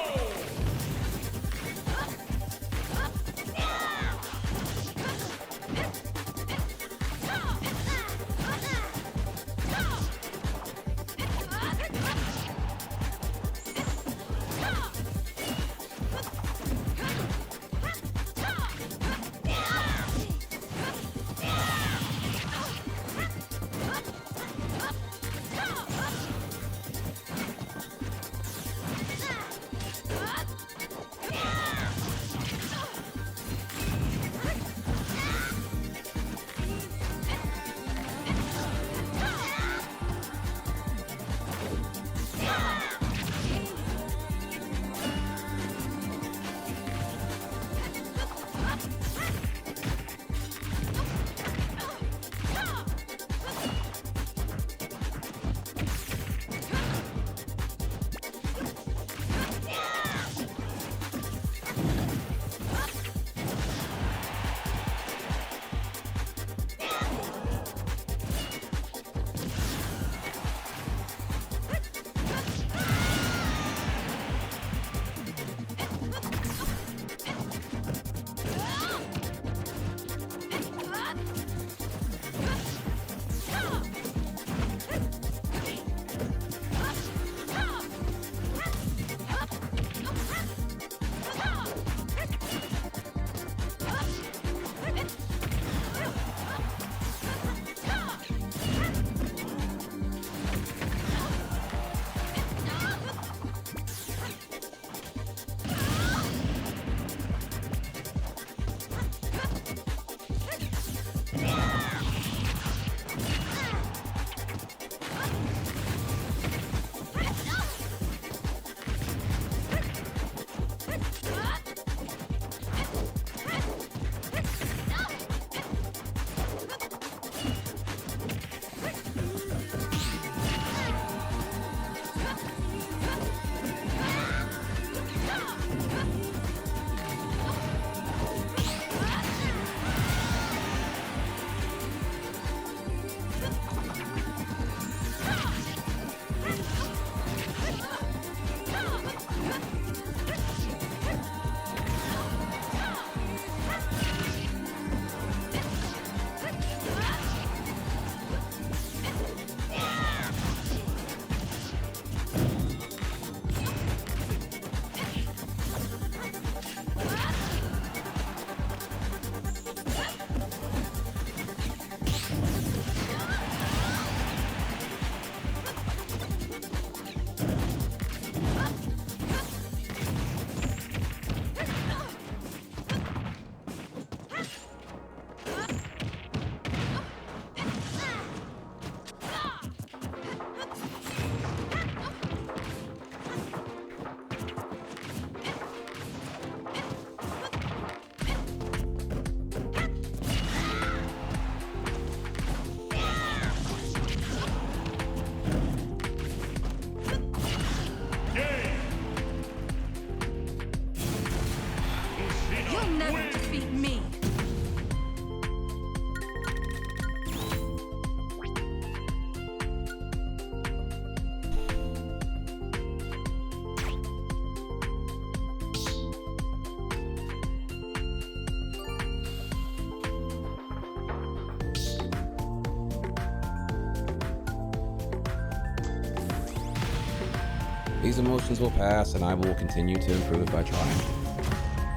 These emotions will pass, and I will continue to improve by trying.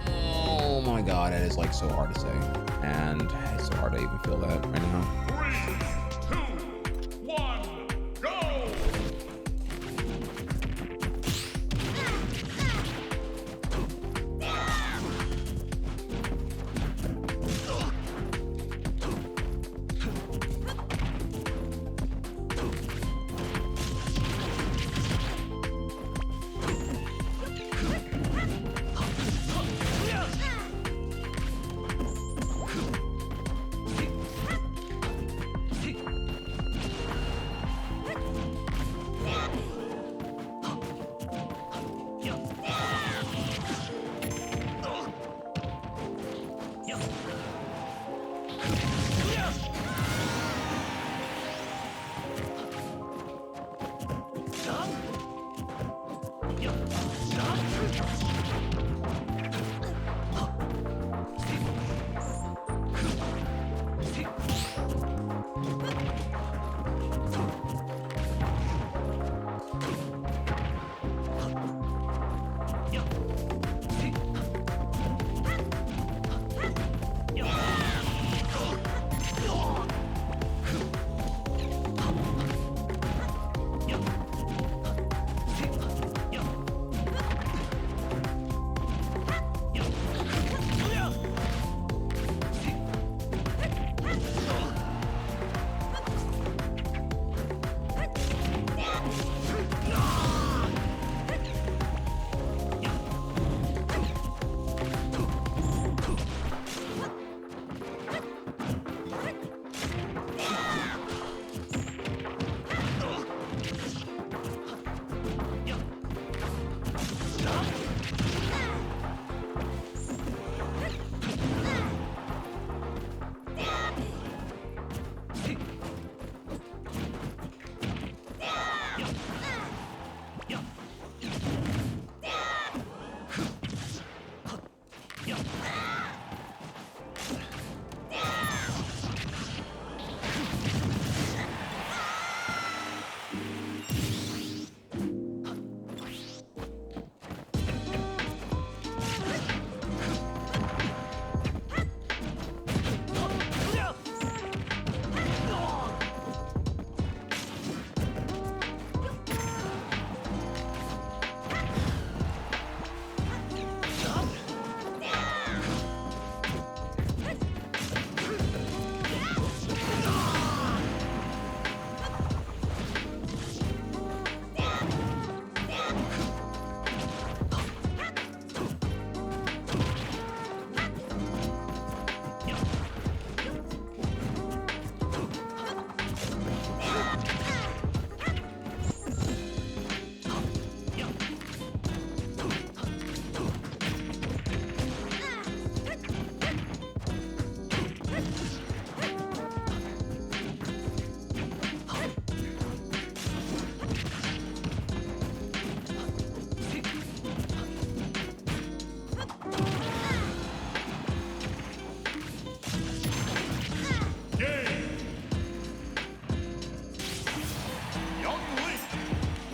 Oh my god, it is like so hard to say, and it's so hard to even feel that right now. 3, 2, 1, go!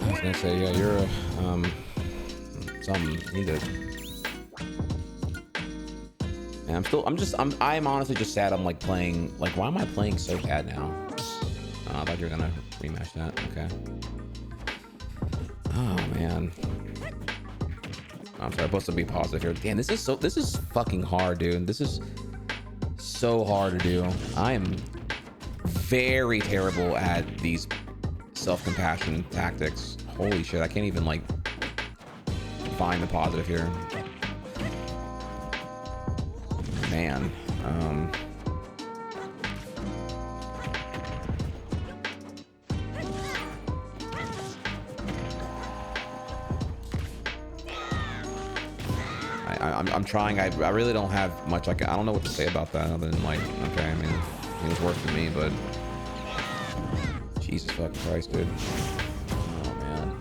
I was gonna say, yeah, you're a, something, you need to, and I'm honestly just sad I'm like playing, like, why am I playing so bad now? I thought you were gonna rematch that, okay. Oh, man. I'm sorry, I'm supposed to be positive here. Damn, this is fucking hard, dude. This is so hard to do. I am very terrible at these self-compassion tactics. Holy shit, I can't even like find the positive here. Man, I'm trying. I really don't have much. I don't know what to say about that other than like, okay, I mean, it was worse for me, but Jesus fucking Christ, dude. Oh man.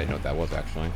didn't know what that was actually.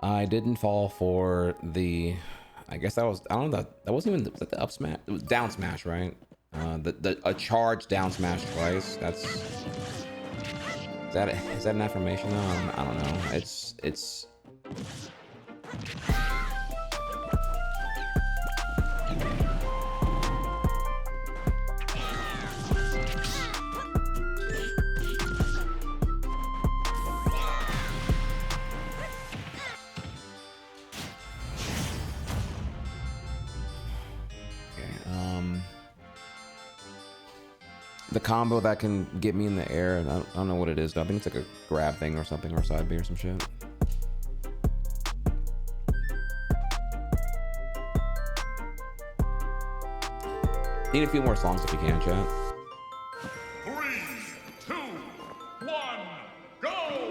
I didn't fall for the, I guess that was, I don't know, that wasn't even the up smash, it was down smash, right? A charge down smash twice. Is that an affirmation though? I don't know. It's the combo that can get me in the air, and I don't know what it is though. I think it's like a grab thing or something, or side B or some shit. Need a few more songs if you can, chat. 3, 2, 1, go!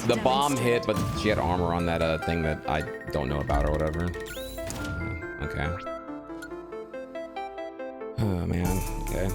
the bomb hit, but she had armor on that thing that I don't know about or whatever. Okay. Oh man. Okay.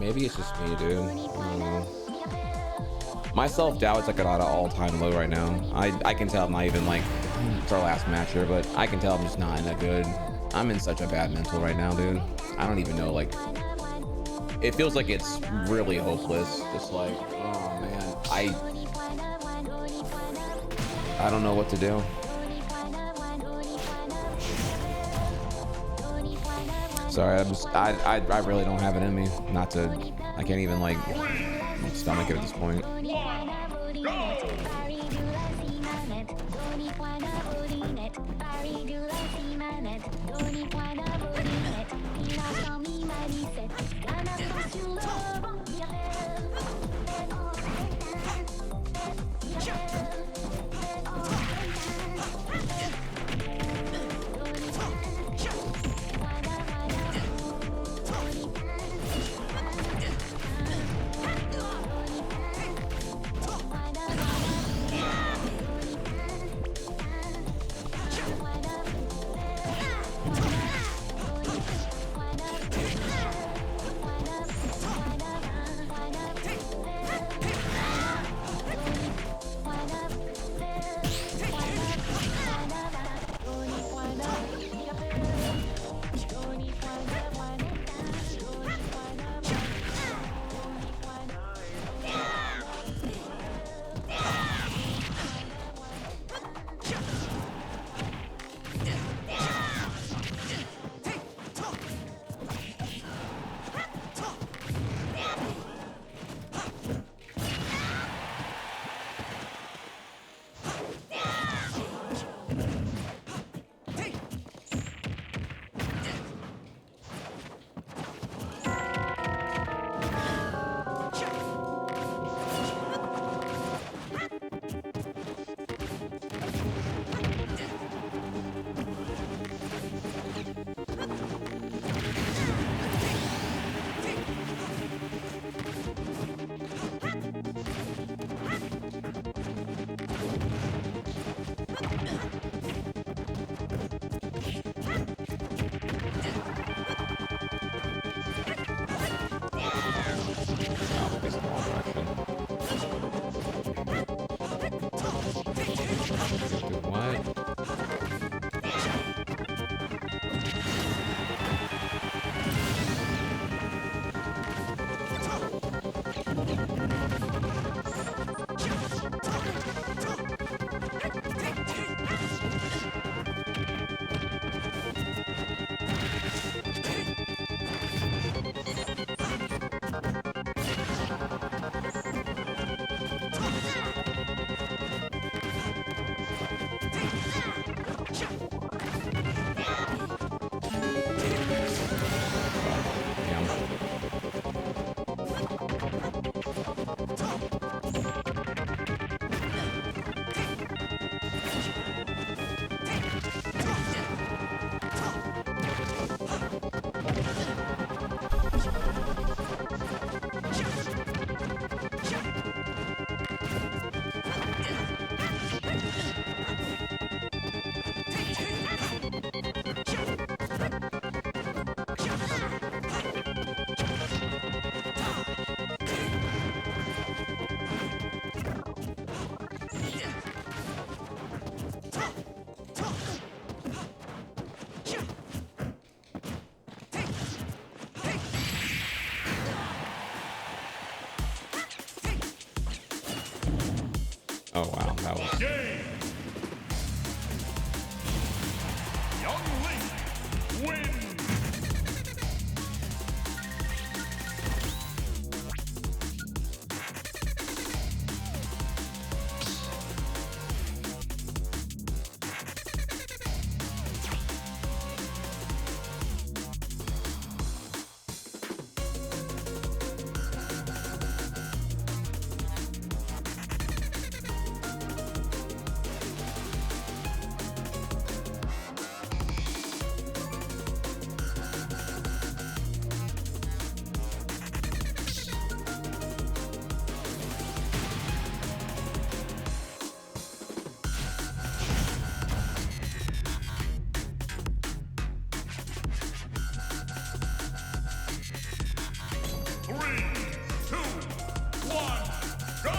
Maybe it's just me, dude. I don't know. My self-doubt's like at an all-time low right now. I can tell I'm not even like, it's our last match here, but I can tell I'm just not in that good. I'm in such a bad mental right now, dude. I don't even know, like, it feels like it's really hopeless. Just like, oh man, I don't know what to do. Sorry, I really don't have it in me not to. I can't even like stomach it at this point. Oh wow, that was. Game. Young Link wins. 2, 1, go!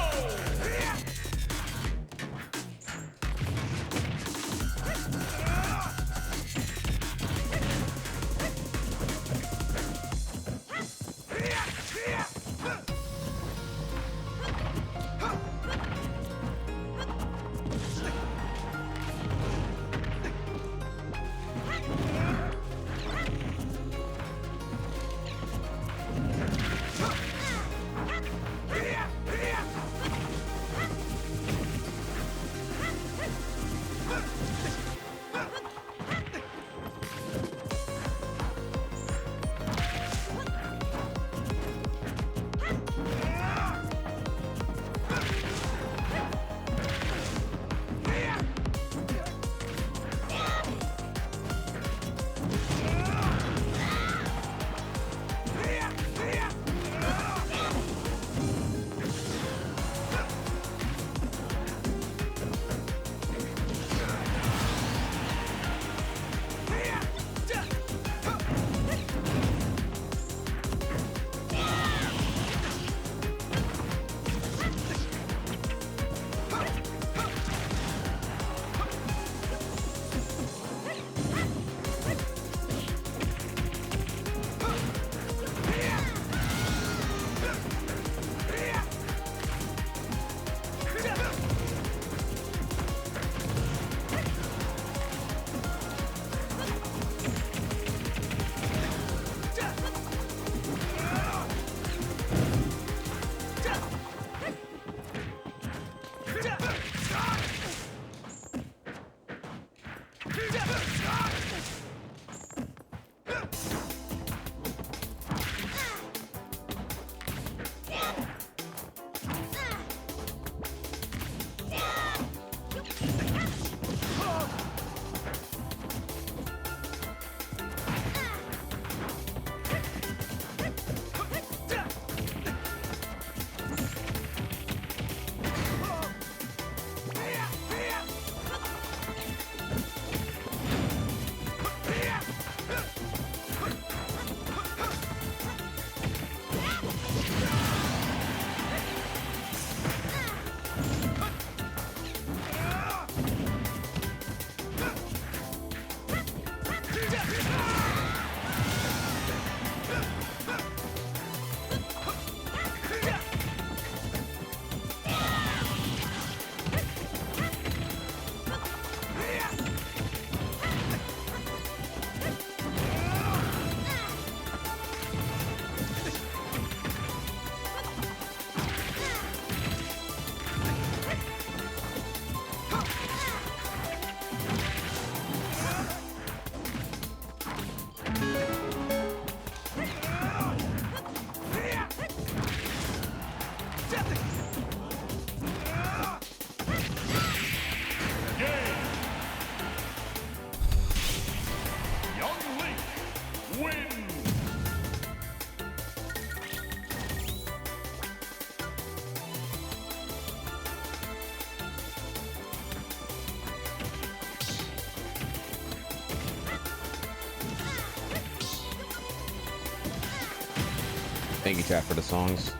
Thank you, chat, for the songs.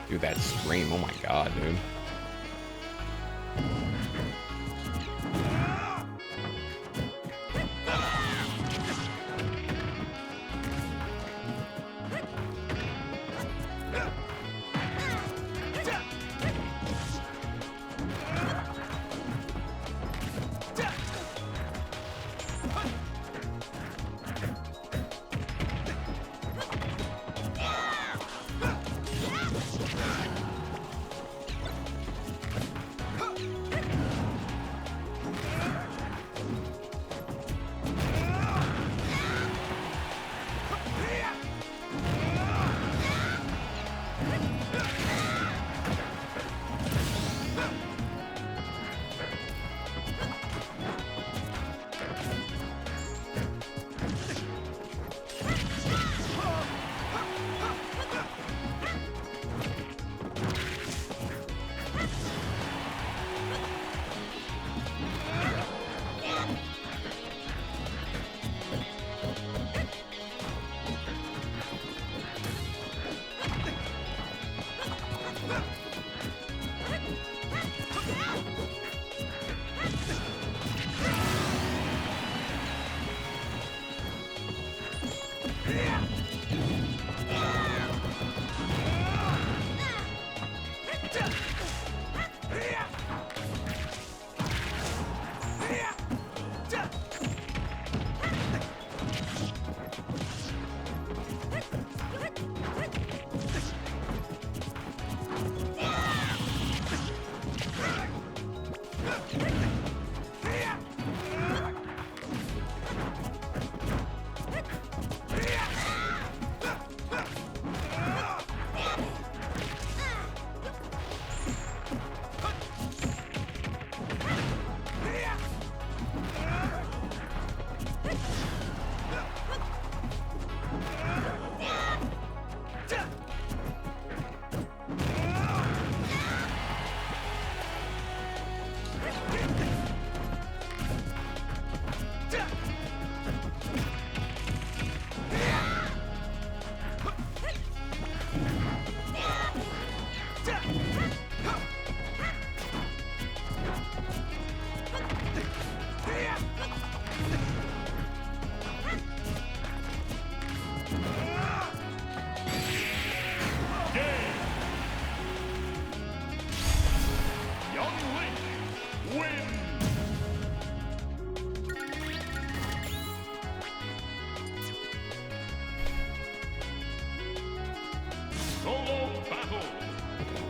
Dude, that scream, oh my god, dude.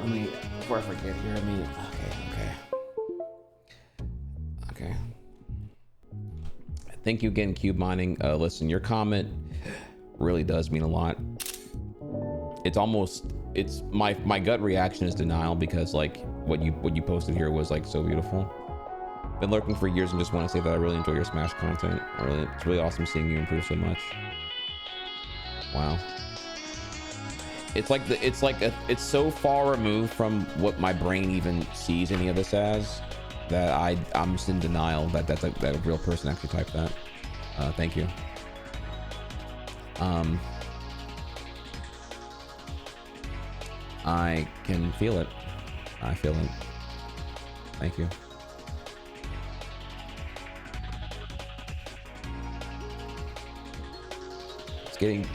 let me, before I forget here, okay. Thank you again, Cube Mining. Listen, your comment really does mean a lot. It's my gut reaction is denial, because like what you posted here was like so beautiful. Been lurking for years and just want to say that I really enjoy your Smash content. It's really awesome seeing you improve so much. Wow. It's so far removed from what my brain even sees any of this as, that I'm just in denial that that a real person actually typed that. Thank you. I can feel it. I feel it. Thank you.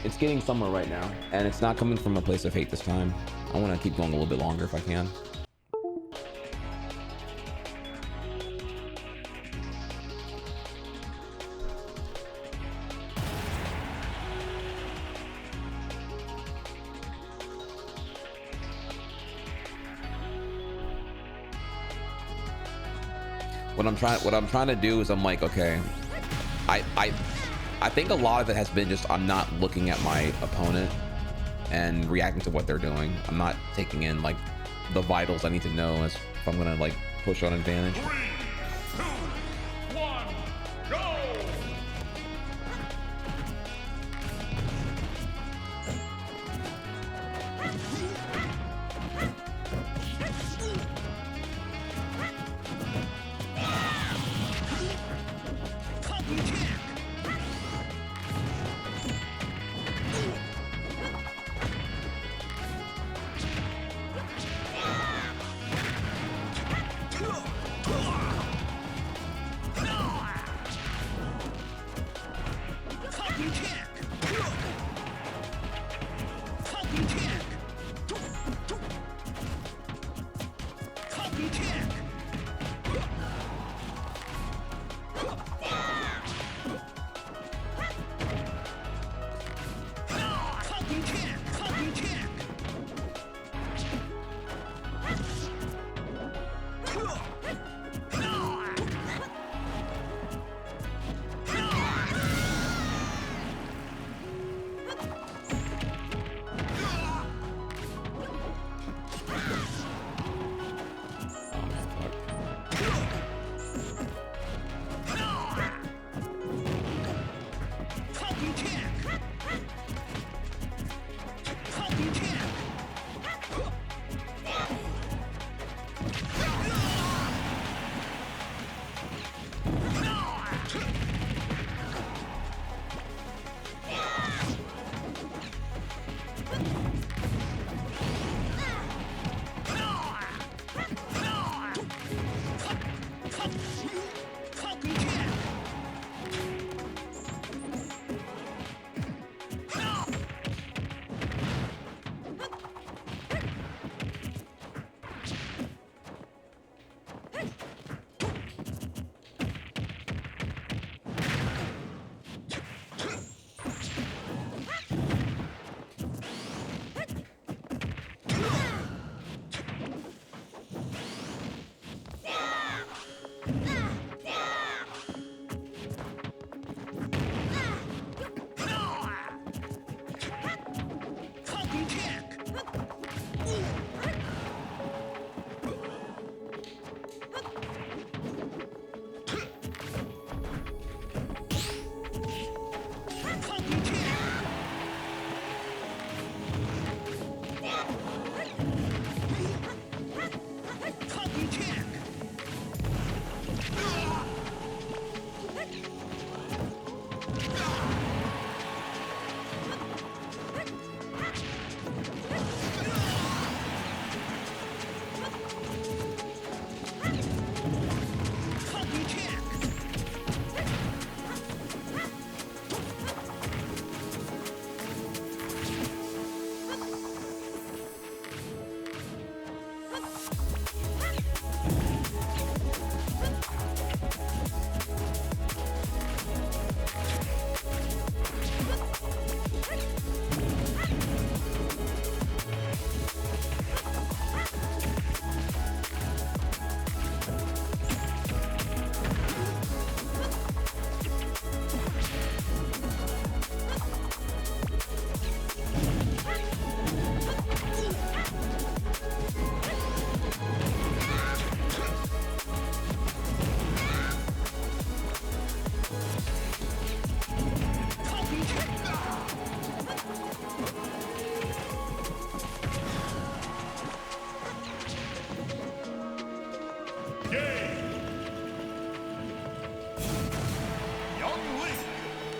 It's getting somewhere right now, and it's not coming from a place of hate this time. I want to keep going a little bit longer if I can. What I'm trying to do is I'm like, okay, I think a lot of it has been just I'm not looking at my opponent and reacting to what they're doing. I'm not taking in like the vitals I need to know as if I'm gonna like push on advantage. 3, 2, 1, go!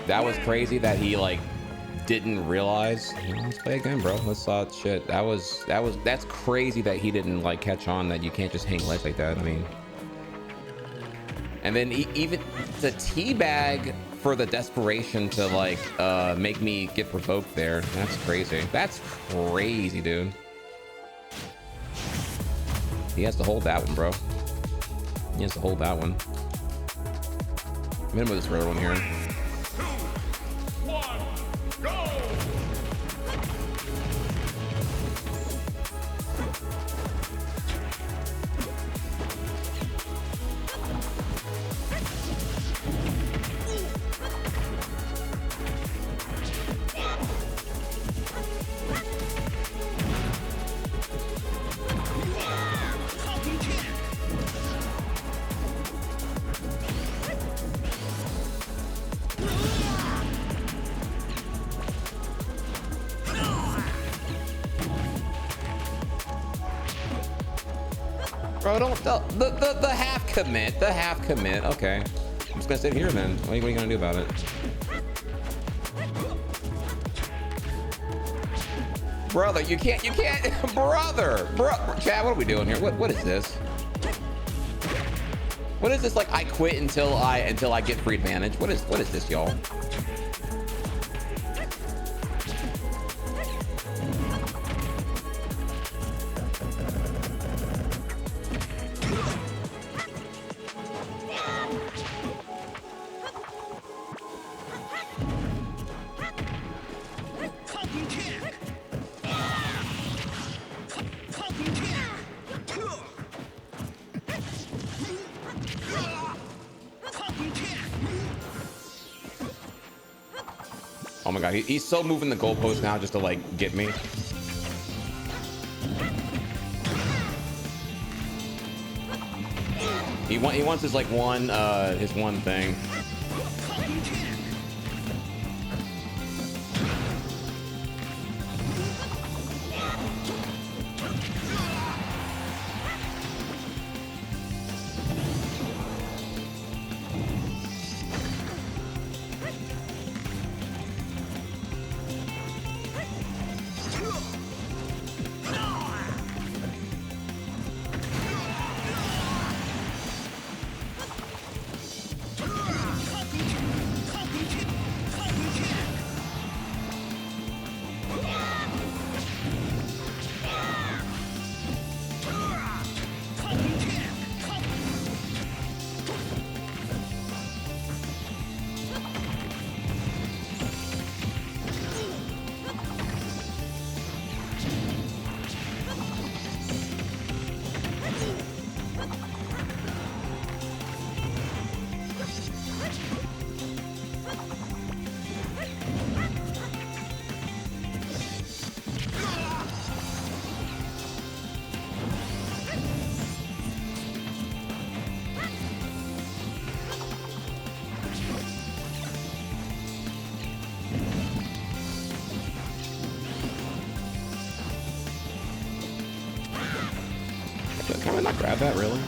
That was crazy that he like didn't realize. Let's play again, bro. Let's shit. That's crazy that he didn't like catch on that you can't just hang legs like that. I mean, and then even the teabag for the desperation to like make me get provoked there. That's crazy. That's crazy, dude. He has to hold that one, bro. He has to hold that one. I'm in with this rare one here. Bro, don't the half commit, the half commit. Okay, I'm just gonna sit here then. What are you gonna do about it, brother? You can't, brother. Chad, what are we doing here? What is this? What is this? Like I quit until I get free advantage. What is this, y'all? Oh my god, he's so moving the goalpost now just to like get me. He wants his like his one thing. Can I not grab that, really?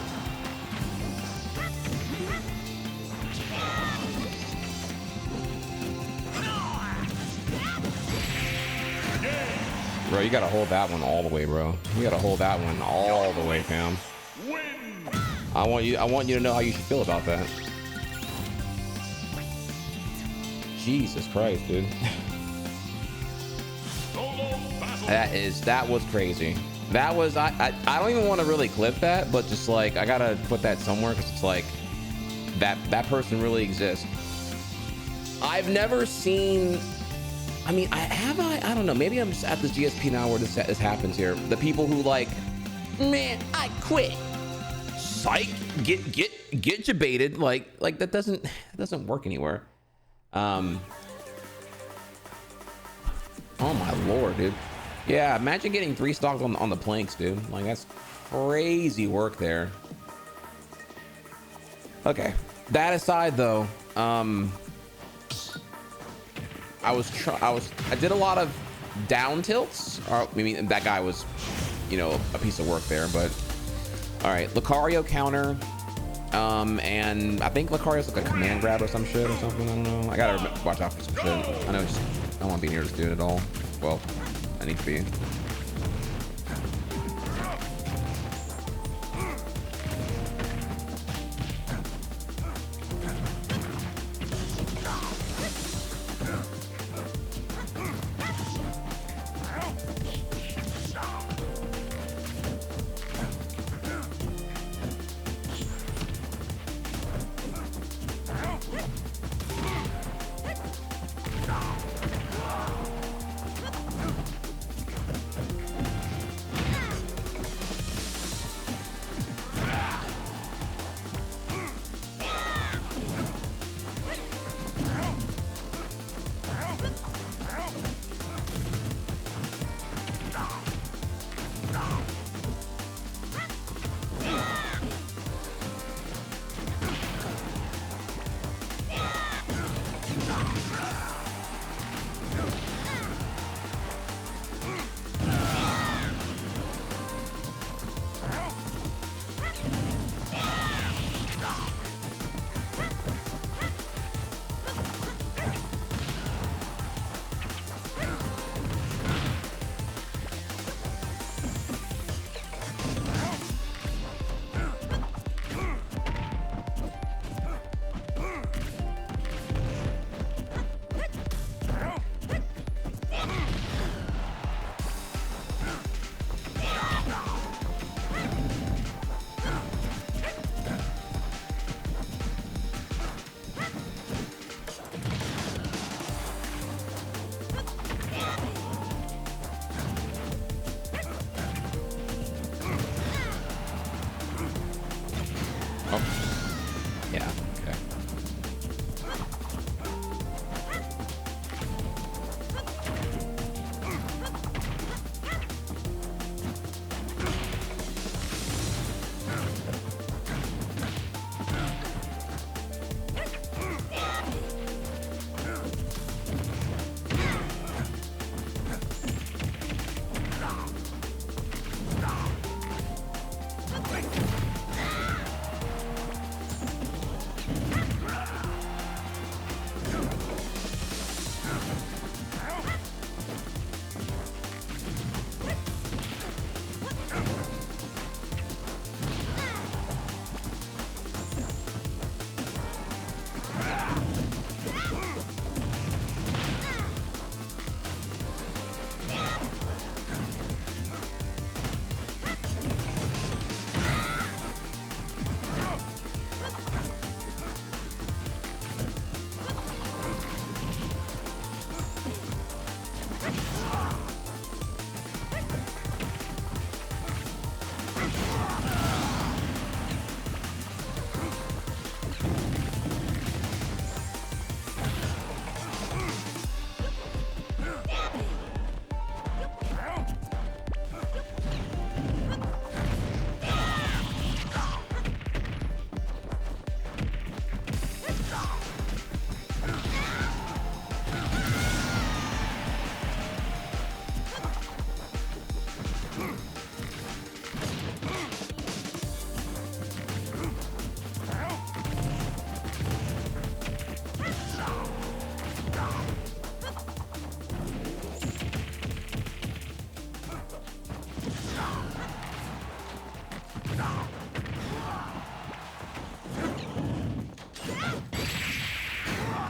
Bro, you gotta hold that one all the way, bro. You gotta hold that one all the way, fam. I want you to know how you should feel about that. Jesus Christ, dude. That was crazy. That was I don't even want to really clip that, but just like I gotta put that somewhere because it's like that person really exists. I've never seen. I mean, I don't know. Maybe I'm just at this GSP now where this happens here. The people who like, man, I quit. Psych, get debated. Like that doesn't work anywhere. Oh my lord, dude. Yeah, imagine getting 3 stocks on the planks, dude. Like that's crazy work there. Okay, that aside though, I did a lot of down tilts. Or, I mean, that guy was, you know, a piece of work there, but All right, Lucario counter. And I think Lucario's like a command grab or some shit or something. I don't know. I gotta watch out for some shit. I know. I don't want to be near this dude at all. Well, I need to be. Yeah, okay.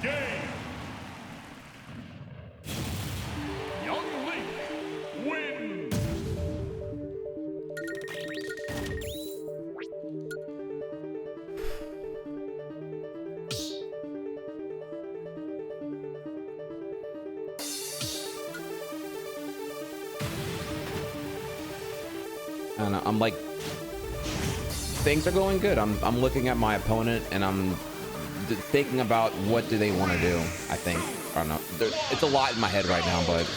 Game. Young Link wins. I don't know. I'm like, things are going good. I'm looking at my opponent and I'm thinking about what do they want to do. I think I don't know. It's a lot in my head right now, but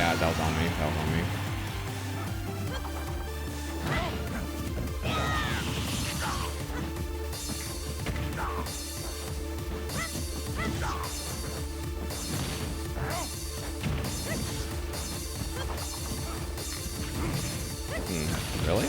Yeah, that was on me. That was on me. Really?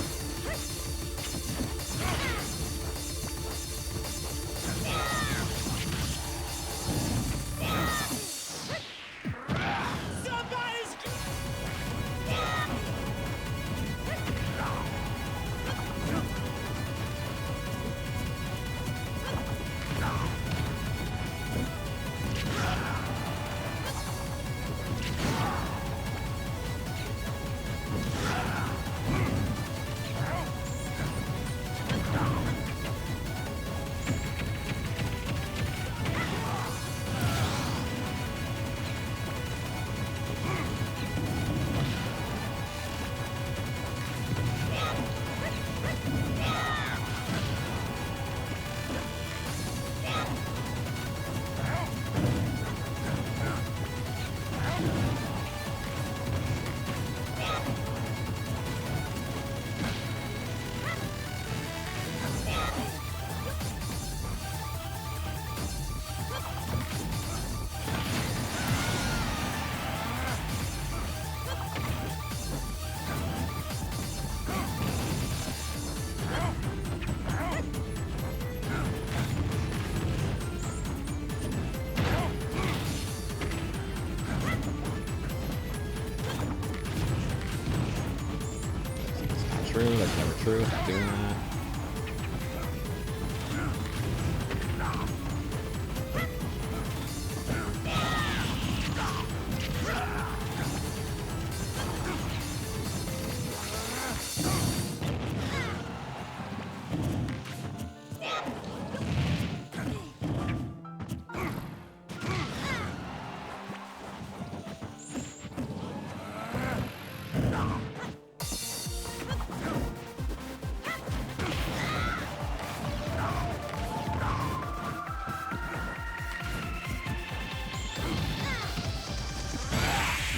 True, that's never true. Stop doing that.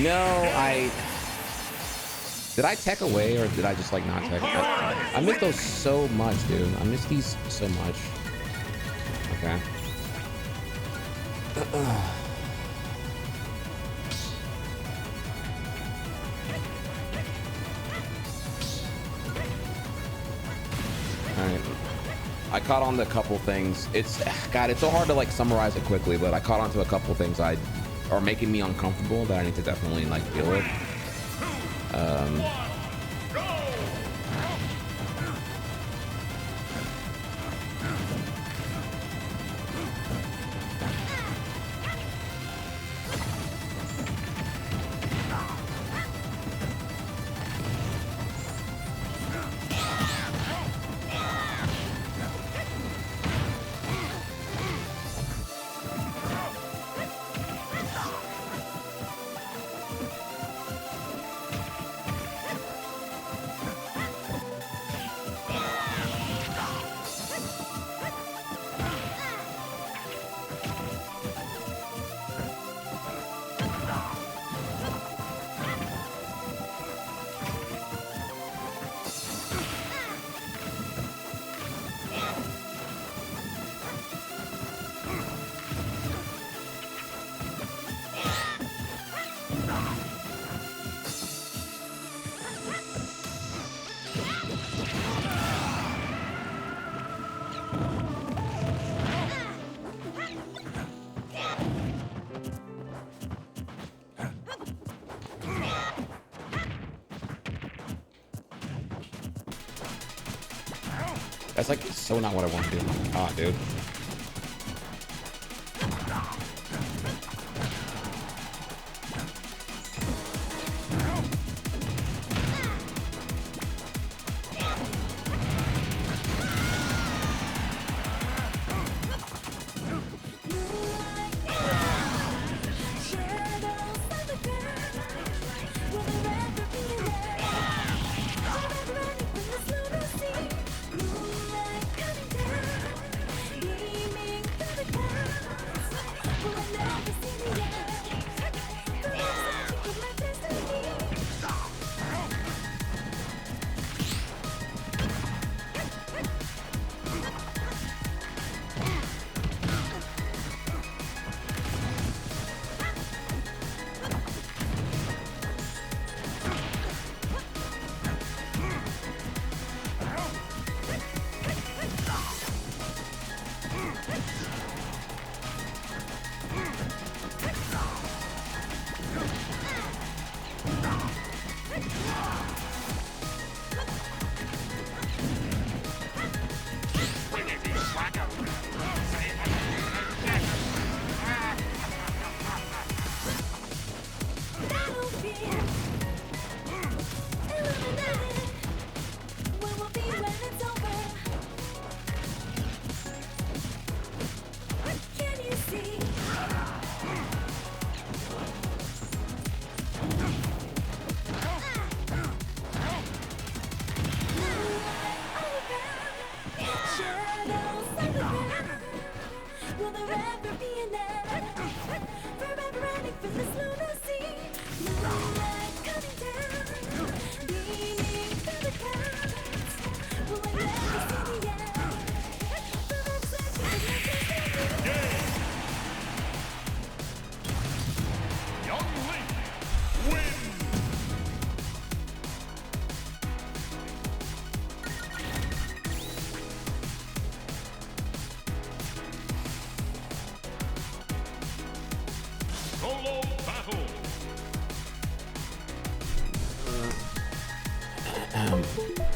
No, did I tech away or did I just like not tech? I miss those so much, dude. I miss these so much. Okay. Alright. I caught on to a couple things. God, it's so hard to like summarize it quickly, but I caught on to a couple things are making me uncomfortable that I need to definitely like deal with. That's like so not what I want to do. Ah, dude.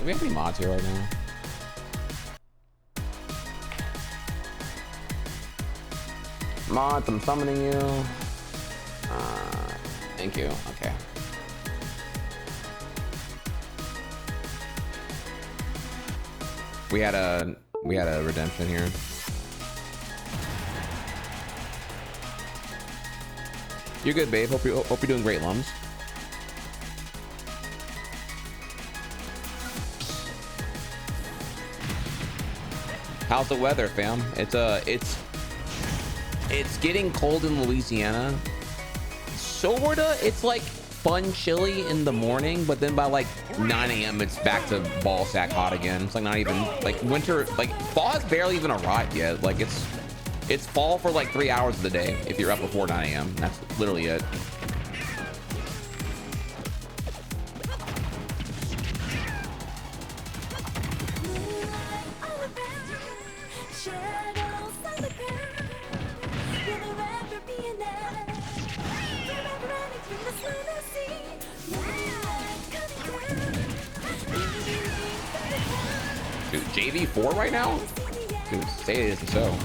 Do we have any mods here right now? Mods, I'm summoning you. Thank you. Okay. We had a redemption here. You're good, babe. Hope you're doing great, Lums. How's the weather, fam? It's getting cold in Louisiana. Sorta. It's like fun chilly in the morning, but then by like 9 a.m. it's back to ball sack hot again. It's like not even like winter. Like fall has barely even arrived yet. Like it's fall for like 3 hours of the day if you're up before 9 a.m. That's literally it. Dude, JV4 right now? Dude, say it isn't so.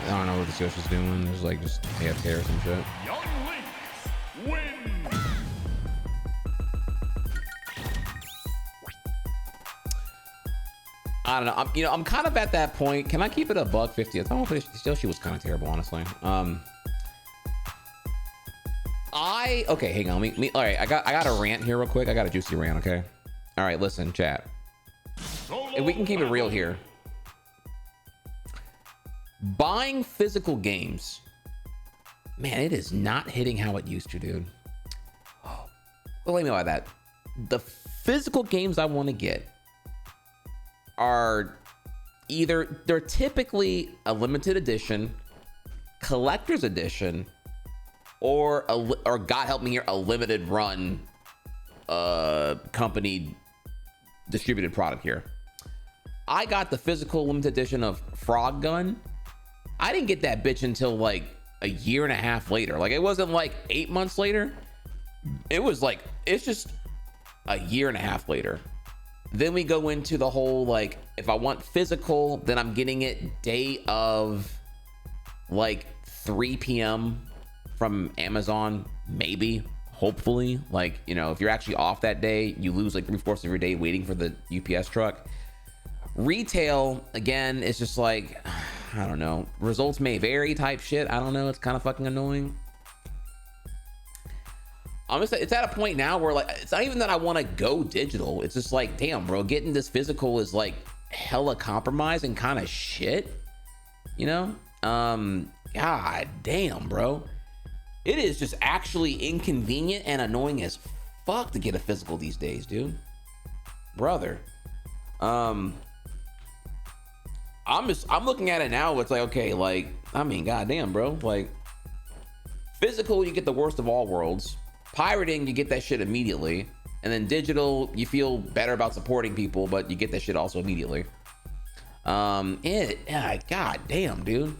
I don't know what the Yoshi's doing. There's like just AFK or some shit. Young Link win. I don't know. I'm kind of at that point. Can I keep it a $150? I don't know if Yoshi was kind of terrible, honestly. Okay, hang on. All right, I got a rant here real quick. I got a juicy rant, okay? All right, listen, chat. If we can keep it real here. Buying physical games, man, it is not hitting how it used to, dude. What do I mean by that? The physical games I want to get are they're typically a limited edition, collector's edition, or God help me here, a limited run company distributed product here. I got the physical limited edition of Frog Gun. I didn't get that bitch until like a year and a half later. Like it wasn't like 8 months later. It was like, it's just a year and a half later. Then we go into the whole, like, if I want physical, then I'm getting it day of like 3 p.m. from Amazon, maybe, hopefully. Like, you know, if you're actually off that day, you lose like 3/4 of your day waiting for the UPS truck. Retail, again, it's just like, I don't know, results may vary type shit. I don't know, it's kind of fucking annoying. Honestly, it's at a point now where like, it's not even that I want to go digital. It's just like, damn, bro, getting this physical is like hella compromised and kind of shit, you know? God damn, bro. It is just actually inconvenient and annoying as fuck to get a physical these days, dude. Brother. I'm looking at it now. It's like, okay, like, I mean, goddamn, bro. Like, physical, you get the worst of all worlds. Pirating, you get that shit immediately. And then digital, you feel better about supporting people, but you get that shit also immediately. God damn, dude.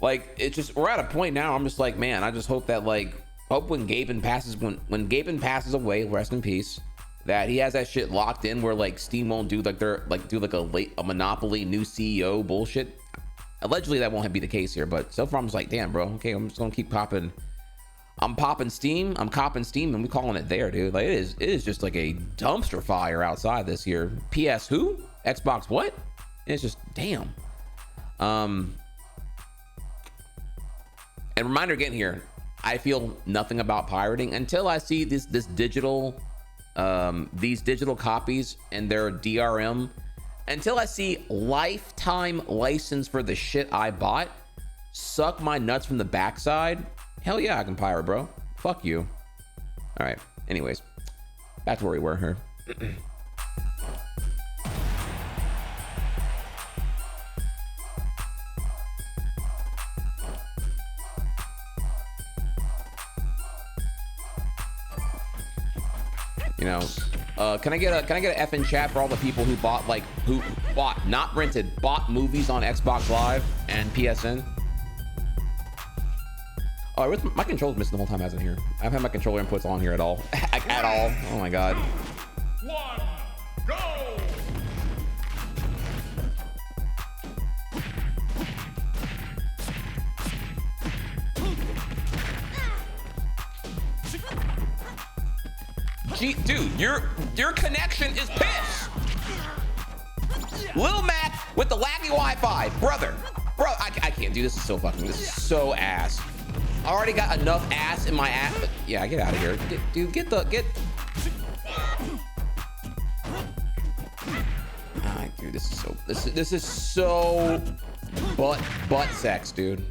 Like, it's just, we're at a point now, I'm just like, man, I just hope that, like, when Gaben passes, when Gaben passes away, rest in peace, that he has that shit locked in where, like, Steam won't do, like, a Monopoly new CEO bullshit. Allegedly, that won't be the case here, but so far I'm just like, damn, bro, okay, I'm just gonna keep popping. I'm popping Steam, I'm copping Steam, and we calling it there, dude. Like, it is just like a dumpster fire outside this year. PS who? Xbox what? And it's just, damn. And reminder again here, I feel nothing about pirating until I see this digital, these digital copies and their DRM. Until I see lifetime license for the shit I bought, suck my nuts from the backside. Hell yeah, I can pirate, bro. Fuck you. All right. Anyways, back to where we were here. You know, can I get an F in chat for all the people who bought not rented, bought movies on Xbox Live and PSN? Oh, my control's missing the whole time I was in here. I've had my controller inputs on here at all. At all. Oh my god. 1, go! Gee, dude, your connection is piss. Lil Mac with the laggy Wi-Fi, brother. Bro, I can't do this. Is so fucking. This is so ass. I already got enough ass in my ass. Yeah, get out of here, dude. Get. Dude, this is so butt sex, dude.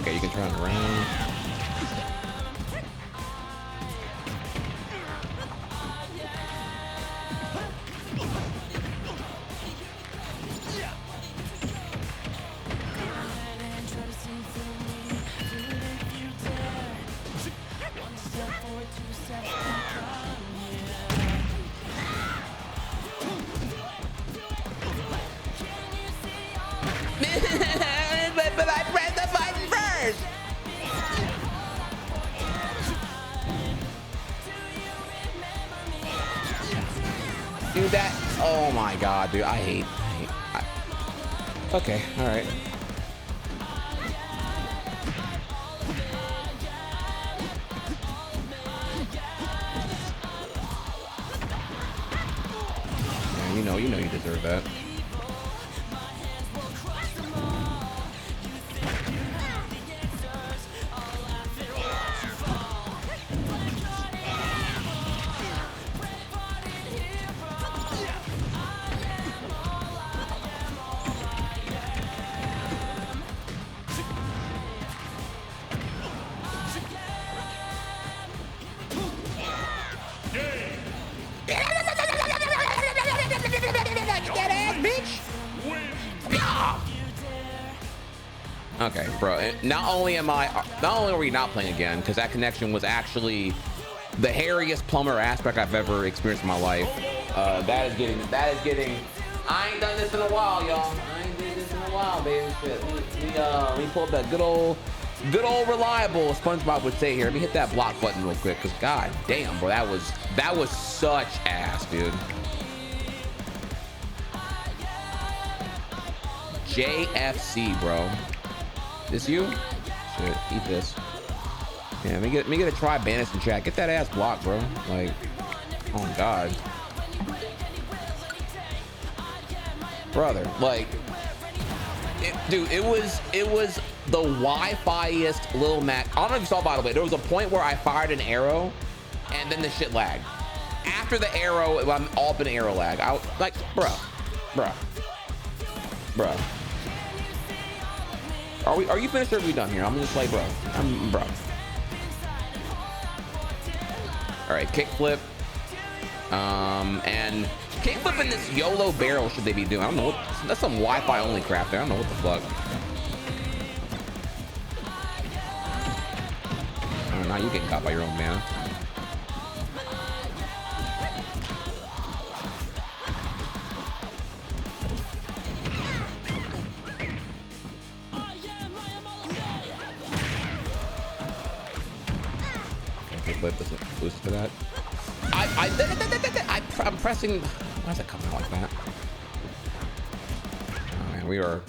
You can turn around. but I pressed the button first. Dude, that, oh my god, dude, okay, all right. Yeah, you know you deserve that. Okay, bro. Not only are we not playing again, because that connection was actually the hairiest plumber aspect I've ever experienced in my life. That is getting. I ain't done this in a while, y'all. I ain't done this in a while, baby. Shit. Let me pull up that good old reliable SpongeBob would say here. Let me hit that block button real quick, because god damn, bro, that was such ass, dude. JFC, bro. This you? Shit, eat this. Yeah, let me get a try Banis in chat. Get that ass blocked, bro. Like, oh god. Brother, like, dude, it was the Wi-Fi-est Lil Mac. I don't know if you saw, by the way, there was a point where I fired an arrow and then the shit lagged. After the arrow, I'm all up in arrow lag. I like, bruh. Are you finished or are we done here? I'm just like, bro. All right, kickflip. And kickflip in this YOLO barrel should they be doing? I don't know. That's some Wi-Fi only crap there. I don't know what the fuck. Oh, now you getting caught by your own man. Kickflip doesn't boost for that. I'm pressing. Why is it coming out like that? Oh man, we are.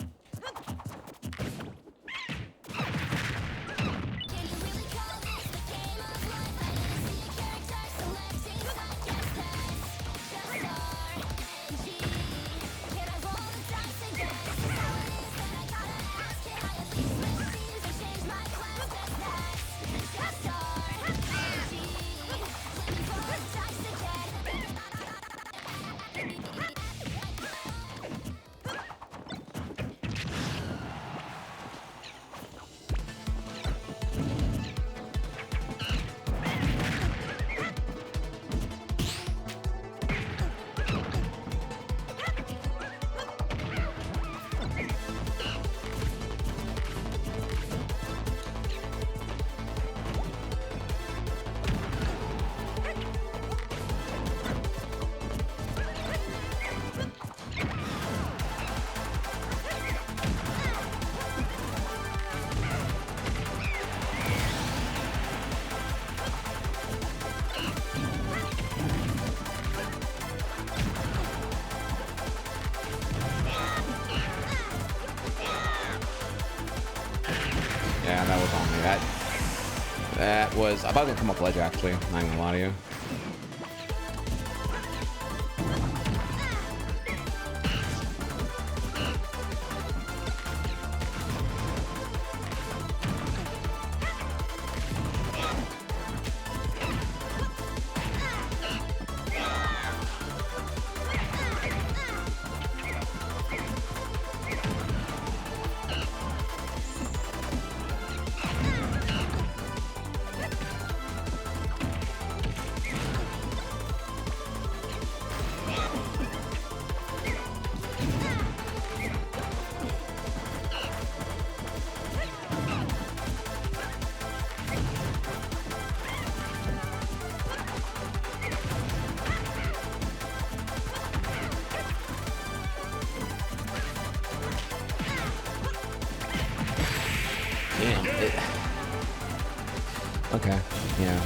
Yeah, that was on me. That was. I thought it would come up ledge actually. I'm not gonna lie to you. Okay, yeah.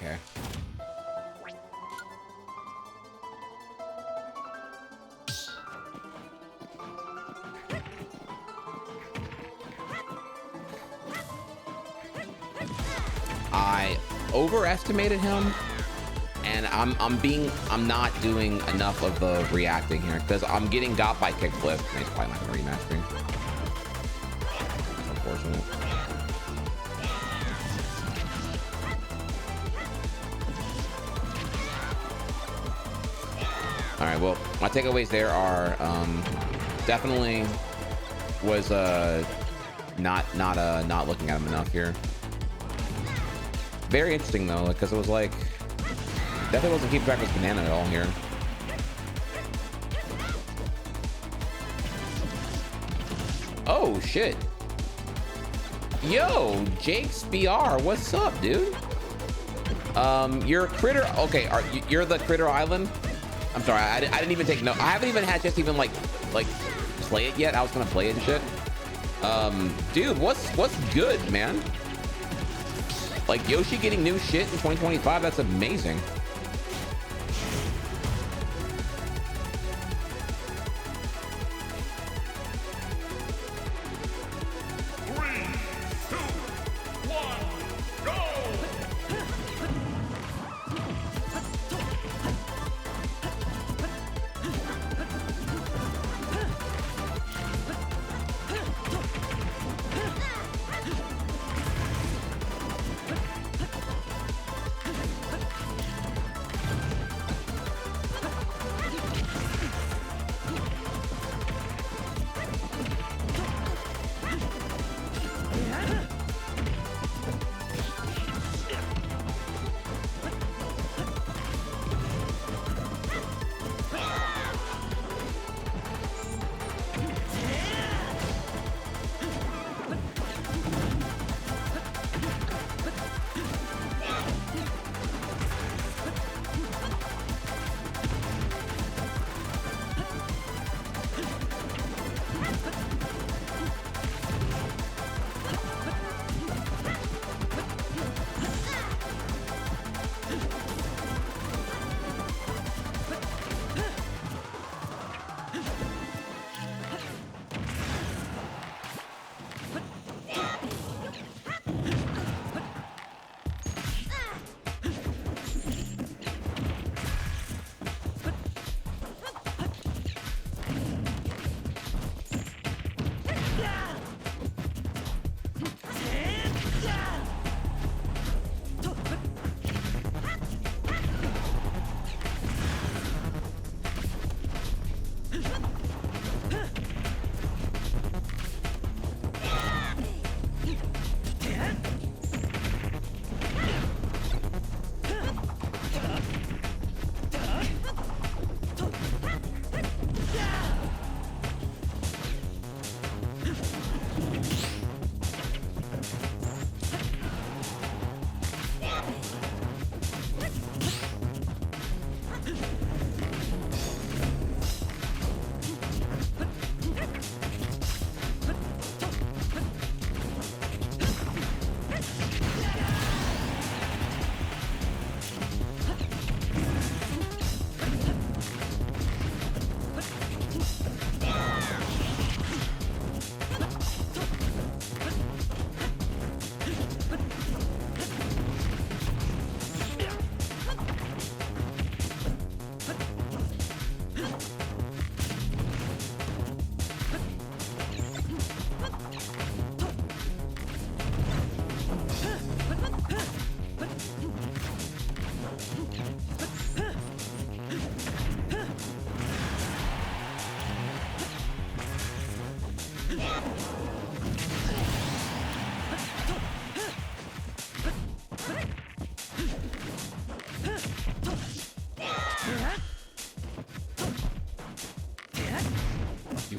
Okay. I overestimated him, and I'm not doing enough of the reacting here because I'm getting got by kickflip. He's probably not gonna rematch me. That's unfortunate. All right, well, my takeaways there are definitely was not looking at him enough here. Very interesting though, because it was like definitely wasn't keeping track of his banana at all here. Oh shit. Yo, Jake's BR, what's up, dude? You're Critter. Okay, you're the Critter Island. I'm sorry, I didn't even take note. I haven't even had just even like play it yet. I was gonna play it and shit. Dude, what's good, man? Like Yoshi getting new shit in 2025. That's amazing.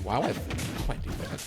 Why would I do that?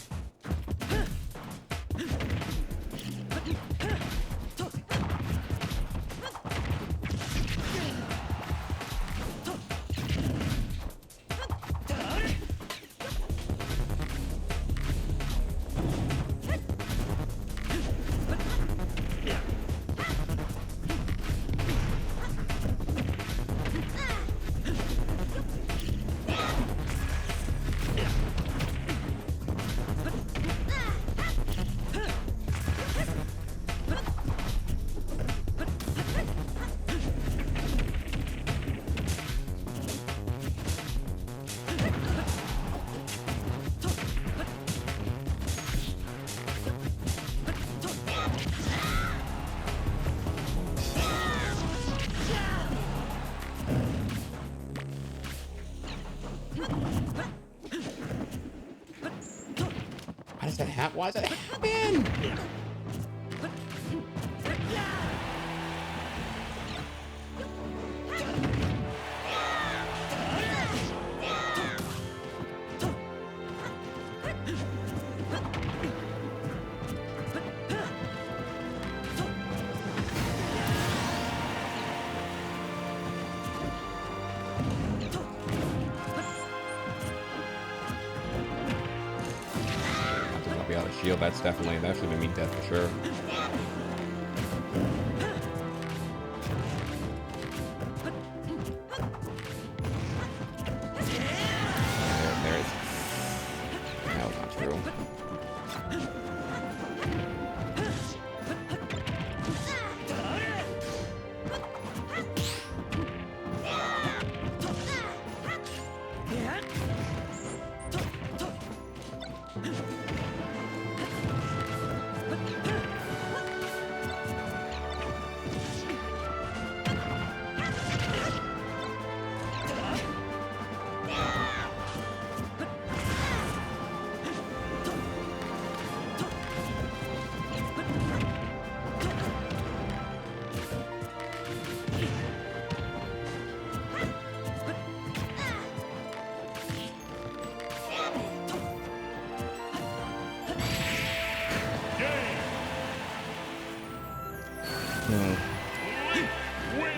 Why does that happen? shield. That's should have mean death for sure. There it is. That was not true.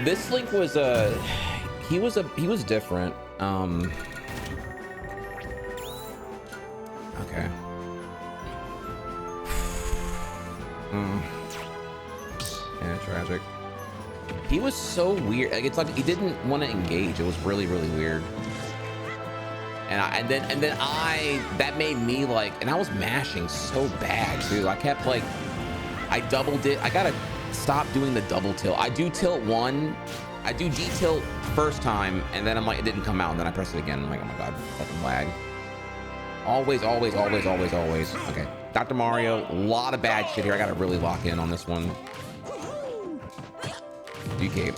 This Link was he was different. Okay. Yeah, tragic. He was so weird. Like, it's like he didn't want to engage. It was really weird. And then that made me like, and I was mashing so bad too. I kept like, I doubled it. I gotta stop doing the double tilt. I do tilt one, I do D tilt first time, and then I'm like, it didn't come out, and then I press it again. I'm like, oh my god, fucking lag. Always. Okay, Dr. Mario, a lot of bad shit here. I gotta really lock in on this one. DK.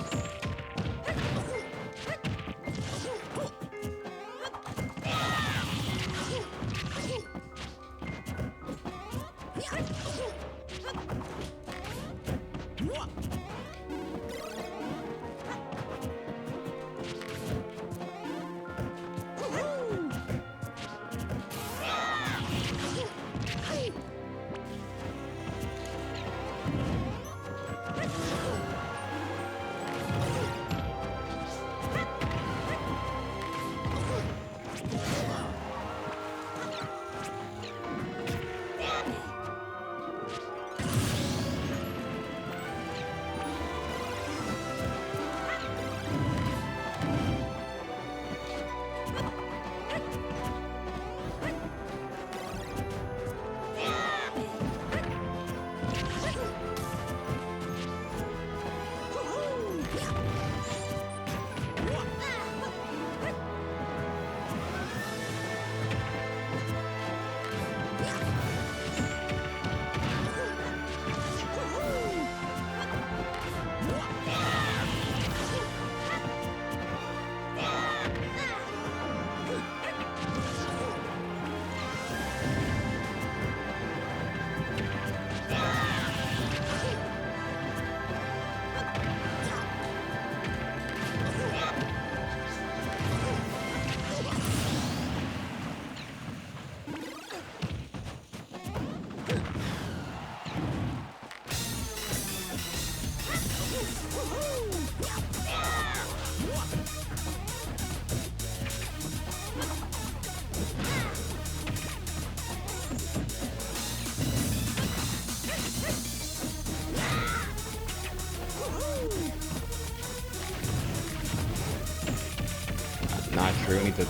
Not true. I need to do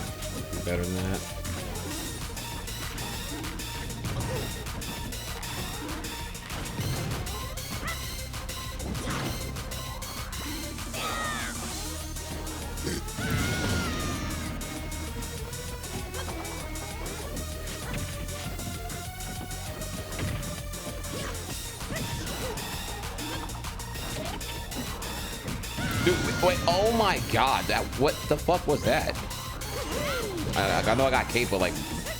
better than that. Dude, wait, oh my god, what the fuck was that? I know I got cape, but like,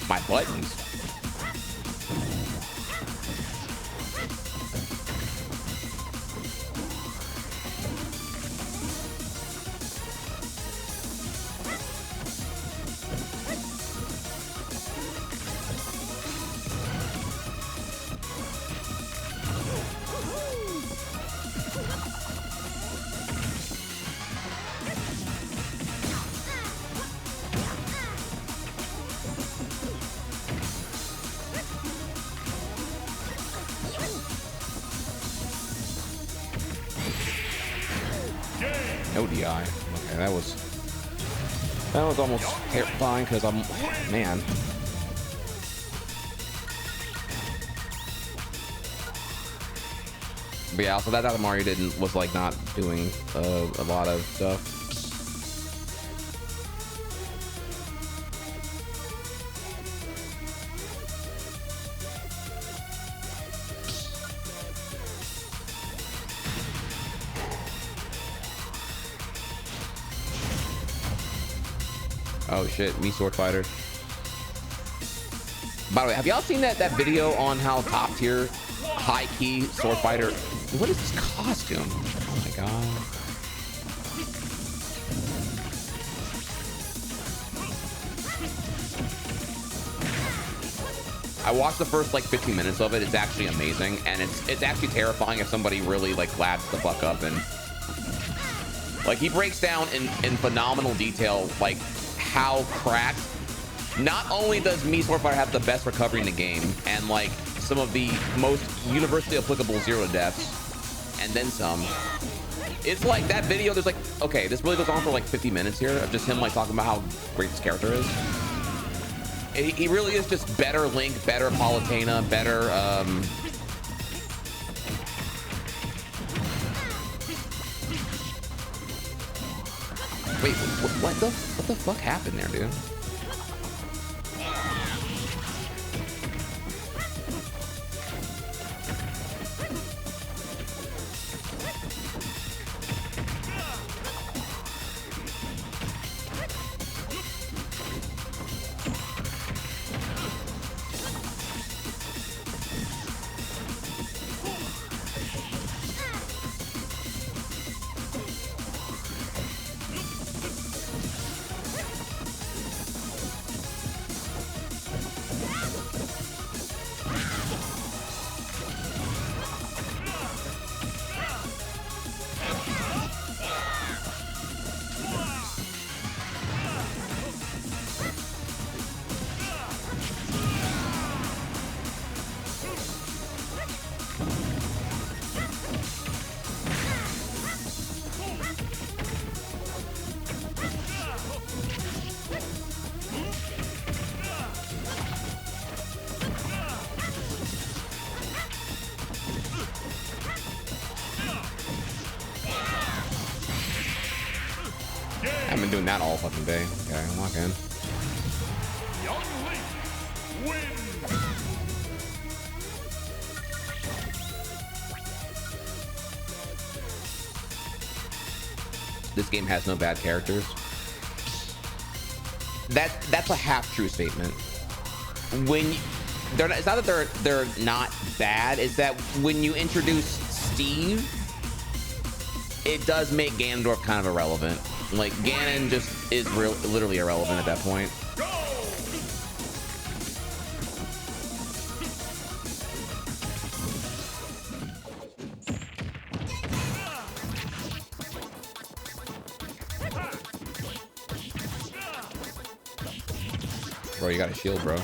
my buttons. No DI. Okay, that was almost terrifying because I'm, man. But yeah, also that Mario was like not doing a lot of stuff. Oh shit, me sword fighter. By the way, have y'all seen that video on how top tier, high key sword fighter? What is this costume? Oh my god. I watched the first like 15 minutes of it. It's actually amazing, and it's actually terrifying if somebody really like labs the fuck up. And like he breaks down in phenomenal detail like how cracked. Not only does Mii Swordfighter have the best recovery in the game and like some of the most universally applicable 0 deaths, and then some. It's like that video. There's like, okay, this really goes on for like 50 minutes here of just him like talking about how great this character is. He really is just better Link, better Palutena, better. Wait, what the fuck happened there, dude? I've been doing that all fucking day. Okay, I'm locked in. Young Link wins. This game has no bad characters. That's a half-true statement. When they're not, it's not that they're not bad. It's that when you introduce Steve, it does make Ganondorf kind of irrelevant. Like Ganon just is literally irrelevant at that point. Bro, you got a shield, bro.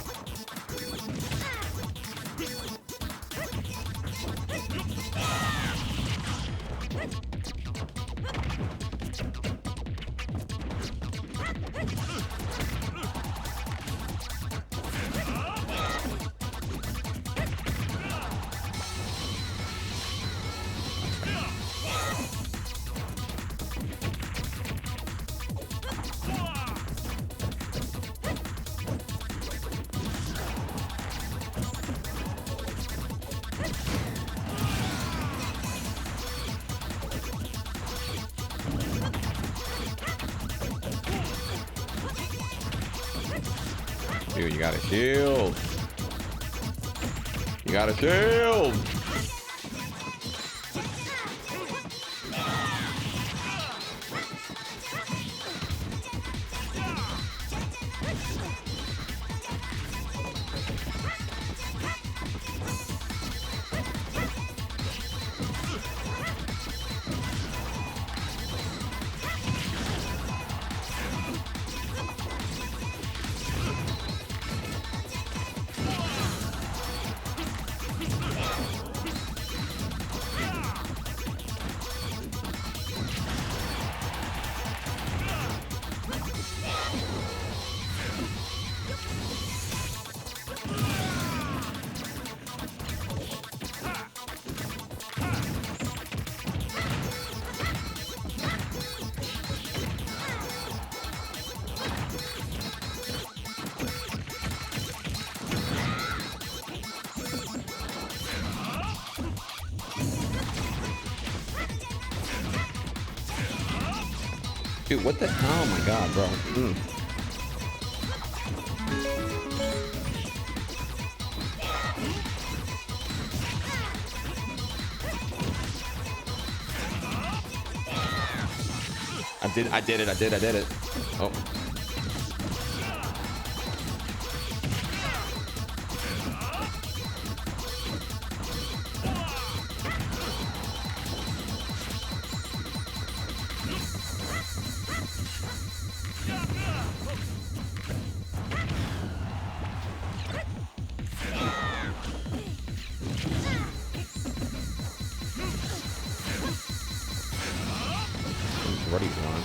Dude, you got a shield. You got a shield. Dude, what the? Oh my god, bro. I did it. Oh. What do you want?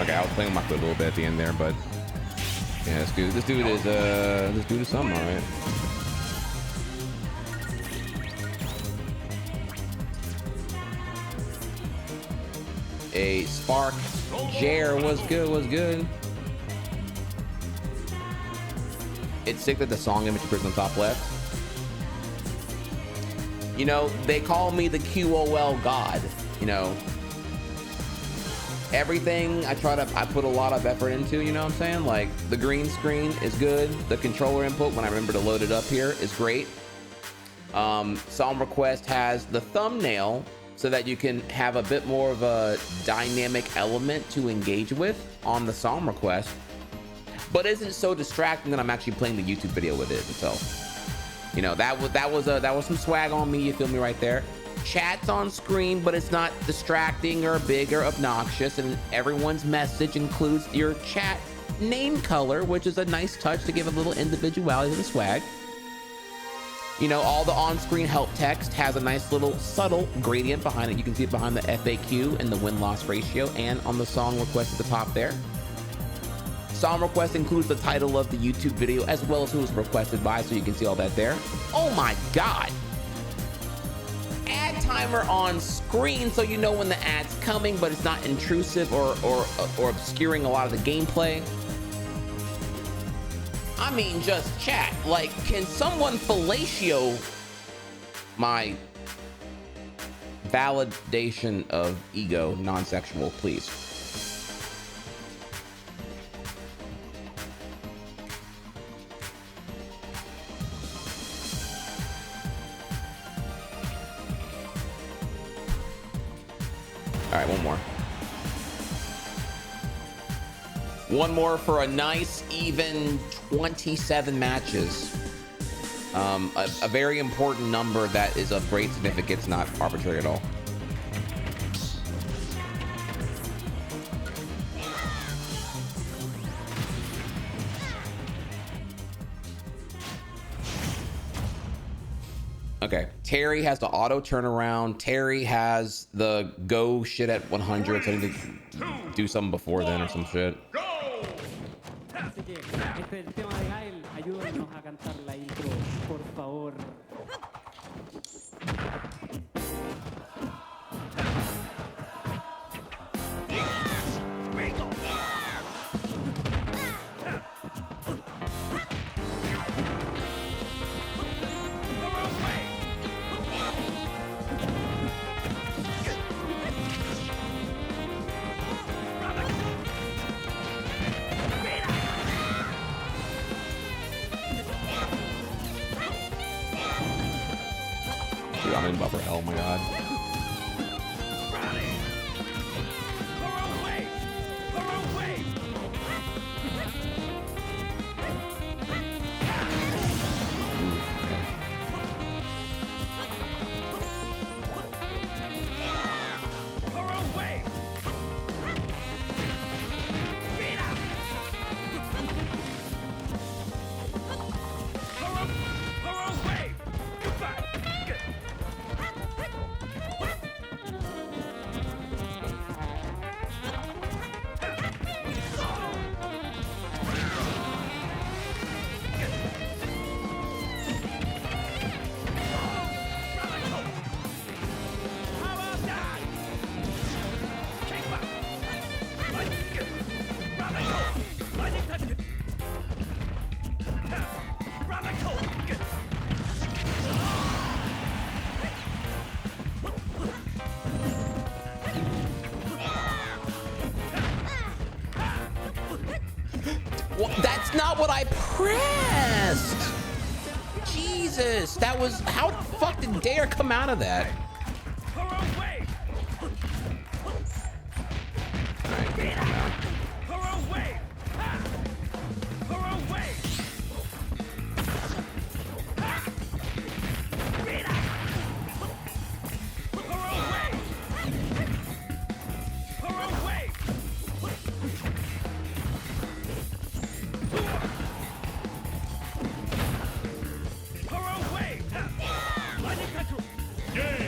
Okay, I was playing with my foot a little bit at the end there, but yeah, this dude is something, all right. A Spark Jer was good. It's sick that the song image appears on top left. You know, they call me the QOL god, you know. Everything I put a lot of effort into, you know what I'm saying? Like, the green screen is good. The controller input, when I remember to load it up here, is great. Song Request has the thumbnail so that you can have a bit more of a dynamic element to engage with on the song request, but isn't so distracting that I'm actually playing the YouTube video with it. So, you know, that was some swag on me. You feel me right there? Chat's on screen, but it's not distracting or big or obnoxious, and everyone's message includes your chat name color, which is a nice touch to give a little individuality to the swag. You know, all the on-screen help text has a nice little subtle gradient behind it. You can see it behind the FAQ and the win-loss ratio, and on the song request at the top there. Song request includes the title of the YouTube video as well as who was requested by, so you can see all that there. Oh my god! Ad timer on screen so you know when the ad's coming, but it's not intrusive or obscuring a lot of the gameplay. I mean, just chat. Like, can someone fellatio my validation of ego, non-sexual, please? All right, one more. One more for a nice, even 27 matches. A very important number that is of great significance, not arbitrary at all. Okay, Terry has the auto turnaround. Terry has the go shit at 100, so I need to do something before then or some shit. Así que este es el tema de Gael. Ayúdanos a cantar la intro, por favor. Dude, I'm in buffer hell, oh my god. not what I pressed. Jesus, that was, how the fuck did dare come out of that? Alright, good now.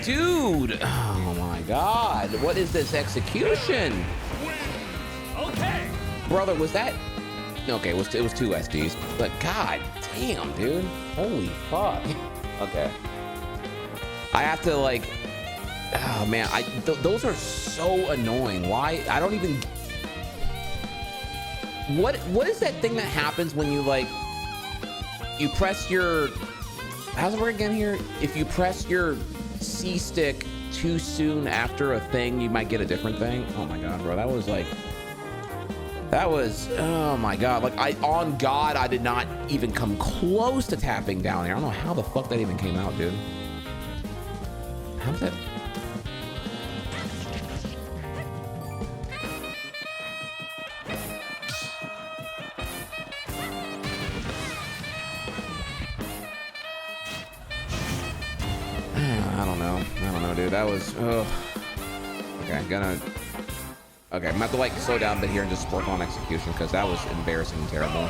Dude, oh my God, what is this execution? Okay. Brother, was that? Okay, it was 2 SDs, but God damn, dude, holy fuck. Okay, I have to like, oh man, those are so annoying. Why? I don't even. What is that thing that happens when you like, you press your, how's it work again here? If you press your C stick too soon after a thing, you might get a different thing. Oh my God, bro, that was like, oh my God, like on God, I did not even come close to tapping down here. I don't know how the fuck that even came out, dude. How's that? I don't know, dude. That was, ugh. Okay, I'm gonna have to like slow down a bit here and just work on execution, because that was embarrassing and terrible.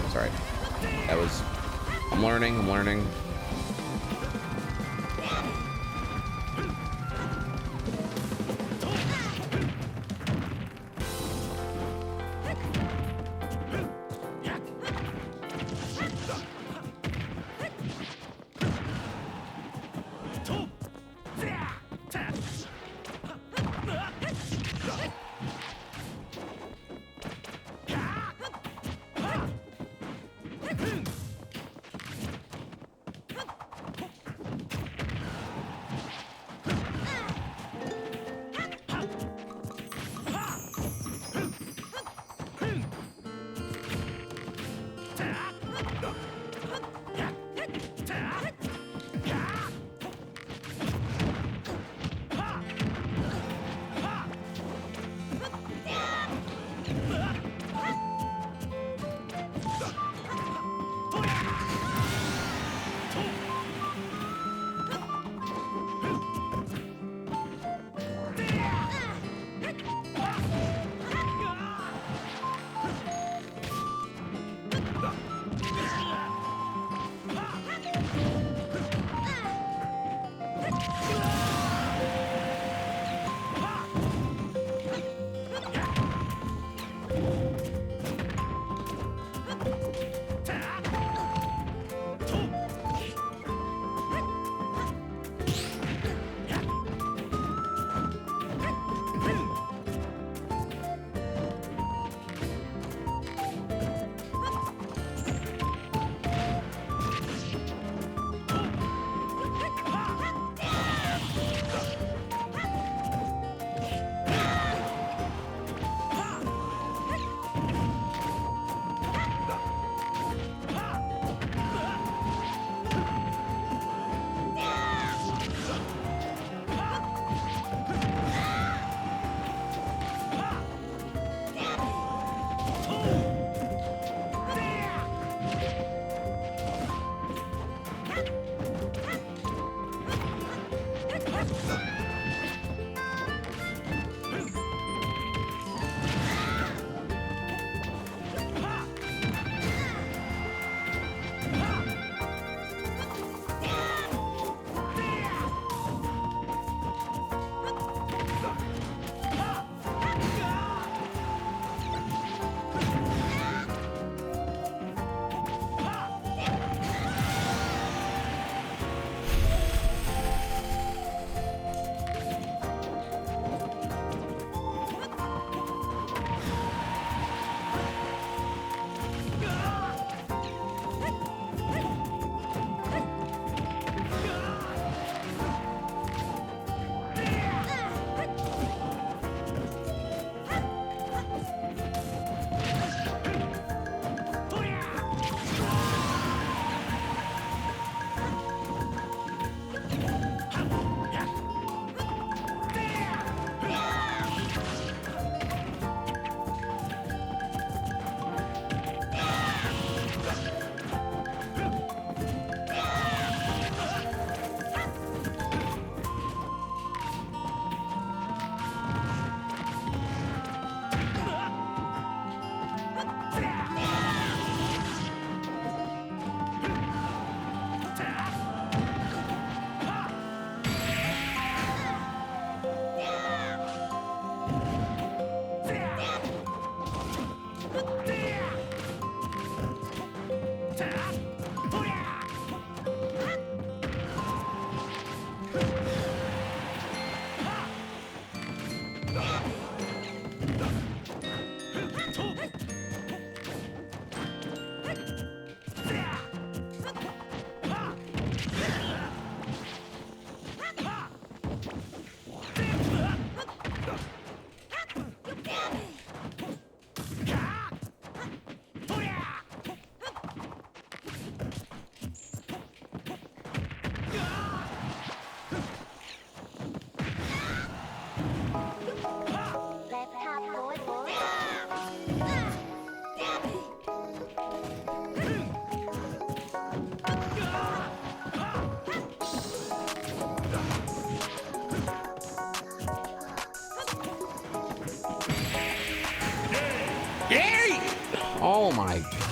That's all right. That was, I'm learning.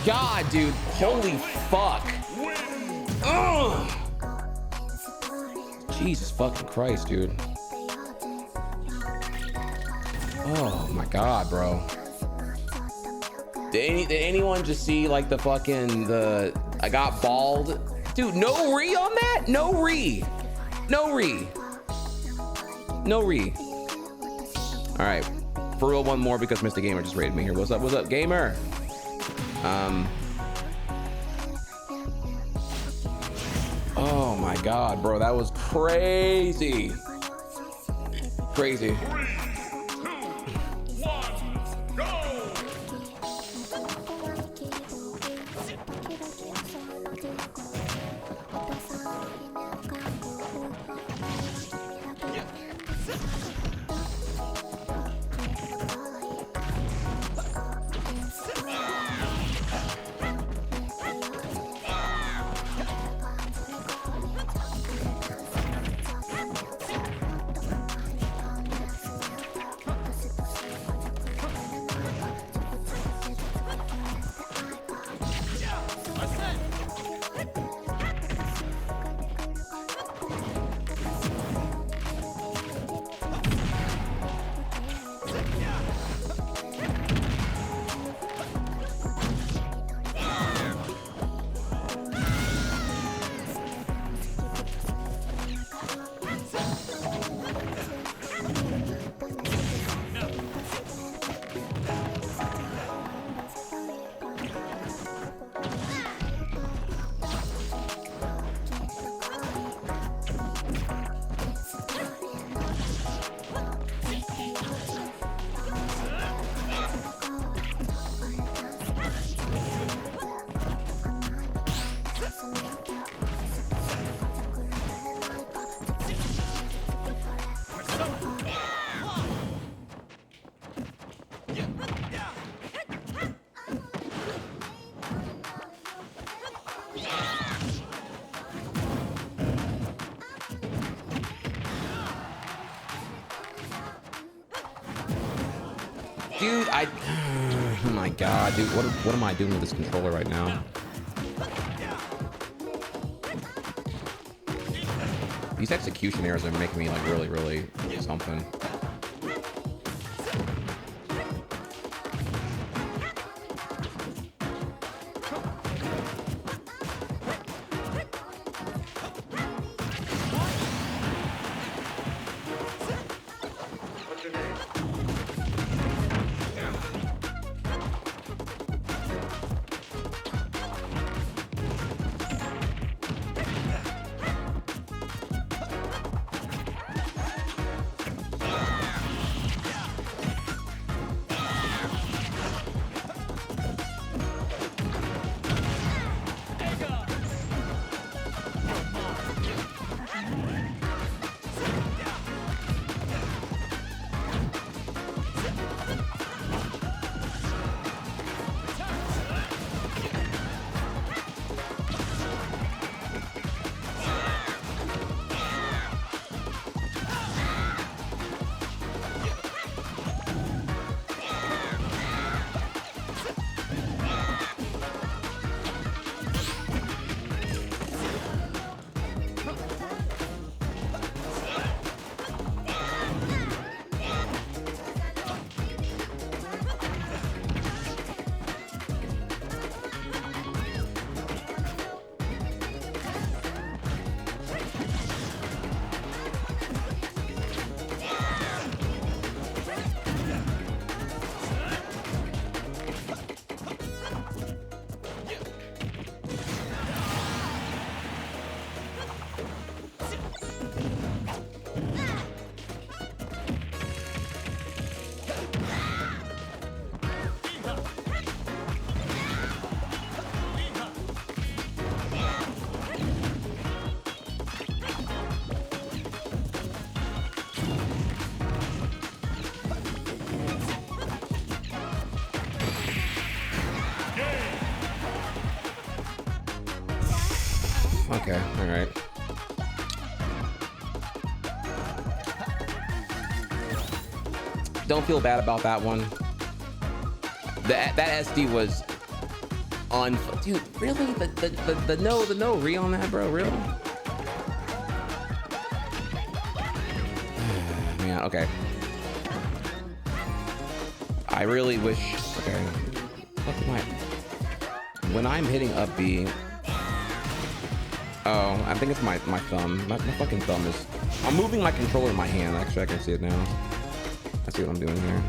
God, dude. Holy fuck. Ugh. Jesus fucking Christ, dude. Oh my God, bro. Did anyone just see like the fucking, I got bald? Dude, no re on that? No re. No re. No re. All right. For real, one more because Mr. Gamer just rated me here. What's up, Gamer? Oh my God, bro. That was crazy. Crazy. Dude, oh my God, dude, what am I doing with this controller right now? These execution errors are making me like really something. Okay, all right. Don't feel bad about that one. That SD was Dude, really? The no re on that, bro? Really? Man, okay. I really wish. Okay. What am I? When I'm hitting up B. Oh, I think it's my thumb. My fucking thumb is. I'm moving my controller in my hand. Actually, I can see it now. I see what I'm doing here.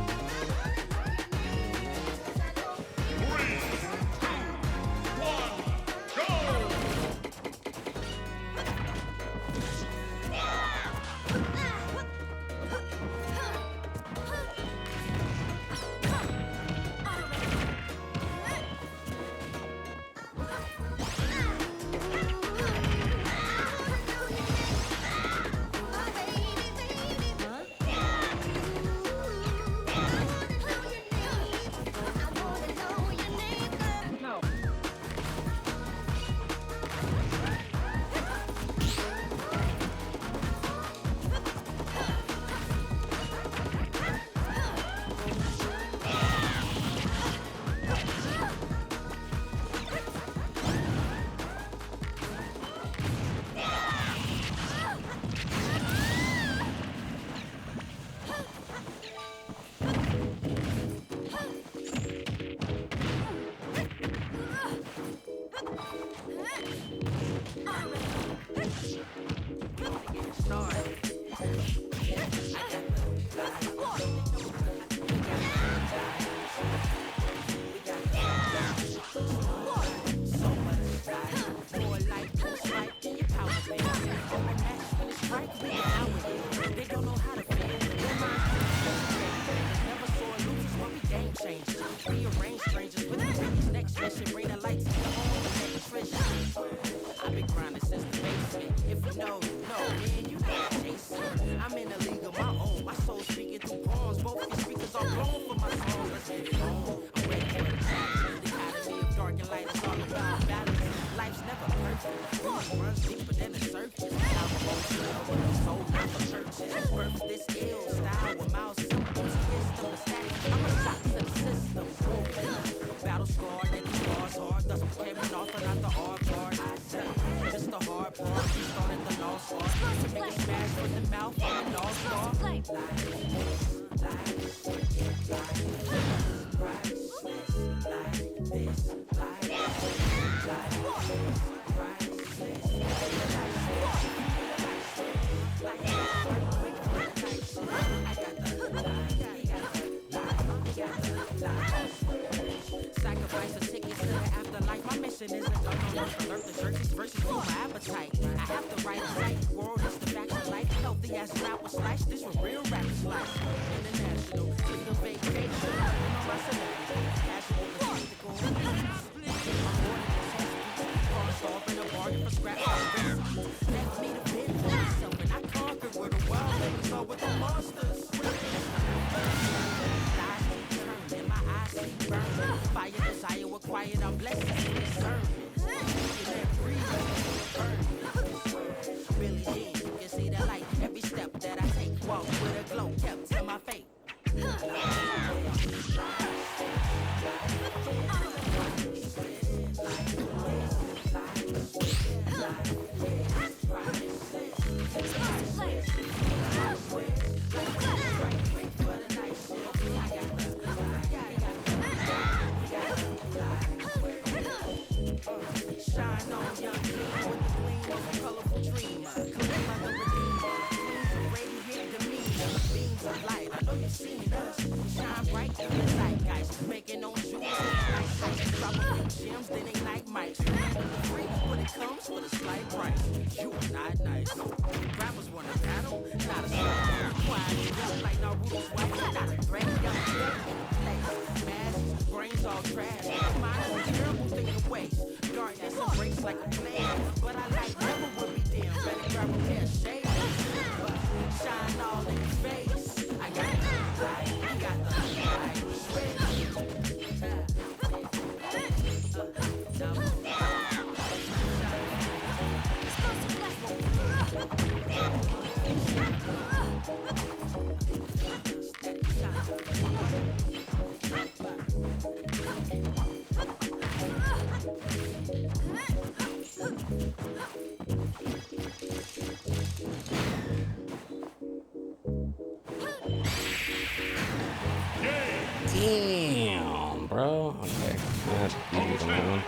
Damn, bro. Okay. That's easy on that one.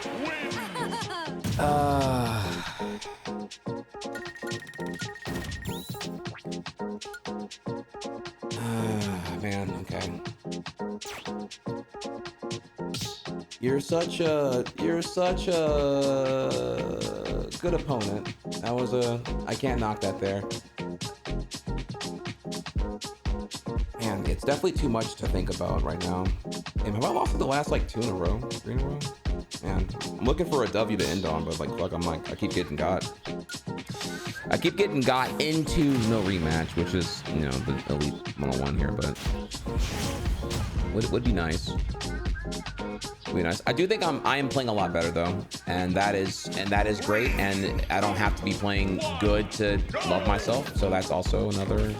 Man, okay. You're such a good opponent. That was I can't knock that there. Man, it's definitely too much to think about right now. And have I lost the last like 2 in a row? 3 in a row? Man, I'm looking for a W to end on, but like, fuck, I keep getting got. I keep getting got into no rematch, which is, you know, the Elite 101 here, but would be nice. Would be nice. I do think I am playing a lot better though, and that is great. And I don't have to be playing good to love myself, so that's also another.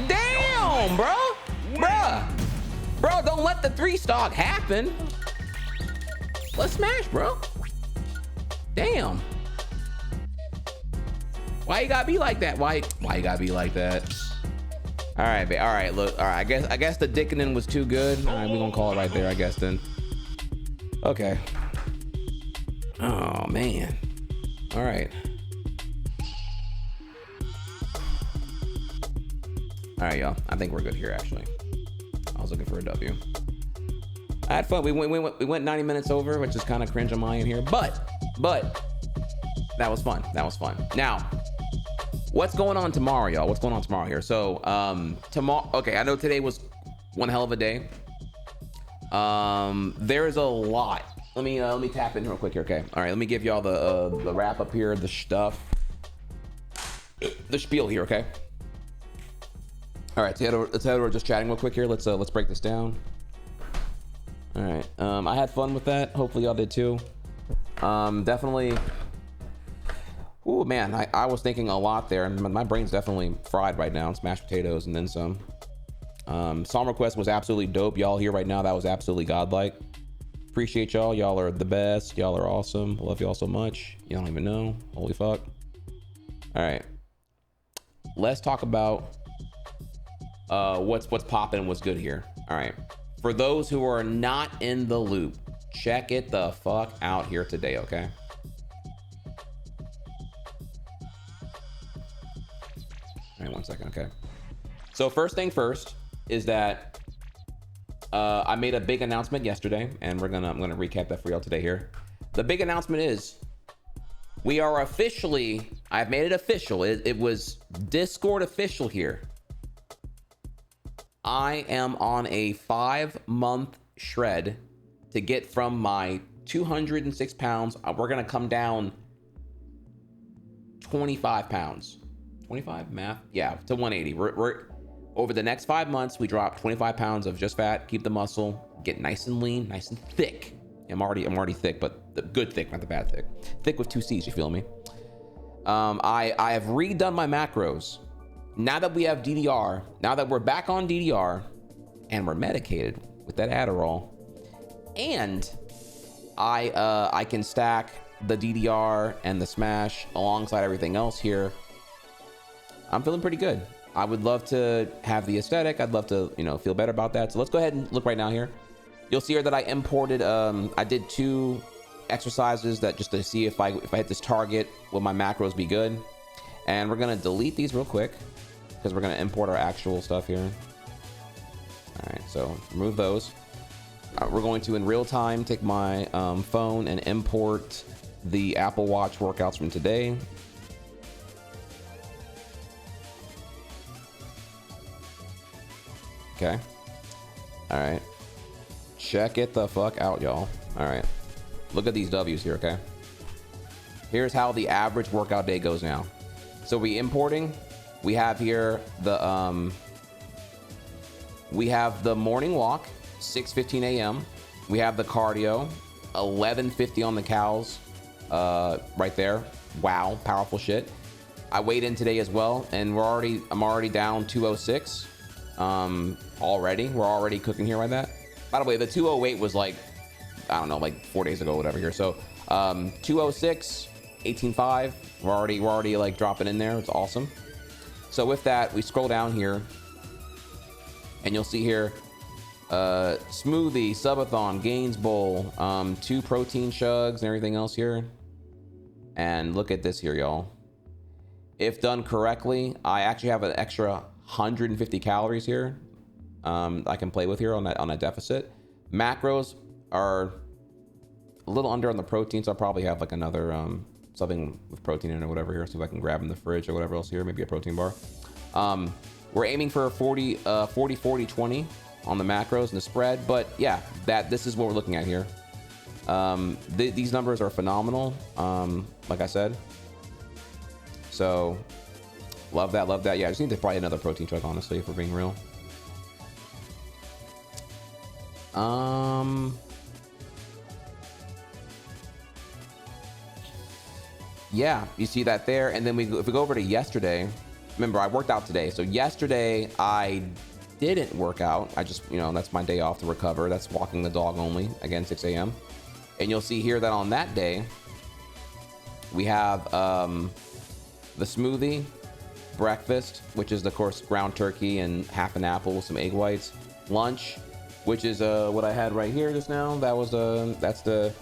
Damn, bro. Bro, don't let the 3-stock happen. Let's smash, bro. Damn. Why you gotta be like that? Why you gotta be like that? All right, babe. All right, look. All right, I guess the dickening was too good. All right, we're gonna call it right there, I guess then. Okay. Oh man. All right. All right, y'all. I think we're good here, actually. I was looking for a W. I had fun. We went 90 minutes over, which is kind of cringe on my end here, but that was fun. That was fun. Now, what's going on tomorrow, y'all? What's going on tomorrow here? So tomorrow, okay, I know today was one hell of a day. There is a lot. Let me tap in real quick here, okay? All right, let me give y'all the wrap up here, the stuff, the spiel here, okay? All right, let's head over just chatting real quick here. Let's break this down. All right, I had fun with that. Hopefully y'all did too. Definitely. Oh man, I was thinking a lot there, and my brain's definitely fried right now. It's mashed potatoes and then some. Song request was absolutely dope. Y'all here right now, that was absolutely godlike. Appreciate y'all. Y'all are the best. Y'all are awesome. Love y'all so much. You don't even know. Holy fuck. All right, let's talk about what's popping and what's good here. All right, for those who are not in the loop, check it the fuck out here today, okay? All right, 1 second, okay. So first thing first is that I made a big announcement yesterday, and I'm gonna recap that for y'all today here. The big announcement is we are officially, I've made it official. It was Discord official here. I am on a 5-month shred to get from my 206 pounds. We're gonna come down 25 pounds. 25 math? Yeah, to 180. We're over the next 5 months, we drop 25 pounds of just fat, keep the muscle, get nice and lean, nice and thick. I'm already thick, but the good thick, not the bad thick. Thick with 2 C's, you feel me? I have redone my macros. Now that we have DDR, now that we're back on DDR and we're medicated with that Adderall, and I can stack the DDR and the Smash alongside everything else here, I'm feeling pretty good. I would love to have the aesthetic. I'd love to, feel better about that. So let's go ahead and look right now here. You'll see here that I imported, I did 2 exercises that just to see if I hit this target, will my macros be good? And we're gonna delete these real quick because we're gonna import our actual stuff here. All right, so remove those. We're going to, in real time, take my phone and import the Apple Watch workouts from today. Okay. All right. Check it the fuck out, y'all. All right. Look at these W's here, okay? Here's how the average workout day goes now. So we importing, we have here the morning walk, 6:15 a.m. We have the cardio, 11:50 on the cows, right there. Wow, powerful shit. I weighed in today as well, and I'm already down 206. Already, we're already cooking here like that. By the way, the 208 was like, I don't know, like 4 days ago, whatever here. So 206, 18.5, we're already like dropping in there. It's awesome. So with that, we scroll down here and you'll see here smoothie, subathon, gains bowl, 2 protein chugs and everything else here. And look at this here, y'all. If done correctly, I actually have an extra 150 calories here I can play with here on a deficit. Macros are a little under on the protein, so I'll probably have like another something with protein in it or whatever here. See if I can grab in the fridge or whatever else here, maybe a protein bar. We're aiming for a 40 40 20 on the macros and the spread, but yeah, this is what we're looking at here. These numbers are phenomenal, like I said. So love that. Yeah, I just need to probably another protein chug, honestly, if we're being real. Yeah, you see that there. And then if we go over to yesterday, remember I worked out today. So yesterday I didn't work out. I just, that's my day off to recover. That's walking the dog only, again, 6 a.m. And you'll see here that on that day, we have the smoothie, breakfast, which is of course ground turkey and half an apple with some egg whites. Lunch, which is what I had right here just now. That's the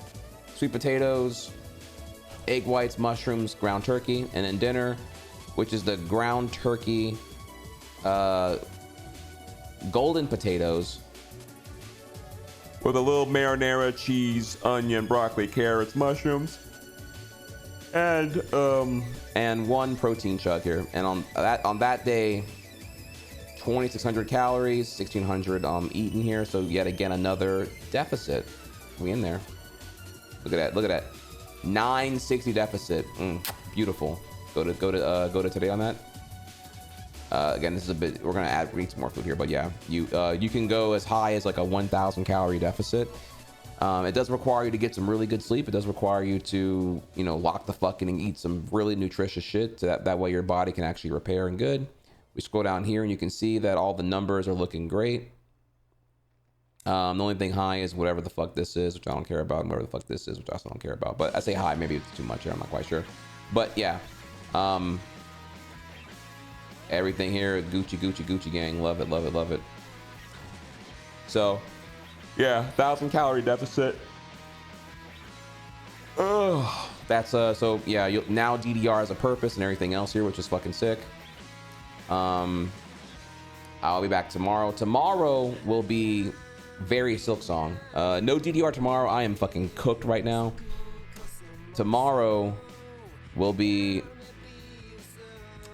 sweet potatoes, egg whites, mushrooms, ground turkey. And then dinner, which is the ground turkey, golden potatoes, with a little marinara, cheese, onion, broccoli, carrots, mushrooms, and 1 protein chug here. And on that day, 2,600 calories, 1,600 eaten here. So yet again another deficit. We in there? Look at that! Look at that! 960 deficit. Beautiful. Go to today on that. Again, this is a bit. We're gonna eat some more food here, but yeah, you can go as high as like a 1,000 calorie deficit. It does require you to get some really good sleep. It does require you to, lock the fuck in and eat some really nutritious shit, so that way your body can actually repair and good. We scroll down here and you can see that all the numbers are looking great. The only thing high is whatever the fuck this is, which I don't care about, and whatever the fuck this is, which I also don't care about. But I say high, maybe it's too much here. I'm not quite sure. But yeah, everything here, Gucci gang. Love it, love it, love it. So, yeah, 1,000 calorie deficit. Oh, that's so yeah. Now DDR has a purpose and everything else here, which is fucking sick. I'll be back tomorrow. Tomorrow will be very Silksong. No DDR tomorrow. I am fucking cooked right now. Tomorrow will be,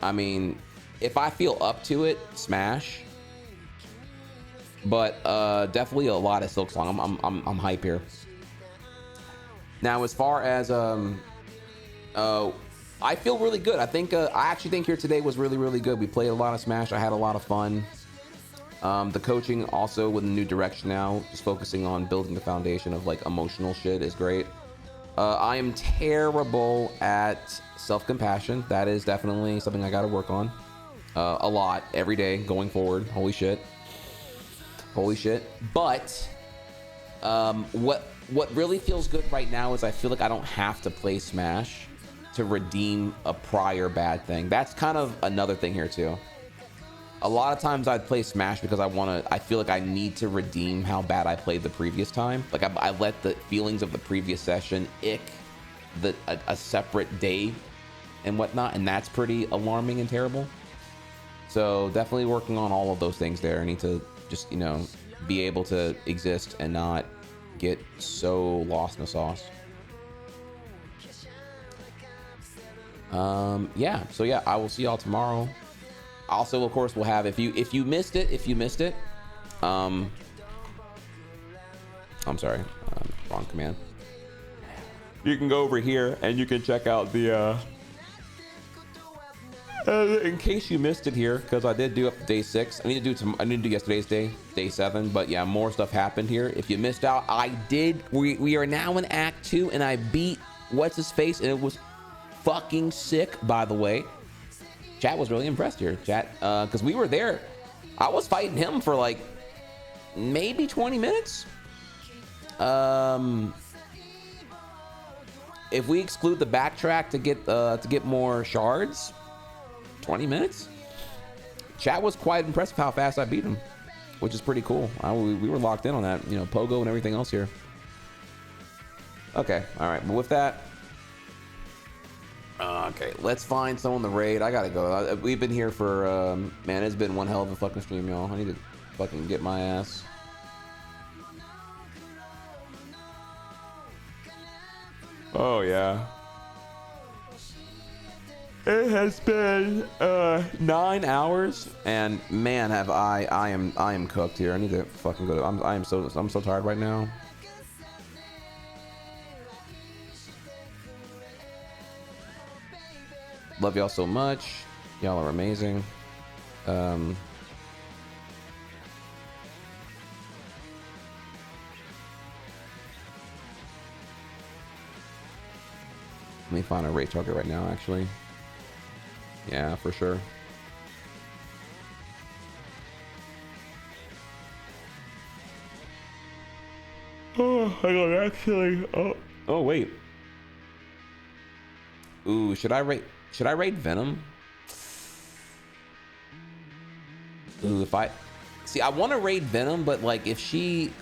I mean, if I feel up to it, smash. But definitely a lot of Silksong. I'm hype here. Now, as far as I feel really good. I actually think here today was really, really good. We played a lot of Smash. I had a lot of fun. The coaching also with a new direction now, just focusing on building the foundation of like emotional shit is great. I am terrible at self-compassion. That is definitely something I got to work on a lot every day going forward. Holy shit. But what really feels good right now is I feel like I don't have to play Smash to redeem a prior bad thing. That's kind of another thing here too. A lot of times I'd play Smash because I feel like I need to redeem how bad I played the previous time. Like I let the feelings of the previous session ick a separate day and whatnot, and that's pretty alarming and terrible. So definitely working on all of those things there. I need to just, be able to exist and not get so lost in the sauce. Yeah, so yeah, I will see y'all tomorrow. Also, of course, we'll have, if you missed it, I'm sorry, wrong command. You can go over here and you can check out the in case you missed it here, because I did do up to day 6. I need to do yesterday's day 7, but yeah, more stuff happened here. If you missed out, we are now in Act 2, and I beat what's his face, and it was fucking sick, by the way. Chat was really impressed here, chat, because we were there. I was fighting him for like maybe 20 minutes. If we exclude the backtrack to get more shards, 20 minutes. Chat was quite impressed with how fast I beat him, which is pretty cool. We were locked in on that, Pogo and everything else here. Okay, all right, but with that, okay, let's find someone to raid. I gotta go. We've been here for man, it's been one hell of a fucking stream, y'all. I need to fucking get my ass. Oh yeah. It has been 9 hours, and man, have I am cooked here. I need to fucking go. I'm so tired right now. Love y'all so much. Y'all are amazing. Let me find a rate target right now, actually. Yeah, for sure. Oh, I got actually. Oh wait. Ooh, should I raid Venom? Ooh, if I see, I want to raid Venom, but like if she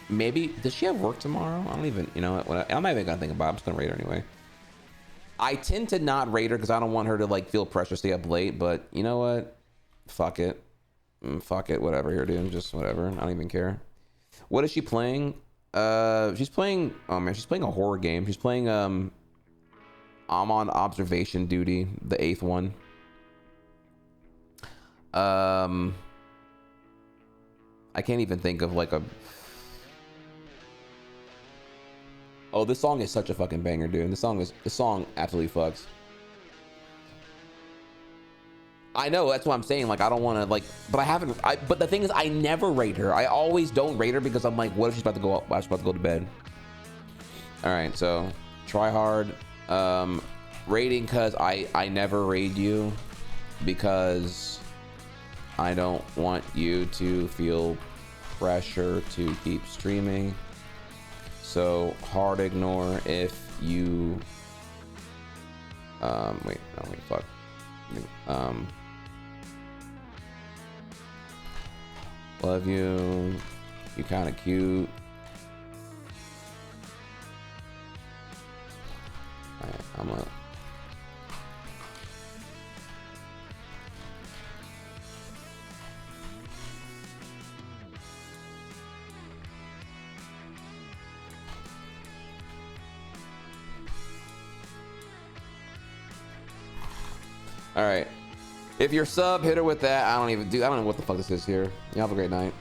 maybe does she have work tomorrow? I don't even, I'm not even gonna think about it. I'm just gonna raid her anyway. I tend to not raid her because I don't want her to like feel pressure to stay up late, but you know what? Fuck it. Fuck it, whatever here, dude. Just whatever. I don't even care. What is she playing? She's playing. Oh man, she's playing a horror game. She's playing. I'm on observation duty, the 8th one. I can't even think of like a. Oh, this song is such a fucking banger, dude. This song absolutely fucks. I know, that's what I'm saying. Like, I don't want to like, but I haven't. But the thing is, I never rate her. I always don't rate her because I'm like, what if she's about to go up? She's about to go to bed. All right, so try hard. Rating because I never raid you because I don't want you to feel pressure to keep streaming. So hard ignore if you. Wait, fuck. Love you. You kind of cute. Alright, I'm up. All right. If you're sub, hit her with that. I don't know what the fuck this is here. You have a great night.